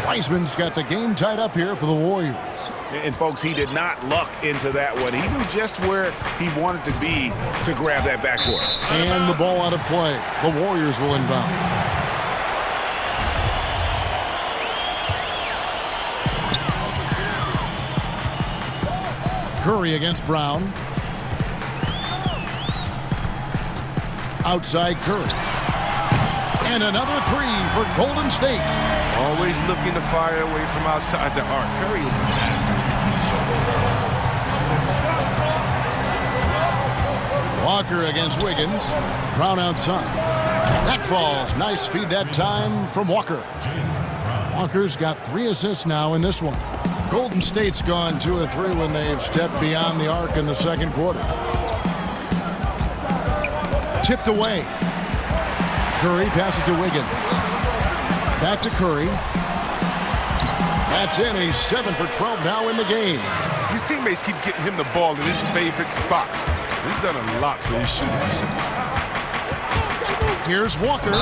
Wiseman's got the game tied up here for the Warriors. And, folks, he did not luck into that one. He knew just where he wanted to be to grab that backboard. And the ball out of play. The Warriors will inbound. Curry against Brown. Outside Curry. And another 3 for Golden State. Always looking to fire away from outside the arc. Curry is a master. Walker against Wiggins. Brown outside. That falls. Nice feed that time from Walker. Walker's got 3 assists now in this one. Golden State's gone 2 of 3 when they've stepped beyond the arc in the second quarter. Tipped away. Curry passes to Wiggins. Back to Curry. That's in. He's 7 for 12 now in the game. His teammates keep getting him the ball in his favorite spots. He's done a lot for his shooting. Here's Walker,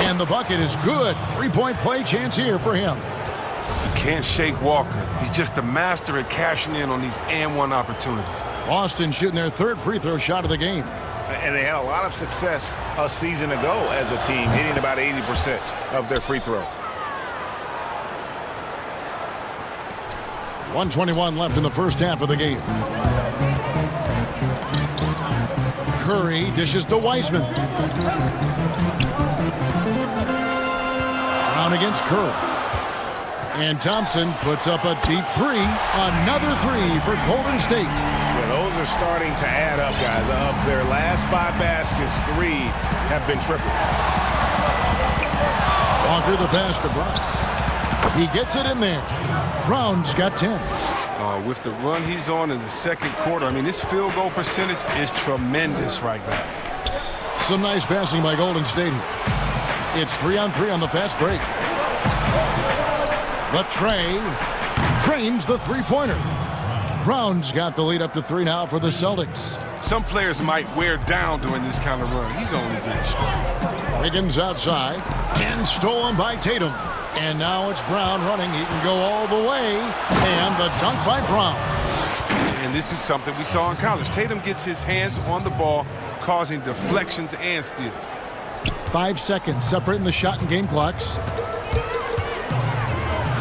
and the bucket is good. 3-point play chance here for him. You can't shake Walker. He's just a master at cashing in on these and-one opportunities. Boston shooting their 3rd free throw shot of the game. And they had a lot of success a season ago as a team, hitting about 80% of their free throws. 1:21 left in the first half of the game. Curry dishes to Wiseman. Brown against Curry. And Thompson puts up a deep 3. Another 3 for Golden State. Yeah, those are starting to add up, guys. Of their last 5 baskets, 3 have been triple. Walker the pass to Brown. He gets it in there. Brown's got 10. With the run he's on in the second quarter, I mean, this field goal percentage is tremendous right now. Some nice passing by Golden State here. It's 3-on-3 on the fast break. The tray drains the 3-pointer. Brown's got the lead up to 3 now for the Celtics. Some players might wear down during this kind of run. He's only getting strong. Wiggins outside and stolen by Tatum. And now it's Brown running. He can go all the way. And the dunk by Brown. And this is something we saw in college. Tatum gets his hands on the ball, causing deflections and steals. 5 seconds separating the shot and game clocks.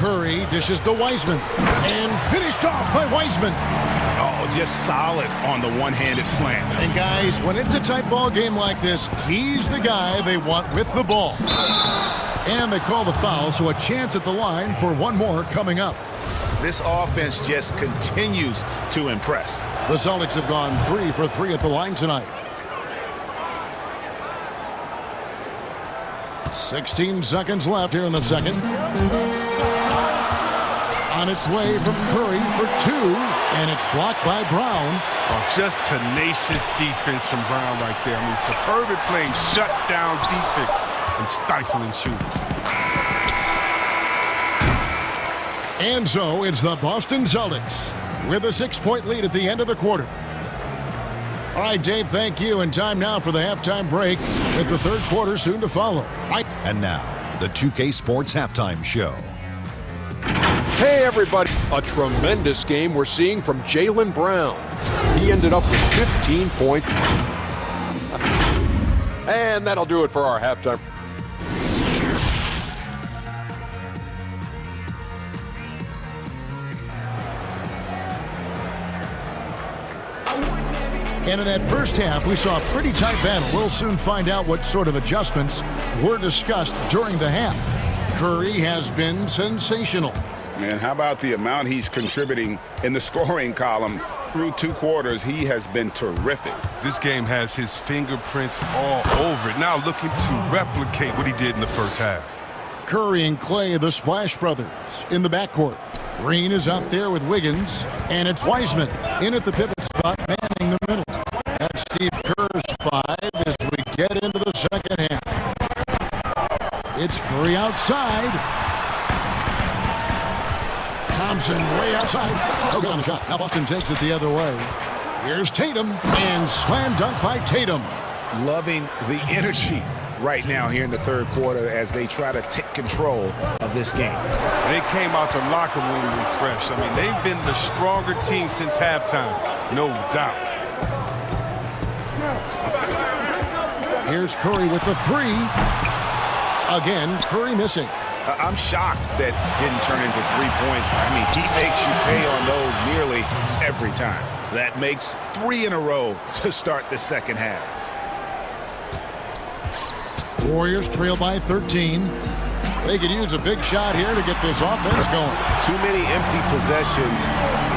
Curry dishes to Wiseman. And finished off by Wiseman. Oh, just solid on the one-handed slam. And guys, when it's a tight ball game like this, he's the guy they want with the ball. And they call the foul, so a chance at the line for one more coming up. This offense just continues to impress. The Celtics have gone 3 for 3 at the line tonight. 16 seconds left here in the second. On its way from Curry for 2, and it's blocked by Brown. Oh, just tenacious defense from Brown right there. I mean, superb at playing shutdown defense and stifling shooters. And so it's the Boston Celtics with a 6-point lead at the end of the quarter. All right, Dave, thank you. And time now for the halftime break with the third quarter soon to follow. And now, the 2K Sports Halftime Show. Hey, everybody. A tremendous game we're seeing from Jaylen Brown. He ended up with 15 points. And that'll do it for our halftime. And in that first half, we saw a pretty tight battle. We'll soon find out what sort of adjustments were discussed during the half. Curry has been sensational. And how about the amount he's contributing in the scoring column through 2 quarters? He has been terrific. This game has his fingerprints all over it. Now looking to replicate what he did in the first half. Curry and Clay, the Splash Brothers, in the backcourt. Green is out there with Wiggins, and it's Wiseman in at the pivot spot, manning the middle. That's Steve Kerr's 5 as we get into the second half. It's Curry outside. Thompson way outside. No good on the shot. Now Boston takes it the other way. Here's Tatum, and slam dunk by Tatum. Loving the energy right now here in the third quarter as they try to take control of this game. They came out the locker room refreshed. I mean, they've been the stronger team since halftime, no doubt. Here's Curry with the 3. Again, Curry missing. I'm shocked that didn't turn into 3 points. I mean, he makes you pay on those nearly every time. That makes 3 in a row to start the second half. Warriors trail by 13. They could use a big shot here to get this offense going. Too many empty possessions.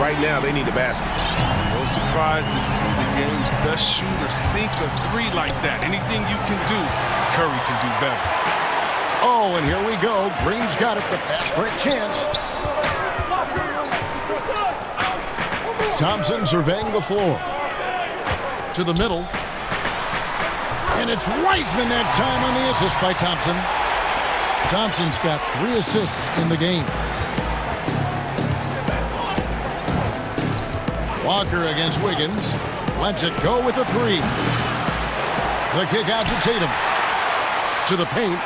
Right now, they need a basket. No surprise to see the game's best shooter sink a 3 like that. Anything you can do, Curry can do better. Oh, and here we go. Green's got it. The fast break chance. Thompson surveying the floor. To the middle. And it's Wiseman that time on the assist by Thompson. Thompson's got 3 assists in the game. Walker against Wiggins. Lets it go with a 3. The kick out to Tatum. To the paint.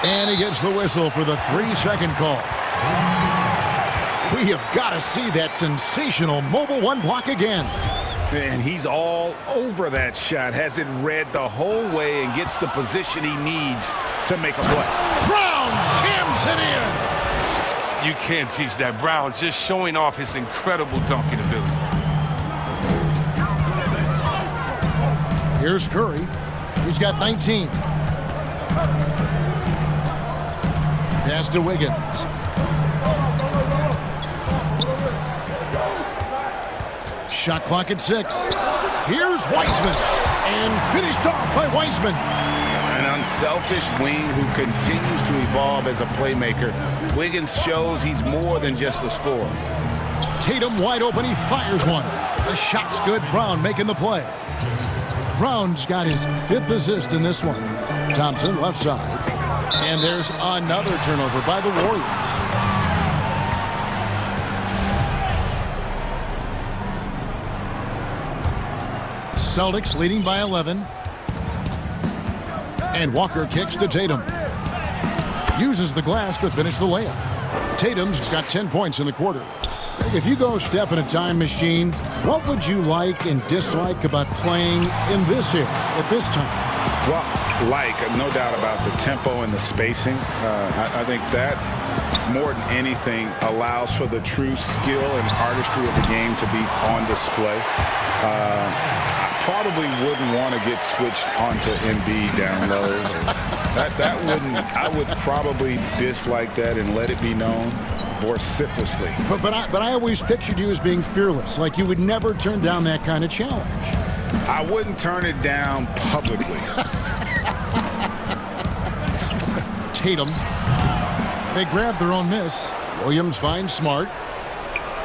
And he gets the whistle for the 3-second call. We have got to see that sensational mobile 1 block again. And he's all over that shot. Has it read the whole way and gets the position he needs to make a play. Brown jams it in. You can't teach that. Brown just showing off his incredible dunking ability. Here's Curry. He's got 19. Pass to Wiggins. Shot clock at 6. Here's Wiseman. And finished off by Wiseman. An unselfish wing who continues to evolve as a playmaker. Wiggins shows he's more than just a scorer. Tatum wide open. He fires one. The shot's good. Brown making the play. Brown's got his 5th assist in this one. Thompson left side. And there's another turnover by the Warriors. Celtics leading by 11. And Walker kicks to Tatum. Uses the glass to finish the layup. Tatum's got 10 points in the quarter. If you go step in a time machine, what would you like and dislike about playing in this era at this time? Well, no doubt about the tempo and the spacing. I think that more than anything allows for the true skill and artistry of the game to be on display. I probably wouldn't want to get switched onto Embiid down low. That wouldn't. I would probably dislike that and let it be known vociferously. But I always pictured you as being fearless, like you would never turn down that kind of challenge. I wouldn't turn it down publicly. Tatum. They grab their own miss. Williams finds Smart.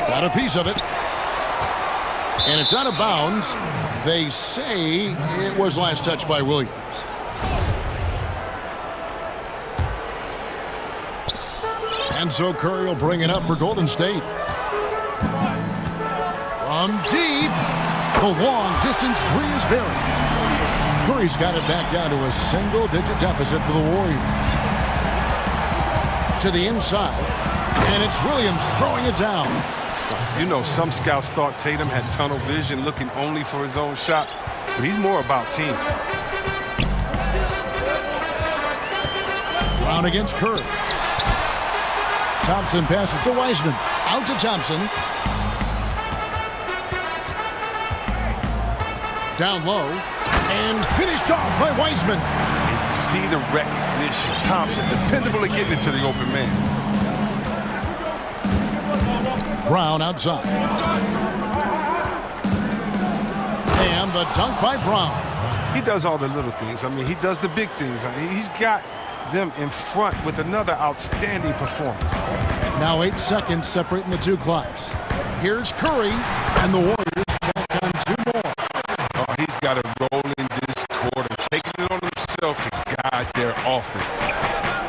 Got a piece of it. And it's out of bounds. They say it was last touched by Williams. And so Curry will bring it up for Golden State. From deep, the long-distance 3 is buried. Curry's got it back down to a single-digit deficit for the Warriors. To the inside, and it's Williams throwing it down. You know, some scouts thought Tatum had tunnel vision, looking only for his own shot, but he's more about team. Brown against Curry. Thompson passes to Wiseman. Out to Thompson. Down low. And finished off by Wiseman. And you see the recognition. Thompson, dependable at getting it to the open man. Brown outside. And the dunk by Brown. He does all the little things. I mean, he does the big things. I mean, he's got them in front with another outstanding performance. Now 8 seconds separating the 2 clocks. Here's Curry, and the Warriors tack on 2 more. Oh, he's got to roll in this quarter, taking it on himself to guide their offense.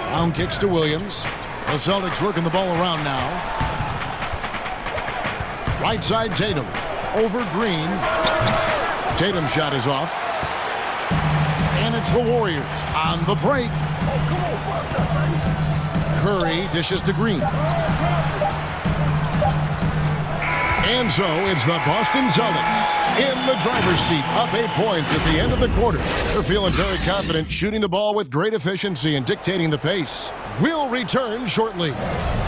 Brown kicks to Williams. The Celtics working the ball around now. Right side Tatum. Over Green. Tatum's shot is off. And it's the Warriors on the break. Curry dishes to Green. And so it's the Boston Celtics in the driver's seat, up 8 points at the end of the quarter. They're feeling very confident, shooting the ball with great efficiency and dictating the pace. We'll return shortly.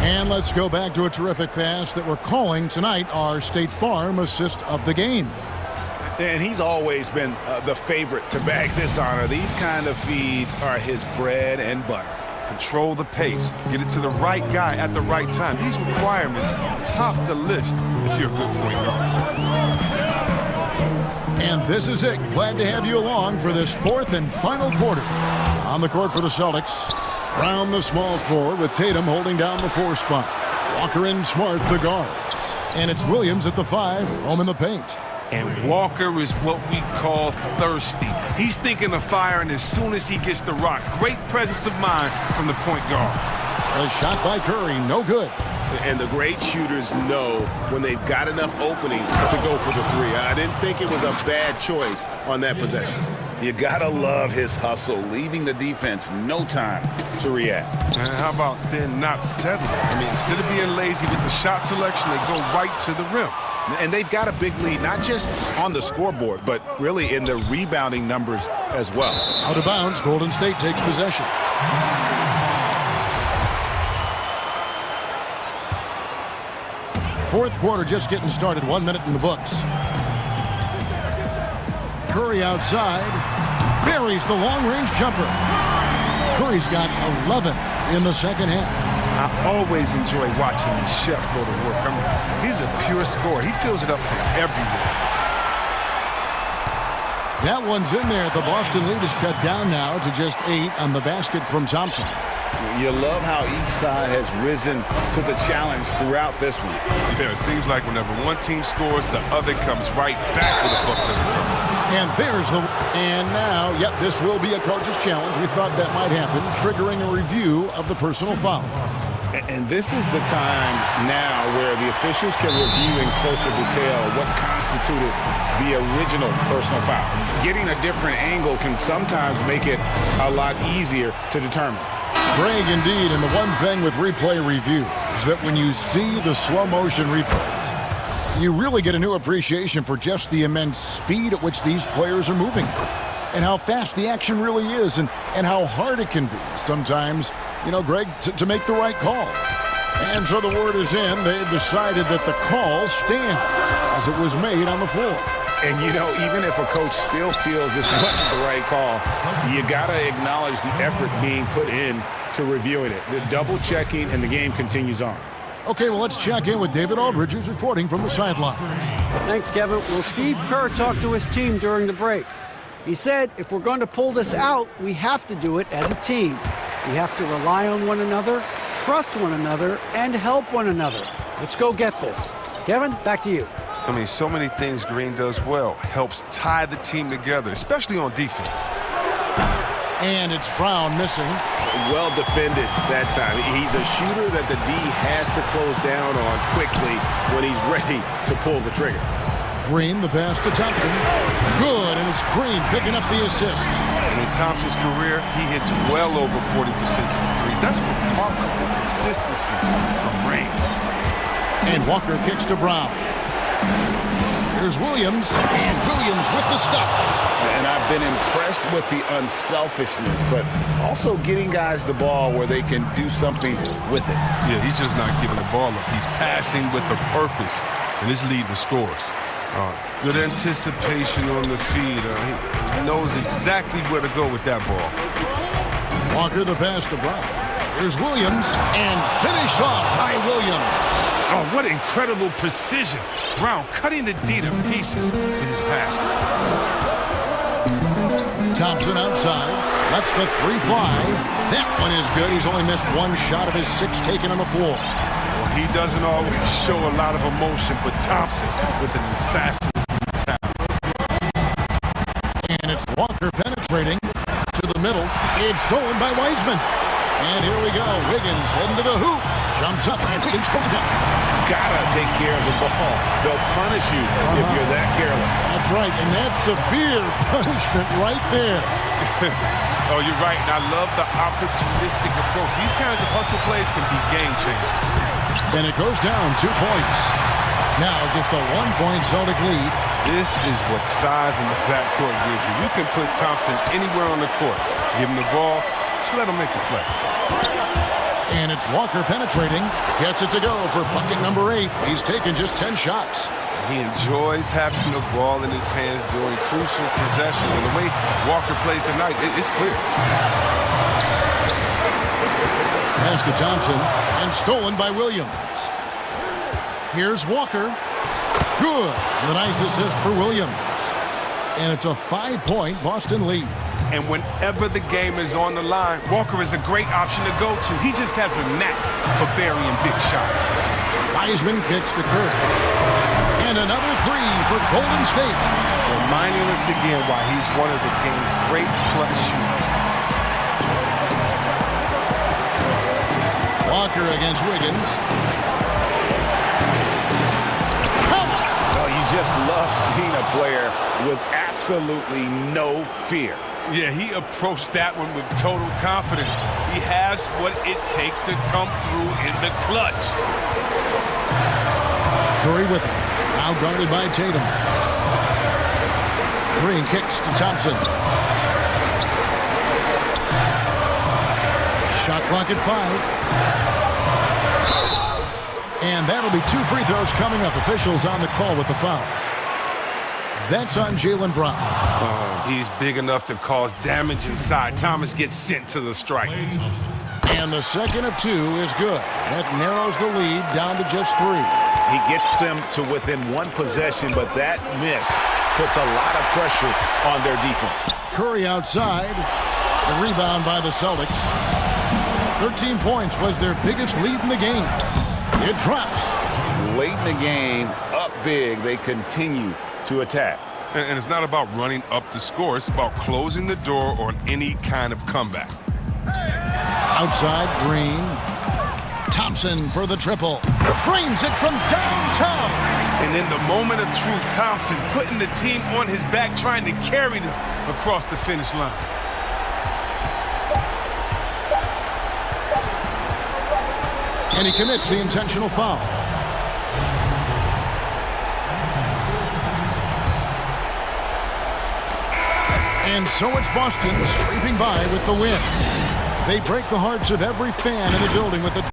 And let's go back to a terrific pass that we're calling tonight our State Farm assist of the game. And he's always been the favorite to bag this honor. These kind of feeds are his bread and butter. Control the pace. Get it to the right guy at the right time. These requirements top the list if you're a good point guard. And this is it. Glad to have you along for this 4th and final quarter. On the court for the Celtics. Brown the small forward with Tatum holding down the 4 spot. Walker and Smart the guards. And it's Williams at the 5, roaming the paint. And Walker is what we call thirsty. He's thinking of firing as soon as he gets the rock. Great presence of mind from the point guard. A shot by Curry, no good. And the great shooters know when they've got enough opening to go for the 3. I didn't think it was a bad choice on that possession. You gotta love his hustle, leaving the defense no time to react. And how about then not settling? I mean, instead of being lazy with the shot selection, they go right to the rim. And they've got a big lead, not just on the scoreboard, but really in the rebounding numbers as well. Out of bounds, Golden State takes possession. Fourth quarter just getting started, 1 minute in the books. Curry outside, buries the long-range jumper. Curry's got 11 in the second half. I always enjoy watching the chef go to work. I mean, he's a pure scorer. He fills it up from everywhere. That one's in there. The Boston lead is cut down now to just 8 on the basket from Thompson. You love how each side has risen to the challenge throughout this one. Yeah, it seems like whenever one team scores, the other comes right back with a bucket of its own. And there's the... And now, yep, this will be a coach's challenge. We thought that might happen, triggering a review of the personal foul. And this is the time now where the officials can review in closer detail what constituted the original personal foul. Getting a different angle can sometimes make it a lot easier to determine. Greg, indeed, and the one thing with replay review is that when you see the slow motion replays, you really get a new appreciation for just the immense speed at which these players are moving and how fast the action really is and how hard it can be sometimes, you know, Greg, to make the right call. And so the word is in. They've decided that the call stands as it was made on the floor. And, you know, even if a coach still feels this wasn't the right call, you got to acknowledge the effort being put in to reviewing it. The double checking, and the game continues on. Okay, well, let's check in with David Aldridge, who's reporting from the sidelines. Thanks, Kevin. Well, Steve Kerr talked to his team during the break. He said, if we're going to pull this out, we have to do it as a team. We have to rely on one another, trust one another, and help one another. Let's go get this. Kevin, back to you. I mean, so many things Green does well. Helps tie the team together, especially on defense. And it's Brown missing. Well defended that time. He's a shooter that the D has to close down on quickly when he's ready to pull the trigger. Green, the pass to Thompson. Good, and it's Green picking up the assist. And in Thompson's career, he hits well over 40% of his threes. That's remarkable consistency from range. And Walker kicks to Brown. Here's Williams, and Williams with the stuff. And I've been impressed with the unselfishness, but also getting guys the ball where they can do something with it. Yeah, he's just not giving the ball up. He's passing with a purpose, and it's leading to scores. Good anticipation on the feed. He knows exactly where to go with that ball. Walker the pass to Brown. Here's Williams, and finished off by Williams. Oh, what incredible precision. Brown cutting the D to pieces in his pass. Thompson outside. Lets the 3 fly. That one is good. He's only missed 1 shot of his 6 taken on the floor. Well, he doesn't always show a lot of emotion, but Thompson with an assassin's brutality. And it's Walker penetrating to the middle. It's stolen by Wiseman. And here we go. Wiggins heading to the hoop. Jumps up and Wiggins puts it down. Gotta take care of the ball. They'll punish you if you're that careless. That's right, and that's severe punishment right there. Oh, you're right, and I love the opportunistic approach. These kinds of hustle plays can be game changers. And it goes down 2 points. Now just a 1-point Celtic lead. This is what size in the backcourt gives you. You can put Thompson anywhere on the court. Give him the ball, just let him make the play. And it's Walker penetrating. Gets it to go for bucket number 8. He's taken just 10 shots. He enjoys having the ball in his hands during crucial possessions. And the way Walker plays tonight, it's clear. Pass to Thompson, and stolen by Williams. Here's Walker. Good. The nice assist for Williams. And it's a 5-point Boston lead. And whenever the game is on the line, Walker is a great option to go to. He just has a knack for burying big shots. Wiseman kicks to Curry. And another three for Golden State. Reminding us again why he's one of the game's great clutch shooters. Walker against Wiggins. Well, you just love seeing a player with absolutely no fear. Yeah, he approached that one with total confidence. He has what it takes to come through in the clutch. Curry with it. Now guarded by Tatum. Green kicks to Thompson. Shot clock at 5. And that'll be 2 free throws coming up. Officials on the call with the foul. That's on Jaylen Brown. He's big enough to cause damage inside. Thomas gets sent to the strike. And the second of 2 is good. That narrows the lead down to just 3. He gets them to within 1 possession, but that miss puts a lot of pressure on their defense. Curry outside. The rebound by the Celtics. 13 points was their biggest lead in the game. It drops. Late in the game, up big, they continue to attack. And it's not about running up the score. It's about closing the door on any kind of comeback. Outside, Green. Thompson for the triple. Frames it from downtown. And in the moment of truth, Thompson putting the team on his back, trying to carry them across the finish line. And he commits the intentional foul. And so it's Boston scraping by with the win. They break the hearts of every fan in the building with the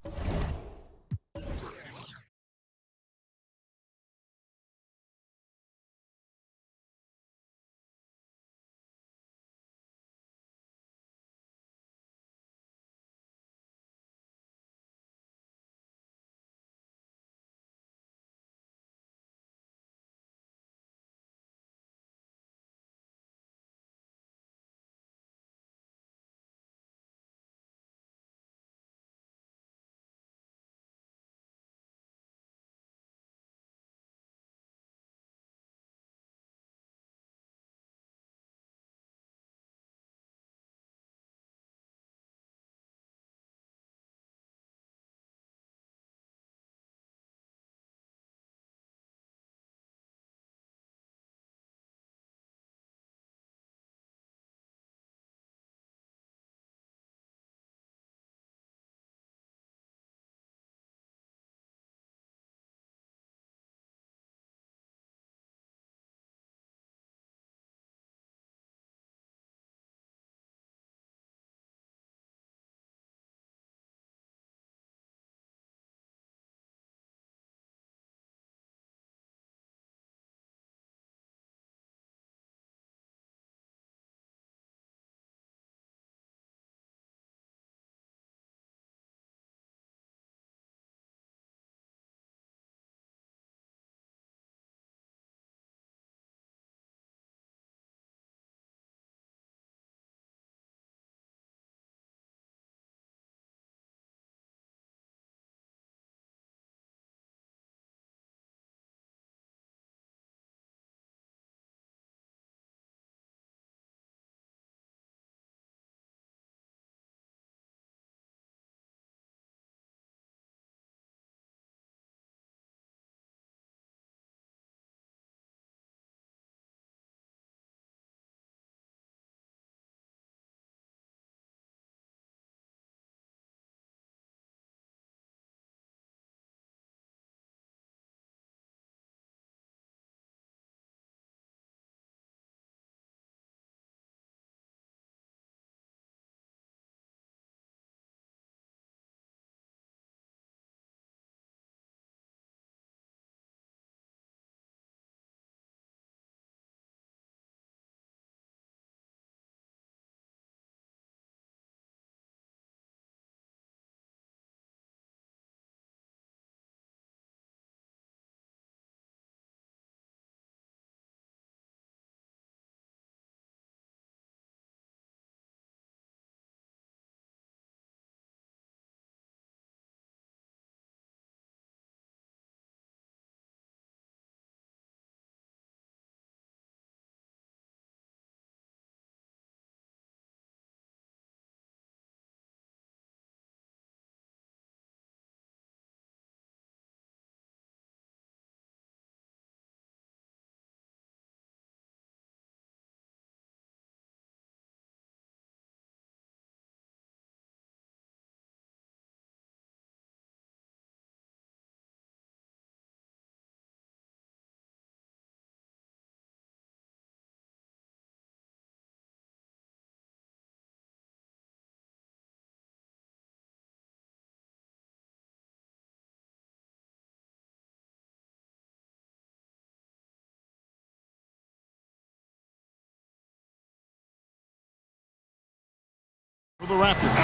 the Raptors.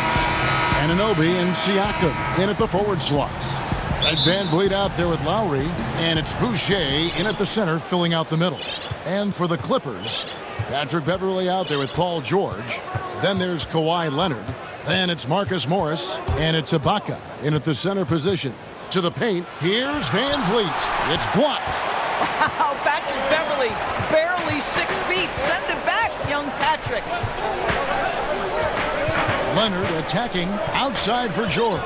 Anunoby and Siakam in at the forward slots. And Van Vliet out there with Lowry, and it's Boucher in at the center, filling out the middle. And for the Clippers, Patrick Beverley out there with Paul George. Then there's Kawhi Leonard. Then it's Marcus Morris, and it's Ibaka in at the center position. To the paint, here's Van Vliet. It's blocked. Wow, Patrick Beverley, barely 6 feet. Send it back, young Patrick. Leonard attacking outside for George.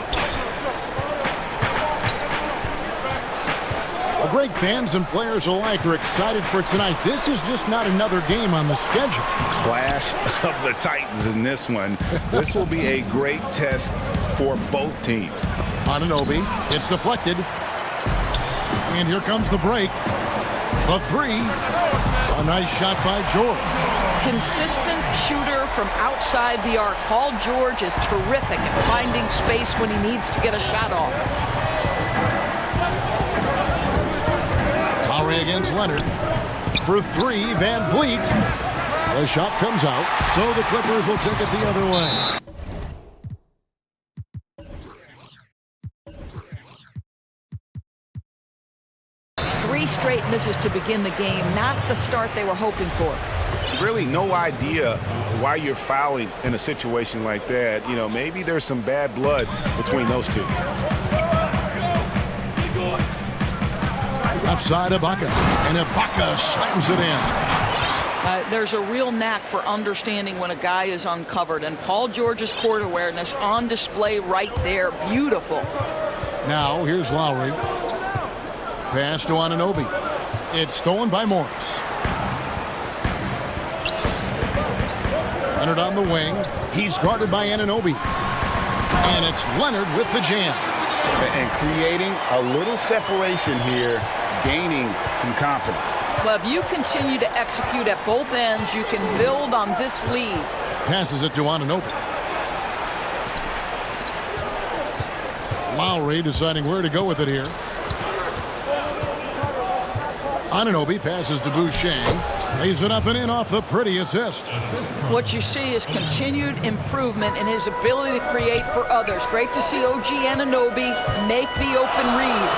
Well, great fans and players alike are excited for tonight. This is just not another game on the schedule. Clash of the Titans in this one. This will be a great test for both teams. Anunoby, it's deflected. And here comes the break. The three. A nice shot by George. Consistent shooter from outside the arc. Paul George is terrific at finding space when he needs to get a shot off. Lowry against Leonard. For three, Van Vliet. The shot comes out, so the Clippers will take it the other way. Three straight misses to begin the game, not the start they were hoping for. Really no idea why you're fouling in a situation like that. You know, maybe there's some bad blood between those two. Left side, Ibaka. And Ibaka slams it in. There's a real knack for understanding when a guy is uncovered, and Paul George's court awareness on display right there. Beautiful. Now, here's Lowry. Pass to Anunoby. It's stolen by Morris. Leonard on the wing. He's guarded by Anunoby. And it's Leonard with the jam. And creating a little separation here, gaining some confidence. Well, if you continue to execute at both ends, you can build on this lead. Passes it to Anunoby. Lowry deciding where to go with it here. Anunoby passes to Boucher. Lays it up and in off the pretty assist. What you see is continued improvement in his ability to create for others. Great to see OG Anunoby make the open read.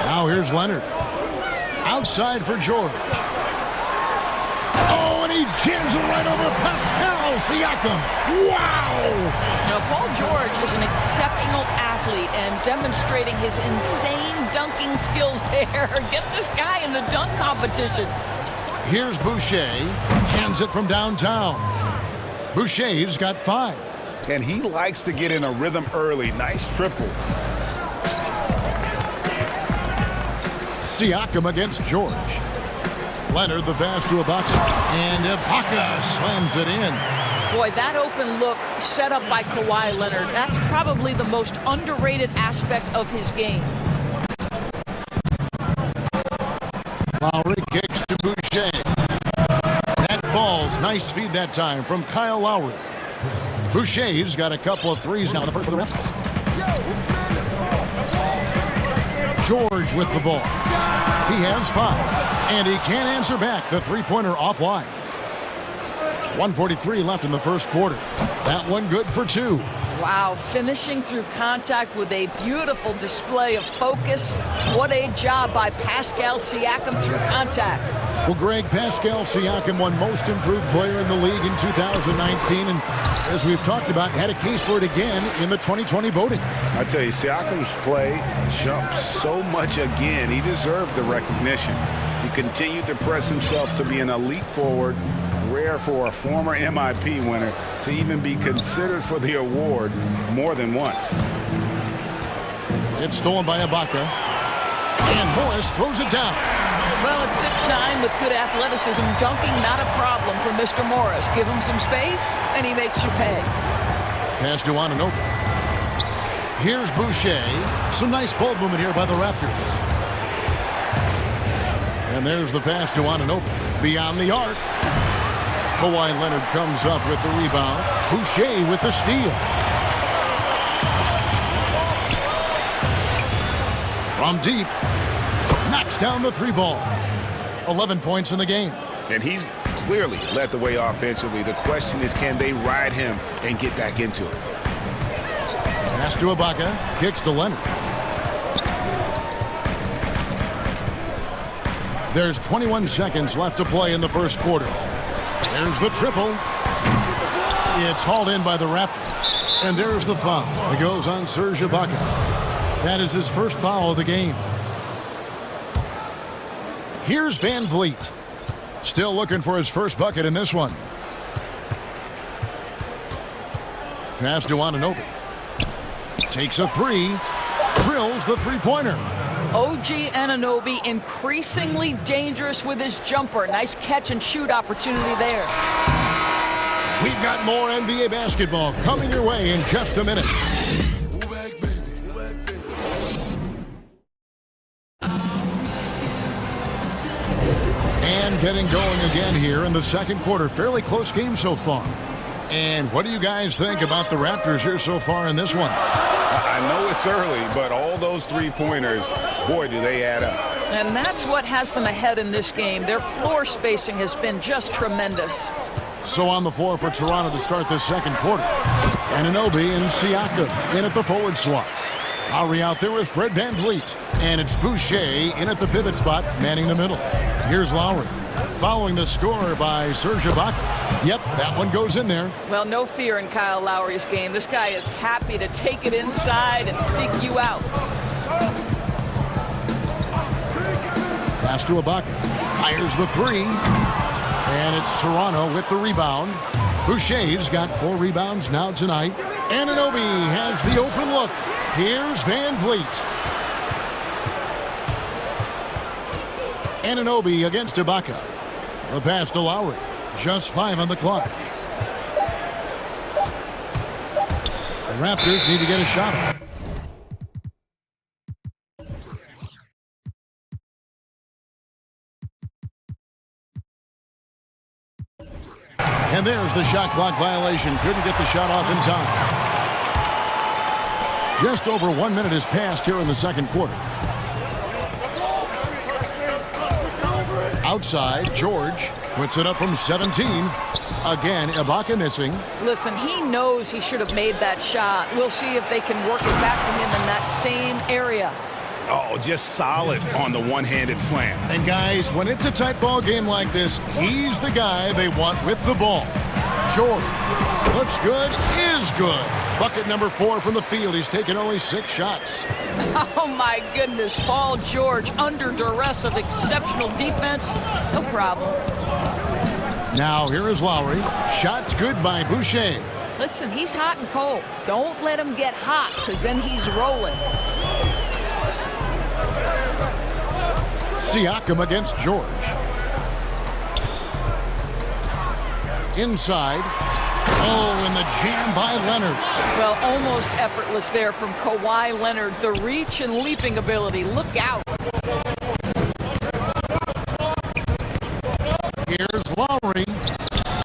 Now here's Leonard. Outside for George. Oh, and he jams it right over Pascal Siakam. Wow! Now, Paul George is an exceptional athlete and demonstrating his insane dunking skills there. Get this guy in the dunk competition. Here's Boucher. Cans it from downtown. Boucher's got 5. And he likes to get in a rhythm early. Nice triple. Siakam against George. Leonard the pass to Ibaka. And Ibaka slams it in. Boy, that open look set up by Kawhi Leonard, that's probably the most underrated aspect of his game. Lowry kicks to Boucher. That falls. Nice feed that time from Kyle Lowry. Boucher's got a couple of threes now in the first for the Raptors. George with the ball. He has 5. And he can't answer back. The three-pointer offline. 1:43 left in the first quarter. That one good for 2. Wow, finishing through contact with a beautiful display of focus. What a job by Pascal Siakam through contact. Well, Greg, Pascal Siakam won Most Improved Player in the league in 2019, and as we've talked about, had a case for it again in the 2020 voting. I tell you, Siakam's play jumped so much again. He deserved the recognition. He continued to press himself to be an elite forward. Rare for a former MIP winner to even be considered for the award more than once. It's stolen by Ibaka. And Morris throws it down. Well, it's 6'9" with good athleticism. Dunking, not a problem for Mr. Morris. Give him some space, and he makes you pay. Pass to Anunoby. Here's Boucher. Some nice ball movement here by the Raptors. And there's the pass to Anunoby. Beyond the arc. Kawhi Leonard comes up with the rebound. Boucher with the steal. From deep. Knocks down the 3 ball. 11 points in the game. And he's clearly led the way offensively. The question is, can they ride him and get back into it? Pass to Ibaka, kicks to Leonard. There's 21 seconds left to play in the first quarter. There's the triple. It's hauled in by the Raptors. And there's the foul. It goes on Serge Ibaka. That is his first foul of the game. Here's Van Vliet. Still looking for his first bucket in this one. Pass to Anunoby. Takes a three. Drills the three-pointer. OG Anunoby increasingly dangerous with his jumper. Nice catch and shoot opportunity there. We've got more NBA basketball coming your way in just a minute. And getting going again here in the second quarter. Fairly close game so far. And what do you guys think about the Raptors here so far in this one? I know it's early, but all those three-pointers, boy, do they add up. And that's what has them ahead in this game. Their floor spacing has been just tremendous. So on the floor for Toronto to start this second quarter. Anunoby and Siakam in at the forward slots. Lowry out there with Fred Van Vliet. And it's Boucher in at the pivot spot, manning the middle. Here's Lowry. Following the score by Serge Ibaka. Yep, that one goes in there. Well, no fear in Kyle Lowry's game. This guy is happy to take it inside and seek you out. Pass to Ibaka. Fires the three. And it's Toronto with the rebound. Boucher's got 4 rebounds now tonight. Anunoby has the open look. Here's Van Vliet. Anunoby against Ibaka. The pass to Lowry. Just 5 on the clock. The Raptors need to get a shot on. And there's the shot clock violation. Couldn't get the shot off in time. Just over 1 minute has passed here in the second quarter. Outside, George puts it up from 17. Again, Ibaka missing. Listen, he knows he should have made that shot. We'll see if they can work it back to him in that same area. Oh, just solid on the one-handed slam. And guys, when it's a tight ball game like this, he's the guy they want with the ball. George looks good, is good. Bucket number 4 from the field. He's taken only 6 shots. Oh, my goodness. Paul George under duress of exceptional defense. No problem. Now, here is Lowry. Shots good by Boucher. Listen, he's hot and cold. Don't let him get hot, because then he's rolling. Siakam against George. Inside. Oh, and the jam by Leonard. Well, almost effortless there from Kawhi Leonard. The reach and leaping ability. Look out. Here's Lowry.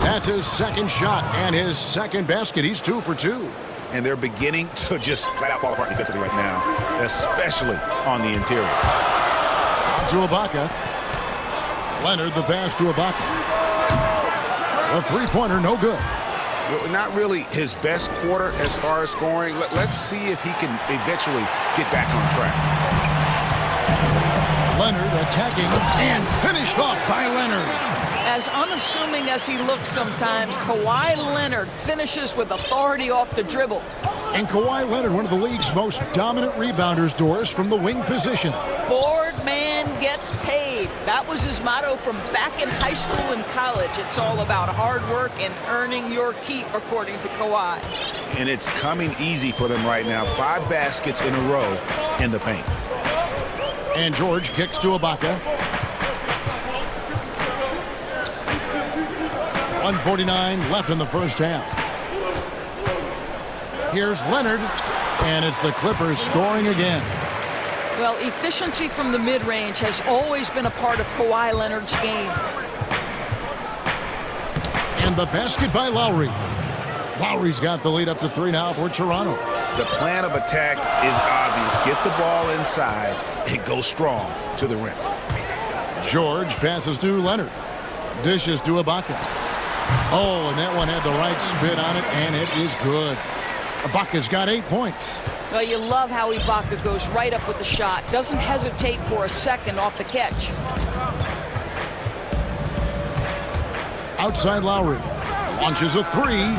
That's his second shot and his second basket. He's 2 for 2. And they're beginning to just flat out fall apart defensively right now, especially on the interior. On to Ibaka. Leonard, the pass to Ibaka. A three-pointer, no good. Not really his best quarter as far as scoring. Let's see if he can eventually get back on track. Leonard attacking and finished off by Leonard. As unassuming as he looks sometimes, Kawhi Leonard finishes with authority off the dribble. And Kawhi Leonard, one of the league's most dominant rebounders, Doris, from the wing position. Board man gets paid. That was his motto from back in high school and college. It's all about hard work and earning your keep, according to Kawhi. And it's coming easy for them right now. 5 baskets in a row in the paint. And George kicks to Ibaka. 1:49 left in the first half. Here's Leonard, and it's the Clippers scoring again. Well, efficiency from the mid-range has always been a part of Kawhi Leonard's game. And the basket by Lowry. Lowry's got the lead up to 3 now for Toronto. The plan of attack is obvious. Get the ball inside and go strong to the rim. George passes to Leonard. Dishes to Ibaka. Oh, and that one had the right spin on it, and it is good. Ibaka's got 8 points. Well, you love how Ibaka goes right up with the shot. Doesn't hesitate for a second off the catch. Outside Lowry. Launches a three.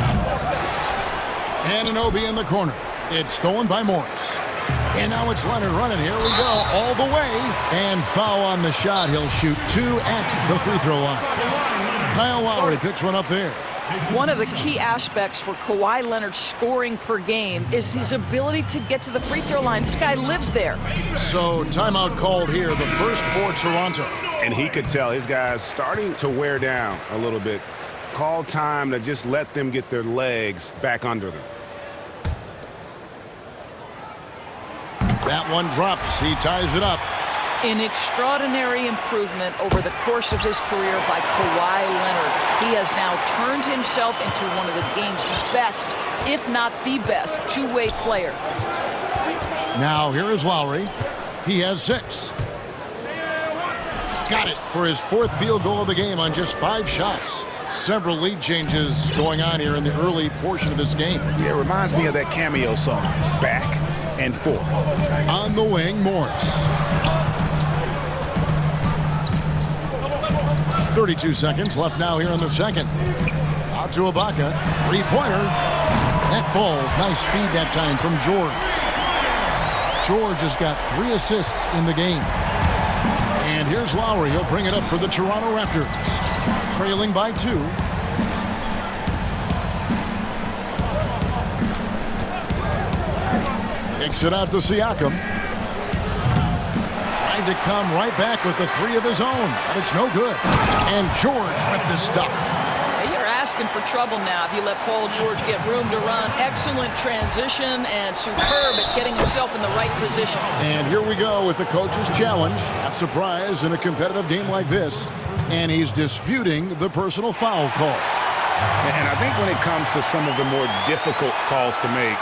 Anunoby in the corner. It's stolen by Morris. And now it's Leonard running. Here we go. All the way. And foul on the shot. He'll shoot 2 at the free throw line. Kyle Lowry picks one up there. One of the key aspects for Kawhi Leonard's scoring per game is his ability to get to the free throw line. This guy lives there. So timeout called here, the first for Toronto. And he could tell his guys starting to wear down a little bit. Call time to just let them get their legs back under them. That one drops. He ties it up. An extraordinary improvement over the course of his career by Kawhi Leonard. He has now turned himself into one of the game's best, if not the best, two-way player. Now here is Lowry. He has 6. Got it for his 4th field goal of the game on just 5 shots. Several lead changes going on here in the early portion of this game. Yeah, it reminds me of that cameo song, Back and Forth. On the wing, Morris. 32 seconds left now here in the second. Out to Ibaka. 3-pointer. That falls. Nice feed that time from George. George has got 3 assists in the game. And here's Lowry. He'll bring it up for the Toronto Raptors. Trailing by 2. Kicks it out to Siakam. Tried to come right back with the 3 of his own, but it's no good. And George with the stuff. You're asking for trouble now if you let Paul George get room to run. Excellent transition and superb at getting himself in the right position. And here we go with the coach's challenge. Not surprised in a competitive game like this. And he's disputing the personal foul call. And I think when it comes to some of the more difficult calls to make,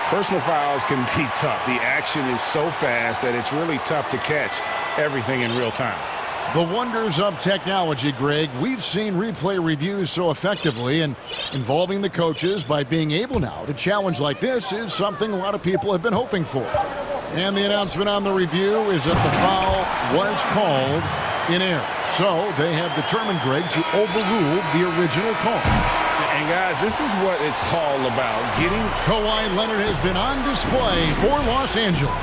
personal fouls can be tough. The action is so fast that it's really tough to catch everything in real time. The wonders of technology, Greg. We've seen replay reviews so effectively, and involving the coaches by being able now to challenge like this is something a lot of people have been hoping for. And the announcement on the review is that the foul was called in error. So they have determined, Greg, to overrule the original call. And guys, this is what it's all about. Kawhi Leonard has been on display for Los Angeles.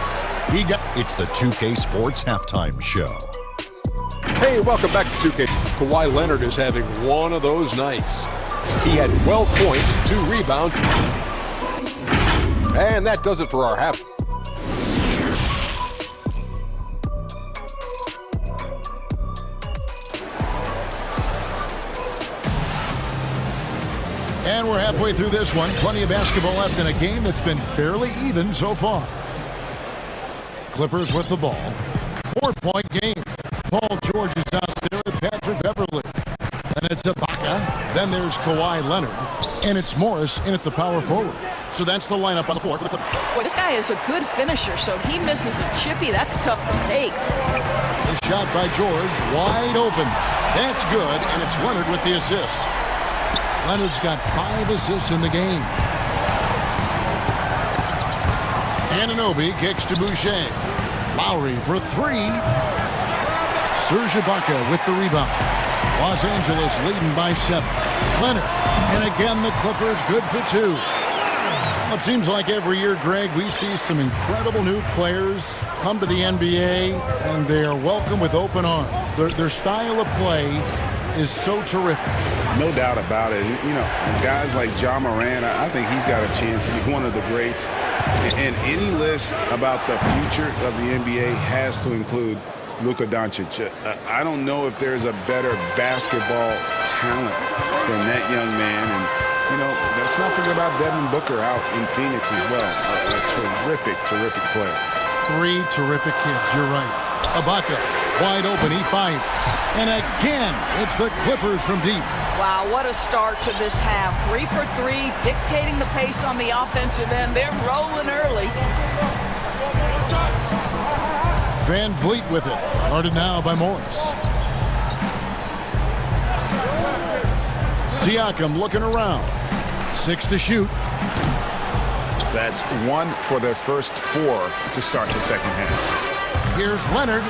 It's the 2K Sports Halftime Show. Hey, welcome back to 2K. Kawhi Leonard is having one of those nights. He had 12 points, 2 rebounds. And that does it for our half. And we're halfway through this one. Plenty of basketball left in a game that's been fairly even so far. Clippers with the ball. 4-point game. Paul George is out there with Patrick Beverley. And it's Ibaka. Then there's Kawhi Leonard. And it's Morris in at the power forward. So that's the lineup on the floor for the Clippers. Boy, this guy is a good finisher, so he misses a chippy. That's tough to take. The shot by George, wide open. That's good, and it's Leonard with the assist. Leonard's got 5 assists in the game. Anunoby kicks to Boucher. Lowry for 3. Serge Ibaka with the rebound. Los Angeles leading by 7. Leonard, and again the Clippers good for 2. Well, it seems like every year, Greg, we see some incredible new players come to the NBA, and they are welcome with open arms. Their style of play is so terrific. No doubt about it. You know, guys like Ja Morant, I think he's got a chance to be one of the greats. And any list about the future of the NBA has to include Luka Doncic. I don't know if there's a better basketball talent than that young man. And, you know, let's not forget about Devin Booker out in Phoenix as well. A terrific, terrific player. 3 terrific kids, you're right. Ibaka, wide open, he fires. And again, it's the Clippers from deep. Wow, what a start to this half. 3 for 3, dictating the pace on the offensive end. They're rolling early. Van Vliet with it. Guarded now by Morris. Siakam looking around. 6 to shoot. That's 1 for their first 4 to start the second half. Here's Leonard.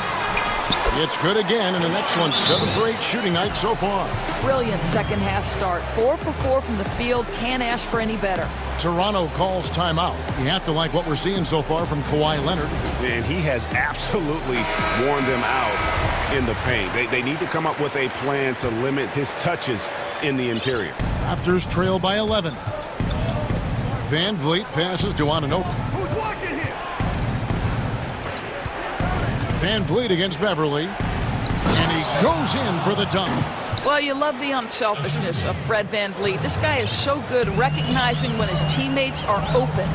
It's good again, and an excellent 7 for 8 shooting night so far. Brilliant second half start. 4 for 4 from the field. Can't ask for any better. Toronto calls timeout. You have to like what we're seeing so far from Kawhi Leonard. And he has absolutely worn them out in the paint. They need to come up with a plan to limit his touches in the interior. Raptors trail by 11. Van Vliet passes to Anunoby. Who's watching here? Van Vliet against Beverly. And he goes in for the dunk. Well, you love the unselfishness of Fred Van Vliet. This guy is so good recognizing when his teammates are open.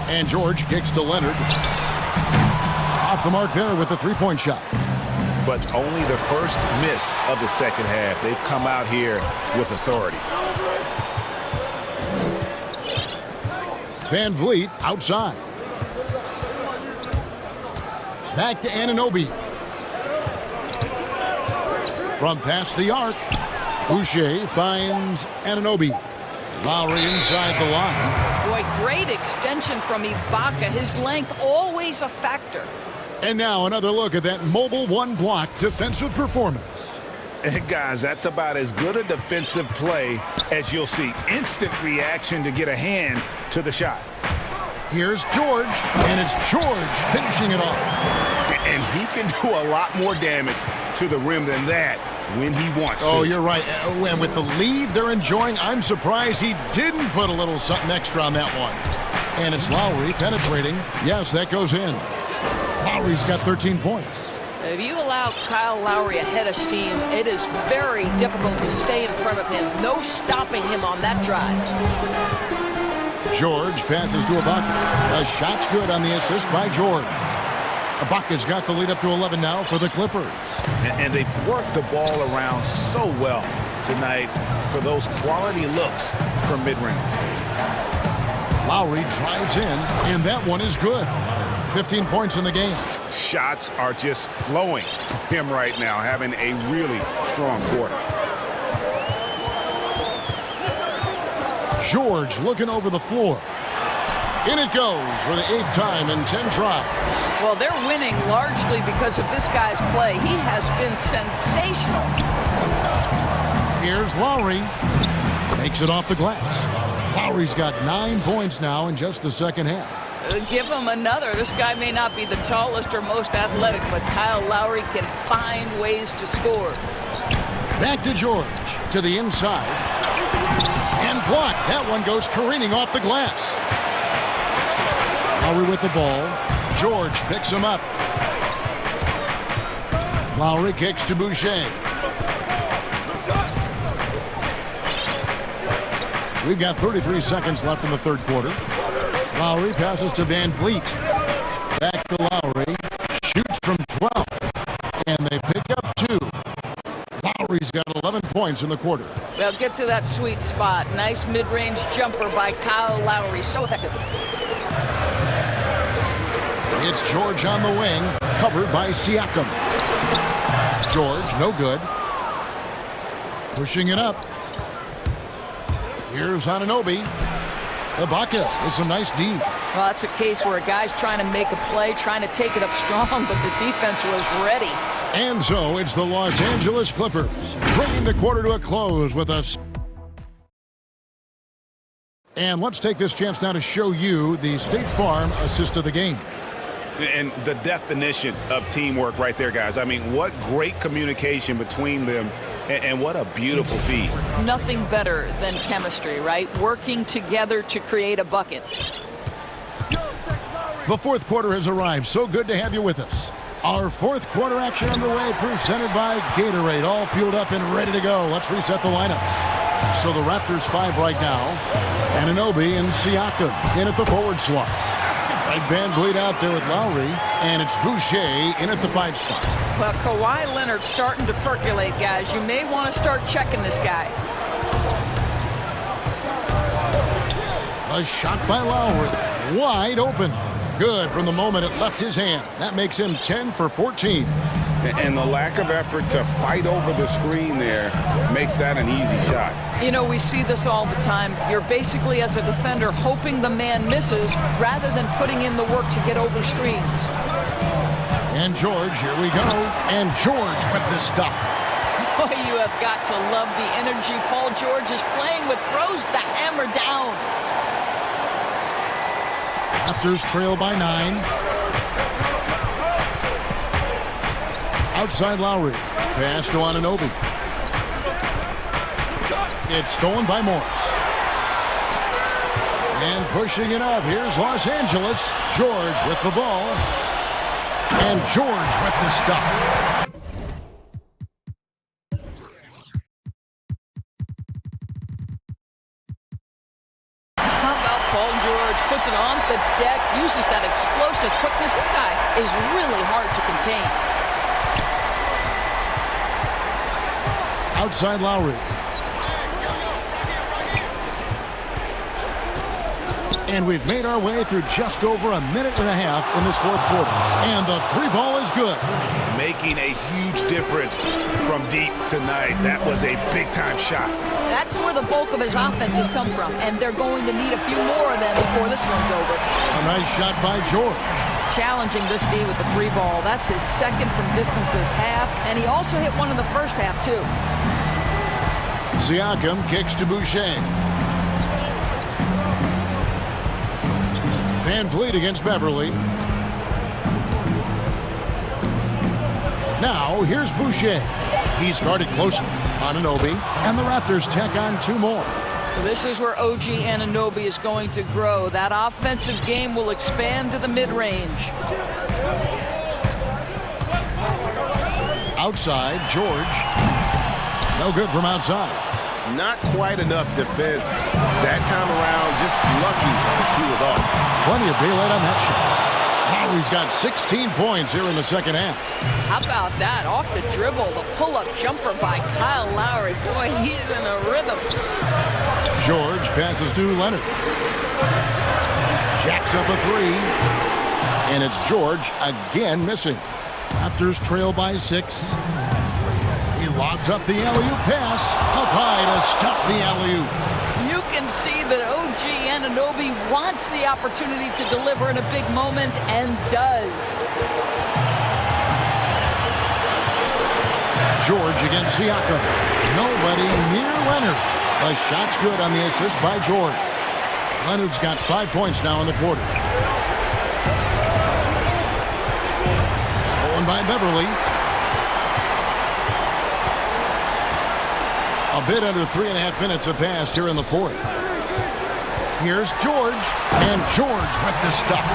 And George kicks to Leonard. Off the mark there with the three-point shot. But only the first miss of the second half. They've come out here with authority. Van Vliet outside. Back to Anunoby. From past the arc, Boucher finds Anunoby. Lowry inside the line. Boy, great extension from Ibaka. His length always a factor. And now another look at that mobile one-block defensive performance. And guys, that's about as good a defensive play as you'll see. Instant reaction to get a hand to the shot. Here's George, and it's George finishing it off. And he can do a lot more damage to the rim than that when he wants to. Oh, you're right. And with the lead they're enjoying, I'm surprised he didn't put a little something extra on that one. And it's Lowry penetrating. Yes, that goes in. Lowry's got 13 points. If you allow Kyle Lowry a head of steam, it is very difficult to stay in front of him. No stopping him on that drive. George passes to Ibaka. The shot's good on the assist by George. Ibaka's got the lead up to 11 now for the Clippers. And they've worked the ball around so well tonight for those quality looks from mid-range. Lowry drives in, and that one is good. 15 points in the game. Shots are just flowing for him right now, having a really strong quarter. George looking over the floor. In it goes for the 8th time in 10 tries. Well, they're winning largely because of this guy's play. He has been sensational. Here's Lowry. Makes it off the glass. Lowry's got 9 points now in just the second half. Give him another. This guy may not be the tallest or most athletic, but Kyle Lowry can find ways to score. Back to George, to the inside. And blocked. That one goes careening off the glass. Lowry with the ball. George picks him up. Lowry kicks to Boucher. We've got 33 seconds left in the third quarter. Lowry passes to Van Vliet. Back to Lowry. Shoots from 12. And they pick up 2. Lowry's got 11 points in the quarter. Well, get to that sweet spot. Nice mid-range jumper by Kyle Lowry. So effective. It's George on the wing. Covered by Siakam. George, no good. Pushing it up. Here's Anunoby. Ibaka with some nice D. Well, that's a case where a guy's trying to make a play, trying to take it up strong, but the defense was ready. And so it's the Los Angeles Clippers bringing the quarter to a close with us. And let's take this chance now to show you the State Farm assist of the game. And the definition of teamwork right there, guys. I mean, what great communication between them, and what a beautiful feed. Nothing better than chemistry, right? Working together to create a bucket. The fourth quarter has arrived. So good to have you with us. Our fourth quarter action underway, presented by Gatorade. All fueled up and ready to go. Let's reset the lineups. So the Raptors 5 right now. Anunoby and Siakam in at the forward slots. Right, Van Vliet out there with Lowry, and it's Boucher in at the 5 spot. Well, Kawhi Leonard starting to percolate, guys. You may want to start checking this guy. A shot by Lowry, wide open. Good from the moment it left his hand. That makes him 10 for 14. And the lack of effort to fight over the screen there makes that an easy shot. You know, we see this all the time. You're basically, as a defender, hoping the man misses rather than putting in the work to get over screens. And George, here we go. And George with the stuff. Boy, you have got to love the energy Paul George is playing with. Throws the hammer down. Raptors trail by 9. Outside Lowry. Pass to Anunoby. It's stolen by Morris. And pushing it up. Here's Los Angeles. George with the ball. And George with the stuff. How about Paul George? Puts it on the deck. Uses that explosive quickness. This guy is really hard to contain. Outside Lowry. And we've made our way through just over a minute and a half in this fourth quarter. And the three ball is good. Making a huge difference from deep tonight. That was a big-time shot. That's where the bulk of his offense has come from. And they're going to need a few more of them before this one's over. A nice shot by George. Challenging this D with the three ball. That's his second from distance this half. And he also hit one in the first half, too. Siakam kicks to Boucher. Van Vliet against Beverly. Now, here's Boucher. He's guarded closely. Anunoby, and the Raptors tack on 2 more. This is where OG Anunoby is going to grow. That offensive game will expand to the mid-range. Outside, George. No good from outside. Not quite enough defense that time around. Just lucky he was off. Plenty of daylight on that shot. Now he's got 16 points here in the second half. How about that? Off the dribble, the pull-up jumper by Kyle Lowry. Boy, he's in a rhythm. George passes to Leonard. Jacks up a 3. And it's George again missing. Raptors trail by 6. He lobs up the alley-oop pass. Up high to stuff the alley-oop. You can see that OG Anunoby wants the opportunity to deliver in a big moment and does. George against Siakam. Nobody near Leonard. The shot's good on the assist by George. Leonard's got 5 points now in the quarter. Stolen by Beverly. A bit under 3.5 minutes have passed here in the fourth. Here's George, and George with the stuff.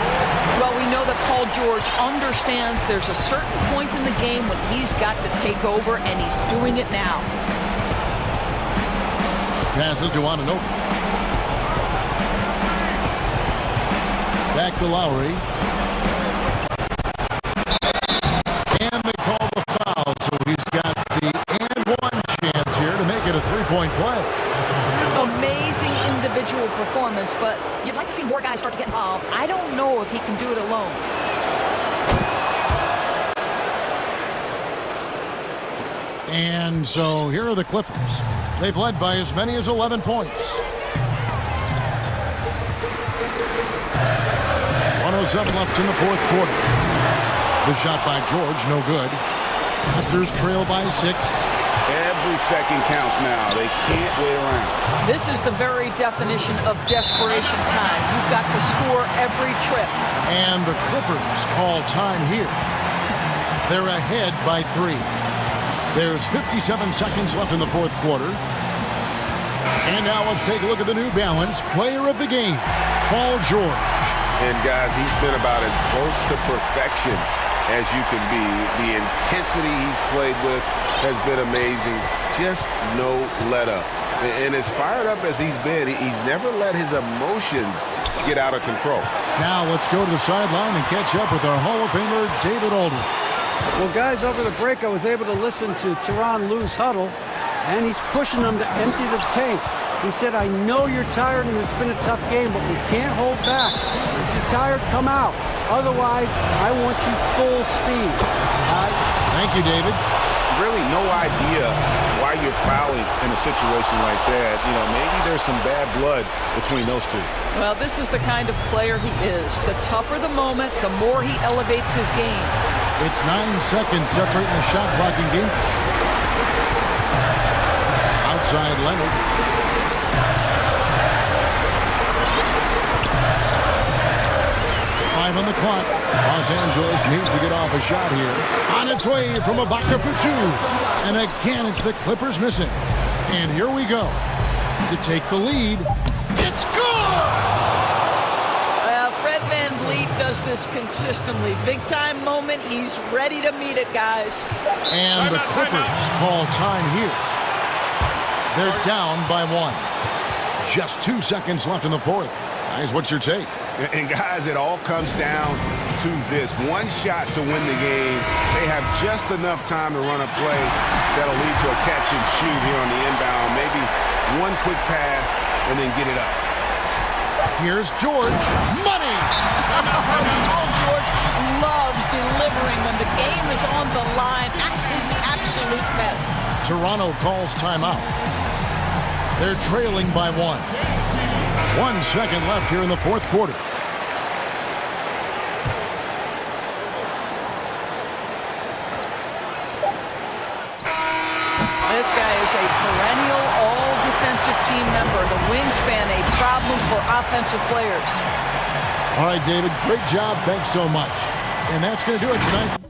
Well, we know that Paul George understands there's a certain point in the game when he's got to take over, and he's doing it now. Passes to Anunoby. Back to Lowry. And they call the foul, so he's got the and-one chance here to make it a 3-point play. Amazing individual performance, but you'd like to see more guys start to get involved. I don't know if he can do it alone. And so here are the Clippers. They've led by as many as 11 points. 1:07 left in the fourth quarter. The shot by George, no good. Raptors trail by 6. Every second counts now. They can't wait around. This is the very definition of desperation time. You've got to score every trip. And the Clippers call time here. They're ahead by 3. There's 57 seconds left in the fourth quarter. And now let's take a look at the New Balance player of the game, Paul George. And guys, he's been about as close to perfection as you can be. The intensity he's played with has been amazing. Just no let up. And as fired up as he's been, he's never let his emotions get out of control. Now let's go to the sideline and catch up with our Hall of Famer, David Aldridge. Well, guys, over the break, I was able to listen to Tyronn Lue's huddle, and he's pushing them to empty the tank. He said, I know you're tired and it's been a tough game, but we can't hold back. If you're tired, come out. Otherwise, I want you full speed. guys. Thank you, David. Really no idea why you're fouling in a situation like that. You know, maybe there's some bad blood between those two. Well, this is the kind of player he is. The tougher the moment, the more he elevates his game. It's 9 seconds separating the shot blocking game. Outside Leonard. On the clock. Los Angeles needs to get off a shot here. On its way from Ibaka for two. And again, it's the Clippers missing. And here we go. To take the lead. It's good! Well, Fred VanVleet does this consistently. Big time moment. He's ready to meet it, guys. And the Clippers call time here. They're down by 1. Just 2 seconds left in the fourth. Guys, what's your take? And guys, it all comes down to this. One shot to win the game. They have just enough time to run a play that'll lead to a catch and shoot here on the inbound. Maybe one quick pass and then get it up. Here's George. Money! Oh, George loves delivering when the game is on the line at his absolute best. Toronto calls timeout. They're trailing by 1. 1 second left here in the fourth quarter. This guy is a perennial all-defensive team member. The wingspan, a problem for offensive players. All right, David, great job. Thanks so much. And that's going to do it tonight.